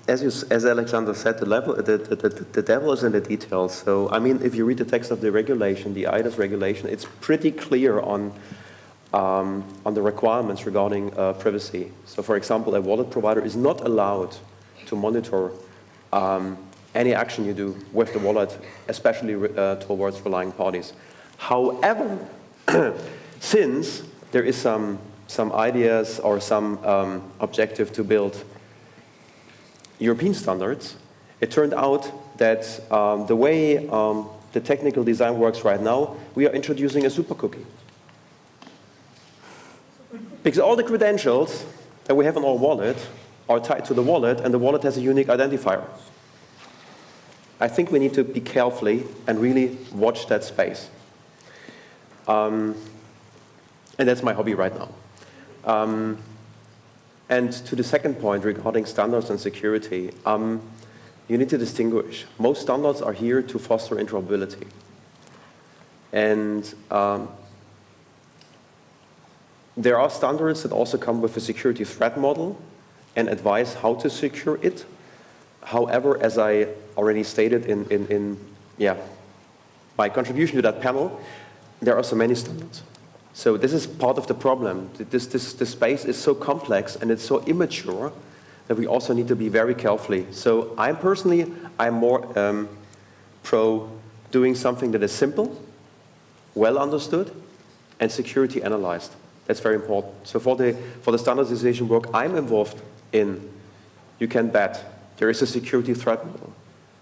As Alexander said, the devil is in the details. So, I mean, if you read the text of the regulation, the IDAS regulation, it's pretty clear on the requirements regarding privacy. So, for example, a wallet provider is not allowed to monitor any action you do with the wallet, especially towards relying parties. However, since there is some ideas or some objective to build European standards, it turned out that the way the technical design works right now, we are introducing a super cookie. Because all the credentials that we have on our wallet are tied to the wallet, and the wallet has a unique identifier. I think we need to be carefully and really watch that space. And that's my hobby right now. And to the second point regarding standards and security, you need to distinguish. Most standards are here to foster interoperability. And there are standards that also come with a security threat model and advise how to secure it. However, as I already stated in my contribution to that panel, there are so many standards. So this is part of the problem. This space is so complex and it's so immature that we also need to be very carefully. So I'm more pro doing something that is simple, well understood, and security analyzed. That's very important. So for the standardization work I'm involved in, you can bet there is a security threat model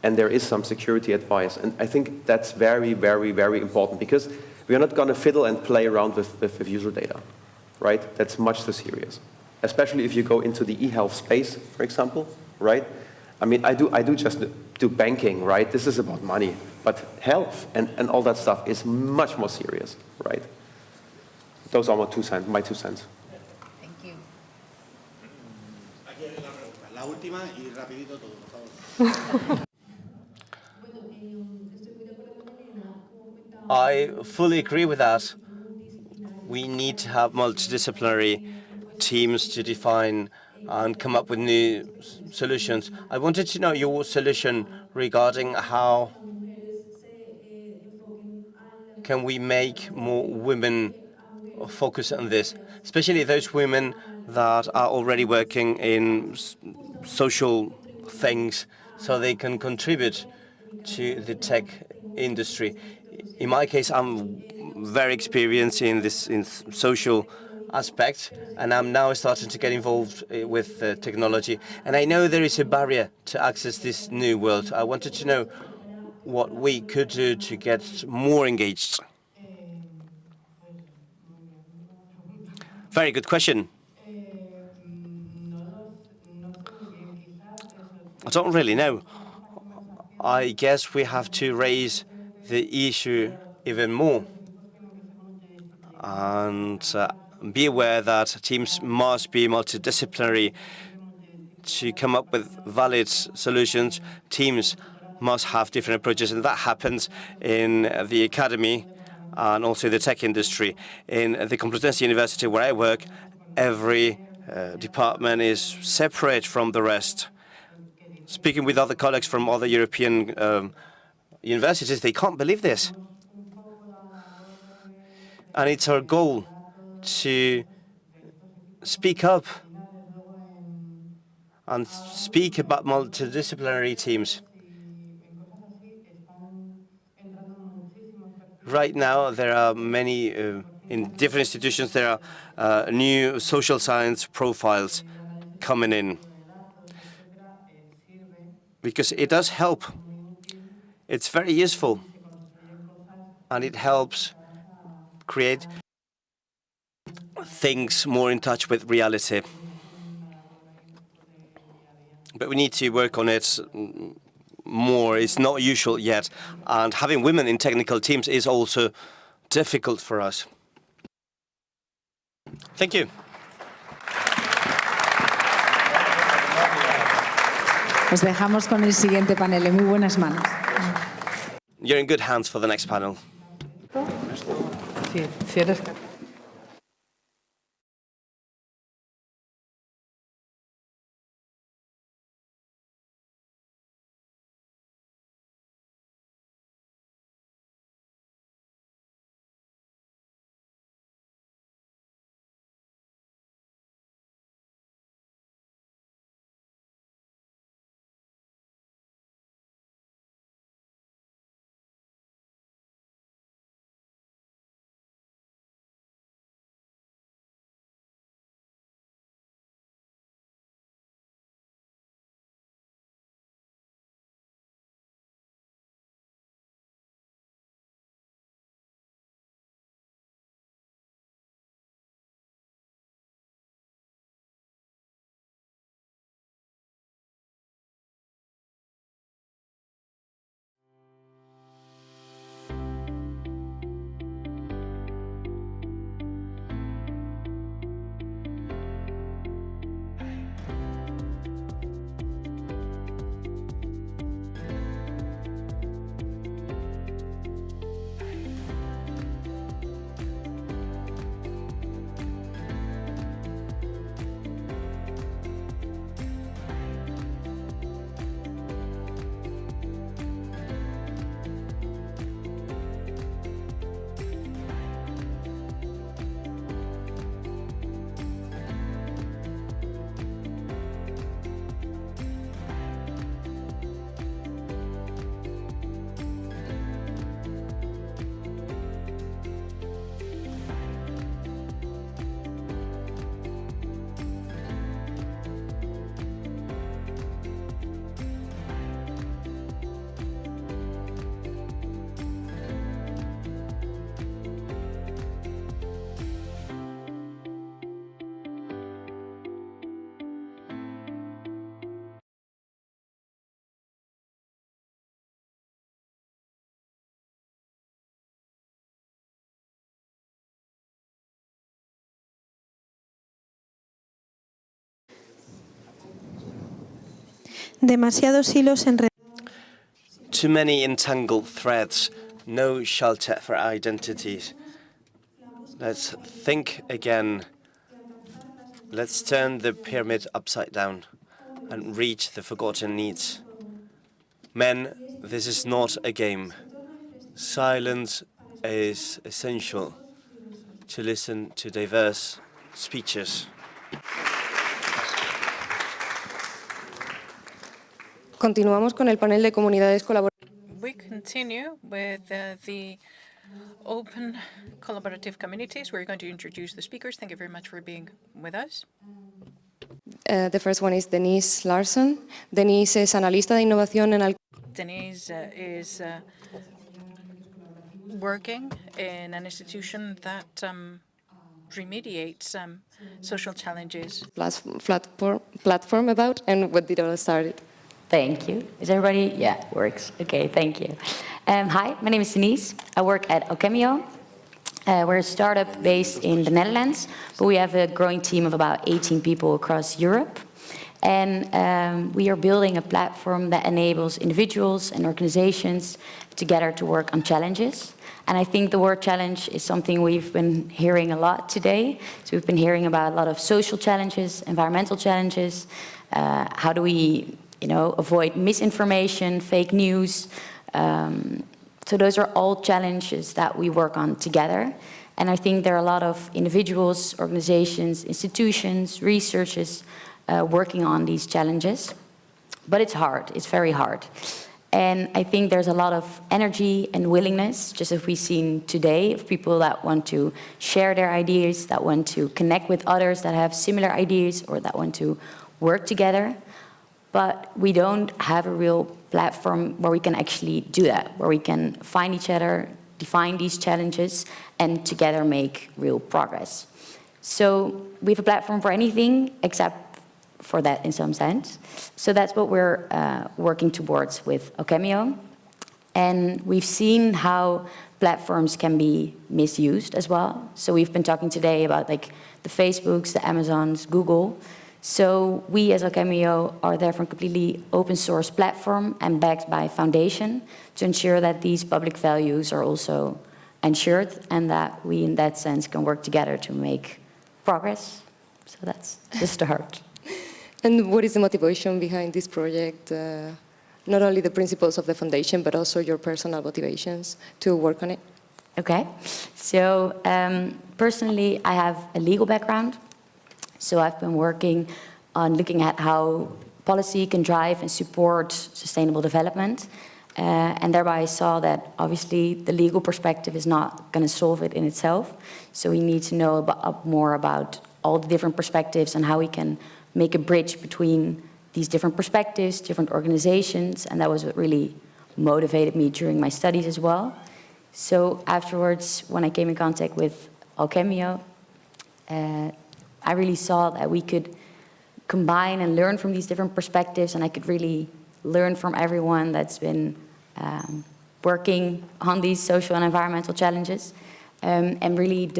and there is some security advice. And I think that's very, very, very important because we are not going to fiddle and play around with user data, right? That's much too serious, especially if you go into the e-health space, for example, right? I mean, I do just do banking, right? This is about money, but health and all that stuff is much more serious, right? Those are my 2 cents. Thank you. La última y rapidito todo, por favor. I fully agree with that. We need to have multidisciplinary teams to define and come up with new solutions. I wanted to know your solution regarding how can we make more women focus on this, especially those women that are already working in social things, so they can contribute to the tech industry. In my case, I'm very experienced in this in social aspects, and I'm now starting to get involved with technology. And I know there is a barrier to access this new world. I wanted to know what we could do to get more engaged. Very good question. I don't really know. I guess we have to raise the issue even more and be aware that teams must be multidisciplinary to come up with valid solutions. Teams must have different approaches, and that happens in the academy and also the tech industry. In the Complutense University where I work, every department is separate from the rest. Speaking with other colleagues from other European universities, they can't believe this. And it's our goal to speak up and speak about multidisciplinary teams. Right now, there are many, in different institutions, there are new social science profiles coming in. Because it does help. It's very useful. And it helps create things more in touch with reality. But we need to work on it more. It's not usual yet. And having women in technical teams is also difficult for us. Thank you. Os dejamos con el siguiente panel en muy buenas manos. You're in good hands for the next panel. Si eres... Demasiados hilos enredados. Too many entangled threads, no shelter for identities. Let's think again. Let's turn the pyramid upside down and reach the forgotten needs. Men, this is not a game. Silence is essential to listen to diverse speeches. Continuamos con el panel de comunidades colaborativas. We continue with the open collaborative communities. We're going to introduce the speakers. Thank you very much for being with us. The first one is Denise Larson. Denise es analista de innovación en Denise is working in an institution that remediates social challenges. platform about, and what did all started? Thank you. Is everybody? Yeah, works. Okay, thank you. Hi, my name is Denise. I work at Alchemio. We're a startup based in the Netherlands, but we have a growing team of about 18 people across Europe. And we are building a platform that enables individuals and organizations together to work on challenges. And I think the word challenge is something we've been hearing a lot today. So we've been hearing about a lot of social challenges, environmental challenges. How do we, avoid misinformation, fake news? So those are all challenges that we work on together. And I think there are a lot of individuals, organizations, institutions, researchers working on these challenges. But it's hard, it's very hard. And I think there's a lot of energy and willingness, just as we've seen today, of people that want to share their ideas, that want to connect with others that have similar ideas or that want to work together. But we don't have a real platform where we can actually do that, where we can find each other, define these challenges, and together make real progress. So we have a platform for anything except for that in some sense. So that's what we're working towards with Alchemio. And we've seen how platforms can be misused as well. So we've been talking today about like the Facebooks, the Amazons, Google. So we as Alchemio are therefore a completely open source platform and backed by foundation to ensure that these public values are also ensured and that we in that sense can work together to make progress. So that's the start. And what is the motivation behind this project? Not only the principles of the foundation, but also your personal motivations to work on it? Okay. So personally, I have a legal background. So I've been working on looking at how policy can drive and support sustainable development. And thereby I saw that obviously the legal perspective is not going to solve it in itself. So we need to know more about all the different perspectives and how we can make a bridge between these different perspectives, different organizations. And that was what really motivated me during my studies as well. So afterwards, when I came in contact with Alchemio, I really saw that we could combine and learn from these different perspectives, and I could really learn from everyone that's been working on these social and environmental challenges, and really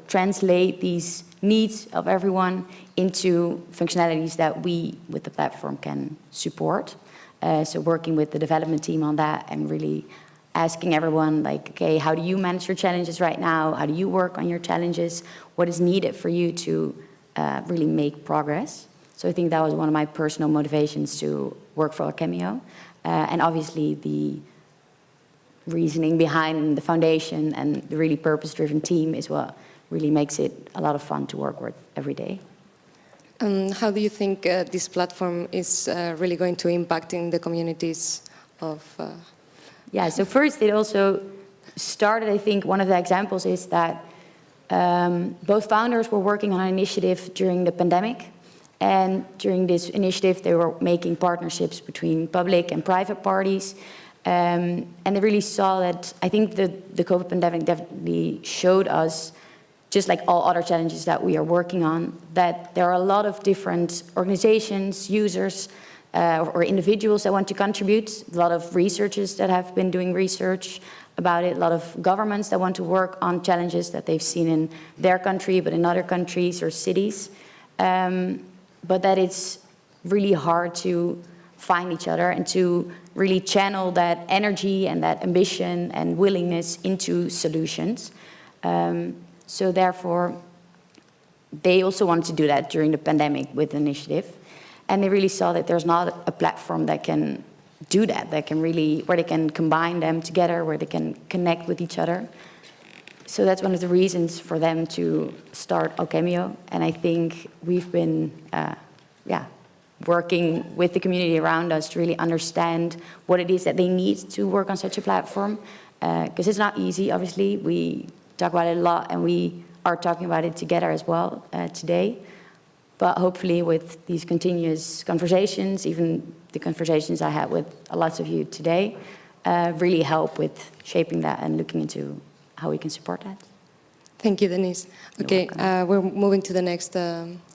translate these needs of everyone into functionalities that we, with the platform, can support. So working with the development team on that and really asking everyone, like, okay, how do you manage your challenges right now? How do you work on your challenges? What is needed for you to really make progress? So I think that was one of my personal motivations to work for Alchemio. And obviously the reasoning behind the foundation and the really purpose-driven team is what really makes it a lot of fun to work with every day. How do you think this platform is really going to impact in the communities of... Yeah, so first it also started, I think one of the examples is that both founders were working on an initiative during the pandemic. And during this initiative, they were making partnerships between public and private parties. And they really saw that, I think the COVID pandemic definitely showed us, just like all other challenges that we are working on, that there are a lot of different organizations, users, or individuals that want to contribute, a lot of researchers that have been doing research about it, a lot of governments that want to work on challenges that they've seen in their country, but in other countries or cities. But that it's really hard to find each other and to really channel that energy and that ambition and willingness into solutions. So therefore, they also wanted to do that during the pandemic with the initiative. And they really saw that there's not a platform that can do that, where they can combine them together, where they can connect with each other. So that's one of the reasons for them to start Alchemio. And I think we've been working with the community around us to really understand what it is that they need to work on such a platform. Because it's not easy, obviously. We talk about it a lot, and we are talking about it together as well today. But hopefully with these continuous conversations, even the conversations I had with lots of you today, really help with shaping that and looking into how we can support that. Thank you, Denise. Okay, we're moving to the next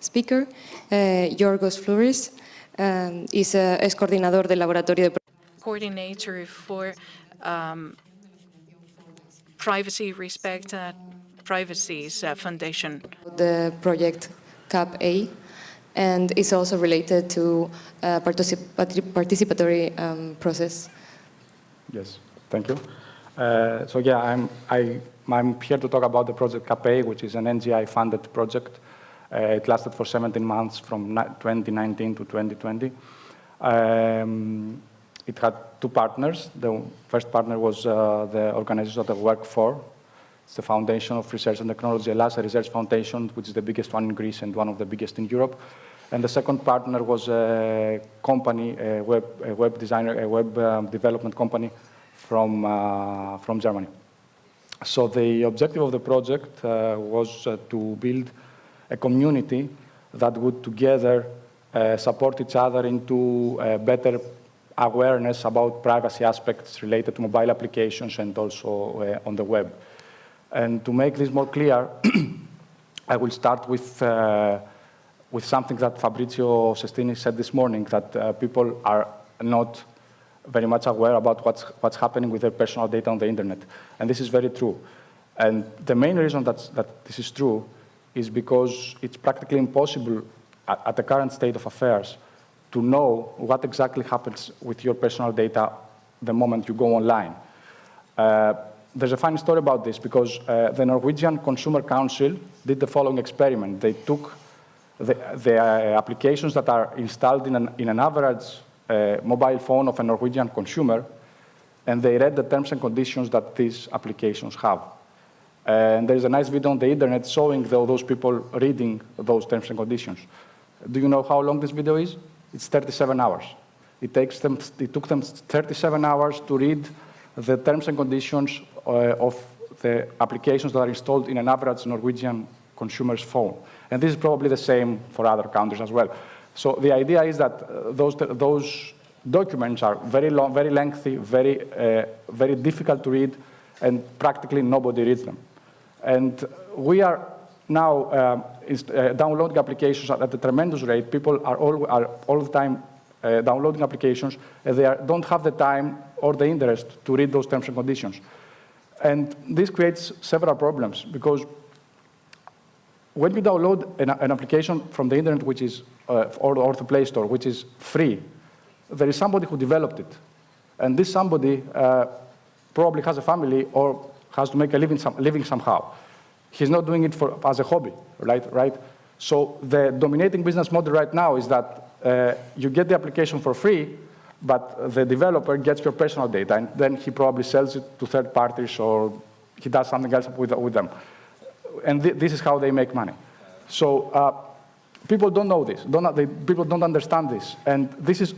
speaker. Yorgos Fleuris es coordinador del laboratorio de... Coordinator for Privacy Respect Privacy's Foundation. The project CAP-A, and is also related to participatory process. Yes, thank you. So yeah, I'm here to talk about the project CAP-A, which is an NGI-funded project. It lasted for 17 months from 2019 to 2020. It had two partners. The first partner was the organization that I work for. It's the Foundation of Research and Technology, ELASA Research Foundation, which is the biggest one in Greece and one of the biggest in Europe. And the second partner was a company, a web development company from Germany. So the objective of the project was to build a community that would together support each other into better awareness about privacy aspects related to mobile applications and also on the web. And to make this more clear, I will start with something that Fabrizio Sestini said this morning, that people are not very much aware about what's happening with their personal data on the internet. And this is very true. And the main reason that this is true is because it's practically impossible at the current state of affairs to know what exactly happens with your personal data the moment you go online. There's a funny story about this because the Norwegian Consumer Council did the following experiment. They took the applications that are installed in an average mobile phone of a Norwegian consumer, and they read the terms and conditions that these applications have. And there's a nice video on the internet showing those people reading those terms and conditions. Do you know how long this video is? It's 37 hours. It took them 37 hours to read the terms and conditions of the applications that are installed in an average Norwegian consumer's phone. And this is probably the same for other countries as well. So the idea is that those documents are very long, very lengthy, very difficult to read, and practically nobody reads them. And we are now downloading applications at a tremendous rate. People are all the time downloading applications, and they don't have the time or the interest to read those terms and conditions. And this creates several problems, because when you download an application from the internet, which is, or the Play Store, which is free, there is somebody who developed it. And this somebody probably has a family or has to make a living somehow. He's not doing it as a hobby, right? So the dominating business model right now is that you get the application for free, but the developer gets your personal data, and then he probably sells it to third parties, or he does something else with them. And this is how they make money. So people don't know this. People don't understand this. And this is,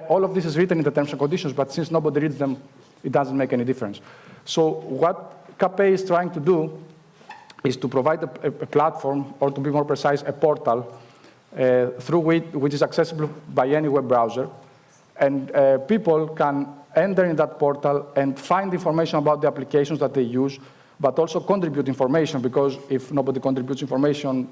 all of this is written in the terms and conditions, but since nobody reads them, it doesn't make any difference. So what CAP-A is trying to do is to provide a platform, or to be more precise, a portal, through which is accessible by any web browser. And people can enter in that portal and find information about the applications that they use, but also contribute information, because if nobody contributes information,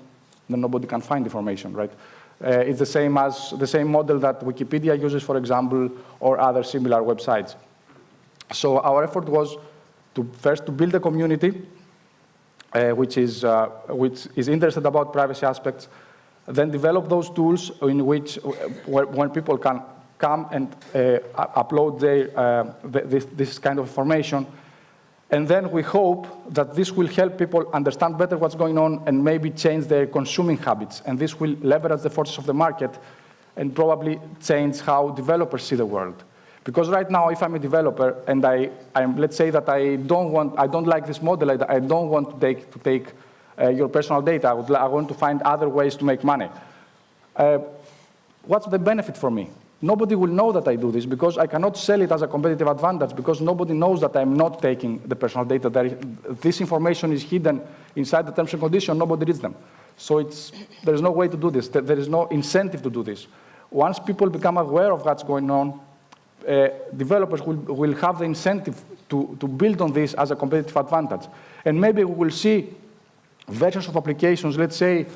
then nobody can find information, right? It's the same model that Wikipedia uses, for example, or other similar websites. So our effort was first to build a community which is interested about privacy aspects, then develop those tools in which, when people can come and upload this kind of information. And then we hope that this will help people understand better what's going on and maybe change their consuming habits. And this will leverage the forces of the market and probably change how developers see the world. Because right now, if I'm a developer and let's say that I don't like this model, I don't want to take your personal data, I want to find other ways to make money. What's the benefit for me? Nobody will know that I do this because I cannot sell it as a competitive advantage because nobody knows that I'm not taking the personal data. This information is hidden inside the terms and conditions, nobody reads them. So there's no way to do this. There is no incentive to do this. Once people become aware of what's going on, developers will have the incentive to build on this as a competitive advantage. And maybe we will see versions of applications, let's say,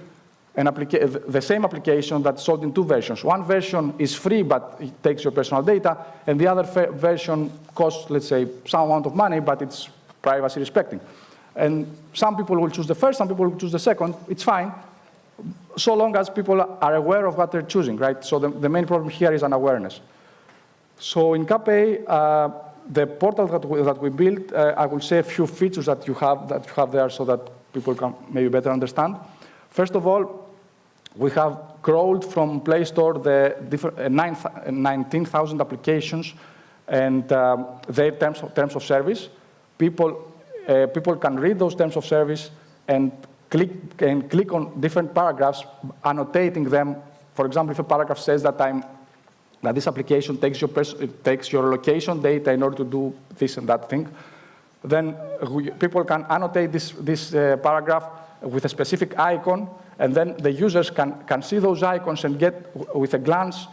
the same application that's sold in 2 versions. One version is free, but it takes your personal data, and the other version costs, let's say, some amount of money, but it's privacy respecting. And some people will choose the first, some people will choose the second. It's fine, so long as people are aware of what they're choosing, right? So the main problem here is unawareness. So in CAPE, the portal that we built, I will say a few features that you have there so that people can maybe better understand. First of all, we have crawled from Play Store the 19,000 applications and their terms of service. People can read those terms of service and click on different paragraphs, annotating them. For example, if a paragraph says that this application takes your location data in order to do this and that thing, then people can annotate this paragraph with a specific icon, and then the users can see those icons and get, with a glance,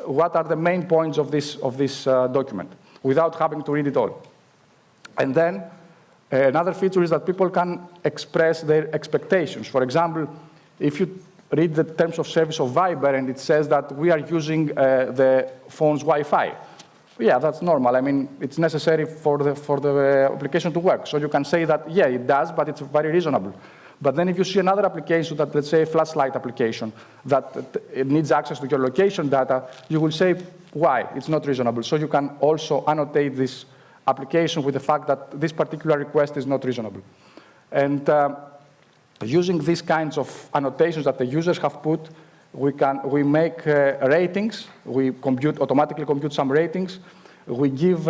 what are the main points of this document, without having to read it all. And then another feature is that people can express their expectations. For example, if you read the terms of service of Viber and it says that we are using the phone's Wi-Fi, yeah, that's normal. I mean, it's necessary for the application to work. So you can say that, yeah, it does, but it's very reasonable. But then if you see another application that, let's say, a flashlight application, that it needs access to your location data, you will say, why? It's not reasonable. So you can also annotate this application with the fact that this particular request is not reasonable. And using these kinds of annotations that the users have put, we make ratings. We automatically compute some ratings. We give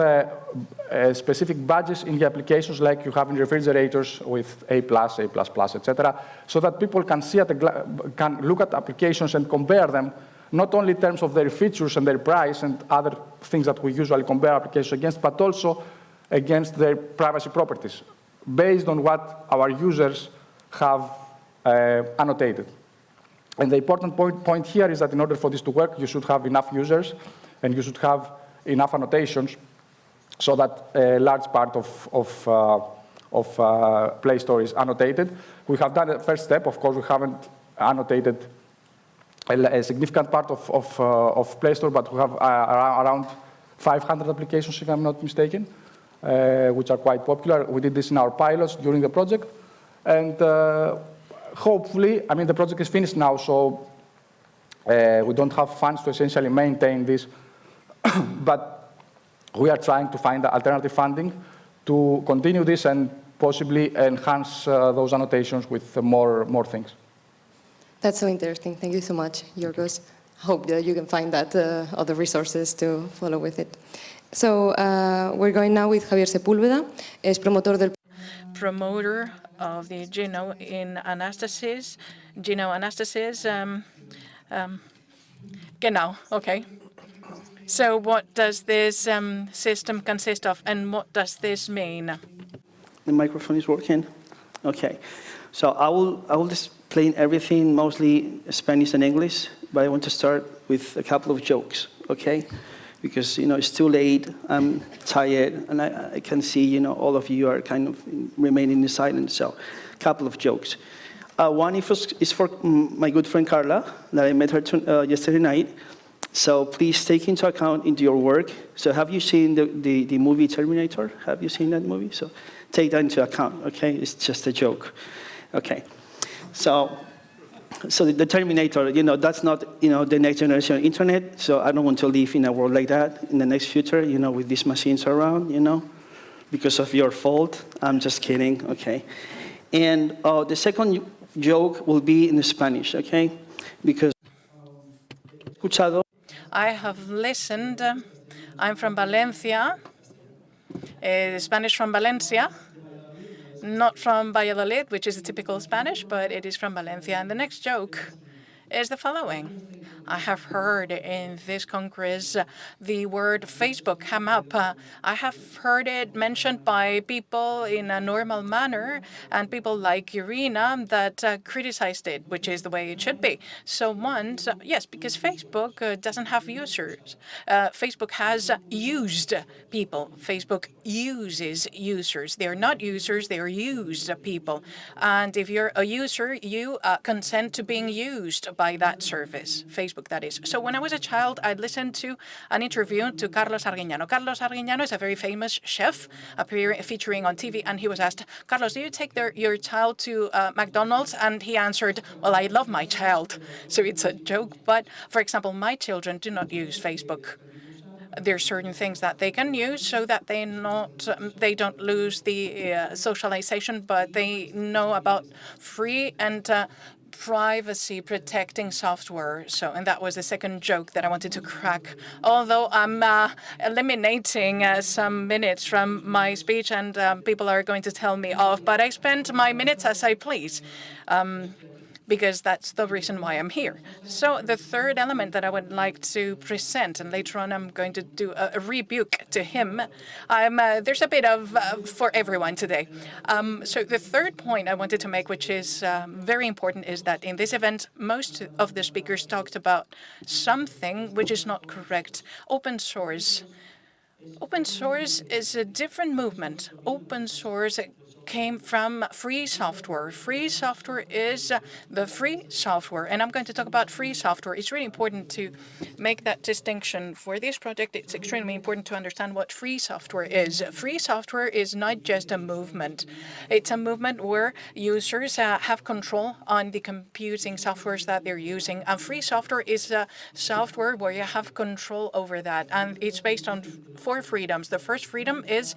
specific badges in the applications, like you have in refrigerators with A+, etc., so that people can see can look at applications and compare them, not only in terms of their features and their price and other things that we usually compare applications against, but also against their privacy properties, based on what our users have annotated. And the important point here is that in order for this to work, you should have enough users and you should have enough annotations so that a large part of Play Store is annotated. We have done the first step. Of course, we haven't annotated a significant part of Play Store, but we have around 500 applications, if I'm not mistaken, which are quite popular. We did this in our pilots during the project. And hopefully, I mean, the project is finished now, so we don't have funds to essentially maintain this. But we are trying to find alternative funding to continue this and possibly enhance those annotations with more things. That's so interesting. Thank you so much, Yorgos. Hope that you can find that other resources to follow with it. So we're going now with Javier Sepúlveda, es promotor of the genoanastasis. Genau, okay. So what does this system consist of, and what does this mean? The microphone is working? Okay. So I will explain everything, mostly Spanish and English, but I want to start with a couple of jokes, okay? Because, it's too late, I'm tired, and I can see, all of you are kind of remaining in silence, so a couple of jokes. One is for my good friend Carla, that I met her yesterday night. So please take into account into your work. So have you seen the movie Terminator? Have you seen that movie? So take that into account, okay? It's just a joke, okay? So the Terminator, that's not, the next generation internet. So I don't want to live in a world like that in the next future, with these machines around, because of your fault. I'm just kidding, okay? And the second joke will be in Spanish, okay? Because I have listened I'm from Valencia, Spanish from Valencia, not from Valladolid, which is a typical Spanish, but it is from Valencia. And the next joke is the following. I have heard in this Congress the word Facebook come up. I have heard it mentioned by people in a normal manner, and people like Irina that criticized it, which is the way it should be. So once, yes, because Facebook doesn't have users. Facebook has used people. Facebook uses users. They are not users, they are used people. And if you're a user, you consent to being used by that service, Facebook that is. So when I was a child, I'd listened to an interview to Carlos Arguiñano. Carlos Arguiñano is a very famous chef featuring on TV, and he was asked, Carlos, do you take your child to McDonald's? And he answered, well, I love my child. So it's a joke. But for example, my children do not use Facebook. There are certain things that they can use so that they don't lose the socialization, but they know about free and privacy protecting software. And that was the second joke that I wanted to crack. Although I'm eliminating some minutes from my speech, and people are going to tell me off, but I spend my minutes as I please. Because that's the reason why I'm here. So the third element that I would like to present, and later on I'm going to do a rebuke to him. There's a bit of for everyone today. So the third point I wanted to make, which is very important, is that in this event, most of the speakers talked about something which is not correct. Open source. Open source is a different movement. Open source came from free software. Free software is the free software, and I'm going to talk about free software. It's really important to make that distinction. For this project, it's extremely important to understand what free software is. Free software is not just a movement. It's a movement where users have control on the computing softwares that they're using. And free software is a software where you have control over that, and it's based on 4 freedoms. The first freedom is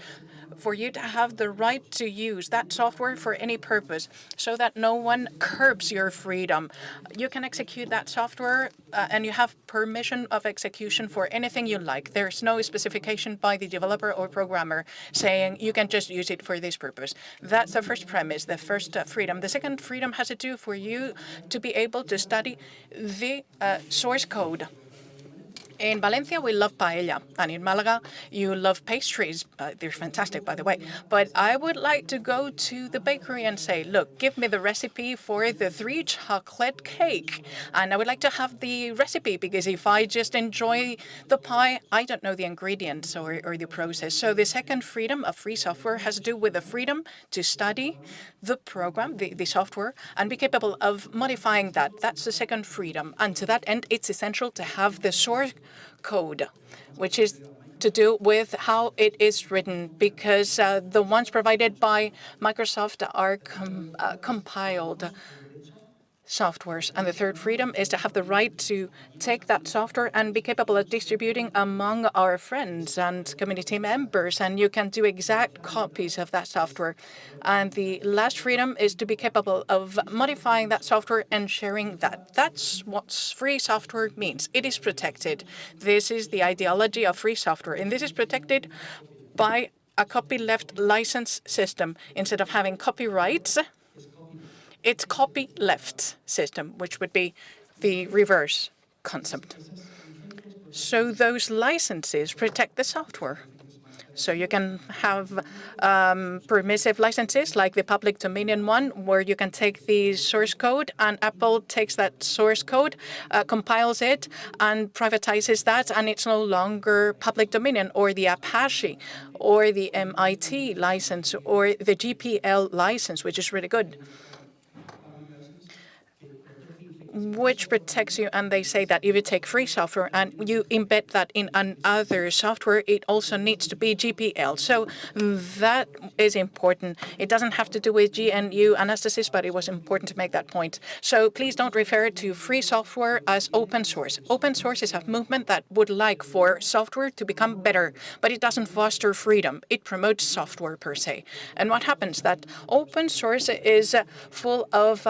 for you to have the right to use that software for any purpose, so that no one curbs your freedom. You can execute that software and you have permission of execution for anything you like. There's no specification by the developer or programmer saying you can just use it for this purpose. That's the first premise, the first freedom. The second freedom has to do for you to be able to study the source code. In Valencia, we love paella, and in Malaga, you love pastries. They're fantastic, by the way. But I would like to go to the bakery and say, look, give me the recipe for the 3 chocolate cake. And I would like to have the recipe, because if I just enjoy the pie, I don't know the ingredients or the process. So the second freedom of free software has to do with the freedom to study the program, the software, and be capable of modifying that. That's the second freedom. And to that end, it's essential to have the source code, which is to do with how it is written, because the ones provided by Microsoft are compiled softwares. And the third freedom is to have the right to take that software and be capable of distributing among our friends and community members, and you can do exact copies of that software. And the last freedom is to be capable of modifying that software and sharing that. That's what free software means. It is protected. This is the ideology of free software, and this is protected by a copyleft license system. Instead of having copyrights, it's copyleft system, which would be the reverse concept. So those licenses protect the software. So you can have permissive licenses like the public domain one, where you can take the source code and Apple takes that source code, compiles it, and privatizes that, and it's no longer public domain, or the Apache, or the MIT license, or the GPL license, which is really good, which protects you. And they say that if you take free software and you embed that in another software, it also needs to be GPL. So that is important. It doesn't have to do with GNU anastasis, but it was important to make that point. So please don't refer to free software as open source. Open source is a movement that would like for software to become better, but it doesn't foster freedom. It promotes software per se. And what happens? That open source is full of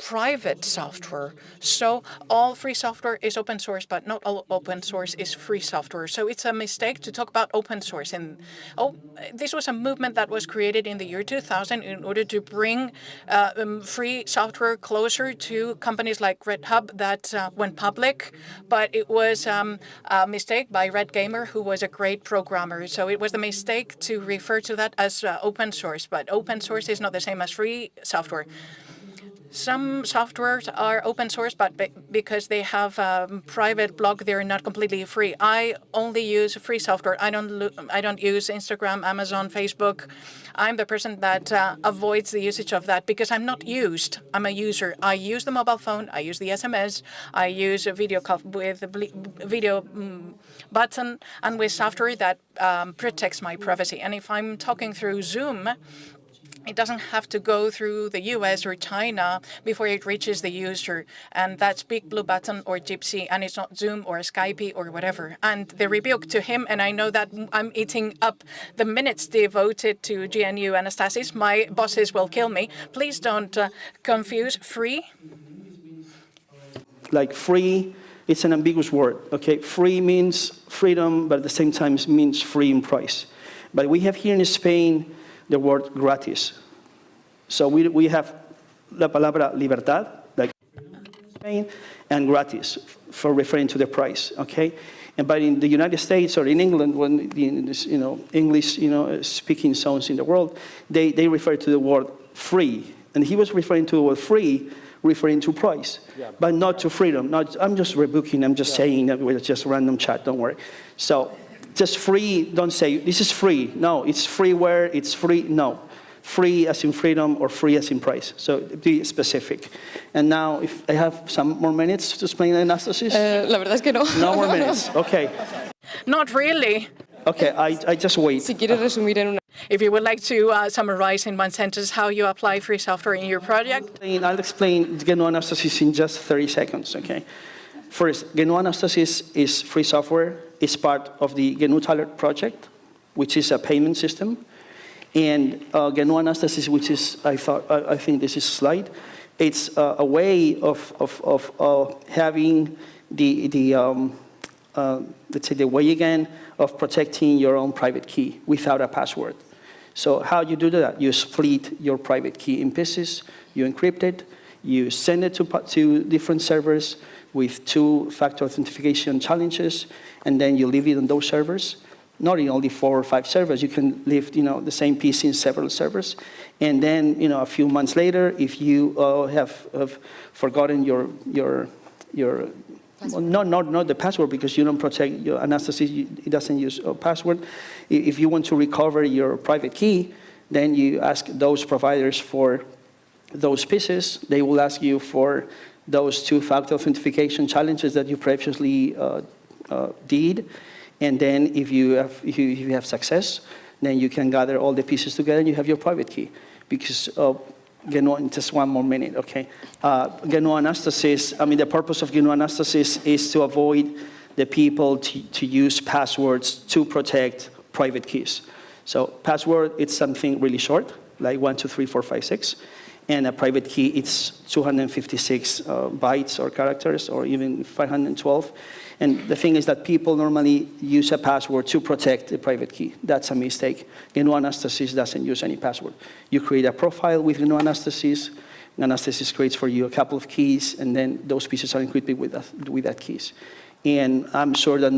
private software. So all free software is open source, but not all open source is free software. So it's a mistake to talk about open source. And this was a movement that was created in the year 2000 in order to bring free software closer to companies like GitHub that went public. But it was a mistake by Red Gamer, who was a great programmer. So it was a mistake to refer to that as open source. But open source is not the same as free software. Some softwares are open source, but because they have a private blog, they're not completely free. I only use free software. I don't use Instagram, Amazon, Facebook. I'm the person that avoids the usage of that because I'm not used. I'm a user. I use the mobile phone. I use the SMS. I use a video call with a video button and with software that protects my privacy. And if I'm talking through Zoom, it doesn't have to go through the US or China before it reaches the user. And that's Big Blue Button or Gypsy, and it's not Zoom or Skype or whatever. And the rebuke to him, and I know that I'm eating up the minutes devoted to GNU Anastasis. My bosses will kill me. Please don't confuse free. Like free, it's an ambiguous word, okay? Free means freedom, but at the same time it means free in price. But we have here in Spain the word gratis. So we have la palabra libertad, like Spain, and gratis for referring to the price, okay? But in the United States or in England, when English speaking zones in the world, they refer to the word free. And he was referring to the word free, referring to price, but not to freedom. I'm just rebuking, I'm just saying that it's just random chat, don't worry. So just free, don't say, this is free. No, it's freeware, it's free. No, free as in freedom or free as in price. So be specific. And now, if I have some more minutes to explain Anastasis? La verdad es que no. No more minutes, okay. Not really. Okay, I just wait. Si quieres resumir en una... If you would like to summarize in one sentence how you apply free software in your project. I'll explain GNU Anastasis in just 30 seconds, okay? First, GNU Anastasis is free software. It's part of the GNU Talent project, which is a payment system. And GNU Anastasis, which is, I think this is a slide, it's a way of having let's say the way again of protecting your own private key without a password. So how you do that? You split your private key in pieces, you encrypt it, you send it to different servers with two-factor authentication challenges, and then you leave it on those servers. Not in only 4 or 5 servers, you can leave the same piece in several servers. And then a few months later, if you have forgotten your well, not the password, because you don't protect your Anastasis, it doesn't use a password. If you want to recover your private key, then you ask those providers for those pieces. They will ask you for those two-factor authentication challenges that you previously did. And then if you have success, then you can gather all the pieces together and you have your private key. Because GNU, just one more minute, okay? GNU Anastasis, the purpose of GNU Anastasis is to avoid the people to use passwords to protect private keys. So password, it's something really short, like 1, 2, 3, 4, 5, 6. And a private key, it's 256 bytes or characters, or even 512. And the thing is that people normally use a password to protect the private key. That's a mistake. GNU Anastasis doesn't use any password. You create a profile with GNU Anastasis. Anastasis creates for you a couple of keys, and then those pieces are encrypted with that keys. And I'm sure that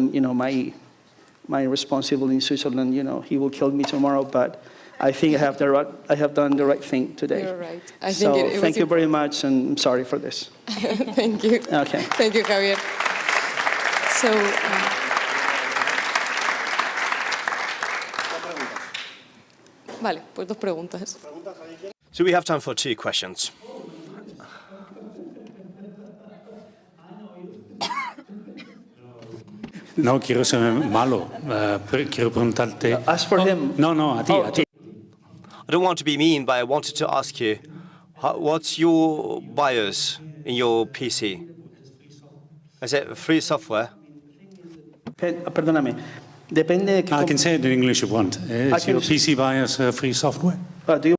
my responsible in Switzerland, he will kill me tomorrow, but I think I have done the right thing today. You're right. Thank you very much, and I'm sorry for this. Thank you. Okay. Thank you, Javier. So, vale, pues 2 preguntas. So we have time for 2 questions. No quiero ser malo, quiero preguntarte. Ask for him. No, a ti. I don't want to be mean, but I wanted to ask you, what's your BIOS in your PC? Is it free software? Perdóname. Depende de I can say it in English if you want. Is your PC BIOS free software? Do you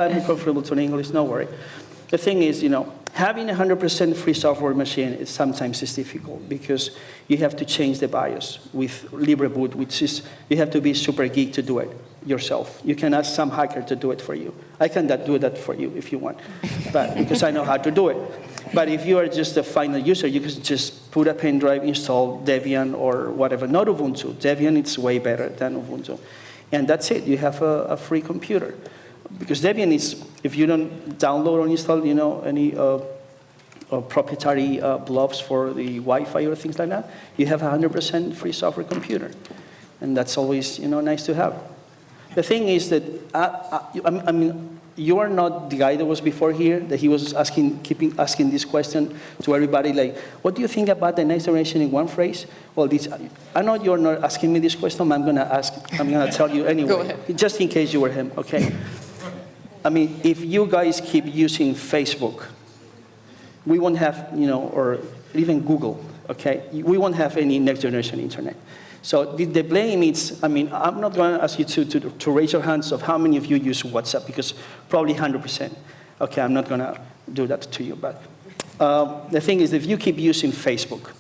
I'm comfortable to English, no worry. The thing is, having 100% free software machine is sometimes difficult because you have to change the BIOS with LibreBoot, which is, you have to be super geek to do it yourself. You can ask some hacker to do it for you. I can do that for you if you want, but because I know how to do it. But if you are just a final user, you can just put a pen drive, install Debian or whatever, not Ubuntu. Debian, it's way better than Ubuntu. And that's it, you have a free computer. Because Debian is, if you don't download or install, any proprietary blobs for the Wi-Fi or things like that, you have 100% free software computer. And that's always, nice to have. The thing is that, I mean, you are not the guy that was before here, that he was keeping asking this question to everybody, like, what do you think about the next generation in one phrase? Well, I know you're not asking me this question, but I'm going to tell you anyway. Go ahead. Just in case you were him, okay? I mean, if you guys keep using Facebook, we won't have, or even Google, okay? We won't have any next generation internet. So the blame is, I mean, I'm not going to ask you to raise your hands of how many of you use WhatsApp, because probably 100%. Okay, I'm not going to do that to you, but the thing is, if you keep using Facebook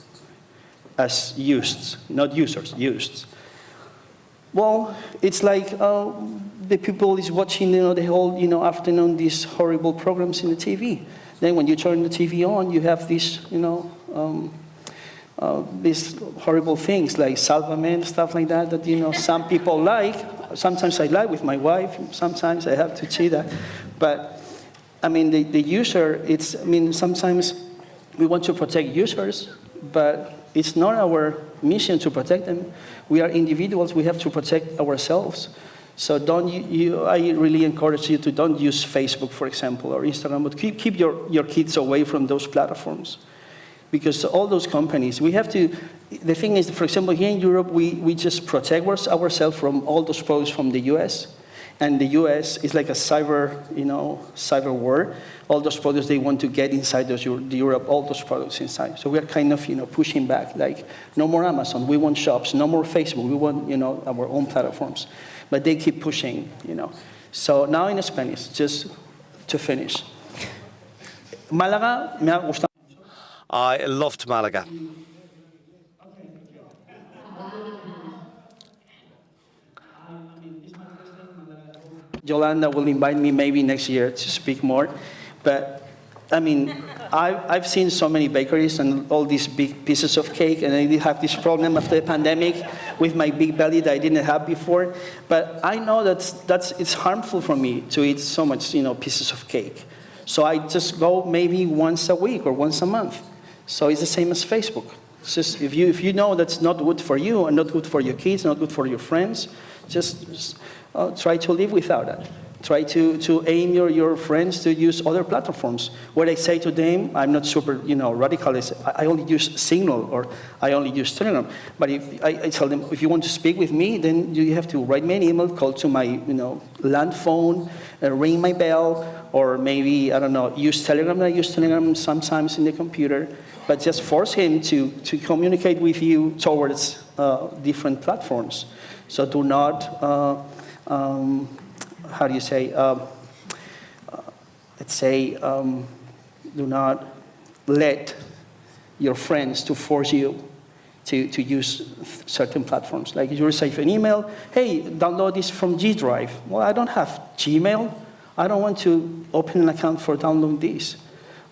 as used, not users, used, well, it's like the people is watching, the whole, afternoon, these horrible programs in the TV. Then when you turn the TV on, you have these, these horrible things like Salvamen, stuff like that, some people like. Sometimes I like with my wife, sometimes I have to see that. But, I mean, the user, sometimes we want to protect users, but it's not our mission to protect them. We are individuals, we have to protect ourselves. So I really encourage you to don't use Facebook, for example, or Instagram, but keep your kids away from those platforms. Because all those companies, the thing is, for example, here in Europe, we just protect ourselves from all those products from the US. And the US is like a cyber war. All those products they want to get inside Europe, all those products inside. So we are kind of, pushing back, like, no more Amazon, we want shops, no more Facebook, we want, our own platforms. But they keep pushing, So now in Spanish, just to finish. Málaga, me ha gustado. I loved Malaga. Yolanda will invite me maybe next year to speak more. But, I mean, I've seen so many bakeries and all these big pieces of cake, and I did have this problem after the pandemic with my big belly that I didn't have before. But I know it's harmful for me to eat so much, pieces of cake. So I just go maybe once a week or once a month. So it's the same as Facebook. It's just if you know that's not good for you and not good for your kids, not good for your friends, just try to live without that. Try to aim your friends to use other platforms. What I say to them, I'm not super radical. I only use Signal or I only use Telegram. But if I tell them, if you want to speak with me, then you have to write me an email, call to my land phone, ring my bell, or maybe, I don't know, use Telegram. I use Telegram sometimes in the computer. But just force him to communicate with you towards different platforms. So do not, how do you say, let's say, do not let your friends to force you to use certain platforms. Like you receive an email, hey, download this from G Drive. Well, I don't have Gmail. I don't want to open an account for downloading this.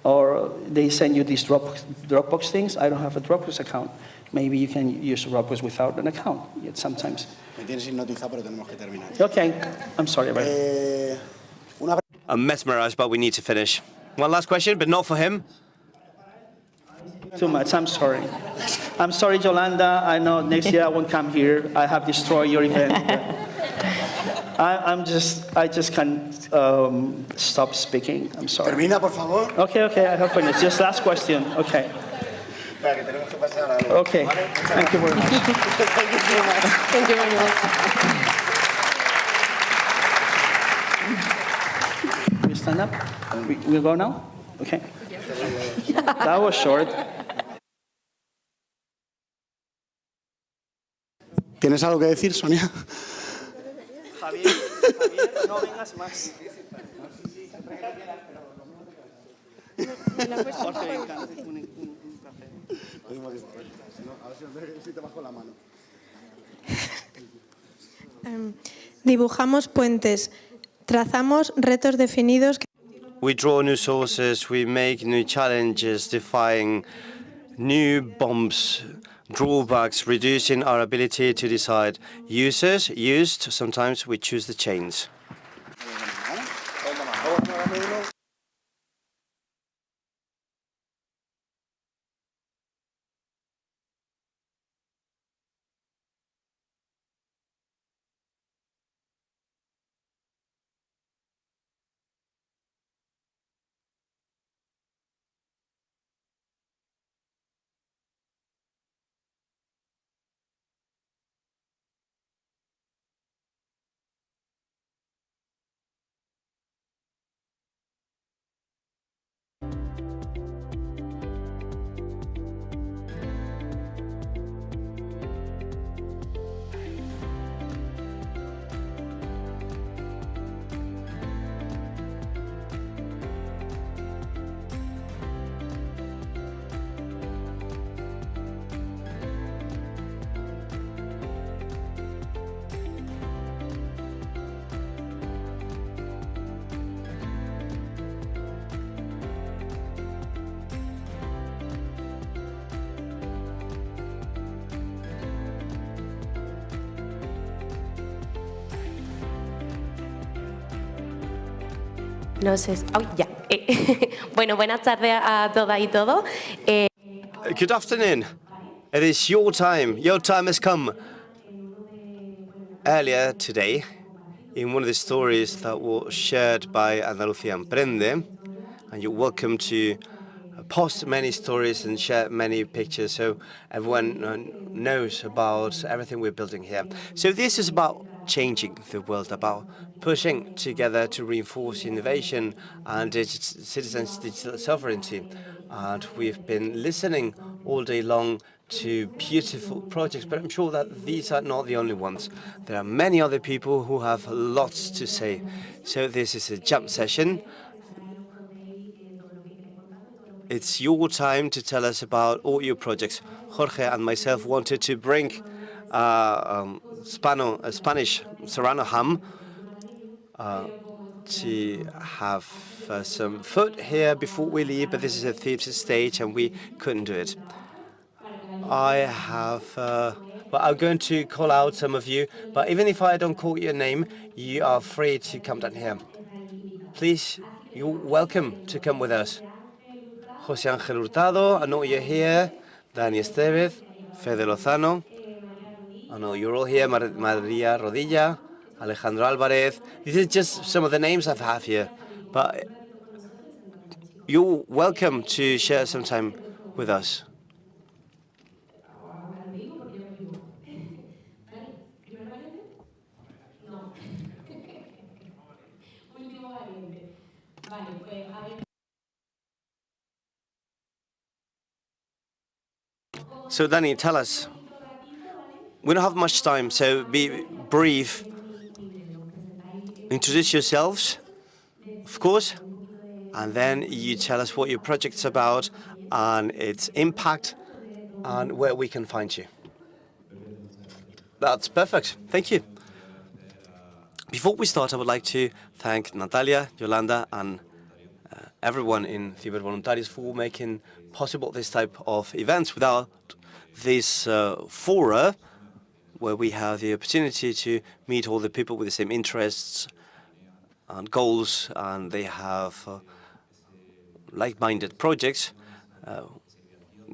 Or they send you these Dropbox things. I don't have a Dropbox account. Maybe you can use Dropbox without an account, yet sometimes. Okay, I'm sorry about it. I'm mesmerized, but we need to finish. One last question, but not for him. Too much, I'm sorry. I'm sorry, Yolanda. I know next year I won't come here. I have destroyed your event. I just can't stop speaking. I'm sorry. Termina, por favor. Okay, I have finished. Just last question. Okay. Okay. Thank you very much. Thank you so much. Thank you very much. We stand up? We'll go now? Okay. That was short. ¿Tienes algo que decir, Sonia? Javier, no vengas más. Dibujamos puentes, trazamos retos definidos. We draw new sources, we make new challenges, defying new bombs, drawbacks, reducing our ability to decide. Users, used, sometimes we choose the chains. No sé. Oh, ya. Bueno, buenas tardes a todas y todos. Good afternoon. It is your time. Your time has come. Earlier today, in one of the stories that were shared by Andalucía Emprende, and you're welcome to post many stories and share many pictures so everyone knows about everything we're building here. So this is about changing the world, about pushing together to reinforce innovation and citizens' digital sovereignty. And we've been listening all day long to beautiful projects, but I'm sure that these are not the only ones. There are many other people who have lots to say. So this is a jump session. It's your time to tell us about all your projects. Jorge and myself wanted to bring Spanish serrano ham to have some food here before we leave, but this is a theatre stage and we couldn't do it. I have, well, I'm going to call out some of you, but even if I don't call your name, you are free to come down here. Please, you're welcome to come with us. José Ángel Hurtado, I know you're here. Dani Estevez, Fede Lozano. I know you're all here. Maria Rodilla, Alejandro Álvarez. These are just some of the names I have here. But you're welcome to share some time with us. So, Dani, tell us. We don't have much time, so be brief. Introduce yourselves, of course, and then you tell us what your project's about and its impact and where we can find you. That's perfect. Thank you. Before we start, I would like to thank Natalia, Yolanda, and everyone in Cibervoluntarios for making possible this type of events. Without this fora, where we have the opportunity to meet all the people with the same interests and goals, and they have like-minded projects,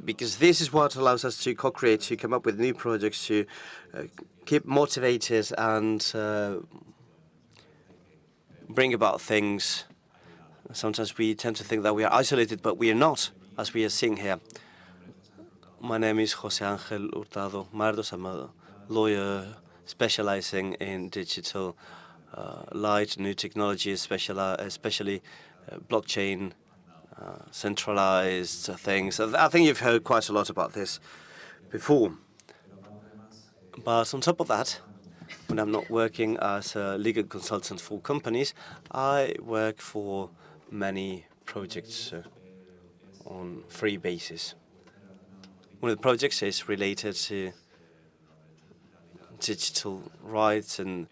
because this is what allows us to co-create, to come up with new projects, to keep motivated and bring about things. Sometimes we tend to think that we are isolated, but we are not, as we are seeing here. My name is José Ángel Hurtado Mardos. I'm a lawyer specializing in digital light, new technology, especially blockchain, centralized things. I think you've heard quite a lot about this before. But on top of that, when I'm not working as a legal consultant for companies, I work for many projects. on free basis. One of the projects is related to digital rights and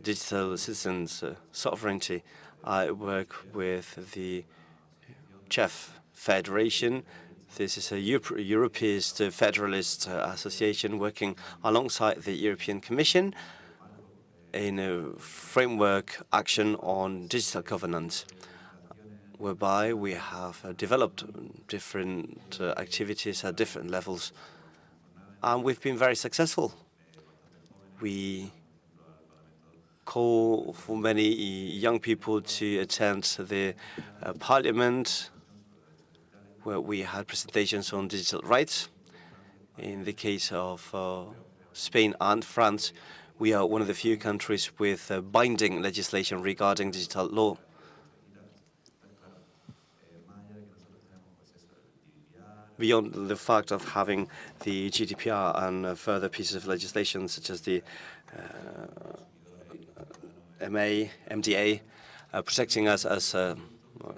digital citizens' sovereignty. I work with the CHEF Federation. This is a Europeist Federalist Association working alongside the European Commission in a framework action on digital governance, whereby we have developed different activities at different levels, and we've been very successful. We call for many young people to attend the parliament, where we had presentations on digital rights. In the case of Spain and France, we are one of the few countries with binding legislation regarding digital law. Beyond the fact of having the GDPR and further pieces of legislation such as the MDA, protecting us as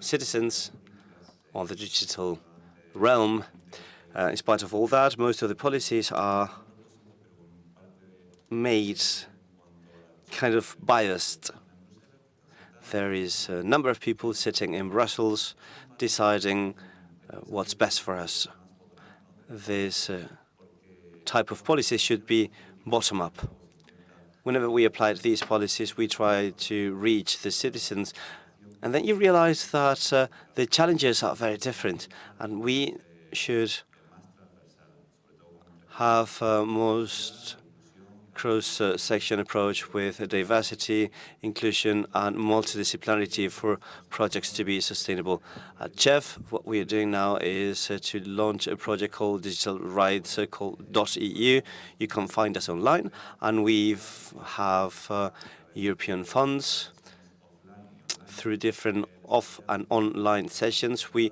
citizens on the digital realm. In spite of all that, most of the policies are made kind of biased. There is a number of people sitting in Brussels deciding what's best for us. This type of policy should be bottom-up. Whenever we applied these policies, we try to reach the citizens, and then you realize that the challenges are very different, and we should have a most cross-section approach with diversity, inclusion, and multidisciplinarity for projects to be sustainable. At CHEF, what we are doing now is to launch a project called Digital Rights called .eu. You can find us online, and we have European funds through different off and online sessions. We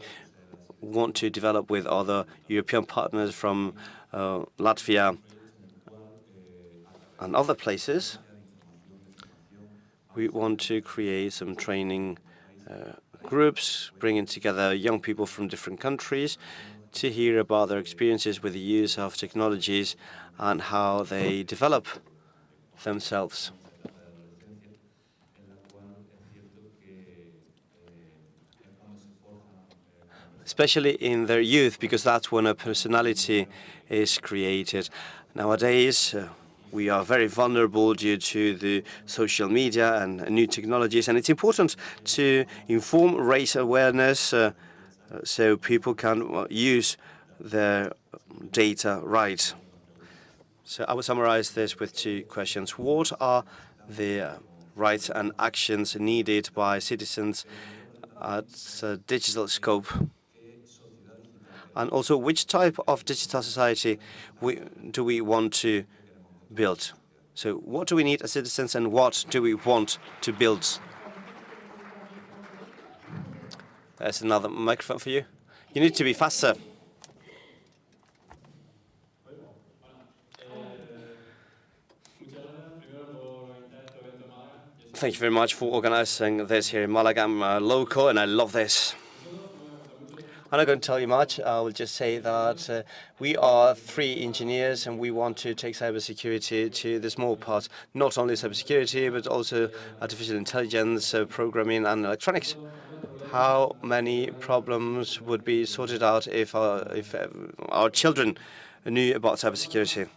want to develop with other European partners from Latvia and other places. We want to create some training groups, bringing together young people from different countries to hear about their experiences with the use of technologies and how they develop themselves. Especially in their youth, because that's when a personality is created. Nowadays, we are very vulnerable due to the social media and new technologies, and it's important to inform, raise awareness so people can use their data right. So I will summarize this with two questions. What are the rights and actions needed by citizens at a digital scope? And also, which type of digital society do we want to build? So what do we need as citizens, and what do we want to build? There's another microphone for you. You need to be faster. Thank you very much for organizing this here in Malaga. I'm local, and I love this. I'm not going to tell you much. I will just say that we are 3 engineers, and we want to take cybersecurity to the small part. Not only cybersecurity, but also artificial intelligence, programming, and electronics. How many problems would be sorted out if our children knew about cybersecurity?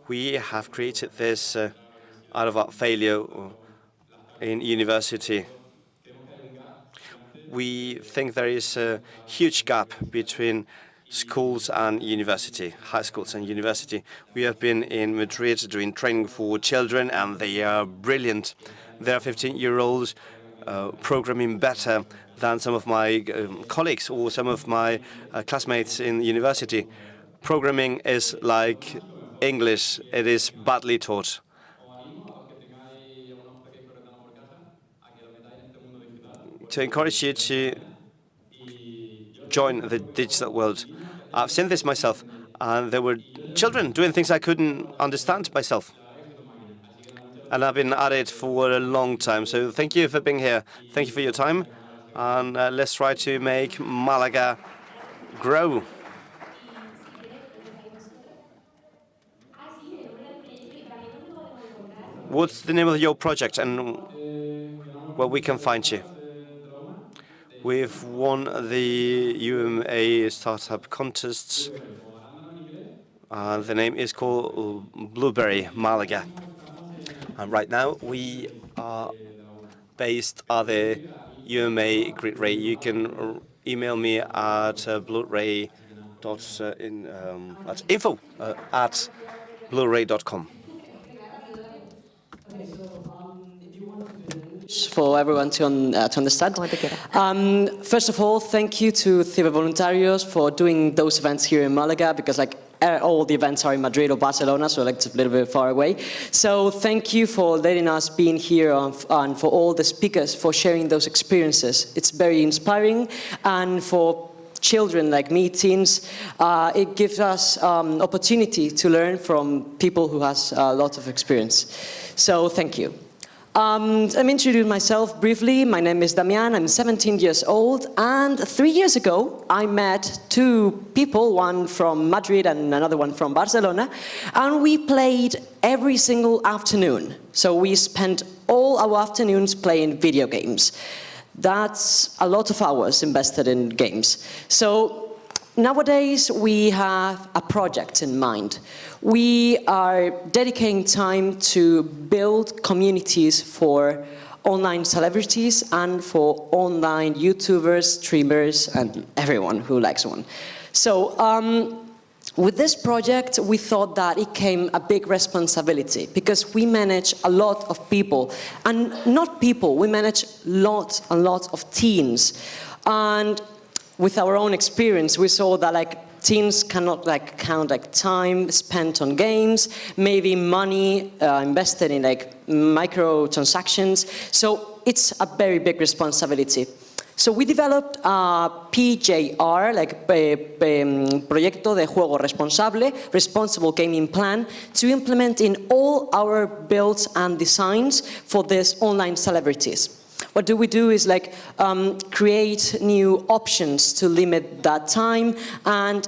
We have created this out of our failure in university. We think there is a huge gap between schools and university, high schools and university. We have been in Madrid doing training for children, and they are brilliant. They are 15-year-olds programming better than some of my colleagues or some of my classmates in university. Programming is like English. It is badly taught. To encourage you to join the digital world. I've seen this myself, and there were children doing things I couldn't understand myself. And I've been at it for a long time, so thank you for being here. Thank you for your time, and let's try to make Malaga grow. What's the name of your project and where we can find you? We've won the UMA Startup Contests. The name is called Blueberry Malaga. And right now we are based at the UMA Grid Ray. You can email me at info@blueray.com. For everyone to understand. First of all, thank you to Ciber Voluntarios for doing those events here in Malaga, because all the events are in Madrid or Barcelona, so it's a little bit far away. So thank you for letting us be here, and for all the speakers for sharing those experiences. It's very inspiring, and for children like me, teens, it gives us opportunity to learn from people who has a lot of experience. So thank you. Let me introduce myself briefly. My name is Damian, I'm 17 years old, and 3 years ago I met two people, one from Madrid and another one from Barcelona, and we played every single afternoon. So we spent all our afternoons playing video games. That's a lot of hours invested in games. So nowadays, we have a project in mind. We are dedicating time to build communities for online celebrities and for online YouTubers, streamers, and everyone who likes one. So with this project, we thought that it came a big responsibility, because we manage a lot of people, and not people, we manage lots and lots of teams. And with our own experience, we saw that teens cannot count time spent on games, maybe money invested in microtransactions. So it's a very big responsibility. So we developed a PJR, Proyecto de Juego Responsable, Responsible Gaming Plan, to implement in all our builds and designs for these online celebrities. What do we do is create new options to limit that time, and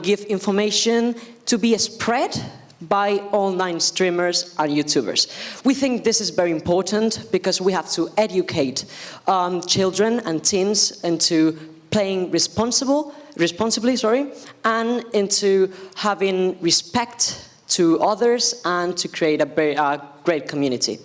give information to be spread by online streamers and YouTubers. We think this is very important, because we have to educate children and teens into playing responsibly, and into having respect to others, and to create a great community.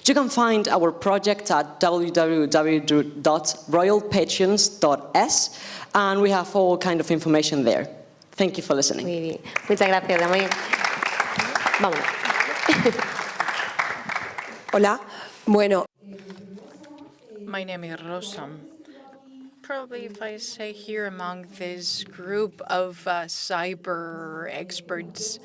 You can find our project at www.royalpatrons.es, and we have all kind of information there. Thank you for listening. Muy bien. Muchas gracias, Damián. Vámonos. Hola. Bueno. My name is Rosa. Probably if I say here among this group of cyber experts,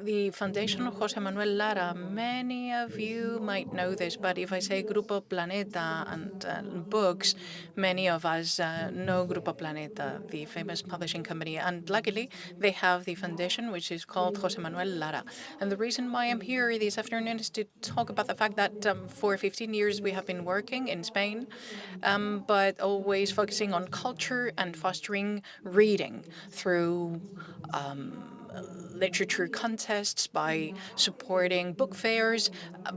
the Foundation of José Manuel Lara, many of you might know this, but if I say Grupo Planeta and books, many of us know Grupo Planeta, the famous publishing company. And luckily, they have the foundation, which is called José Manuel Lara. And the reason why I'm here this afternoon is to talk about the fact that for 15 years we have been working in Spain, but always focusing on culture and fostering reading through literature contests, by supporting book fairs.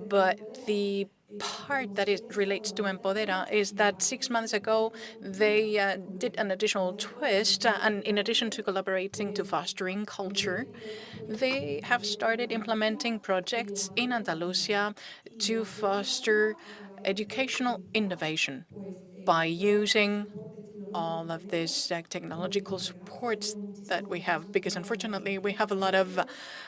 But the part that it relates to Empodera is that 6 months ago they did an additional twist, and in addition to collaborating to fostering culture, they have started implementing projects in Andalusia to foster educational innovation by using all of these technological supports that we have, because unfortunately we have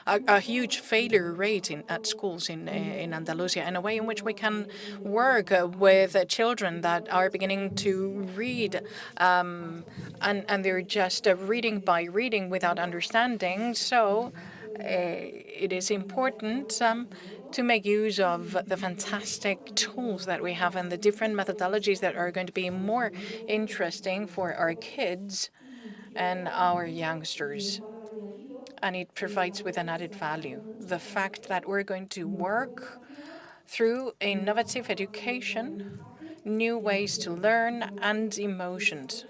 a huge failure rate at schools in Andalusia, and a way in which we can work with children that are beginning to read, and they're just reading by reading without understanding. So it is important to make use of the fantastic tools that we have and the different methodologies that are going to be more interesting for our kids and our youngsters. And it provides with an added value. The fact that we're going to work through innovative education new ways to learn, and emotions.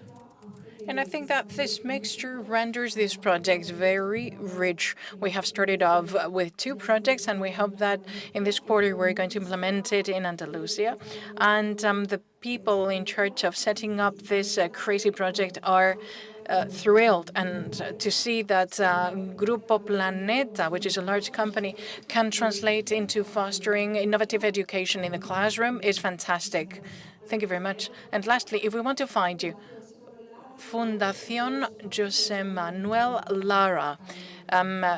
And I think that this mixture renders this project very rich. We have started off with 2 projects, and we hope that in this quarter we're going to implement it in Andalusia. And the people in charge of setting up this crazy project are thrilled and to see that Grupo Planeta, which is a large company, can translate into fostering innovative education in the classroom is fantastic. Thank you very much. And lastly, if we want to find you, Fundación José Manuel Lara.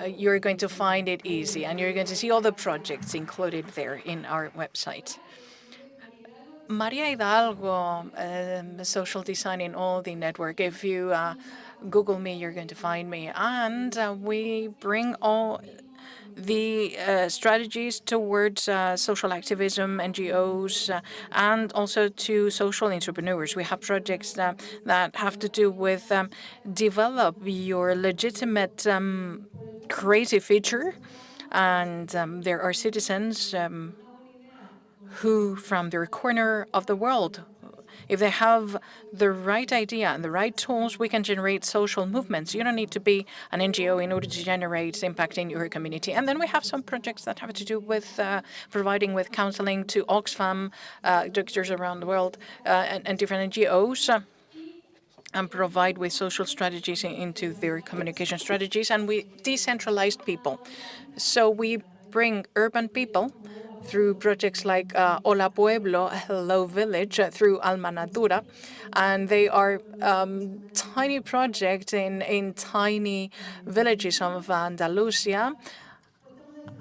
You're going to find it easy, and you're going to see all the projects included there in our website. Maria Hidalgo, social design in all the network. If you Google me, you're going to find me. And we bring all the strategies towards social activism, NGOs, and also to social entrepreneurs. We have projects that have to do with develop your legitimate creative feature. And there are citizens who, from their corner of the world, if they have the right idea and the right tools, we can generate social movements. You don't need to be an NGO in order to generate impact in your community. And then we have some projects that have to do with providing with counseling to Oxfam doctors around the world and different NGOs. And provide with social strategies into their communication strategies. And we decentralized people. So we bring urban people through projects like Hola Pueblo, Hello Village, through Alma Natura. And they are tiny projects in tiny villages of Andalusia.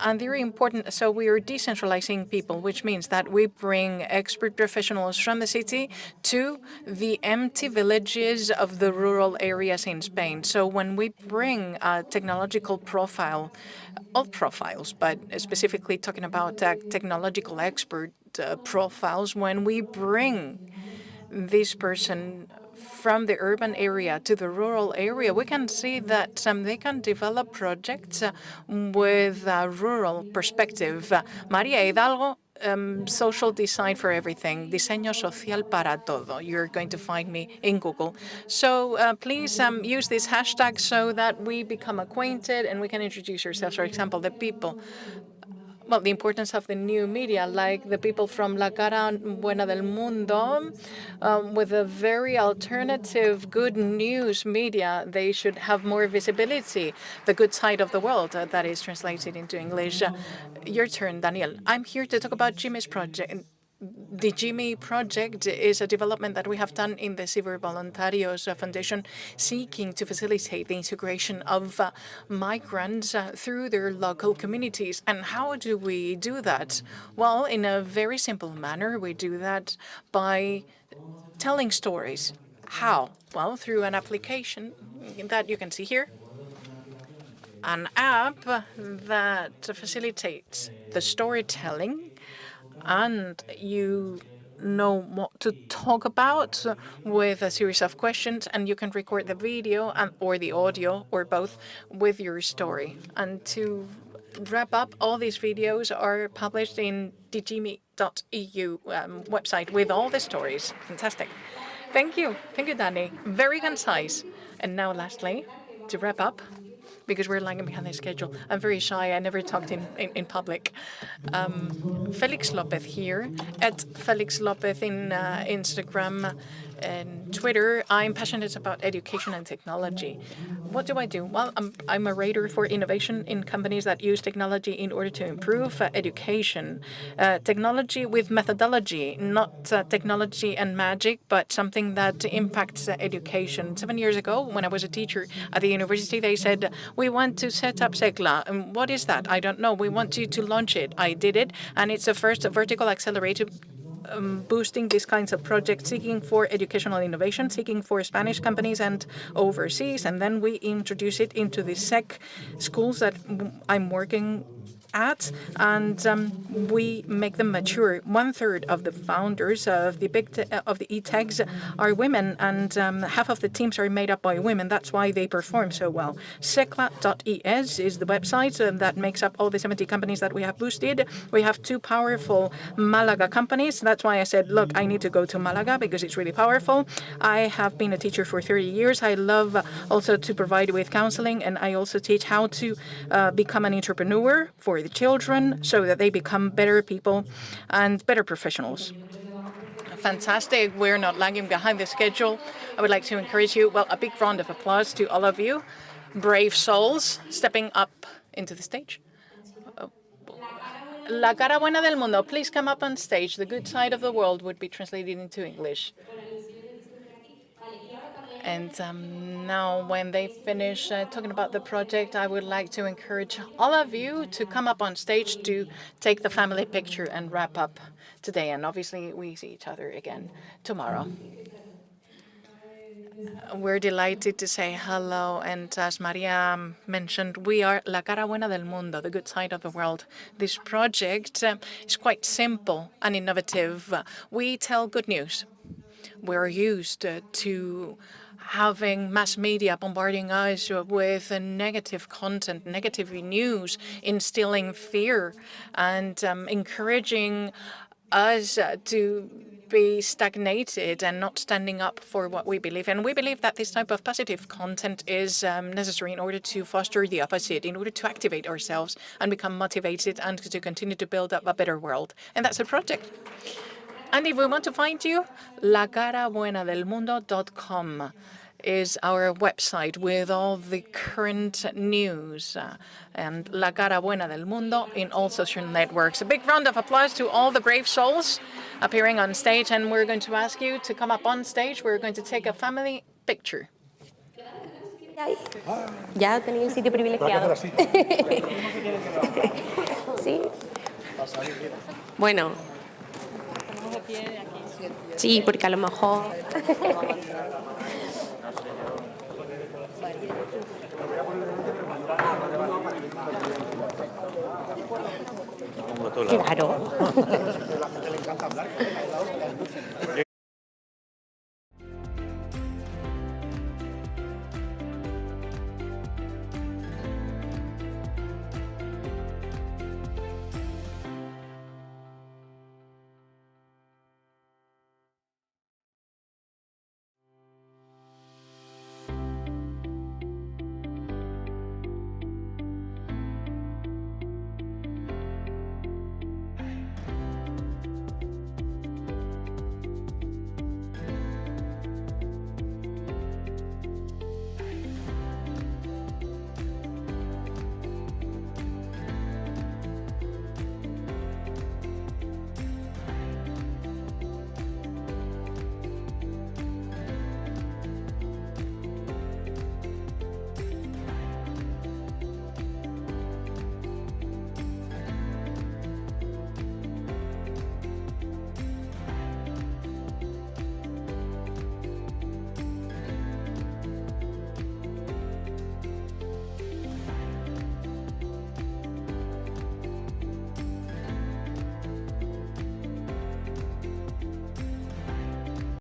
And very important, so we are decentralizing people, which means that we bring expert professionals from the city to the empty villages of the rural areas in Spain. So when we bring a technological profile, all profiles, but specifically talking about technological expert profiles, when we bring this person from the urban area to the rural area, we can see that they can develop projects with a rural perspective. María Hidalgo, social design for everything, diseño social para todo. You're going to find me in Google. So please use this hashtag so that we become acquainted and we can introduce ourselves. For example, the people. Well, the importance of the new media, like the people from La Cara Buena del Mundo, with a very alternative good news media, they should have more visibility, the good side of the world that is translated into English. Your turn, Daniel. I'm here to talk about Jimmy's project. The Jimmy project is a development that we have done in the Ciber Voluntarios Foundation, seeking to facilitate the integration of migrants through their local communities. And how do we do that? Well, in a very simple manner, we do that by telling stories. How? Well, through an application that you can see here. An app that facilitates the storytelling, and you know what to talk about with a series of questions, and you can record the video or the audio or both with your story. And to wrap up, all these videos are published in digimi.eu website with all the stories. Fantastic. Thank you. Thank you, Danny. Very concise. And now, lastly, to wrap up, because we're lagging behind the schedule. I'm very shy. I never talked in public. Felix Lopez here, at Felix Lopez in Instagram and Twitter. I'm passionate about education and technology. What do I do? Well, I'm a rater for innovation in companies that use technology in order to improve education. Technology with methodology, not technology and magic, but something that impacts education. 7 years ago, when I was a teacher at the university, they said, we want to set up SECLA. And what is that? I don't know. We want you to launch it. I did it, and it's the first vertical accelerator boosting these kinds of projects, seeking for educational innovation, seeking for Spanish companies and overseas. And then we introduce it into the SEC schools that I'm working ads, and we make them mature. 1/3 of the founders of the e-tags are women, and half of the teams are made up by women. That's why they perform so well. Secla.es is the website that makes up all the 70 companies that we have boosted. We have 2 powerful Malaga companies. That's why I said, look, I need to go to Malaga because it's really powerful. I have been a teacher for 30 years. I love also to provide with counseling, and I also teach how to become an entrepreneur for the children so that they become better people and better professionals. Fantastic. We're not lagging behind the schedule. I would like to encourage you, well, a big round of applause to all of you, brave souls stepping up into the stage. La cara buena del mundo, please come up on stage. The good side of the world would be translated into English. And now when they finish talking about the project, I would like to encourage all of you to come up on stage to take the family picture and wrap up today. And obviously, we see each other again tomorrow. We're delighted to say hello. And as Maria mentioned, we are La Cara Buena del Mundo, the good side of the world. This project is quite simple and innovative. We tell good news. We're used to having mass media bombarding us with negative content, negative news, instilling fear, and encouraging us to be stagnated and not standing up for what we believe. And we believe that this type of positive content is necessary in order to foster the opposite, in order to activate ourselves and become motivated and to continue to build up a better world. And that's the project. And if we want to find you, lacarabuenadelmundo.com is our website with all the current news. And La Cara Buena del Mundo in all social networks. A big round of applause to all the brave souls appearing on stage. And we're going to ask you to come up on stage. We're going to take a family picture. Ya tenía un sitio privilegiado. Sí. Bueno. Sí, porque a lo mejor... Claro.